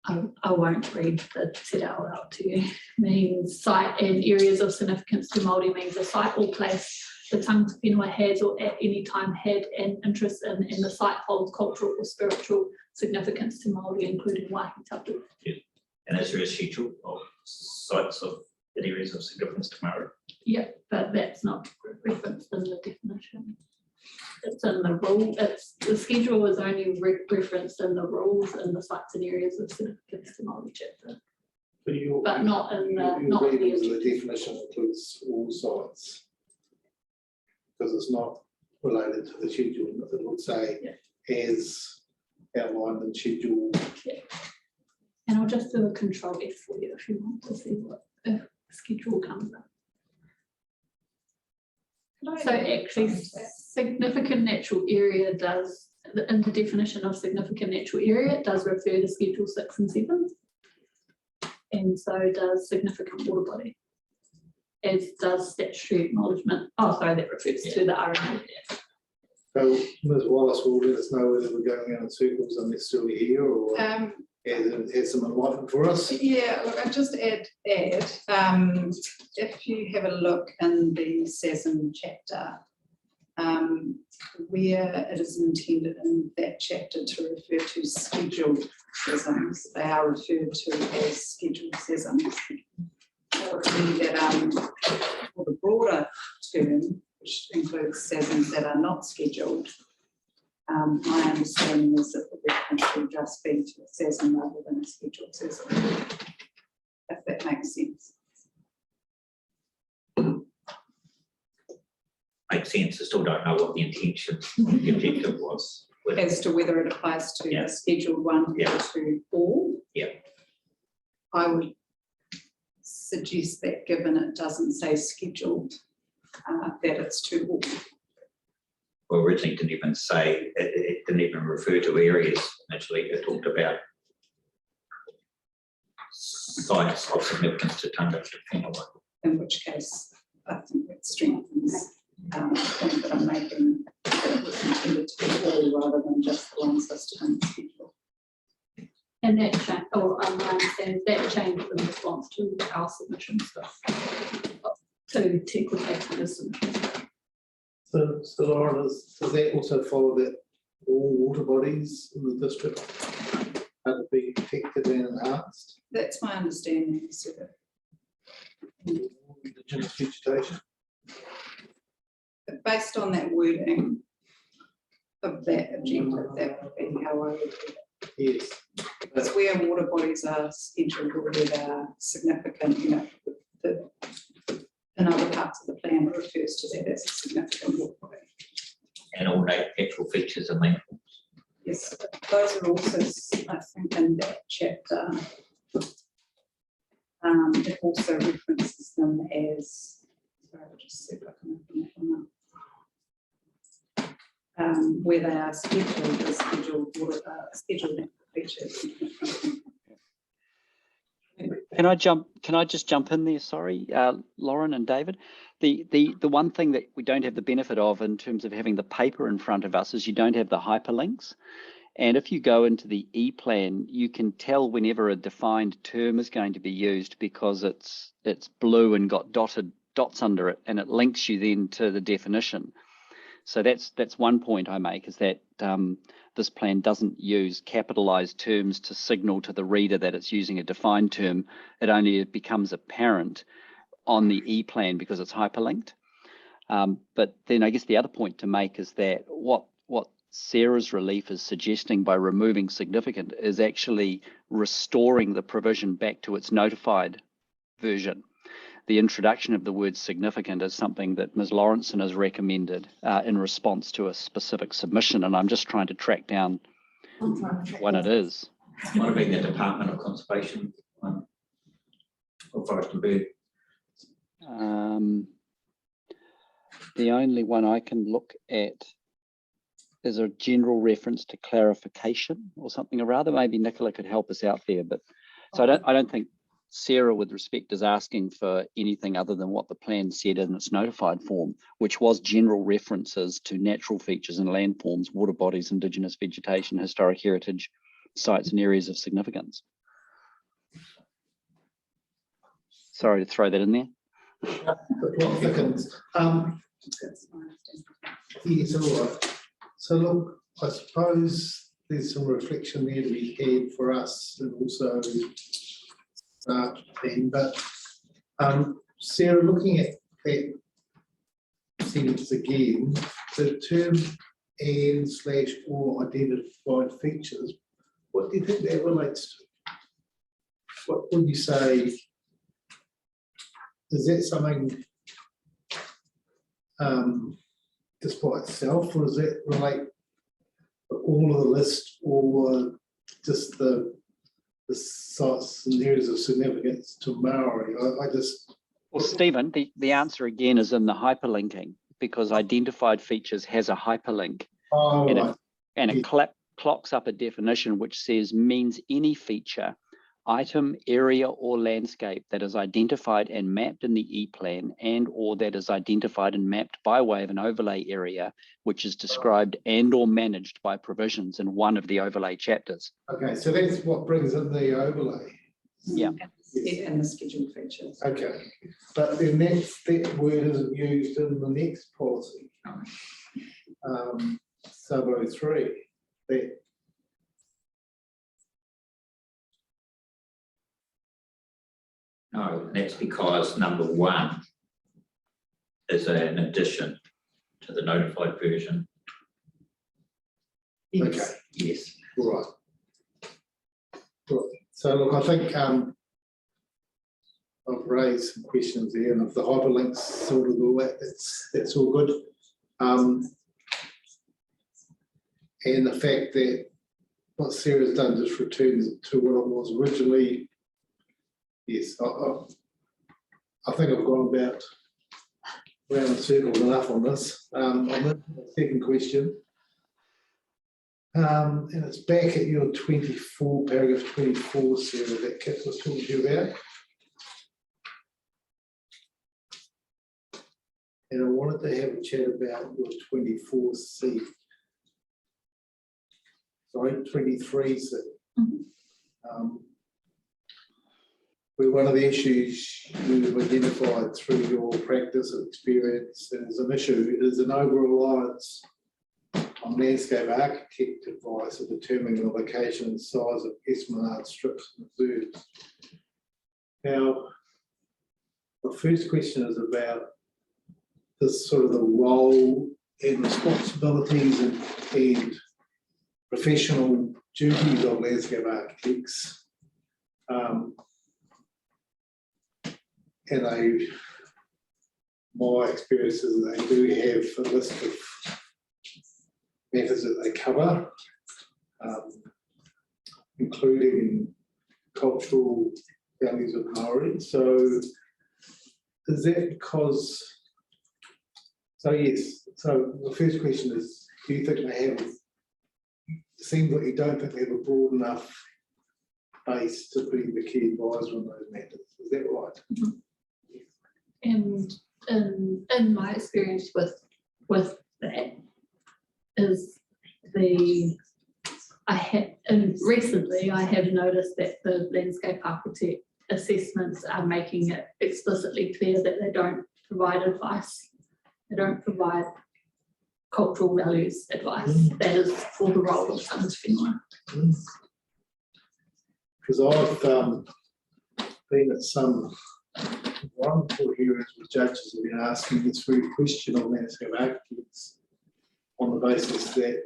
I won't read the te reo out to you. Means site and areas of significance to Māori means a site or place the tangata whenua has or at any time had an interest in, and the site holds cultural or spiritual significance to Māori, including waihi tapu. And is there a schedule of sites of areas of significance to Māori? Yeah, but that's not referenced in the definition. It's in the rule, the schedule is only referenced in the rules and the sites and areas of significance to Māori chapter. But not in the, Your not in reading of the. the definition includes all sites. Because it's not related to the schedule, it would say as outlined in schedule. And I'll just do a control F for you if you want to see what the schedule comes up. So actually, significant natural area does, in the definition of significant natural area, it does refer to Schedule 6 and 7. And so does significant water body, as does statutory acknowledgement. Oh, sorry, that refers to the RMA. So Ms. Wallace will let us know whether we're going around in circles and they're still here, or has some enlightenment for us. Yeah, look, I just add, if you have a look in the SASM chapter, where it is intended in that chapter to refer to scheduled SASMs, they are referred to as scheduled SASMs. You'll see that for the broader term, which includes SASMs that are not scheduled, my understanding is that the reference will just be to a SASM rather than a scheduled SASM, if that makes sense. Makes sense. I still don't know what the intention, what the objective was. As to whether it applies to a scheduled one or to all. Yeah. I would suggest that given it doesn't say scheduled, that it's to all. Well, originally didn't even say, it didn't even refer to areas. Actually, it talked about sites of significance to tangata whenua. In which case, I think it strengthens the point that I'm making, that it was intended to be all rather than just the ones listed in the schedule. And that change, or I understand that changed in response to our submission stuff. To Te Kotahi submission. So Laura, does that also follow that all water bodies in the district are to be protected and enhanced? That's my understanding, sir. Indigenous vegetation. But based on that wording of that objective, that would be how I would do it. Yes. It's where water bodies are scheduled or where they are significant, you know, in other parts of the plan, it refers to that as a significant water body. And all natural features and landforms. Yes, those are also, I think, in that chapter. It also references them as, sorry, I'll just see if I can open that one up. Where they are scheduled as scheduled water, scheduled natural features. Can I just jump in there? Sorry, Lauren and David. The one thing that we don't have the benefit of in terms of having the paper in front of us is you don't have the hyperlinks. And if you go into the e-plan, you can tell whenever a defined term is going to be used because it's blue and got dots under it, and it links you then to the definition. So that's one point I make, is that this plan doesn't use capitalized terms to signal to the reader that it's using a defined term. It only becomes apparent on the e-plan because it's hyperlinked. But then I guess the other point to make is that what Sarah's relief is suggesting by removing significant is actually restoring the provision back to its notified version. The introduction of the word significant is something that Ms. Lawrenson has recommended in response to a specific submission, and I'm just trying to track down what it is. Might have been the Department of Conservation one, or Forest and Bird. The only one I can look at is a general reference to clarification or something or other. Maybe Nicola could help us out there, but so I don't think Sarah, with respect, is asking for anything other than what the plan said in its notified form, which was general references to natural features and landforms, water bodies, indigenous vegetation, historic heritage, sites and areas of significance. Sorry to throw that in there. The plot thickens. Yes, all right. So look, I suppose there's some reflection there to be had for us and also staff then, but Sarah, looking at that sentence again, the term and/or identified features, what do you think that relates to? What would you say? Is that something just by itself, or does it relate to all of the list, or just the sites and areas of significance to Maori? I just. Well, Stephen, the answer again is in the hyperlinking, because identified features has a hyperlink. Oh, and it clocks up a definition which says means any feature, item, area or landscape that is identified and mapped in the E-plan and or that is identified and mapped by way of an overlay area which is described and or managed by provisions in one of the overlay chapters. Okay, so that's what brings in the overlay. Yeah. And the scheduled features. Okay, but then that word isn't used in the next policy. Sub 03. No, that's because number 1 is an addition to the notified version. Okay. Yes. Right. Right. So look, I think I've raised some questions there, and if the hyperlinks sort of all that, that's all good. And the fact that what Sarah's done just returns it to what it was originally. Yes, I think I've gone about round the circle enough on this. On the second question, and it's back at your 24, paragraph 24, Sarah, that Kit was talking to you about. And I wanted to have a chat about your 24C. Sorry, 23C. Where one of the issues you've identified through your practice and experience as an issue is an over-reliance on landscape architect advice in determining the location and size of esplanade strips and reserves. Now, the first question is about this sort of the role and responsibilities and professional duties of landscape architects. And my experience is that they do have a list of matters that they cover, including cultural values of Maori. So is that because, so yes, so the first question is, do you think they have, it seems like you don't think they have a broad enough base to be the key advisor on those matters, is that right? Mm-hmm. And in my experience with that is recently I have noticed that the landscape architect assessments are making it explicitly clear that they don't provide advice. They don't provide cultural values advice. That is for the role of Tangata Whenua. Because I've been at some wonderful hearings with judges who have been asking this very question of landscape architects on the basis that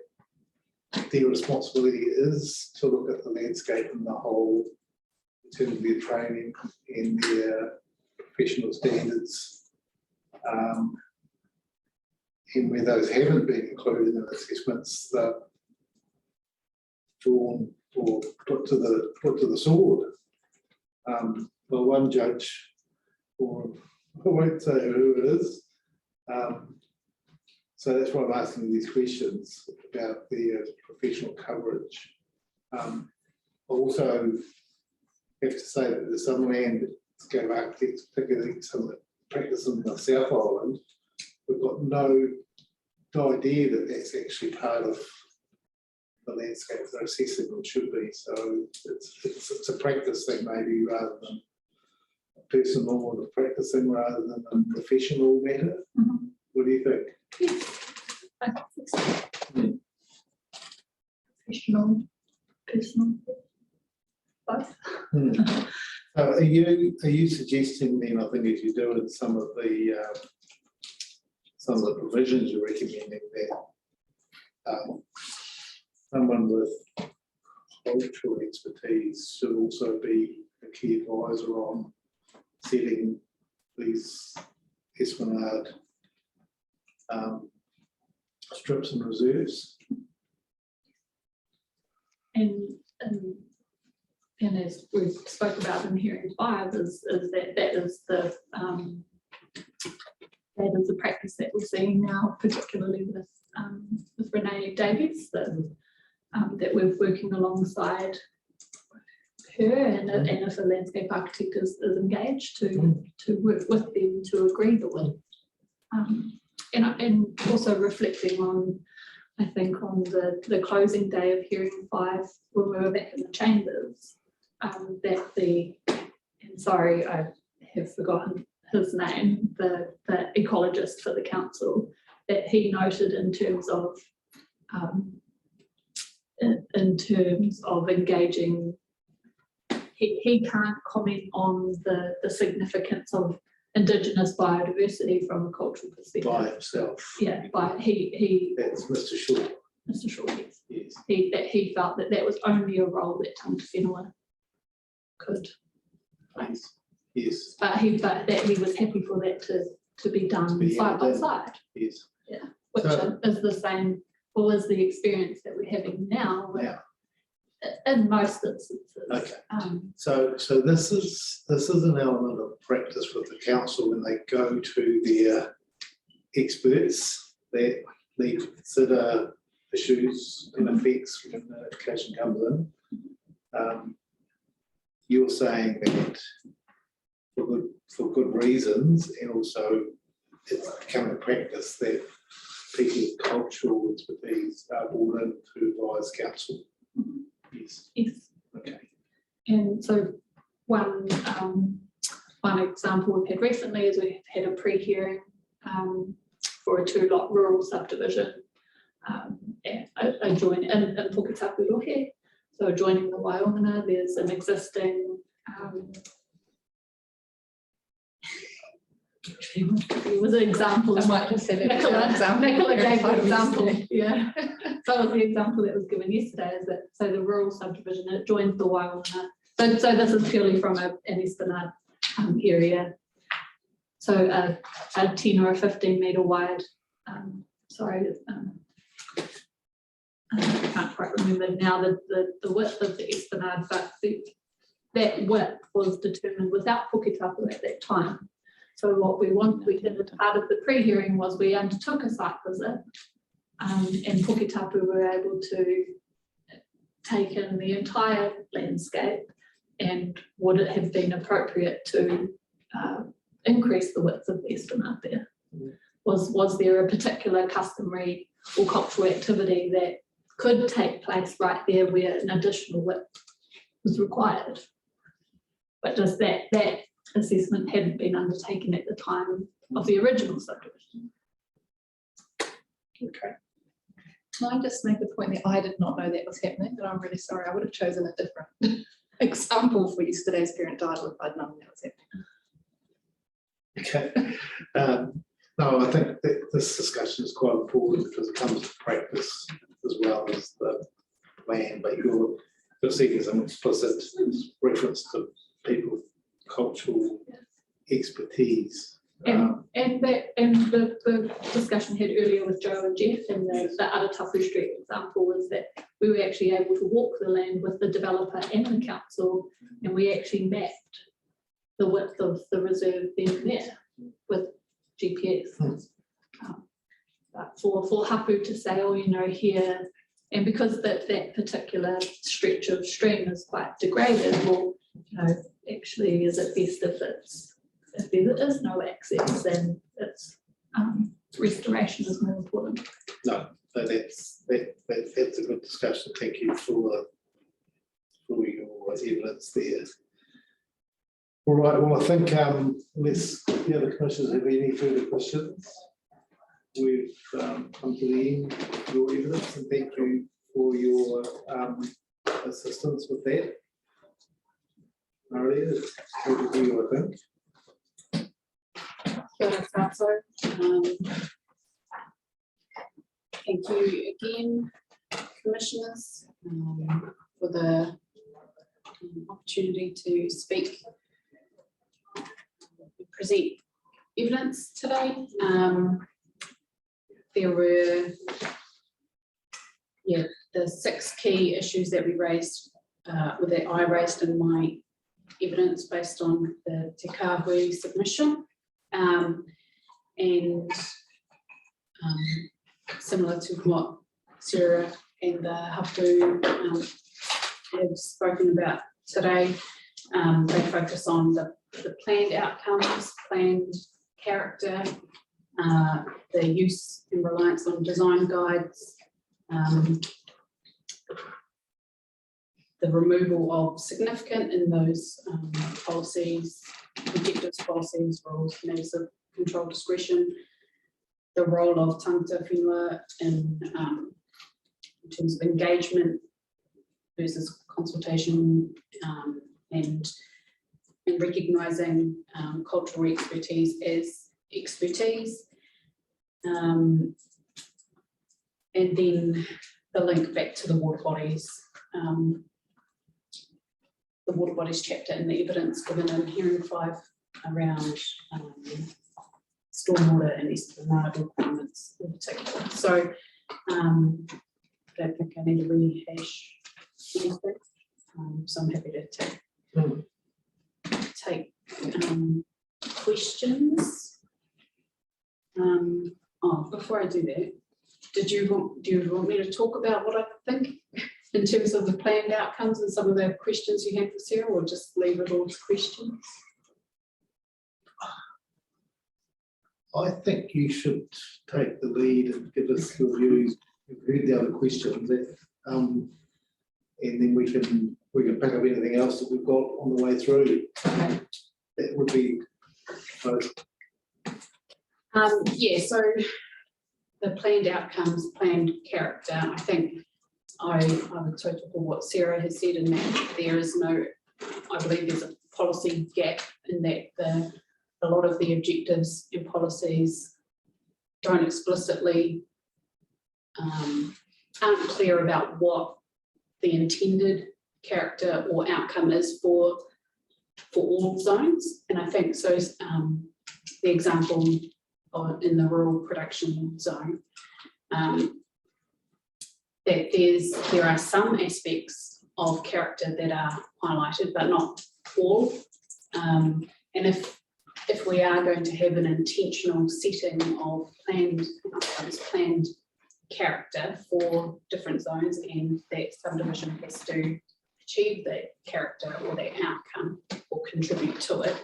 their responsibility is to look at the landscape in the whole in terms of their training and their professional standards. And where those haven't been included in assessments, they're drawn or put to the sword. Well, one judge, or I won't say who it is. So that's why I'm asking these questions about the professional coverage. I also have to say that there's some landscape architects, particularly some that practice in the South Island, we've got no idea that that's actually part of the landscape they're assessing, or should be. So it's a practice thing maybe rather than personal or practicing rather than a professional matter? What do you think? I think it's professional, personal, both. Are you suggesting then, I think as you do in some of the provisions you're recommending that someone with cultural expertise should also be a key advisor on setting these esplanade strips and reserves? And as we spoke about in hearing 5, is that is the practice that we're seeing now, particularly with Renee Davies, that we're working alongside her, and if a landscape architect is engaged to work with them to agree the width. And also reflecting on, I think, on the closing day of hearing 5 when we were back in the chambers, and sorry, I have forgotten his name, the ecologist for the council, that he noted in terms of engaging, he can't comment on the significance of Indigenous biodiversity from a cultural perspective. By himself. Yeah, but he That's Mr. Shaw. Mr. Shaw, yes. Yes. He felt that was only a role that Tangata Whenua could play. Yes. But that he was happy for that to be done side by side. Yes. Yeah, which is the same, or is the experience that we're having now. In most instances. Okay. So this is an element of practice with the council when they go to their experts that they consider issues and effects when the application comes in. You're saying that for good reasons, and also it's becoming a practice that people with cultural expertise are brought in to advise council. Yes. Yes. Okay. And so one example we've had recently is we've had a pre-hearing for a 2-lot rural subdivision adjoining in Puketapu Lohe. So adjoining the Waiomana, there's an existing it was an example. I might just say Nicola gave an example. Yesterday. Yeah. So that was the example that was given yesterday, is that so the rural subdivision, it joins the Waiomana. So this is purely from an esplanade area. So a 10 or a 15 metre wide, I can't quite remember now the width of the esplanade, but that width was determined without Puketapu at that time. So what we did as part of the pre-hearing was we undertook a site visit, and Puketapu were able to take in the entire landscape, and would it have been appropriate to increase the width of the esplanade there? Was there a particular customary or cultural activity that could take place right there where an additional width was required? But just that assessment hadn't been undertaken at the time of the original subdivision. Okay. Can I just make the point that I did not know that was happening, and I'm really sorry. I would have chosen a different example for yesterday's parent title if I'd known that was happening. Okay. No, I think that this discussion is quite important because it comes to practice as well as the plan, but you're seeking some explicit reference to people with cultural expertise. And the discussion had earlier with Joe and Jeff, and the Aratapu Street example was that we were actually able to walk the land with the developer and the council, and we actually mapped the width of the reserve then there with GPS. But for Hapu to say, oh, you know, here, and because that particular stretch of stream is quite degraded, well, you know, actually, is it best if there is no access, then it's restoration is more important. No, that's a good discussion. Thank you for your evidence there. All right, well, I think unless the other commissioners have any further questions, we've come to the end of your evidence, and thank you for your assistance with that. Maria, it's over to you, I think. Kia ora tātou. Thank you again, commissioners, for the opportunity to speak, present evidence today. There were, the 6 key issues that we raised, or that I raised in my evidence based on the Te Kāhui submission. Similar to what Sarah and the hapu have spoken about today, they focus on the planned outcomes, planned character, the use and reliance on design guides, the removal of significant in those policies, objectives, policies, roles, matters of control discretion, the role of tangata whenua in terms of engagement versus consultation, and recognising cultural expertise as expertise, and then the link back to the water bodies. The water bodies chapter in the evidence given in hearing 5 around stormwater and esplanade requirements in particular. So I don't think I need to rehash anything. So I'm happy to take questions. Before I do that, do you want me to talk about what I think in terms of the planned outcomes and some of the questions you have for Sarah, or just leave it all to questions? I think you should take the lead and give us your views. We've heard the other questions, and then we can pick up anything else that we've got on the way through. Okay. That would be both. So the planned outcomes, planned character, I think I would total for what Sarah has said in that there is no, I believe there's a policy gap in that a lot of the objectives and policies don't explicitly, aren't clear about what the intended character or outcome is for all zones. And I think so, the example in the rural production zone, that there are some aspects of character that are highlighted, but not all. And if we are going to have an intentional setting of planned outcomes, planned character for different zones, and that subdivision has to achieve that character or that outcome or contribute to it,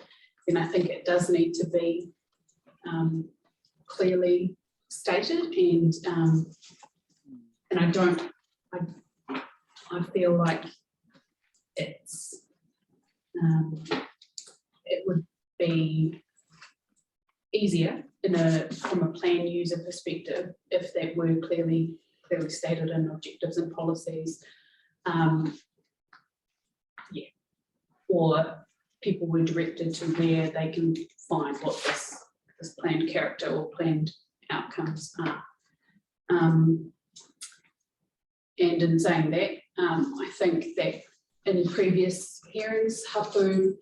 then I think it does need to be clearly stated, and I feel like it's it would be easier from a plan user perspective if that were clearly stated in objectives and policies, or people were directed to where they can find what this planned character or planned outcomes are. And in saying that, I think that in previous hearings, hapu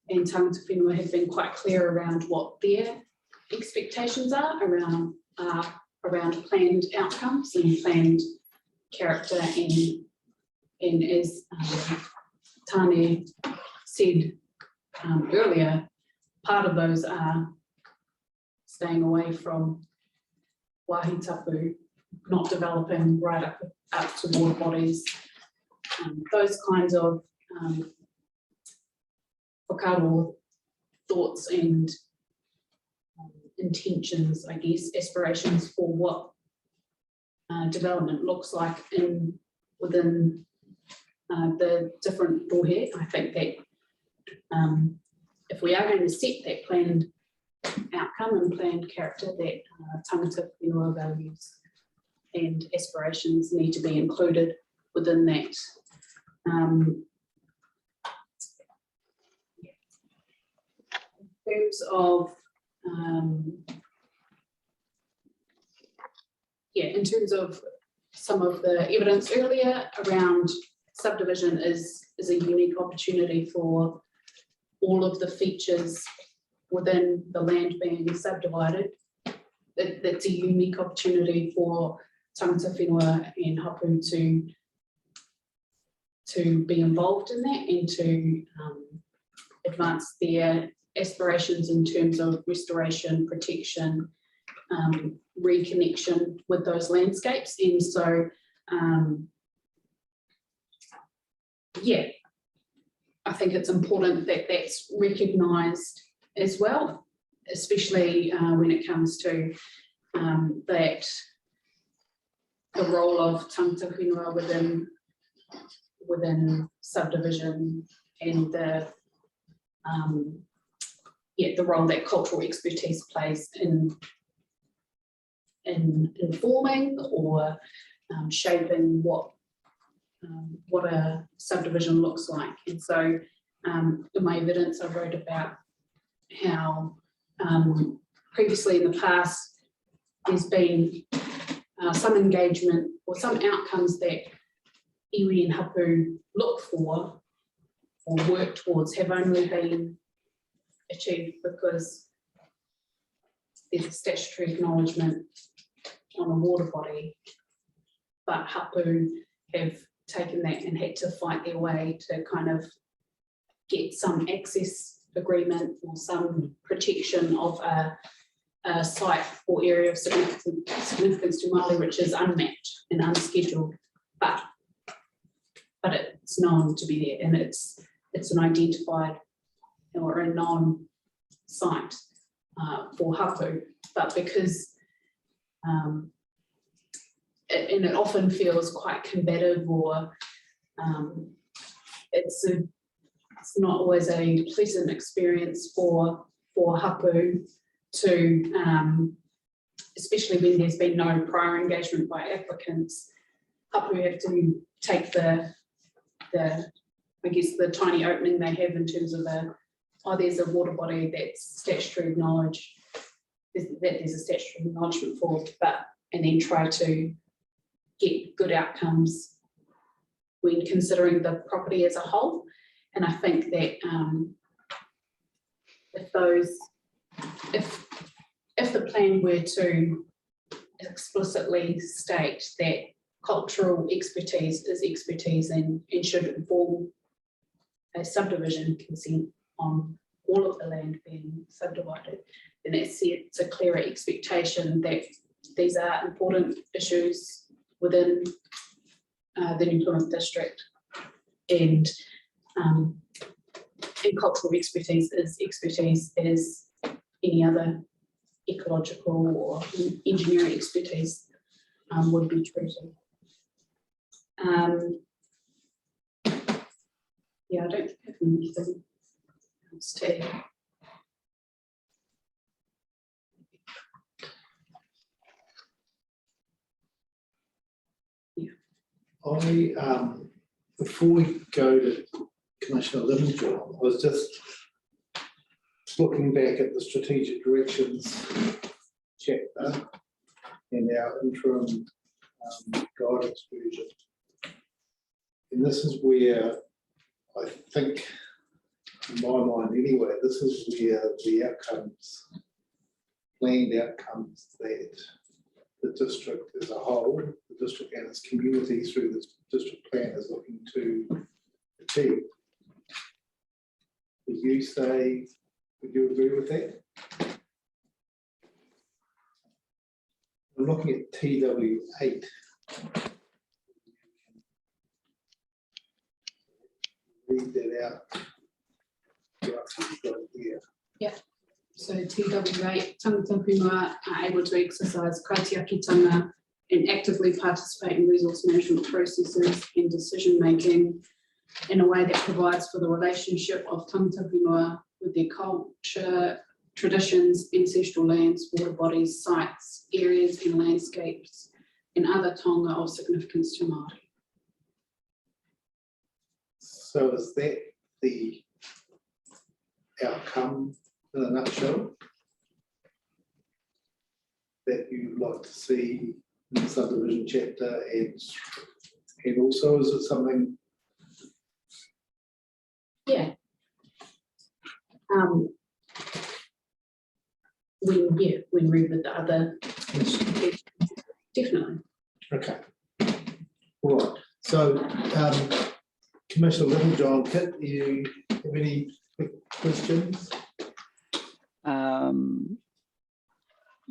and tangata whenua have been quite clear around what their expectations are around planned outcomes and planned character, and as Tane said earlier, part of those are staying away from wāhi tapu, not developing right up to water bodies, those kinds of whakaaro thoughts and intentions, I guess, aspirations for what development looks like within the different rohe. I think that if we are going to set that planned outcome and planned character, that tangata whenua values and aspirations need to be included within that. In terms of in terms of some of the evidence earlier around subdivision is a unique opportunity for all of the features within the land being subdivided. That's a unique opportunity for tangata whenua and hapu to be involved in that and to advance their aspirations in terms of restoration, protection, reconnection with those landscapes. And so, I think it's important that that's recognised as well, especially when it comes to that the role of tangata whenua within subdivision and the role that cultural expertise plays in informing or shaping what a subdivision looks like. And so in my evidence I wrote about how previously in the past there's been some engagement or some outcomes that iwi and hapu look for or work towards have only been achieved because there's a statutory acknowledgement on a water body, but hapu have taken that and had to fight their way to kind of get some access agreement or some protection of a site or area of significance to Māori, which is unmapped and unscheduled, but it's known to be there and it's an identified or a known site for hapu, but because it often feels quite combative or it's not always a pleasant experience for hapu to, especially when there's been no prior engagement by applicants, hapu have to take I guess the tiny opening they have in terms of there's a water body that's statutory acknowledged, that there's a statutory acknowledgement for, and then try to get good outcomes when considering the property as a whole. And I think that if the plan were to explicitly state that cultural expertise is expertise and should inform a subdivision consent on all of the land being subdivided, then it's a clearer expectation that these are important issues within the New Plymouth district, and cultural expertise is expertise as any other ecological or engineering expertise would be treated. I don't think I have anything else to add. Before we go to Commissioner Littlejohn, I was just looking back at the strategic directions chapter and our interim guidance version. And this is where I think, in my mind anyway, this is where the outcomes, planned outcomes that the district as a whole, the district and its community through this district plan is looking to achieve. Would you agree with that? I'm looking at TW8. Read that out. Yeah. So TW8, tangata whenua are able to exercise kaitiakitanga and actively participate in resource management processes and decision making in a way that provides for the relationship of tangata whenua with their culture, traditions, ancestral lands, water bodies, sites, areas and landscapes, and other taonga of significance to Māori. So is that the outcome in a nutshell that you'd like to see in the subdivision chapter, and also is it something? Yeah. When read with the other, definitely. Okay. All right. So, Commissioner Littlejohn, Kit, do you have any quick questions?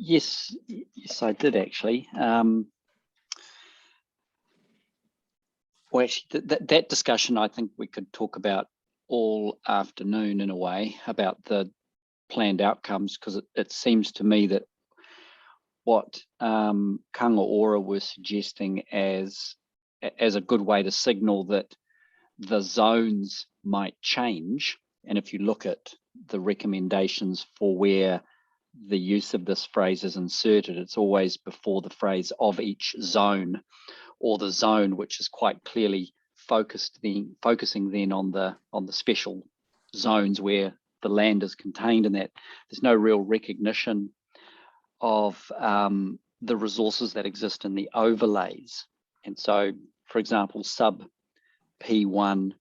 Yes, I did actually. Well, actually, that discussion, I think we could talk about all afternoon in a way about the planned outcomes, because it seems to me that what Kanga Ora were suggesting as a good way to signal that the zones might change, and if you look at the recommendations for where the use of this phrase is inserted, it's always before the phrase of each zone, or the zone, which is quite clearly focusing then on the special zones where the land is contained, and that there's no real recognition of the resources that exist in the overlays. And so, for example, sub P1,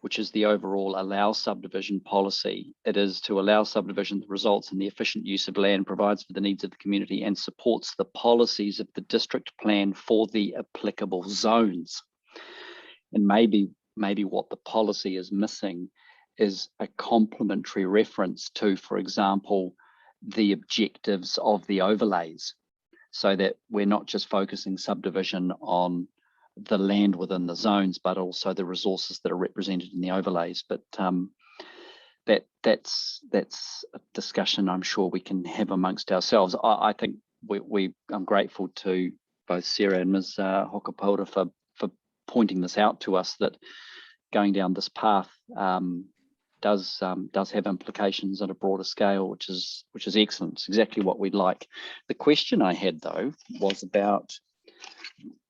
which is the overall allow subdivision policy, it is to allow subdivision that results in the efficient use of land, provides for the needs of the community, and supports the policies of the district plan for the applicable zones. And maybe what the policy is missing is a complementary reference to, for example, the objectives of the overlays, so that we're not just focusing subdivision on the land within the zones, but also the resources that are represented in the overlays. But that's a discussion I'm sure we can have amongst ourselves. I think I'm grateful to both Sarah and Ms. Hokapaura for pointing this out to us, that going down this path does have implications at a broader scale, which is excellent. It's exactly what we'd like. The question I had though was about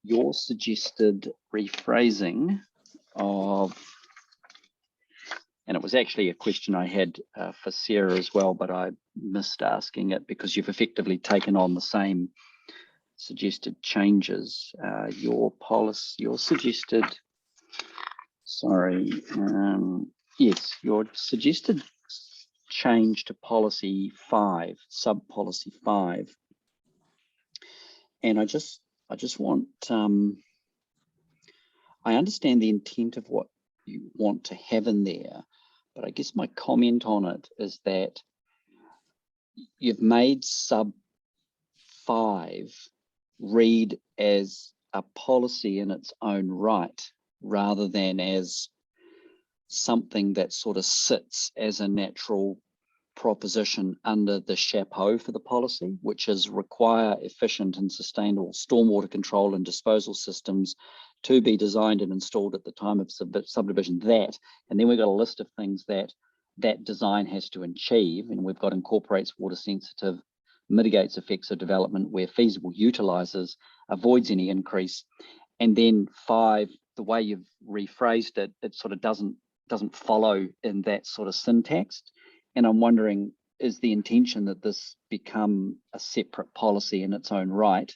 your suggested rephrasing of, and it was actually a question I had for Sarah as well, but I missed asking it because you've effectively taken on the same suggested changes. Your suggested change to policy 5, sub policy 5. And I just want, I understand the intent of what you want to have in there, but I guess my comment on it is that you've made sub 5 read as a policy in its own right, rather than as something that sort of sits as a natural proposition under the chapeau for the policy, which is require efficient and sustainable stormwater control and disposal systems to be designed and installed at the time of subdivision that, and then we've got a list of things that design has to achieve, and we've got incorporates water sensitive, mitigates effects of development where feasible, utilizes, avoids any increase. And then 5, the way you've rephrased it, it sort of doesn't follow in that sort of syntax. And I'm wondering, is the intention that this become a separate policy in its own right,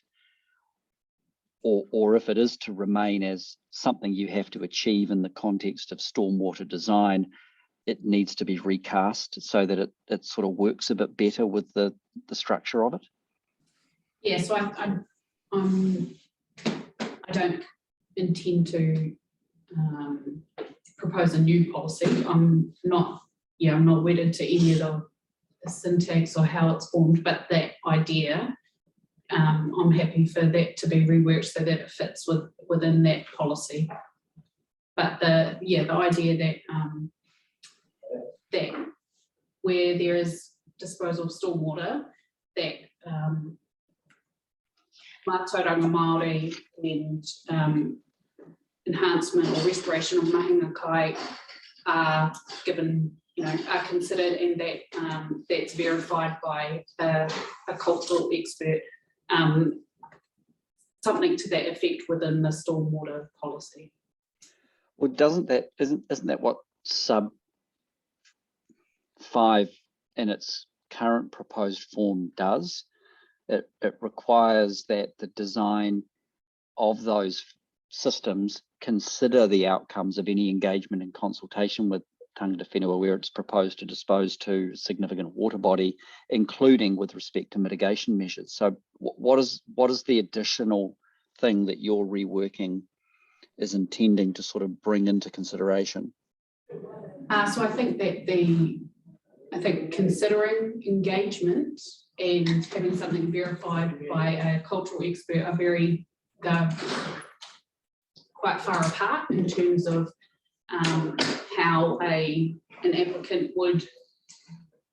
or if it is to remain as something you have to achieve in the context of stormwater design, it needs to be recast so that it sort of works a bit better with the structure of it? Yeah, so I don't intend to propose a new policy. I'm not wedded to any of the syntax or how it's formed, but that idea, I'm happy for that to be reworked so that it fits within that policy. But the idea that that where there is disposal of stormwater, that Mātauranga Māori and enhancement or restoration of mahinga kai are given are considered and that that's verified by a cultural expert. Something to that effect within the stormwater policy. Well, isn't that what sub 5 in its current proposed form does? It requires that the design of those systems consider the outcomes of any engagement and consultation with tangata whenua where it's proposed to dispose to significant water body, including with respect to mitigation measures. So what is the additional thing that your reworking is intending to sort of bring into consideration? So I think that considering engagement and having something verified by a cultural expert are very quite far apart in terms of how an applicant would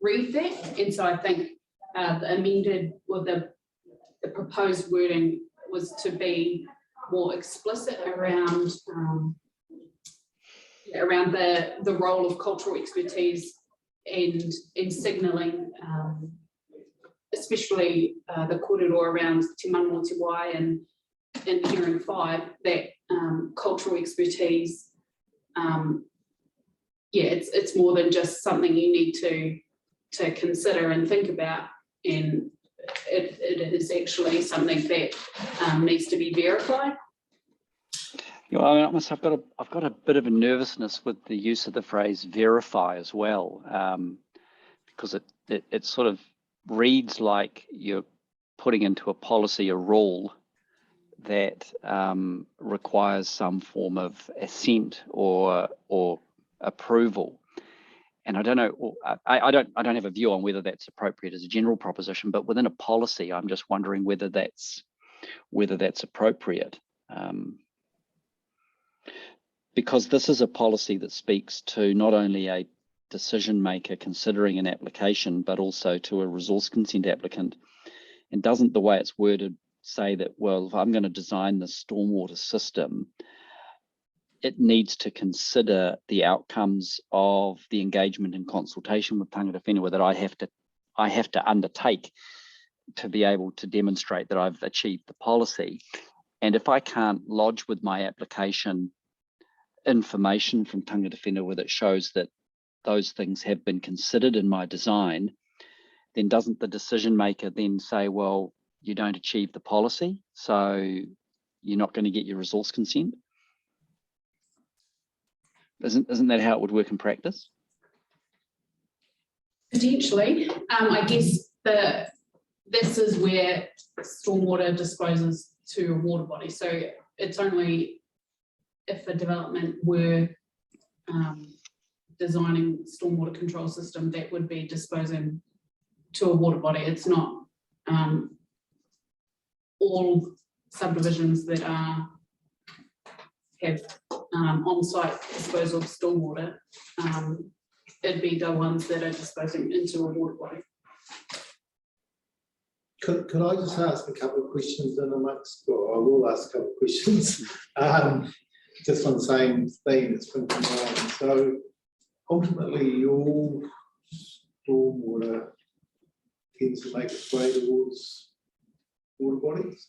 read that. And so I think the amended or the proposed wording was to be more explicit around the role of cultural expertise and signalling, especially the kōrero around Te Manawa Te Wai and in hearing 5, that cultural expertise, it's more than just something you need to consider and think about, and it is actually something that needs to be verified. You know, I've got a bit of a nervousness with the use of the phrase verify as well, because it sort of reads like you're putting into a policy a rule that requires some form of assent or approval. And I don't know, I don't have a view on whether that's appropriate as a general proposition, but within a policy, I'm just wondering whether that's appropriate. Because this is a policy that speaks to not only a decision maker considering an application, but also to a resource consent applicant. And doesn't the way it's worded say that, well, if I'm going to design the stormwater system, it needs to consider the outcomes of the engagement and consultation with tangata whenua that I have to undertake to be able to demonstrate that I've achieved the policy. And if I can't lodge with my application information from tangata whenua that shows that those things have been considered in my design, then doesn't the decision maker then say, well, you don't achieve the policy, so you're not going to get your resource consent? Isn't that how it would work in practice? Potentially. I guess this is where stormwater disposes to a water body. So it's only if a development were designing stormwater control system that would be disposing to a water body. It's not all subdivisions that have on-site disposal of stormwater. It'd be the ones that are disposing into a water body. Could I just ask a couple of questions in amongst, or I will ask a couple of questions, just on the same theme that's been combined. So ultimately, your stormwater tends to make its way towards water bodies?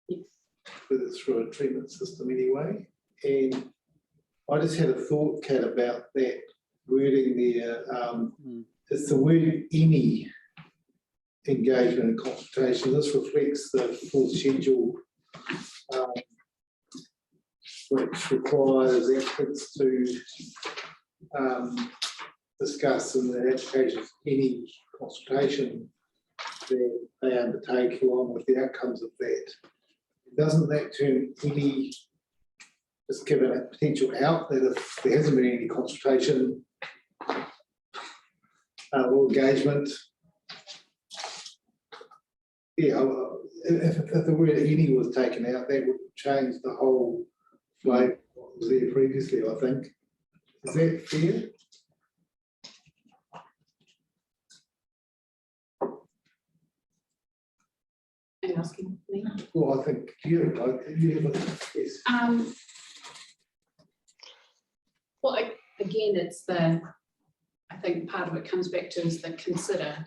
Yes. Whether it's through a treatment system anyway. And I just had a thought, Kat, about that wording there. It's the word any engagement and consultation. This reflects the full schedule, which requires experts to discuss in the applications any consultation that they undertake along with the outcomes of that. Doesn't that turn any, just given a potential out that if there hasn't been any consultation or engagement, if the word any was taken out, that would change the whole flavour of what was there previously, I think. Is that fair? Are you asking me? Well, I think you have a yes. Well, again, I think part of it comes back to is the consider.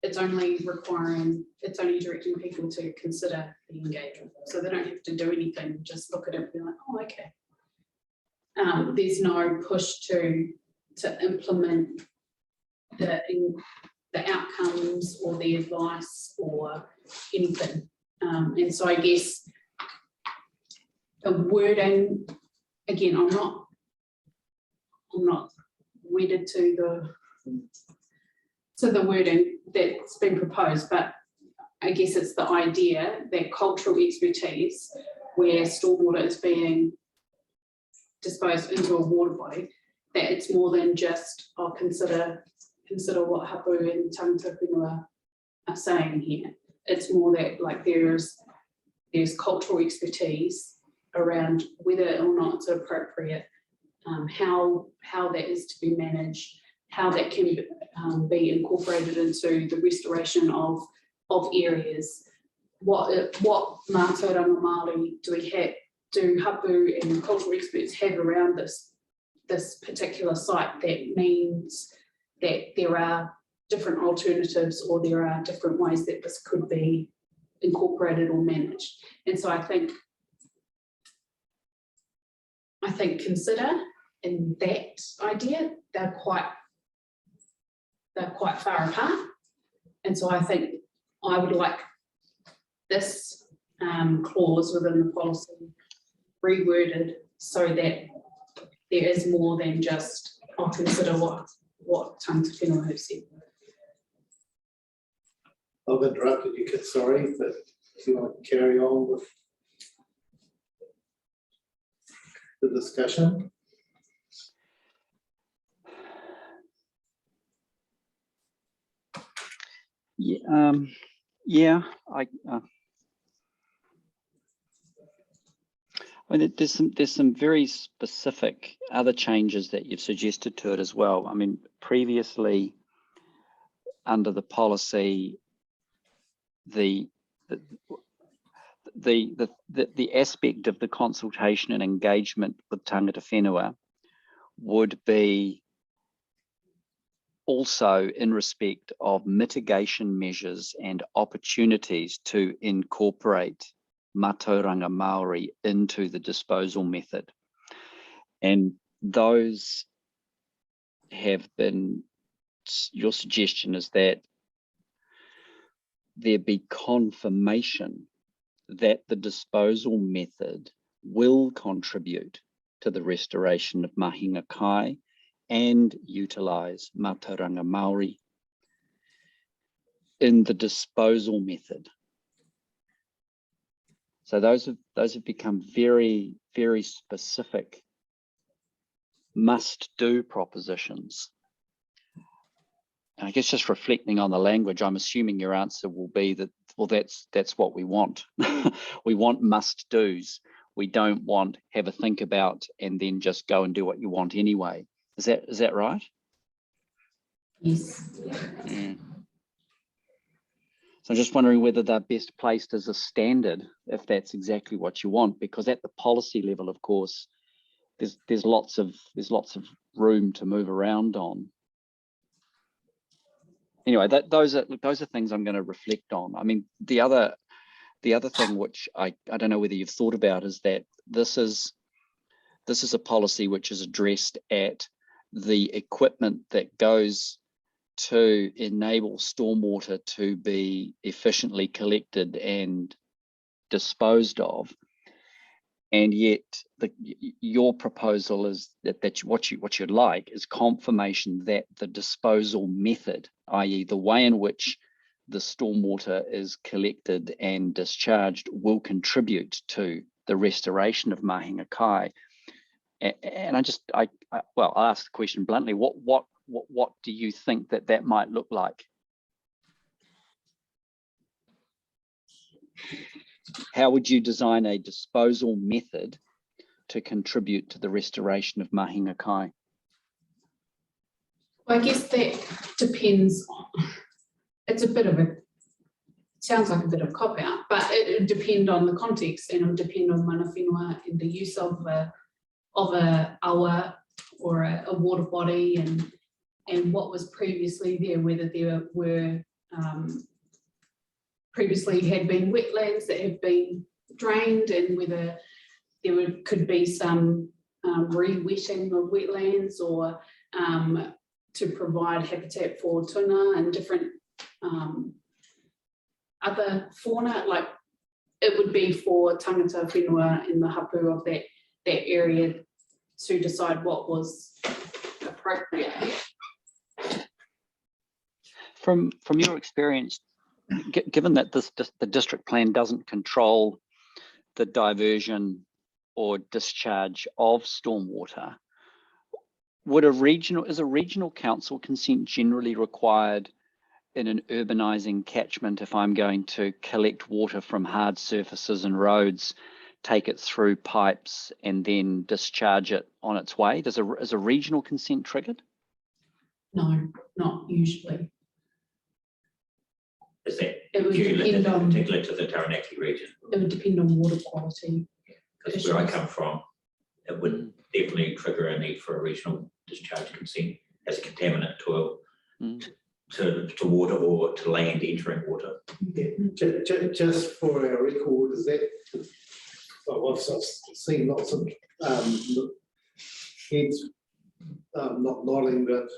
It's only directing people to consider the engagement. So they don't have to do anything, just look at it and be like, oh, okay. There's no push to implement the outcomes or the advice or anything. And so I guess the wording, again, I'm not wedded to the wording that's been proposed, but I guess it's the idea that cultural expertise where stormwater is being disposed into a water body, that it's more than just, I'll consider what Hapu and Tangata Whenua are saying here. It's more that like there's cultural expertise around whether or not it's appropriate, how that is to be managed, how that can be incorporated into the restoration of areas. What mātauranga Māori do Hapu and cultural experts have around this particular site that means that there are different alternatives or there are different ways that this could be incorporated or managed. And so I think consider in that idea, they're quite far apart. And so I think I would like this clause within the policy reworded so that there is more than just, I'll consider what Tangata Whenua have said. I've interrupted you, Kit, sorry, but if you want to carry on with the discussion. Yeah, I mean, there's some very specific other changes that you've suggested to it as well. I mean, previously under the policy, the aspect of the consultation and engagement with Tangata Whenua would be also in respect of mitigation measures and opportunities to incorporate mātauranga Māori into the disposal method. And those have been, your suggestion is that there be confirmation that the disposal method will contribute to the restoration of mahinga kai and utilise mātauranga Māori in the disposal method. So those have become very, very specific must-do propositions. And I guess just reflecting on the language, I'm assuming your answer will be that, well, that's what we want. We want must-dos. We don't want have a think about and then just go and do what you want anyway. Is that right? Yes. Mm. So I'm just wondering whether they're best placed as a standard, if that's exactly what you want, because at the policy level, of course, there's lots of room to move around on. Anyway, those are things I'm going to reflect on. I mean, the other thing which I don't know whether you've thought about is that this is a policy which is addressed at the equipment that goes to enable stormwater to be efficiently collected and disposed of, and yet your proposal is that what you'd like is confirmation that the disposal method, i.e. the way in which the stormwater is collected and discharged, will contribute to the restoration of mahinga kai. And I'll ask the question bluntly, what do you think that might look like? How would you design a disposal method to contribute to the restoration of mahinga kai? Well, I guess that depends. It's sounds like a bit of a cop-out, but it would depend on the context, and it would depend on mana whenua and the use of a awa or a water body and what was previously there, whether there were previously had been wetlands that have been drained and whether there could be some re-wetting of wetlands or to provide habitat for tuna and different other fauna, like it would be for tangata whenua in the hapu of that area to decide what was appropriate. From your experience, given that the district plan doesn't control the diversion or discharge of stormwater, is a regional council consent generally required in an urbanizing catchment if I'm going to collect water from hard surfaces and roads, take it through pipes and then discharge it on its way? Is a regional consent triggered? No, not usually. Is that It would depend on, particular to the Taranaki region? it would depend on water quality. Because where I come from, it would definitely trigger a need for a regional discharge consent as a contaminant to water or to land entering water. Just for our record, is that, well, I've seen lots of heads not nodding, but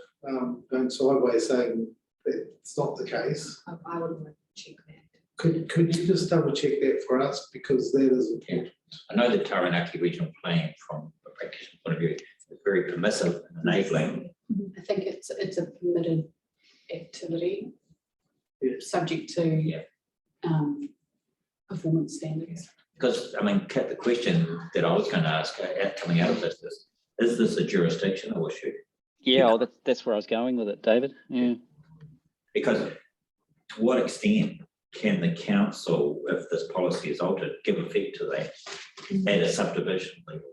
going sideways saying that it's not the case. I would want to check that. Could you just double check that for us, because that is important. I know the Taranaki regional plan from a practitioner point of view is very permissive and enabling. I think it's a permitted activity, subject to performance standards. Because, I mean, Kat, the question that I was going to ask coming out of this is this a jurisdictional issue? Yeah, that's where I was going with it, David. Yeah. Because to what extent can the council, if this policy is altered, give effect to that at a subdivision level?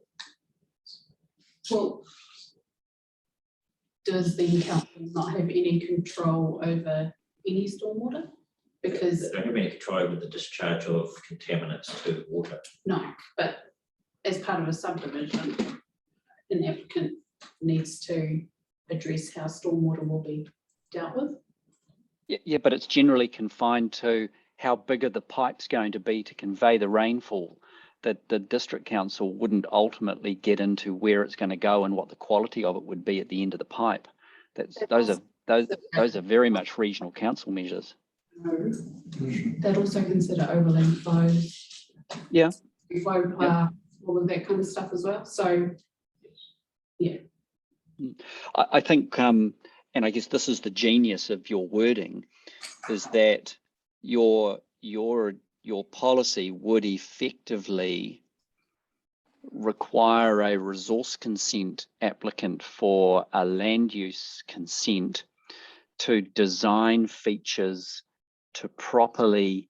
Well, does the council not have any control over any stormwater? Because they don't have any control over the discharge of contaminants to water. no, but as part of a subdivision, an applicant needs to address how stormwater will be dealt with. Yeah, but it's generally confined to how big are the pipes going to be to convey the rainfall. That the district council wouldn't ultimately get into where it's going to go and what the quality of it would be at the end of the pipe. Those are very much regional council measures. They'd also consider overland flows. Yeah. Flow path, all of that kind of stuff as well. So, yeah. I think, and I guess this is the genius of your wording, is that your policy would effectively require a resource consent applicant for a land use consent to design features to properly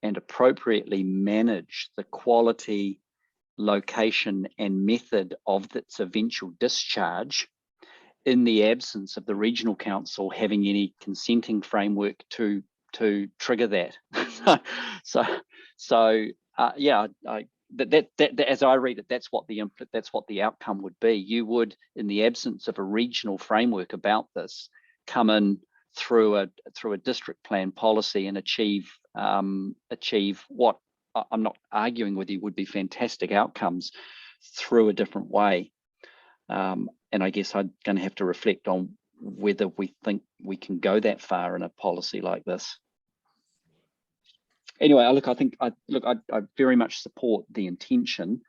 and appropriately manage the quality, location and method of its eventual discharge in the absence of the regional council having any consenting framework to trigger that. Yeah, that as I read it, that's what the outcome would be. You would, in the absence of a regional framework about this, come in through a district plan policy and achieve what I'm not arguing with you would be fantastic outcomes through a different way. And I guess I'm going to have to reflect on whether we think we can go that far in a policy like this. Anyway, I very much support the intention,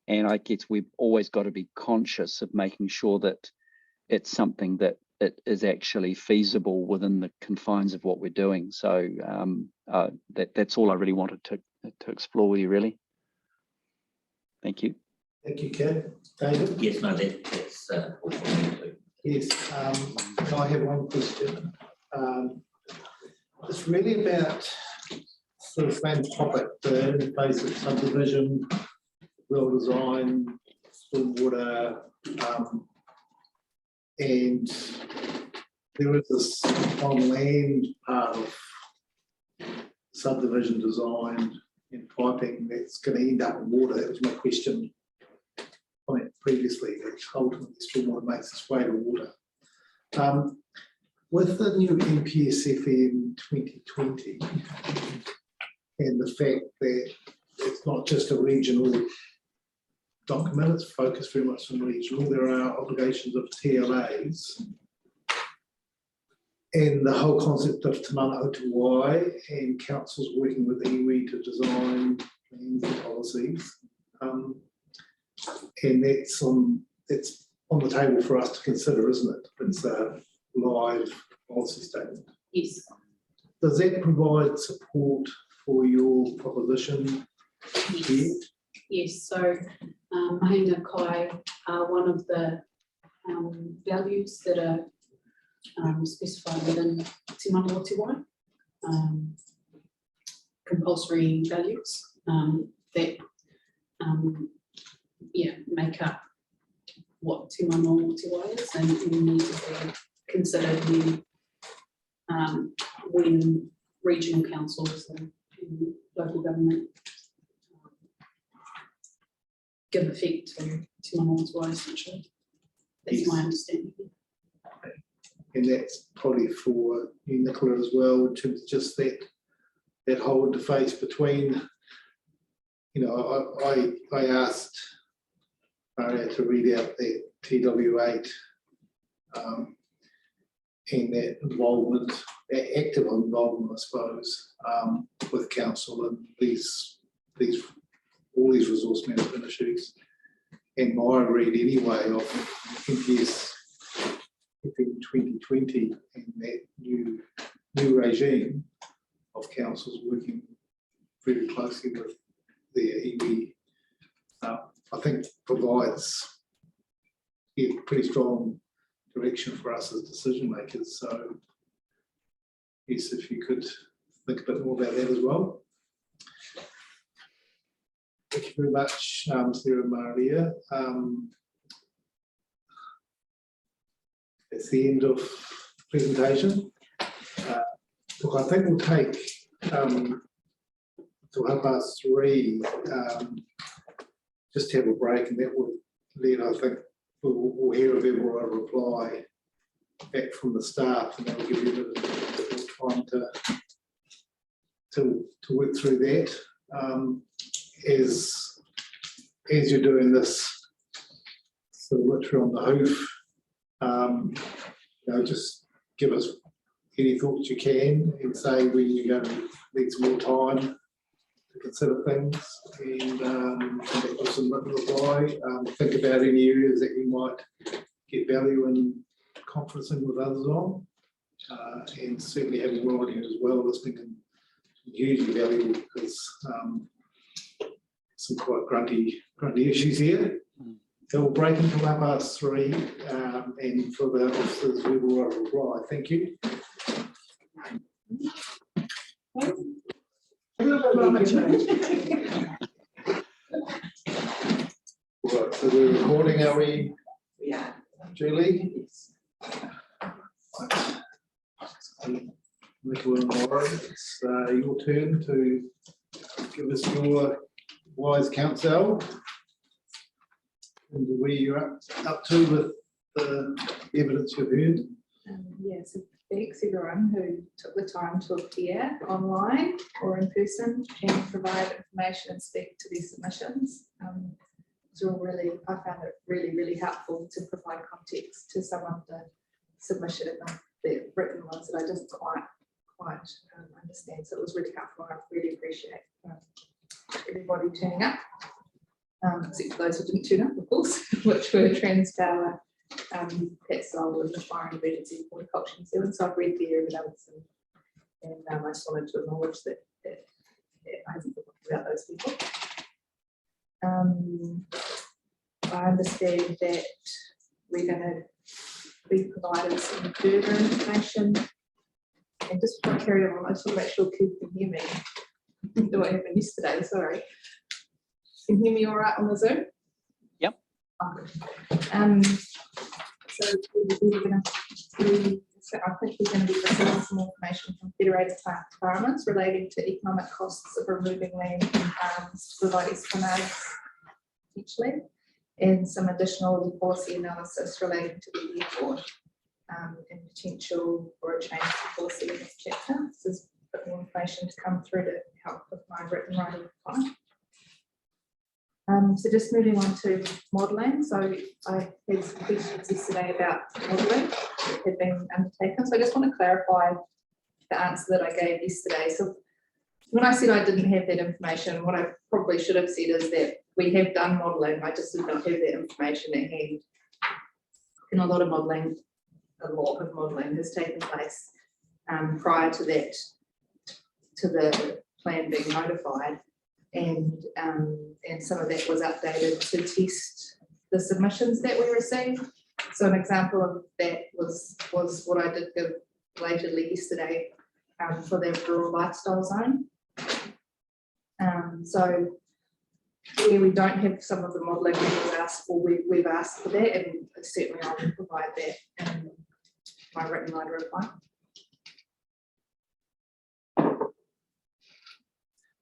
and I guess we've always got to be conscious of making sure that it's something that it is actually feasible within the confines of what we're doing. So that's all I really wanted to explore with you, really. Thank you. Thank you, Ken. David? Yes, no, that's all from me too. Yes, I have one question. It's really about sort of same topic, the interface of subdivision, well design, stormwater, and there is this on land part of subdivision design and piping that's going to end up in water. That was my question. comment previously, that ultimately stormwater makes its way to water. With the new NPSFM 2020 and the fact that it's not just a regional document, it's focused very much on regional, there are obligations of TLAs. And the whole concept of Te Mana o Te Wai and councils working with iwi to design plans and policies. And that's on the table for us to consider, isn't it? It's a live policy statement. Yes. Does that provide support for your proposition here? Yes, so Mahinga Kai are one of the values that are specified within Te Mana o Te Wai, compulsory values that make up what Te Mana o Te Wai is, and need to be considered when regional councils and local government give effect to Te Mana o Te Wai, essentially. That's my understanding. And that's probably for you, Nicola, as well, in terms of just that whole interface between, I asked Maria to read out that TW8 and that involvement, that active involvement, I suppose, with council and all these resource management issues. And my read anyway of NPS in 2020 and that new regime of councils working very closely with their iwi, I think provides pretty strong direction for us as decision makers. So yes, if you could think a bit more about that as well. Thank you very much, Sarah Maria. That's the end of the presentation. Look, I think we'll take till 3:30, just to have a break, and that will lead, I think, we'll hear a verbal reply back from the staff, and that will give you a bit more time to work through that. As you're doing this sort of literally on the hoof, just give us any thoughts you can and say when you're going to need some more time to consider things, and come back with some written reply. Think about any areas that you might get value in conferencing with others on, and certainly having Rodney as well listening and hugely valuable, because some quite grunty issues here. So we'll break until 3:30, and for the officers we will reply. Thank you. Right, so we're recording, are we? Yeah. Julie? Yes. Nicola and Laura, it's your turn to give us your wise counsel and where you're up to with the evidence you've heard. So thanks everyone who took the time to appear online or in person and provide information and speak to these submissions. It's all really, I found it really helpful to provide context to some of the submission and the written ones that I didn't quite understand. So it was really helpful. I really appreciate everybody turning up, except for those who didn't turn up, of course, which were Transpower, Pat Soul, and the Fire and Emergency Horticulture New Zealand. So I've read the evidence, and I just wanted to acknowledge that I haven't forgotten about those people. I understand that we're going to be provided some further information. And just before I carry on, I just want to make sure Keith can hear me. What happened yesterday, sorry. Can you hear me all right on the Zoom? Yep. So we're going to, I think we're going to be receiving some information from Federated Farmers relating to economic costs of removing land from farms to provide explanations, potentially. and some additional policy analysis relating to the airport and potential for a change to policy in this chapter. This is a bit more information to come through to help with my written writing reply. So just moving on to modelling. So I had some questions yesterday about modelling that had been undertaken. So I just want to clarify the answer that I gave yesterday. So when I said I didn't have that information, what I probably should have said is that we have done modelling. I just did not have that information at hand. And a lot of modelling has taken place prior to that, to the plan being notified. And some of that was updated to test the submissions that we received. So an example of that was what I did give belatedly yesterday for the rural lifestyle zone. So where we don't have some of the modelling we've asked for, we've asked for that, and certainly I will provide that in my written letter reply.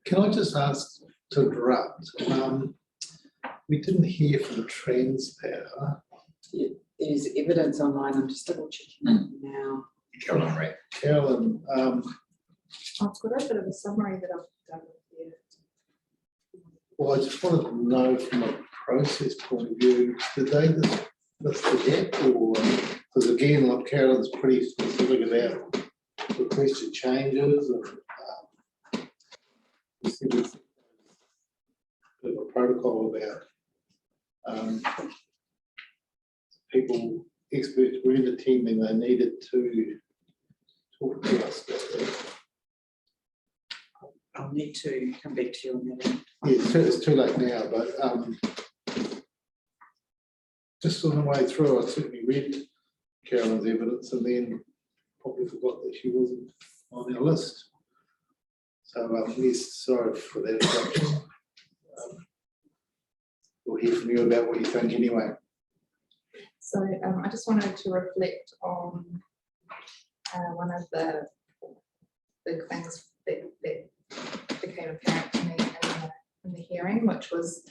Can I just ask to interrupt? We didn't hear from Transpower. Yeah, there's evidence online. I'm just double checking now. Carolyn, right? Carolyn, I've got a bit of a summary that I've done here. well, I just wanted to know from a process point of view, did they just list the gap, or because again, like Carolyn's pretty specific about requested changes and we see this bit of a protocol about people, experts weren't attending, they needed to talk to us. I'll need to come back to you on that. Yeah, it's too late now, but just on the way through, I certainly read Carolyn's evidence and then probably forgot that she wasn't on our list. So yes, sorry for that interruption. We'll hear from you about what you think anyway. So I just wanted to reflect on one of the big things that became apparent to me in the hearing, which was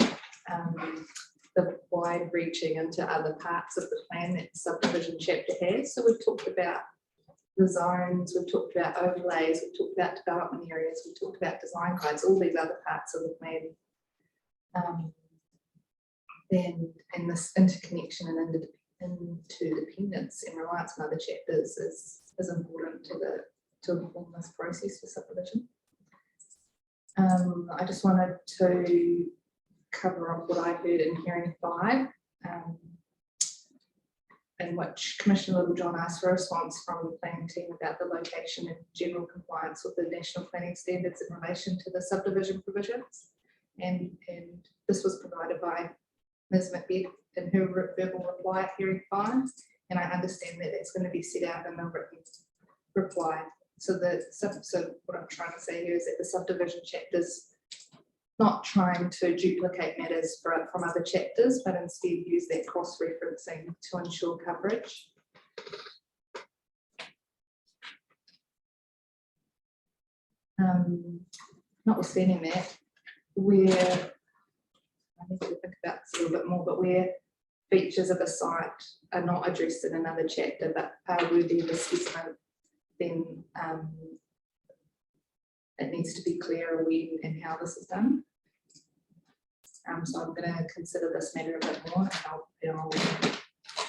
the wide-reaching into other parts of the plan that the subdivision chapter has. So we've talked about the zones, we've talked about overlays, we've talked about development areas, we've talked about design guides, all these other parts of the plan. And this interconnection and interdependence and reliance on other chapters is important to inform this process for subdivision. I just wanted to cover off what I heard in hearing 5, in which Commissioner Littlejohn asked for a response from the planning team about the location and general compliance with the national planning standards in relation to the subdivision provisions. And this was provided by Ms. McBead in her verbal reply at hearing 5. And I understand that it's going to be set out in the written reply. So what I'm trying to say here is that the subdivision chapters not trying to duplicate matters from other chapters, but instead use that cross-referencing to ensure coverage. Notwithstanding that, I need to think about this a little bit more, but where features of a site are not addressed in another chapter, but are worthy of assessment, then it needs to be clear when and how this is done. So I'm going to consider this matter a bit more, and I'll talk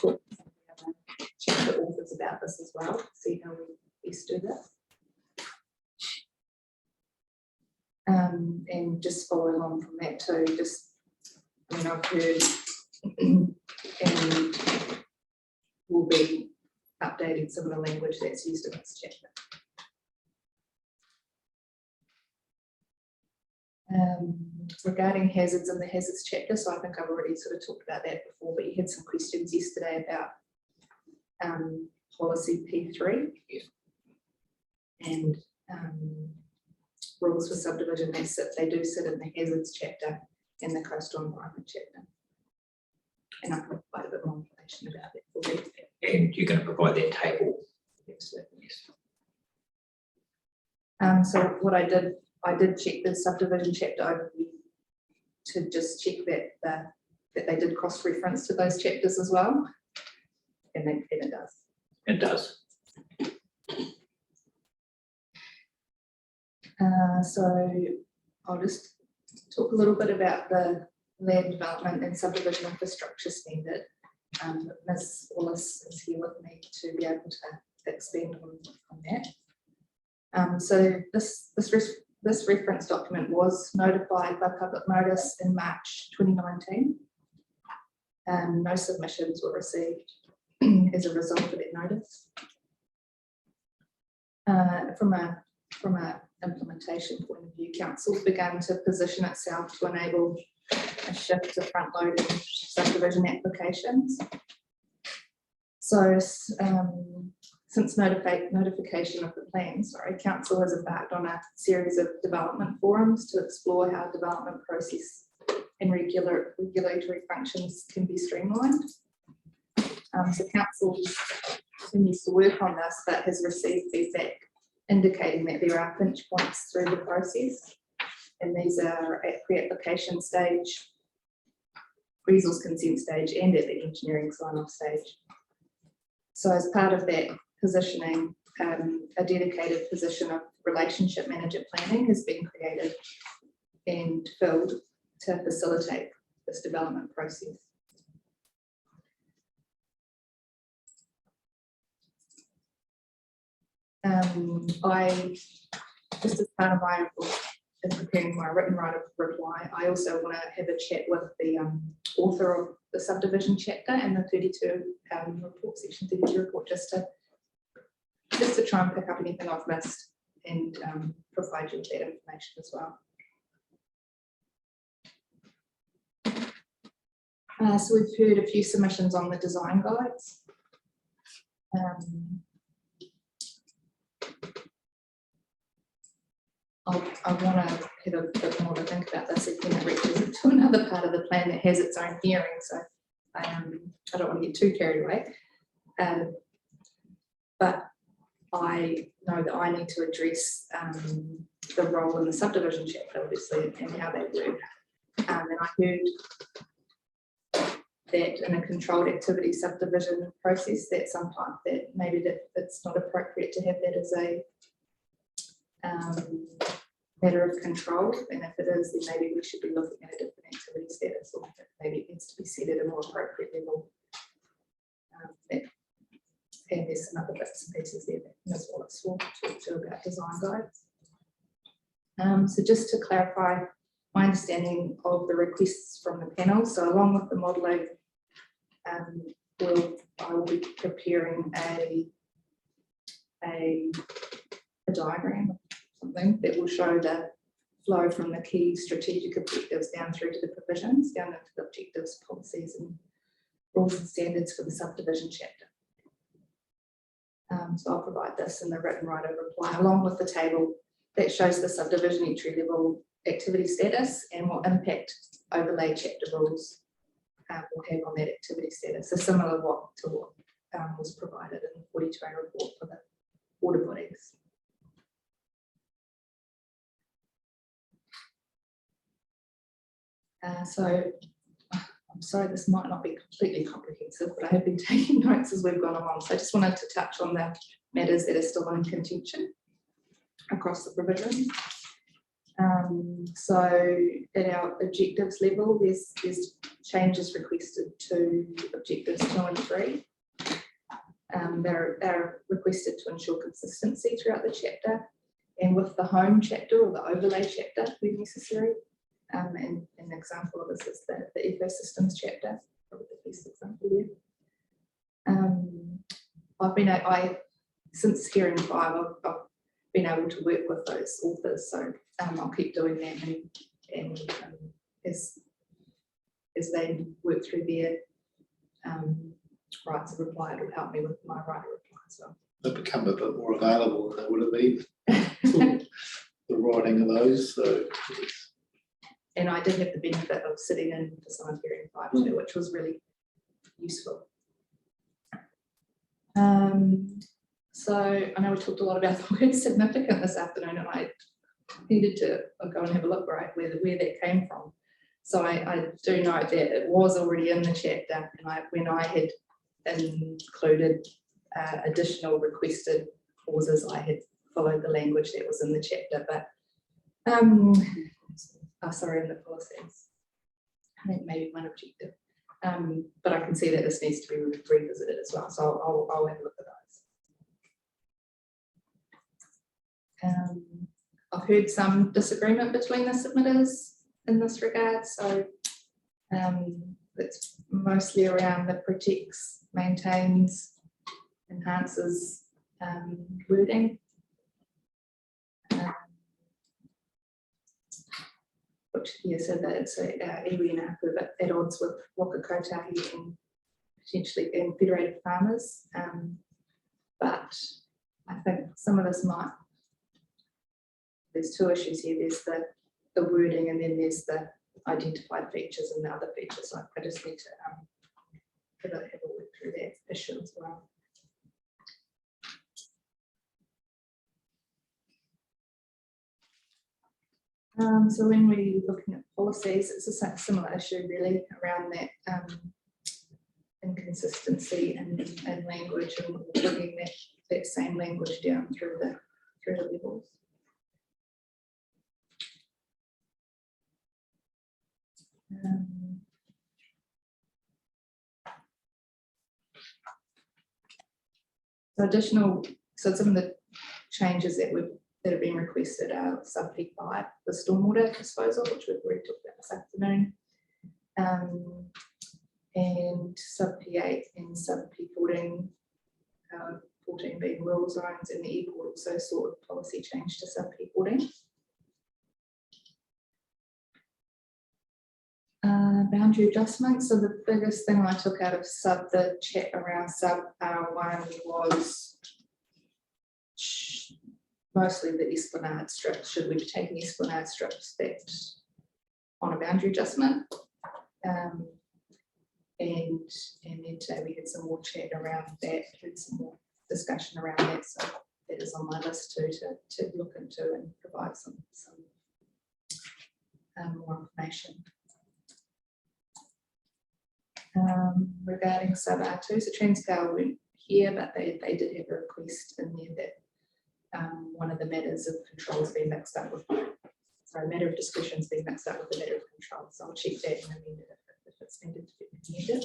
to some of the other chapter authors about this as well, see how we best do this. And just following on from that too, I've heard and we'll be updating some of the language that's used in this chapter. Regarding hazards in the hazards chapter, so I think I've already sort of talked about that before, but you had some questions yesterday about policy P3 and rules for subdivision. They do sit in the hazards chapter and the coastal environment chapter. And I can provide a bit more information about it for you. And you're going to provide that table? Absolutely. So what I did check the subdivision chapter overview to just check that that they did cross-reference to those chapters as well. And it does. It does. So I'll just talk a little bit about the land development and subdivision infrastructure standard. Ms. Wallace is here with me to be able to expand on that. So this reference document was notified by public notice in March 2019. No submissions were received as a result of that notice. From a implementation point of view, council began to position itself to enable a shift to front-loading subdivision applications. So since notification of the plan, council has embarked on a series of development forums to explore how development process and regulatory functions can be streamlined. So council continues to work on this, but has received feedback indicating that there are pinch points through the process, and these are at pre-application stage, resource consent stage, and at the engineering sign-off stage. So as part of that positioning, a dedicated position of relationship manager planning has been created and filled to facilitate this development process. I, just as part of my in preparing my written right of reply, I also want to have a chat with the author of the subdivision chapter and the 32 report, section 32 report, just to try and pick up anything I've missed and provide you with that information as well. So we've heard a few submissions on the design guides. I want to have a bit more to think about this again. It reaches to another part of the plan that has its own hearing, so I don't want to get too carried away. But I know that I need to address the role in the subdivision chapter, obviously, and how they work. And I heard that in a controlled activity subdivision process, that sometimes that maybe it's not appropriate to have that as a matter of control, and if it is, then maybe we should be looking at a different activity status, or maybe it needs to be set at a more appropriate level. And there's some other bits and pieces there that Ms. Wallace will talk to about design guides. So just to clarify my understanding of the requests from the panel, so along with the modelling, I will be preparing a diagram, something that will show the flow from the key strategic objectives down through to the provisions, down into the objectives, policies, and rules and standards for the subdivision chapter. So I'll provide this in the written right of reply, along with the table that shows the subdivision entry level activity status and what impact overlay chapter rules will have on that activity status. So similar to what was provided in the 42A report for the water bodies. So I'm sorry, this might not be completely comprehensive, but I have been taking notes as we've gone along. So I just wanted to touch on the matters that are still in contention across the provisions. So at our objectives level, there's changes requested to objectives 2 and 3. They're requested to ensure consistency throughout the chapter, and with the home chapter or the overlay chapter when necessary. And an example of this is the ecosystems chapter, probably the best example there. Since hearing 5, I've been able to work with those authors, so I'll keep doing that, and as they work through their rights of reply, it'll help me with my right of reply as well. They've become a bit more available than they would have been. The writing of those, so. And I did have the benefit of sitting in for some of hearing 5 too, which was really useful. So I know we talked a lot about the word significant this afternoon, and I needed to go and have a look where that came from. So I do note that it was already in the chapter, and when I had included additional requested clauses, I had followed the language that was in the chapter, but sorry, in the policies. I think maybe one objective, but I can see that this needs to be revisited as well, so I'll have a look at those. I've heard some disagreement between the submitters in this regard, so it's mostly around the protects, maintains, enhances wording. Which, yeah, so that it's iwi and hapu, but at odds with waka kotahi and potentially in federated farmers. But I think some of this might, there's two issues here. There's the wording, and then there's the identified features and the other features. So I just need to have a look through that issue as well. So when we're looking at policies, it's a similar issue really around that inconsistency in language and bringing that same language down through the levels. So some of the changes that have been requested are sub P5, the stormwater disposal, which we've already talked about this afternoon, and sub P8 and sub P14, 14 being rural zones, and the airport also sought a policy change to sub P14. Boundary adjustments. So the biggest thing I took out of the chat around sub R1 was mostly the esplanade strips. Should we be taking esplanade strips back on a boundary adjustment? And then today we had some more chat around that, had some more discussion around that. So that is on my list too to look into and provide some more information. Regarding sub R2, so Transcale weren't here, but they did have a request in there that one of the matters of control has been mixed up with, matter of discretion has been mixed up with the matter of control. So I'll check that and amend it if it's needed to be amended.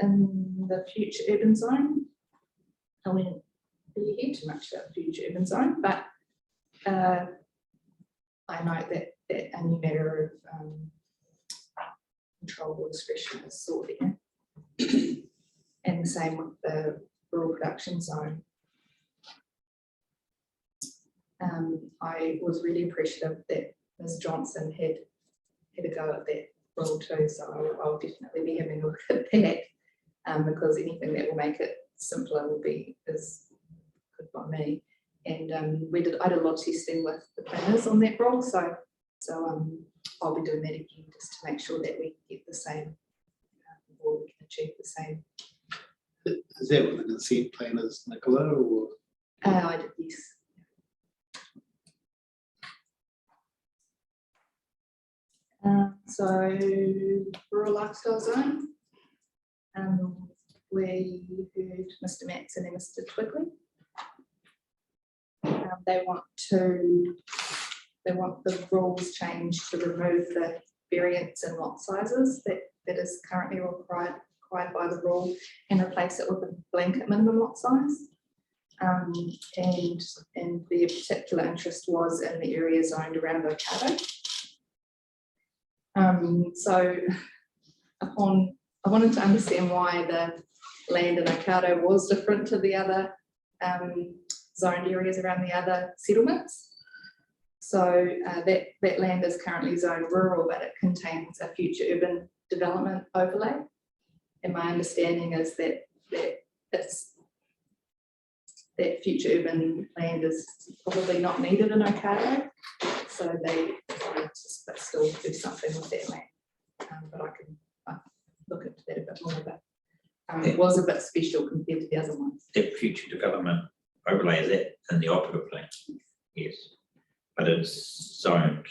In the future urban zone, I won't really hear too much about the future urban zone, but I note that a new matter of control or discretion is sought there. And the same with the rural production zone. I was really appreciative that Ms. Johnson had a go at that role too, so I'll definitely be having a look at that, because anything that will make it simpler is good by me. And I did a lot of testing with the planners on that role, so I'll be doing that again just to make sure that we get the same, or we can achieve the same. Is that with the consent planners, Nicola, or? I did, yes. So rural lifestyle zone, we heard Mr. Matson and Mr. Twigley. They want the rules changed to remove the variance in lot sizes that is currently required by the rule and replace it with a blanket minimum lot size. And their particular interest was in the area zoned around Ocado. So I wanted to understand why the land in Ocado was different to the other zoned areas around the other settlements. So that land is currently zoned rural, but it contains a future urban development overlay. And my understanding is that future urban land is probably not needed in Ocado. So they decided to still do something with that land. But I can look into that a bit more, but it was a bit special compared to the other ones. That future development overlay, is that in the operative plan? Yes, but it's zoned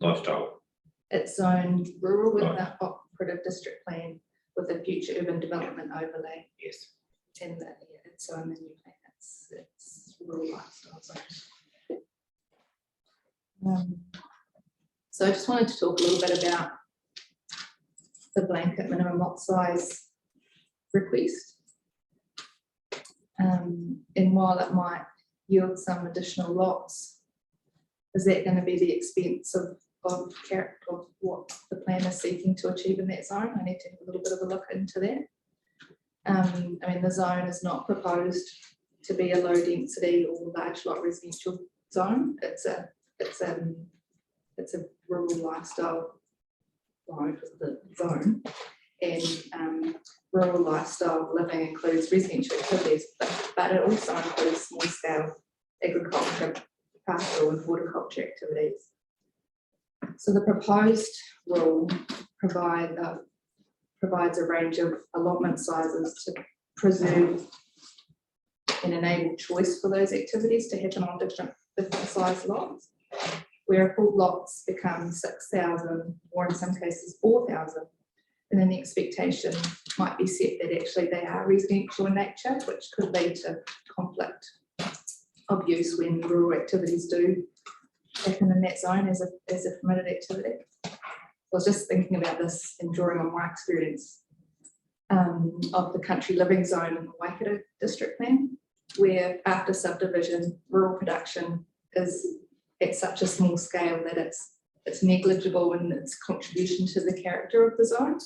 lifestyle. It's zoned rural with the operative district plan with a future urban development overlay. Yes. And the, yeah, it's on the new plan, it's rural lifestyle zone. So I just wanted to talk a little bit about the blanket minimum lot size request. And while it might yield some additional lots, is that going to be the expense of what the plan is seeking to achieve in that zone? I need to have a little bit of a look into that. I mean, the zone is not proposed to be a low density or large lot residential zone. It's a rural lifestyle zone, and rural lifestyle living includes residential activities, but it also includes small scale agriculture, pastoral and horticulture activities. So the proposed rule provides a range of allotment sizes to preserve and enable choice for those activities to happen on different size lots, where full lots become 6,000 or in some cases 4,000. And then the expectation might be set that actually they are residential in nature, which could lead to conflict of use when rural activities do happen in that zone as a permitted activity. I was just thinking about this and drawing on my experience of the country living zone in the Waikato district plan, where after subdivision, rural production is at such a small scale that it's negligible in its contribution to the character of the zone.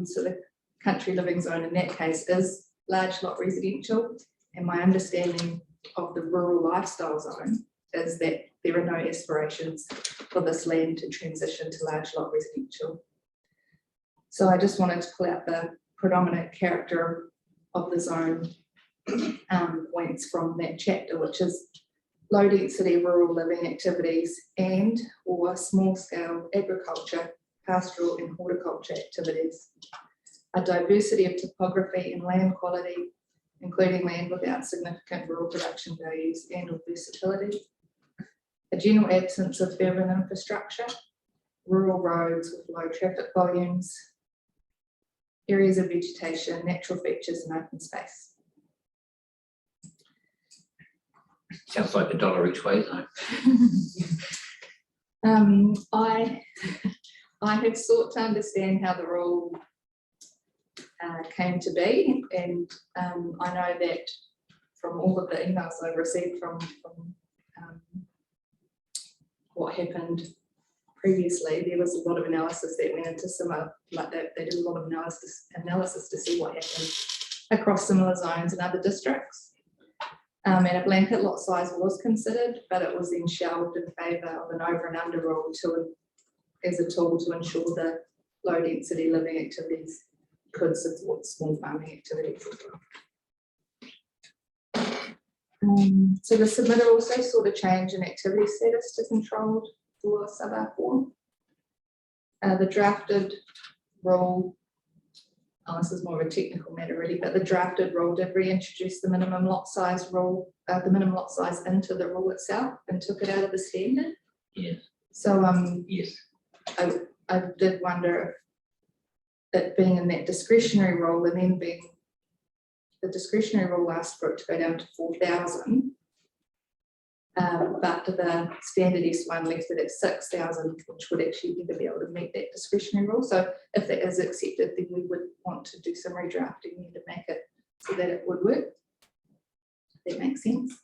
So the country living zone in that case is large lot residential, and my understanding of the rural lifestyle zone is that there are no aspirations for this land to transition to large lot residential. So I just wanted to pull out the predominant character of the zone points from that chapter, which is low density rural living activities and or small scale agriculture, pastoral and horticulture activities, a diversity of topography and land quality, including land without significant rural production values and or versatility, a general absence of urban infrastructure, rural roads with low traffic volumes, areas of vegetation, natural features and open space. Sounds like $1 each way, though. I have sought to understand how the rule came to be, and I know that from all of the emails I've received from what happened previously, there was a lot of analysis that went into similar, like that they did a lot of analysis to see what happened across similar zones in other districts. And a blanket lot size was considered, but it was then shelved in favour of an over and under rule as a tool to ensure that low density living activities could support small farming activities as well. So the submitter also sought a change in activity status to controlled for sub-R4. The drafted rule, this is more of a technical matter really, but the drafted rule did reintroduce the minimum lot size rule, the minimum lot size into the rule itself and took it out of the standard. Yes. So yes. I did wonder if it being in that discretionary rule and then being the discretionary rule asked for it to go down to 4,000, but the standard S1 left it at 6,000, which would actually never be able to meet that discretionary rule. So if that is accepted, then we would want to do some redrafting to make it so that it would work. If that makes sense.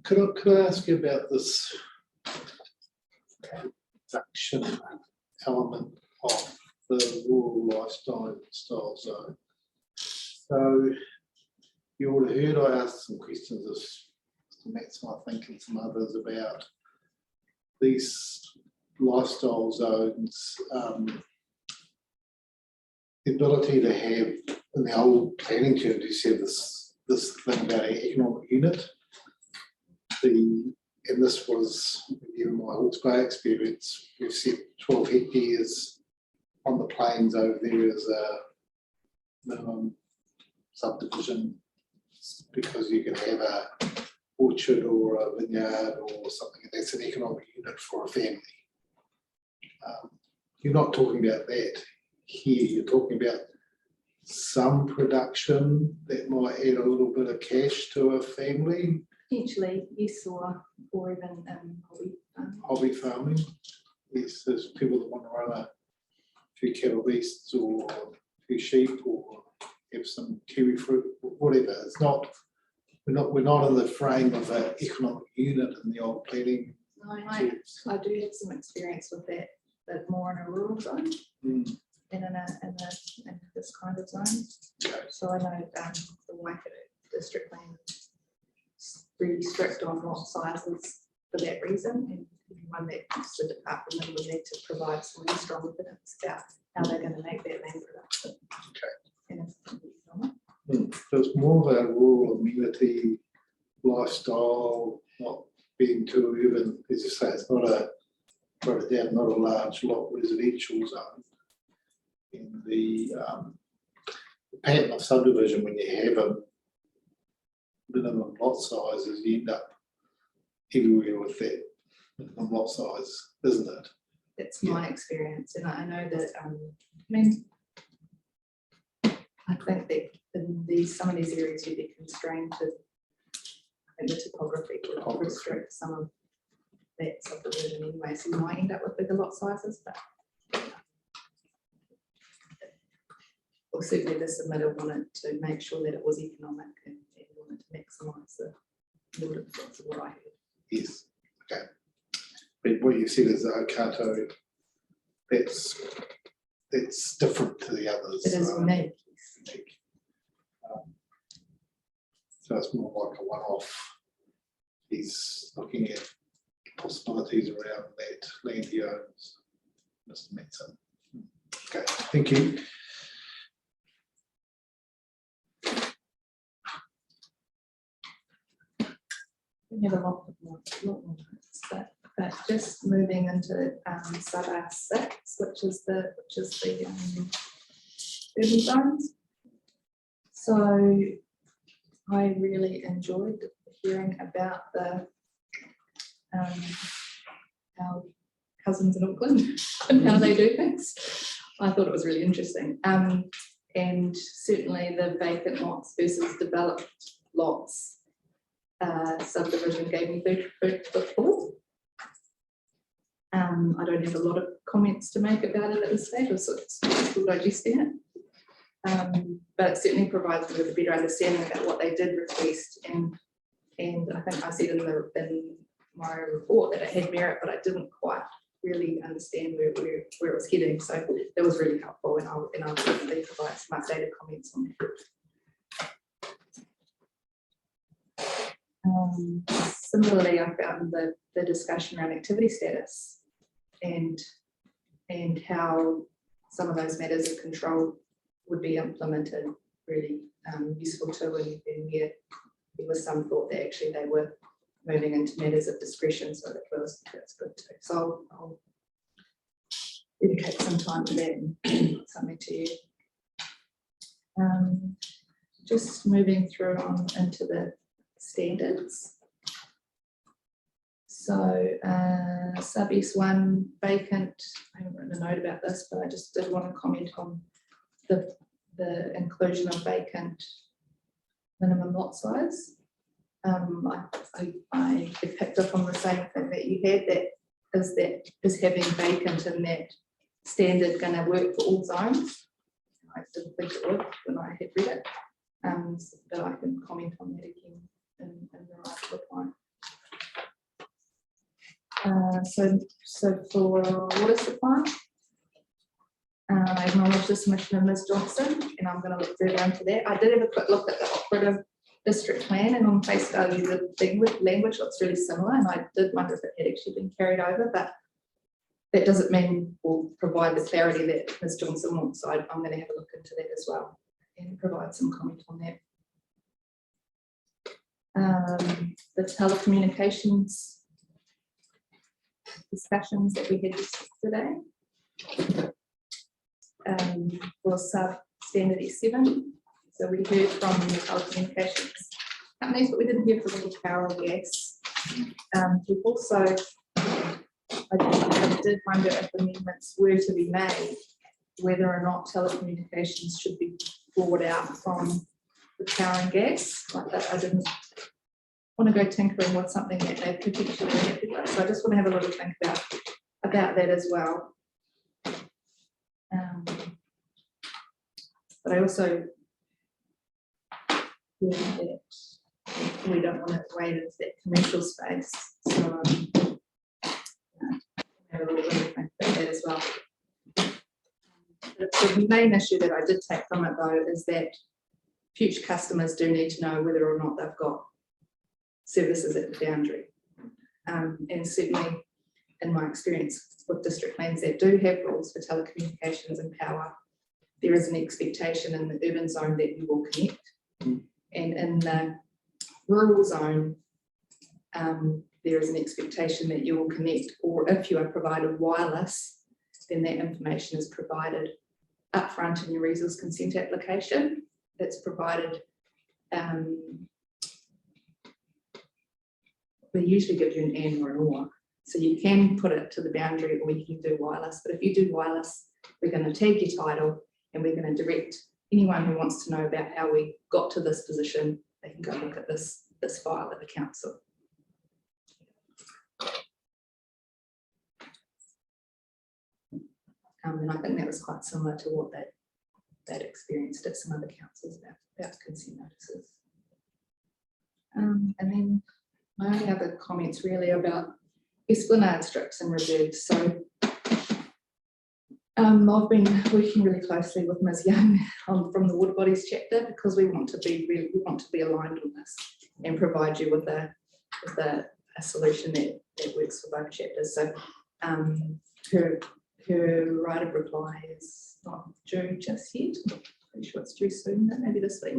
Could I ask you about this production element of the rural lifestyle zone? So you would have heard I asked some questions of Mr. Matson, I think, and some others about these lifestyle zones, the ability to have, in the old planning terms, you said this thing about an economic unit. And this was, given my Hawke's Bay experience, we've set 12 hectares on the plains over there as a minimum subdivision, because you can have a orchard or a vineyard or something, that's an economic unit for a family. You're not talking about that here, you're talking about some production that might add a little bit of cash to a family. Potentially, yes, or even hobby. Hobby farming. Yes, there's people that want to run a few cattle beasts or a few sheep or have some kiwi fruit, whatever. It's not, we're not in the frame of an economic unit in the old planning. No, I do have some experience with that, but more in a rural zone than in this kind of zone. So I know the Waikato district plan is really strict on lot sizes for that reason, and anyone that wants to depart from them will need to provide some really strong evidence about how they're going to make that land production. And it's going to be economic. So it's more of a rural amenity lifestyle, not being too urban, as you say, it's not a, wrote it down, not a large lot residential zone. In the pattern of subdivision, when you have a minimum lot sizes, you end up everywhere with that minimum lot size, isn't it? That's my experience, and I know that, I mean, I think that in some of these areas you'd be constrained to, I think the topography would restrict some of that subdivision anyway, so you might end up with bigger lot sizes, but well, certainly the submitter wanted to make sure that it was economic and wanted to maximise the yield influence of what I heard. Yes, okay. But what you said is the Okato, that's different to the others. It is unique. Unique. So it's more like a one-off. He's looking at possibilities around that land he owns, Mr. Matson. Okay, thank you. We have a lot more notes, but just moving into sub R6, which is the urban zones. So I really enjoyed hearing about the our cousins in Auckland and how they do things. I thought it was really interesting. And certainly the vacant lots versus developed lots subdivision gave me food for thought. I don't have a lot of comments to make about it at this stage, so it's still digesting it. But it certainly provides me with a better understanding about what they did request, and I think I said in my report that it had merit, but I didn't quite really understand where it was heading. So that was really helpful, and I'll definitely provide some updated comments on that. Similarly, I found the discussion around activity status and how some of those matters of control would be implemented really useful too, and there was some thought that actually they were moving into matters of discretion, so that's good too. So I'll dedicate some time to that and something to you. Just moving through on into the standards. So sub S1 vacant, I haven't written a note about this, but I just did want to comment on the inclusion of vacant minimum lot size. I picked up on the same thing that you had, is having vacant in that standard going to work for all zones? I didn't think it would when I had read it, but I can comment on that again in the right reply. So for water supply, I acknowledge the submission of Ms. Johnston, and I'm going to look further into that. I did have a quick look at the operative district plan, and on face value, the language looks really similar, and I did wonder if it had actually been carried over, but that doesn't mean we'll provide the clarity that Ms. Johnson wants. So I'm going to have a look into that as well and provide some comment on that. The telecommunications discussions that we had today was sub standard S7. So we heard from the telecommunications companies, but we didn't hear from any power or gas people. So I did wonder if amendments were to be made, whether or not telecommunications should be brought out from the power and gas. Like that, I didn't want to go tinkering with something that they potentially manipulate. So I just want to have a little think about that as well. But I also feel that we don't want to wade into that commercial space. So have a little bit of think about that as well. The main issue that I did take from it though is that future customers do need to know whether or not they've got services at the boundary. And certainly in my experience with district plans that do have rules for telecommunications and power, there is an expectation in the urban zone that you will connect. And in the rural zone, there is an expectation that you will connect, or if you are provided wireless, then that information is provided upfront in your resource consent application. It's provided, they usually give you an and or an or. So you can put it to the boundary or you can do wireless. But if you do wireless, we're going to tag your title and we're going to direct anyone who wants to know about how we got to this position, they can go look at this file at the council. And I think that was quite similar to what they'd experienced at some other councils about consent notices. And then my only other comments really about esplanade strips and reserves. So I've been working really closely with Ms. Young from the Water Bodies chapter because we want to be aligned on this and provide you with a solution that works for both chapters. So her right of reply is not due just yet. I'm pretty sure it's due soon, maybe this week.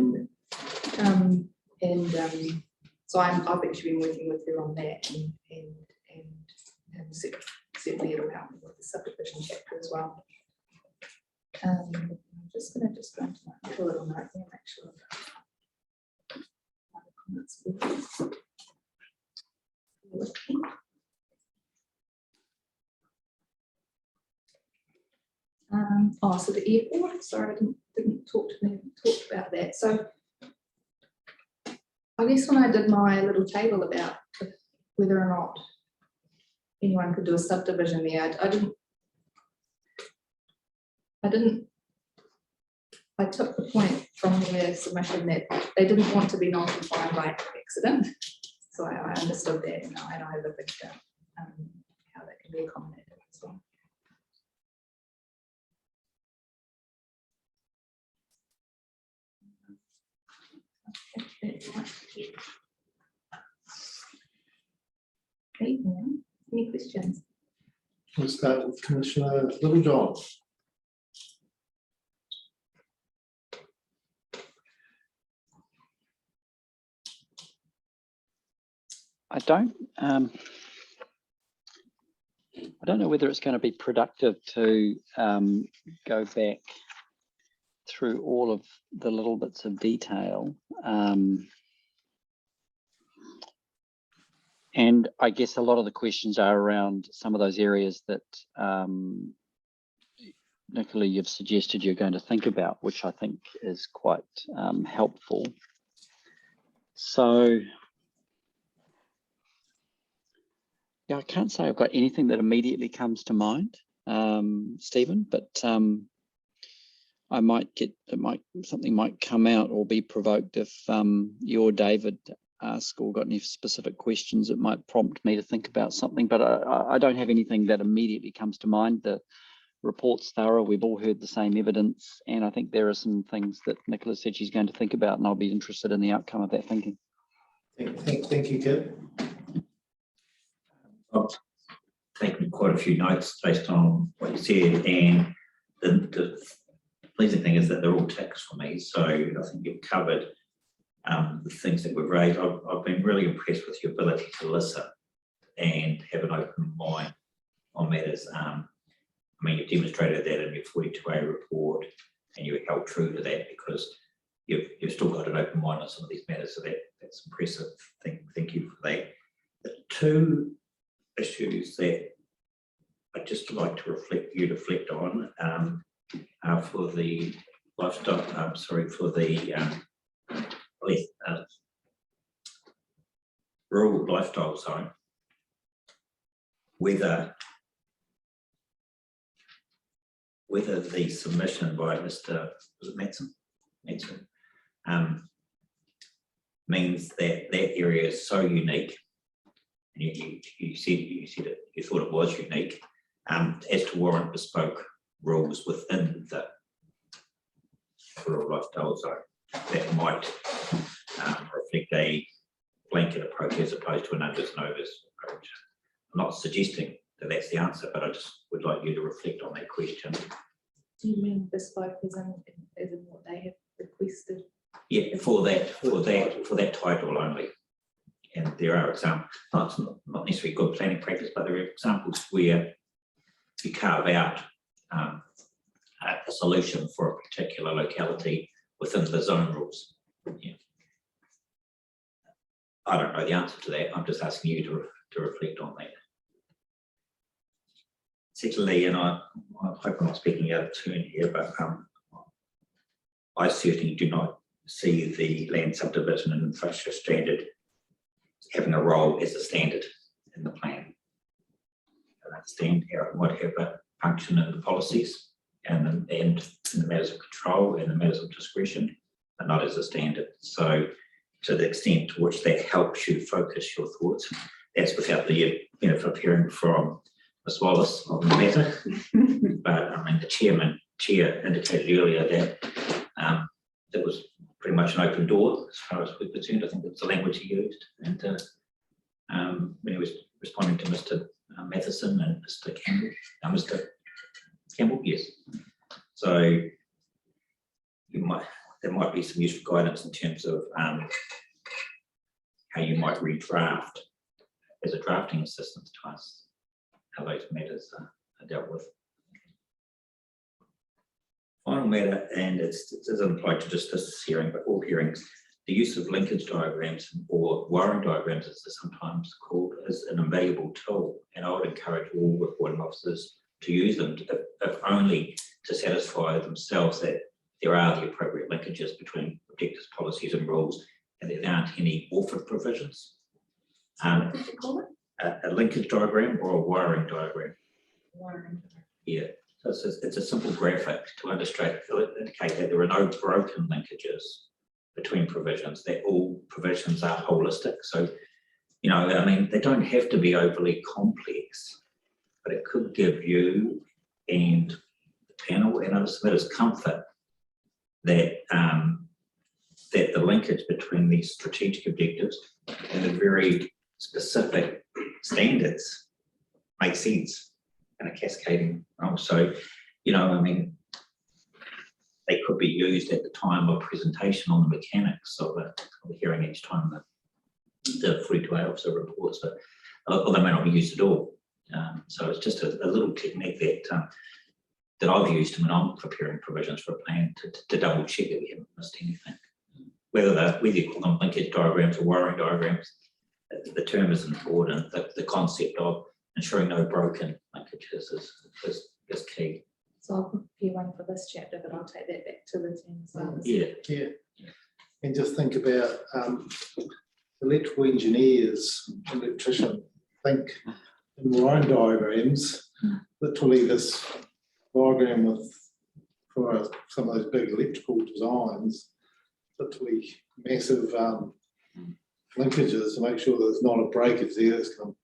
So I've actually been working with her on that, and certainly it'll help me with the subdivision chapter as well. I'm just going to go into my little note here and make sure my comments working. So the airport, sorry, I didn't talk about that. So I guess when I did my little table about whether or not anyone could do a subdivision there, I took the point from their submission that they didn't want to be non-compliant by accident. So I understood that, and I have a picture how that can be accommodated as well. Okay, any questions? We'll start with Commissioner Littlejohn. I don't know whether it's going to be productive to go back through all of the little bits of detail. And I guess a lot of the questions are around some of those areas that Nicola, you've suggested you're going to think about, which I think is quite helpful. So yeah, I can't say I've got anything that immediately comes to mind, Stephen, but I might get, something might come out or be provoked if you or David ask or got any specific questions. It might prompt me to think about something, but I don't have anything that immediately comes to mind. The report's thorough. We've all heard the same evidence, and I think there are some things that Nicola said she's going to think about, and I'll be interested in the outcome of that thinking. Thank you, Kip. I've taken quite a few notes based on what you said, and the pleasing thing is that they're all ticks for me. So I think you've covered the things that we've raised. I've been really impressed with your ability to listen and have an open mind on matters. I mean, you've demonstrated that in your 42A report, and you held true to that, because you've still got an open mind on some of these matters, so that's impressive. Thank you for that. The two issues that I'd just like to reflect on are for the lifestyle, for the rural lifestyle zone, whether the submission by Mr. was it Matson, means that that area is so unique, and you said it, you thought it was unique, as to warrant bespoke rules within the rural lifestyle zone that might reflect a blanket approach as opposed to an unders and overs approach. I'm not suggesting that that's the answer, but I just would like you to reflect on that question. Do you mean bespoke as in what they have requested? Yeah, for that title only. And there are examples, not necessarily good planning practice, but there are examples where you carve out a solution for a particular locality within the zone rules. Yeah. I don't know the answer to that. I'm just asking you to reflect on that. Secondly, and I hope I'm not speaking out of turn here, but I certainly do not see the land subdivision and infrastructure standard having a role as a standard in the plan. I understand how it might have a function in the policies and in the matters of control and the matters of discretion, but not as a standard. So to the extent to which that helps you focus your thoughts, that's without the benefit of hearing from Ms. Wallace on the matter. But I mean, the chair indicated earlier that it was pretty much an open door as far as we're concerned. I think that's the language he used. And when he was responding to Mr. Matheson and Mr. Campbell, Mr. Campbell, yes. So there might be some useful guidance in terms of how you might redraft as a drafting assistance to us, how those matters are dealt with. Final matter, and it doesn't apply to just this hearing, but all hearings, the use of linkage diagrams or wiring diagrams, as they're sometimes called, is an invaluable tool, and I would encourage all reporting officers to use them, if only to satisfy themselves that there are the appropriate linkages between objectives, policies and rules, and there aren't any orphan provisions. A linkage diagram or a wiring diagram. Yeah, so it's a simple graphic to indicate that there are no broken linkages between provisions, that all provisions are holistic. So, I mean, they don't have to be overly complex, but it could give you and the panel and other submitters comfort that that the linkage between these strategic objectives and the very specific standards make sense in a cascading role. So, I mean, they could be used at the time of presentation on the mechanics of the hearing each time the 42A officer reports, but or they may not be used at all. So it's just a little technique that I've used when I'm preparing provisions for a plan to double check that we haven't missed anything. Whether you call them linkage diagrams or wiring diagrams, the term is important. The concept of ensuring no broken linkages is key. So I'll prepare one for this chapter, but I'll take that back to the team as well. Yeah. And just think about electrical engineers, electrician, think in wiring diagrams, literally this diagram for some of those big electrical designs, literally massive linkages to make sure there's not a breakage there that's going to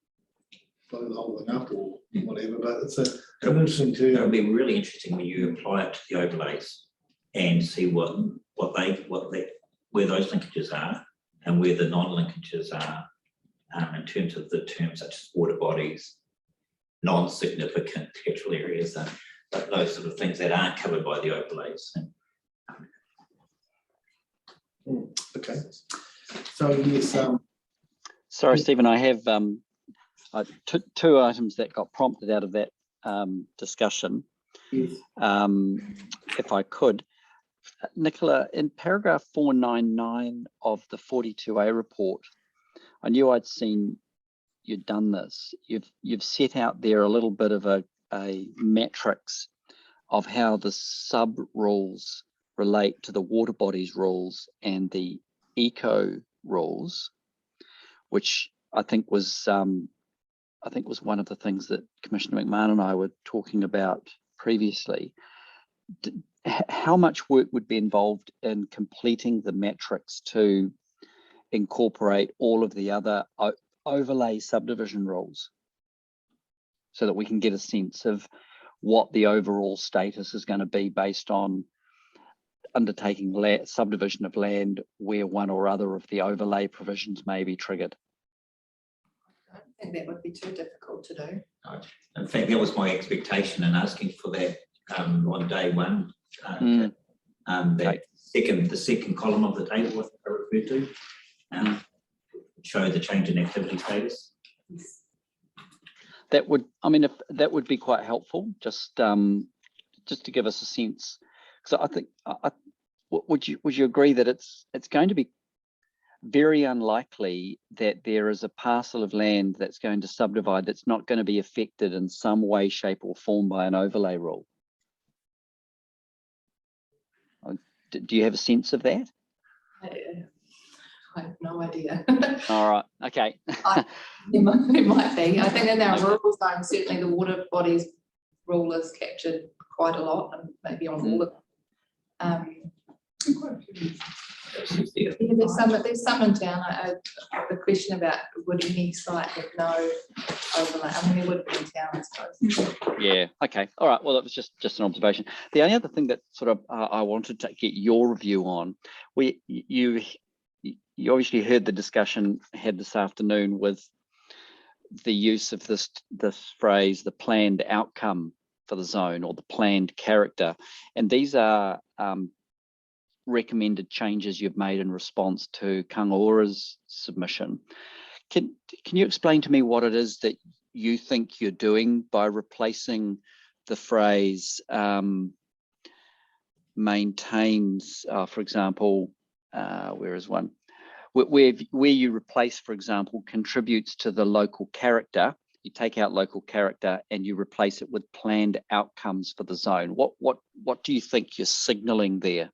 blow the whole thing up or whatever. But it's an interesting term. It would be really interesting when you apply it to the overlays and see where those linkages are and where the non-linkages are in terms of the terms such as water bodies, non-significant textual areas, but those sort of things that aren't covered by the overlays. Okay. So yes. Sorry, Stephen, I have two items that got prompted out of that discussion. Yes. If I could. Nicola, in paragraph 499 of the 42A report, I knew I'd seen you'd done this. You've set out there a little bit of a matrix of how the sub rules relate to the water bodies rules and the eco rules, which I think was one of the things that Commissioner McMahon and I were talking about previously. How much work would be involved in completing the matrix to incorporate all of the other overlay subdivision rules so that we can get a sense of what the overall status is going to be based on undertaking subdivision of land where one or other of the overlay provisions may be triggered? I don't think that would be too difficult to do. In fact, that was my expectation in asking for that on day one. That the second column of the table, what I referred to, show the change in activity status. That would, I mean, if that would be quite helpful, just to give us a sense. So I think, would you agree that it's going to be very unlikely that there is a parcel of land that's going to subdivide that's not going to be affected in some way, shape, or form by an overlay rule? Do you have a sense of that? I have no idea. All right, okay. It might be. I think in our rural zone, certainly the water bodies rule is captured quite a lot, and maybe on all of them. Yeah, there's some in town. The question about would any site have no overlay? I mean, there would be in town, I suppose. Yeah. Okay. All right. Well, that was just an observation. The only other thing that sort of I wanted to get your view on, you obviously heard the discussion had this afternoon with the use of this phrase, the planned outcome for the zone or the planned character, and these are recommended changes you've made in response to Kangaura's submission. Can you explain to me what it is that you think you're doing by replacing the phrase maintains, for example, where is one? Where you replace, for example, contributes to the local character, you take out local character and you replace it with planned outcomes for the zone. What do you think you're signalling there?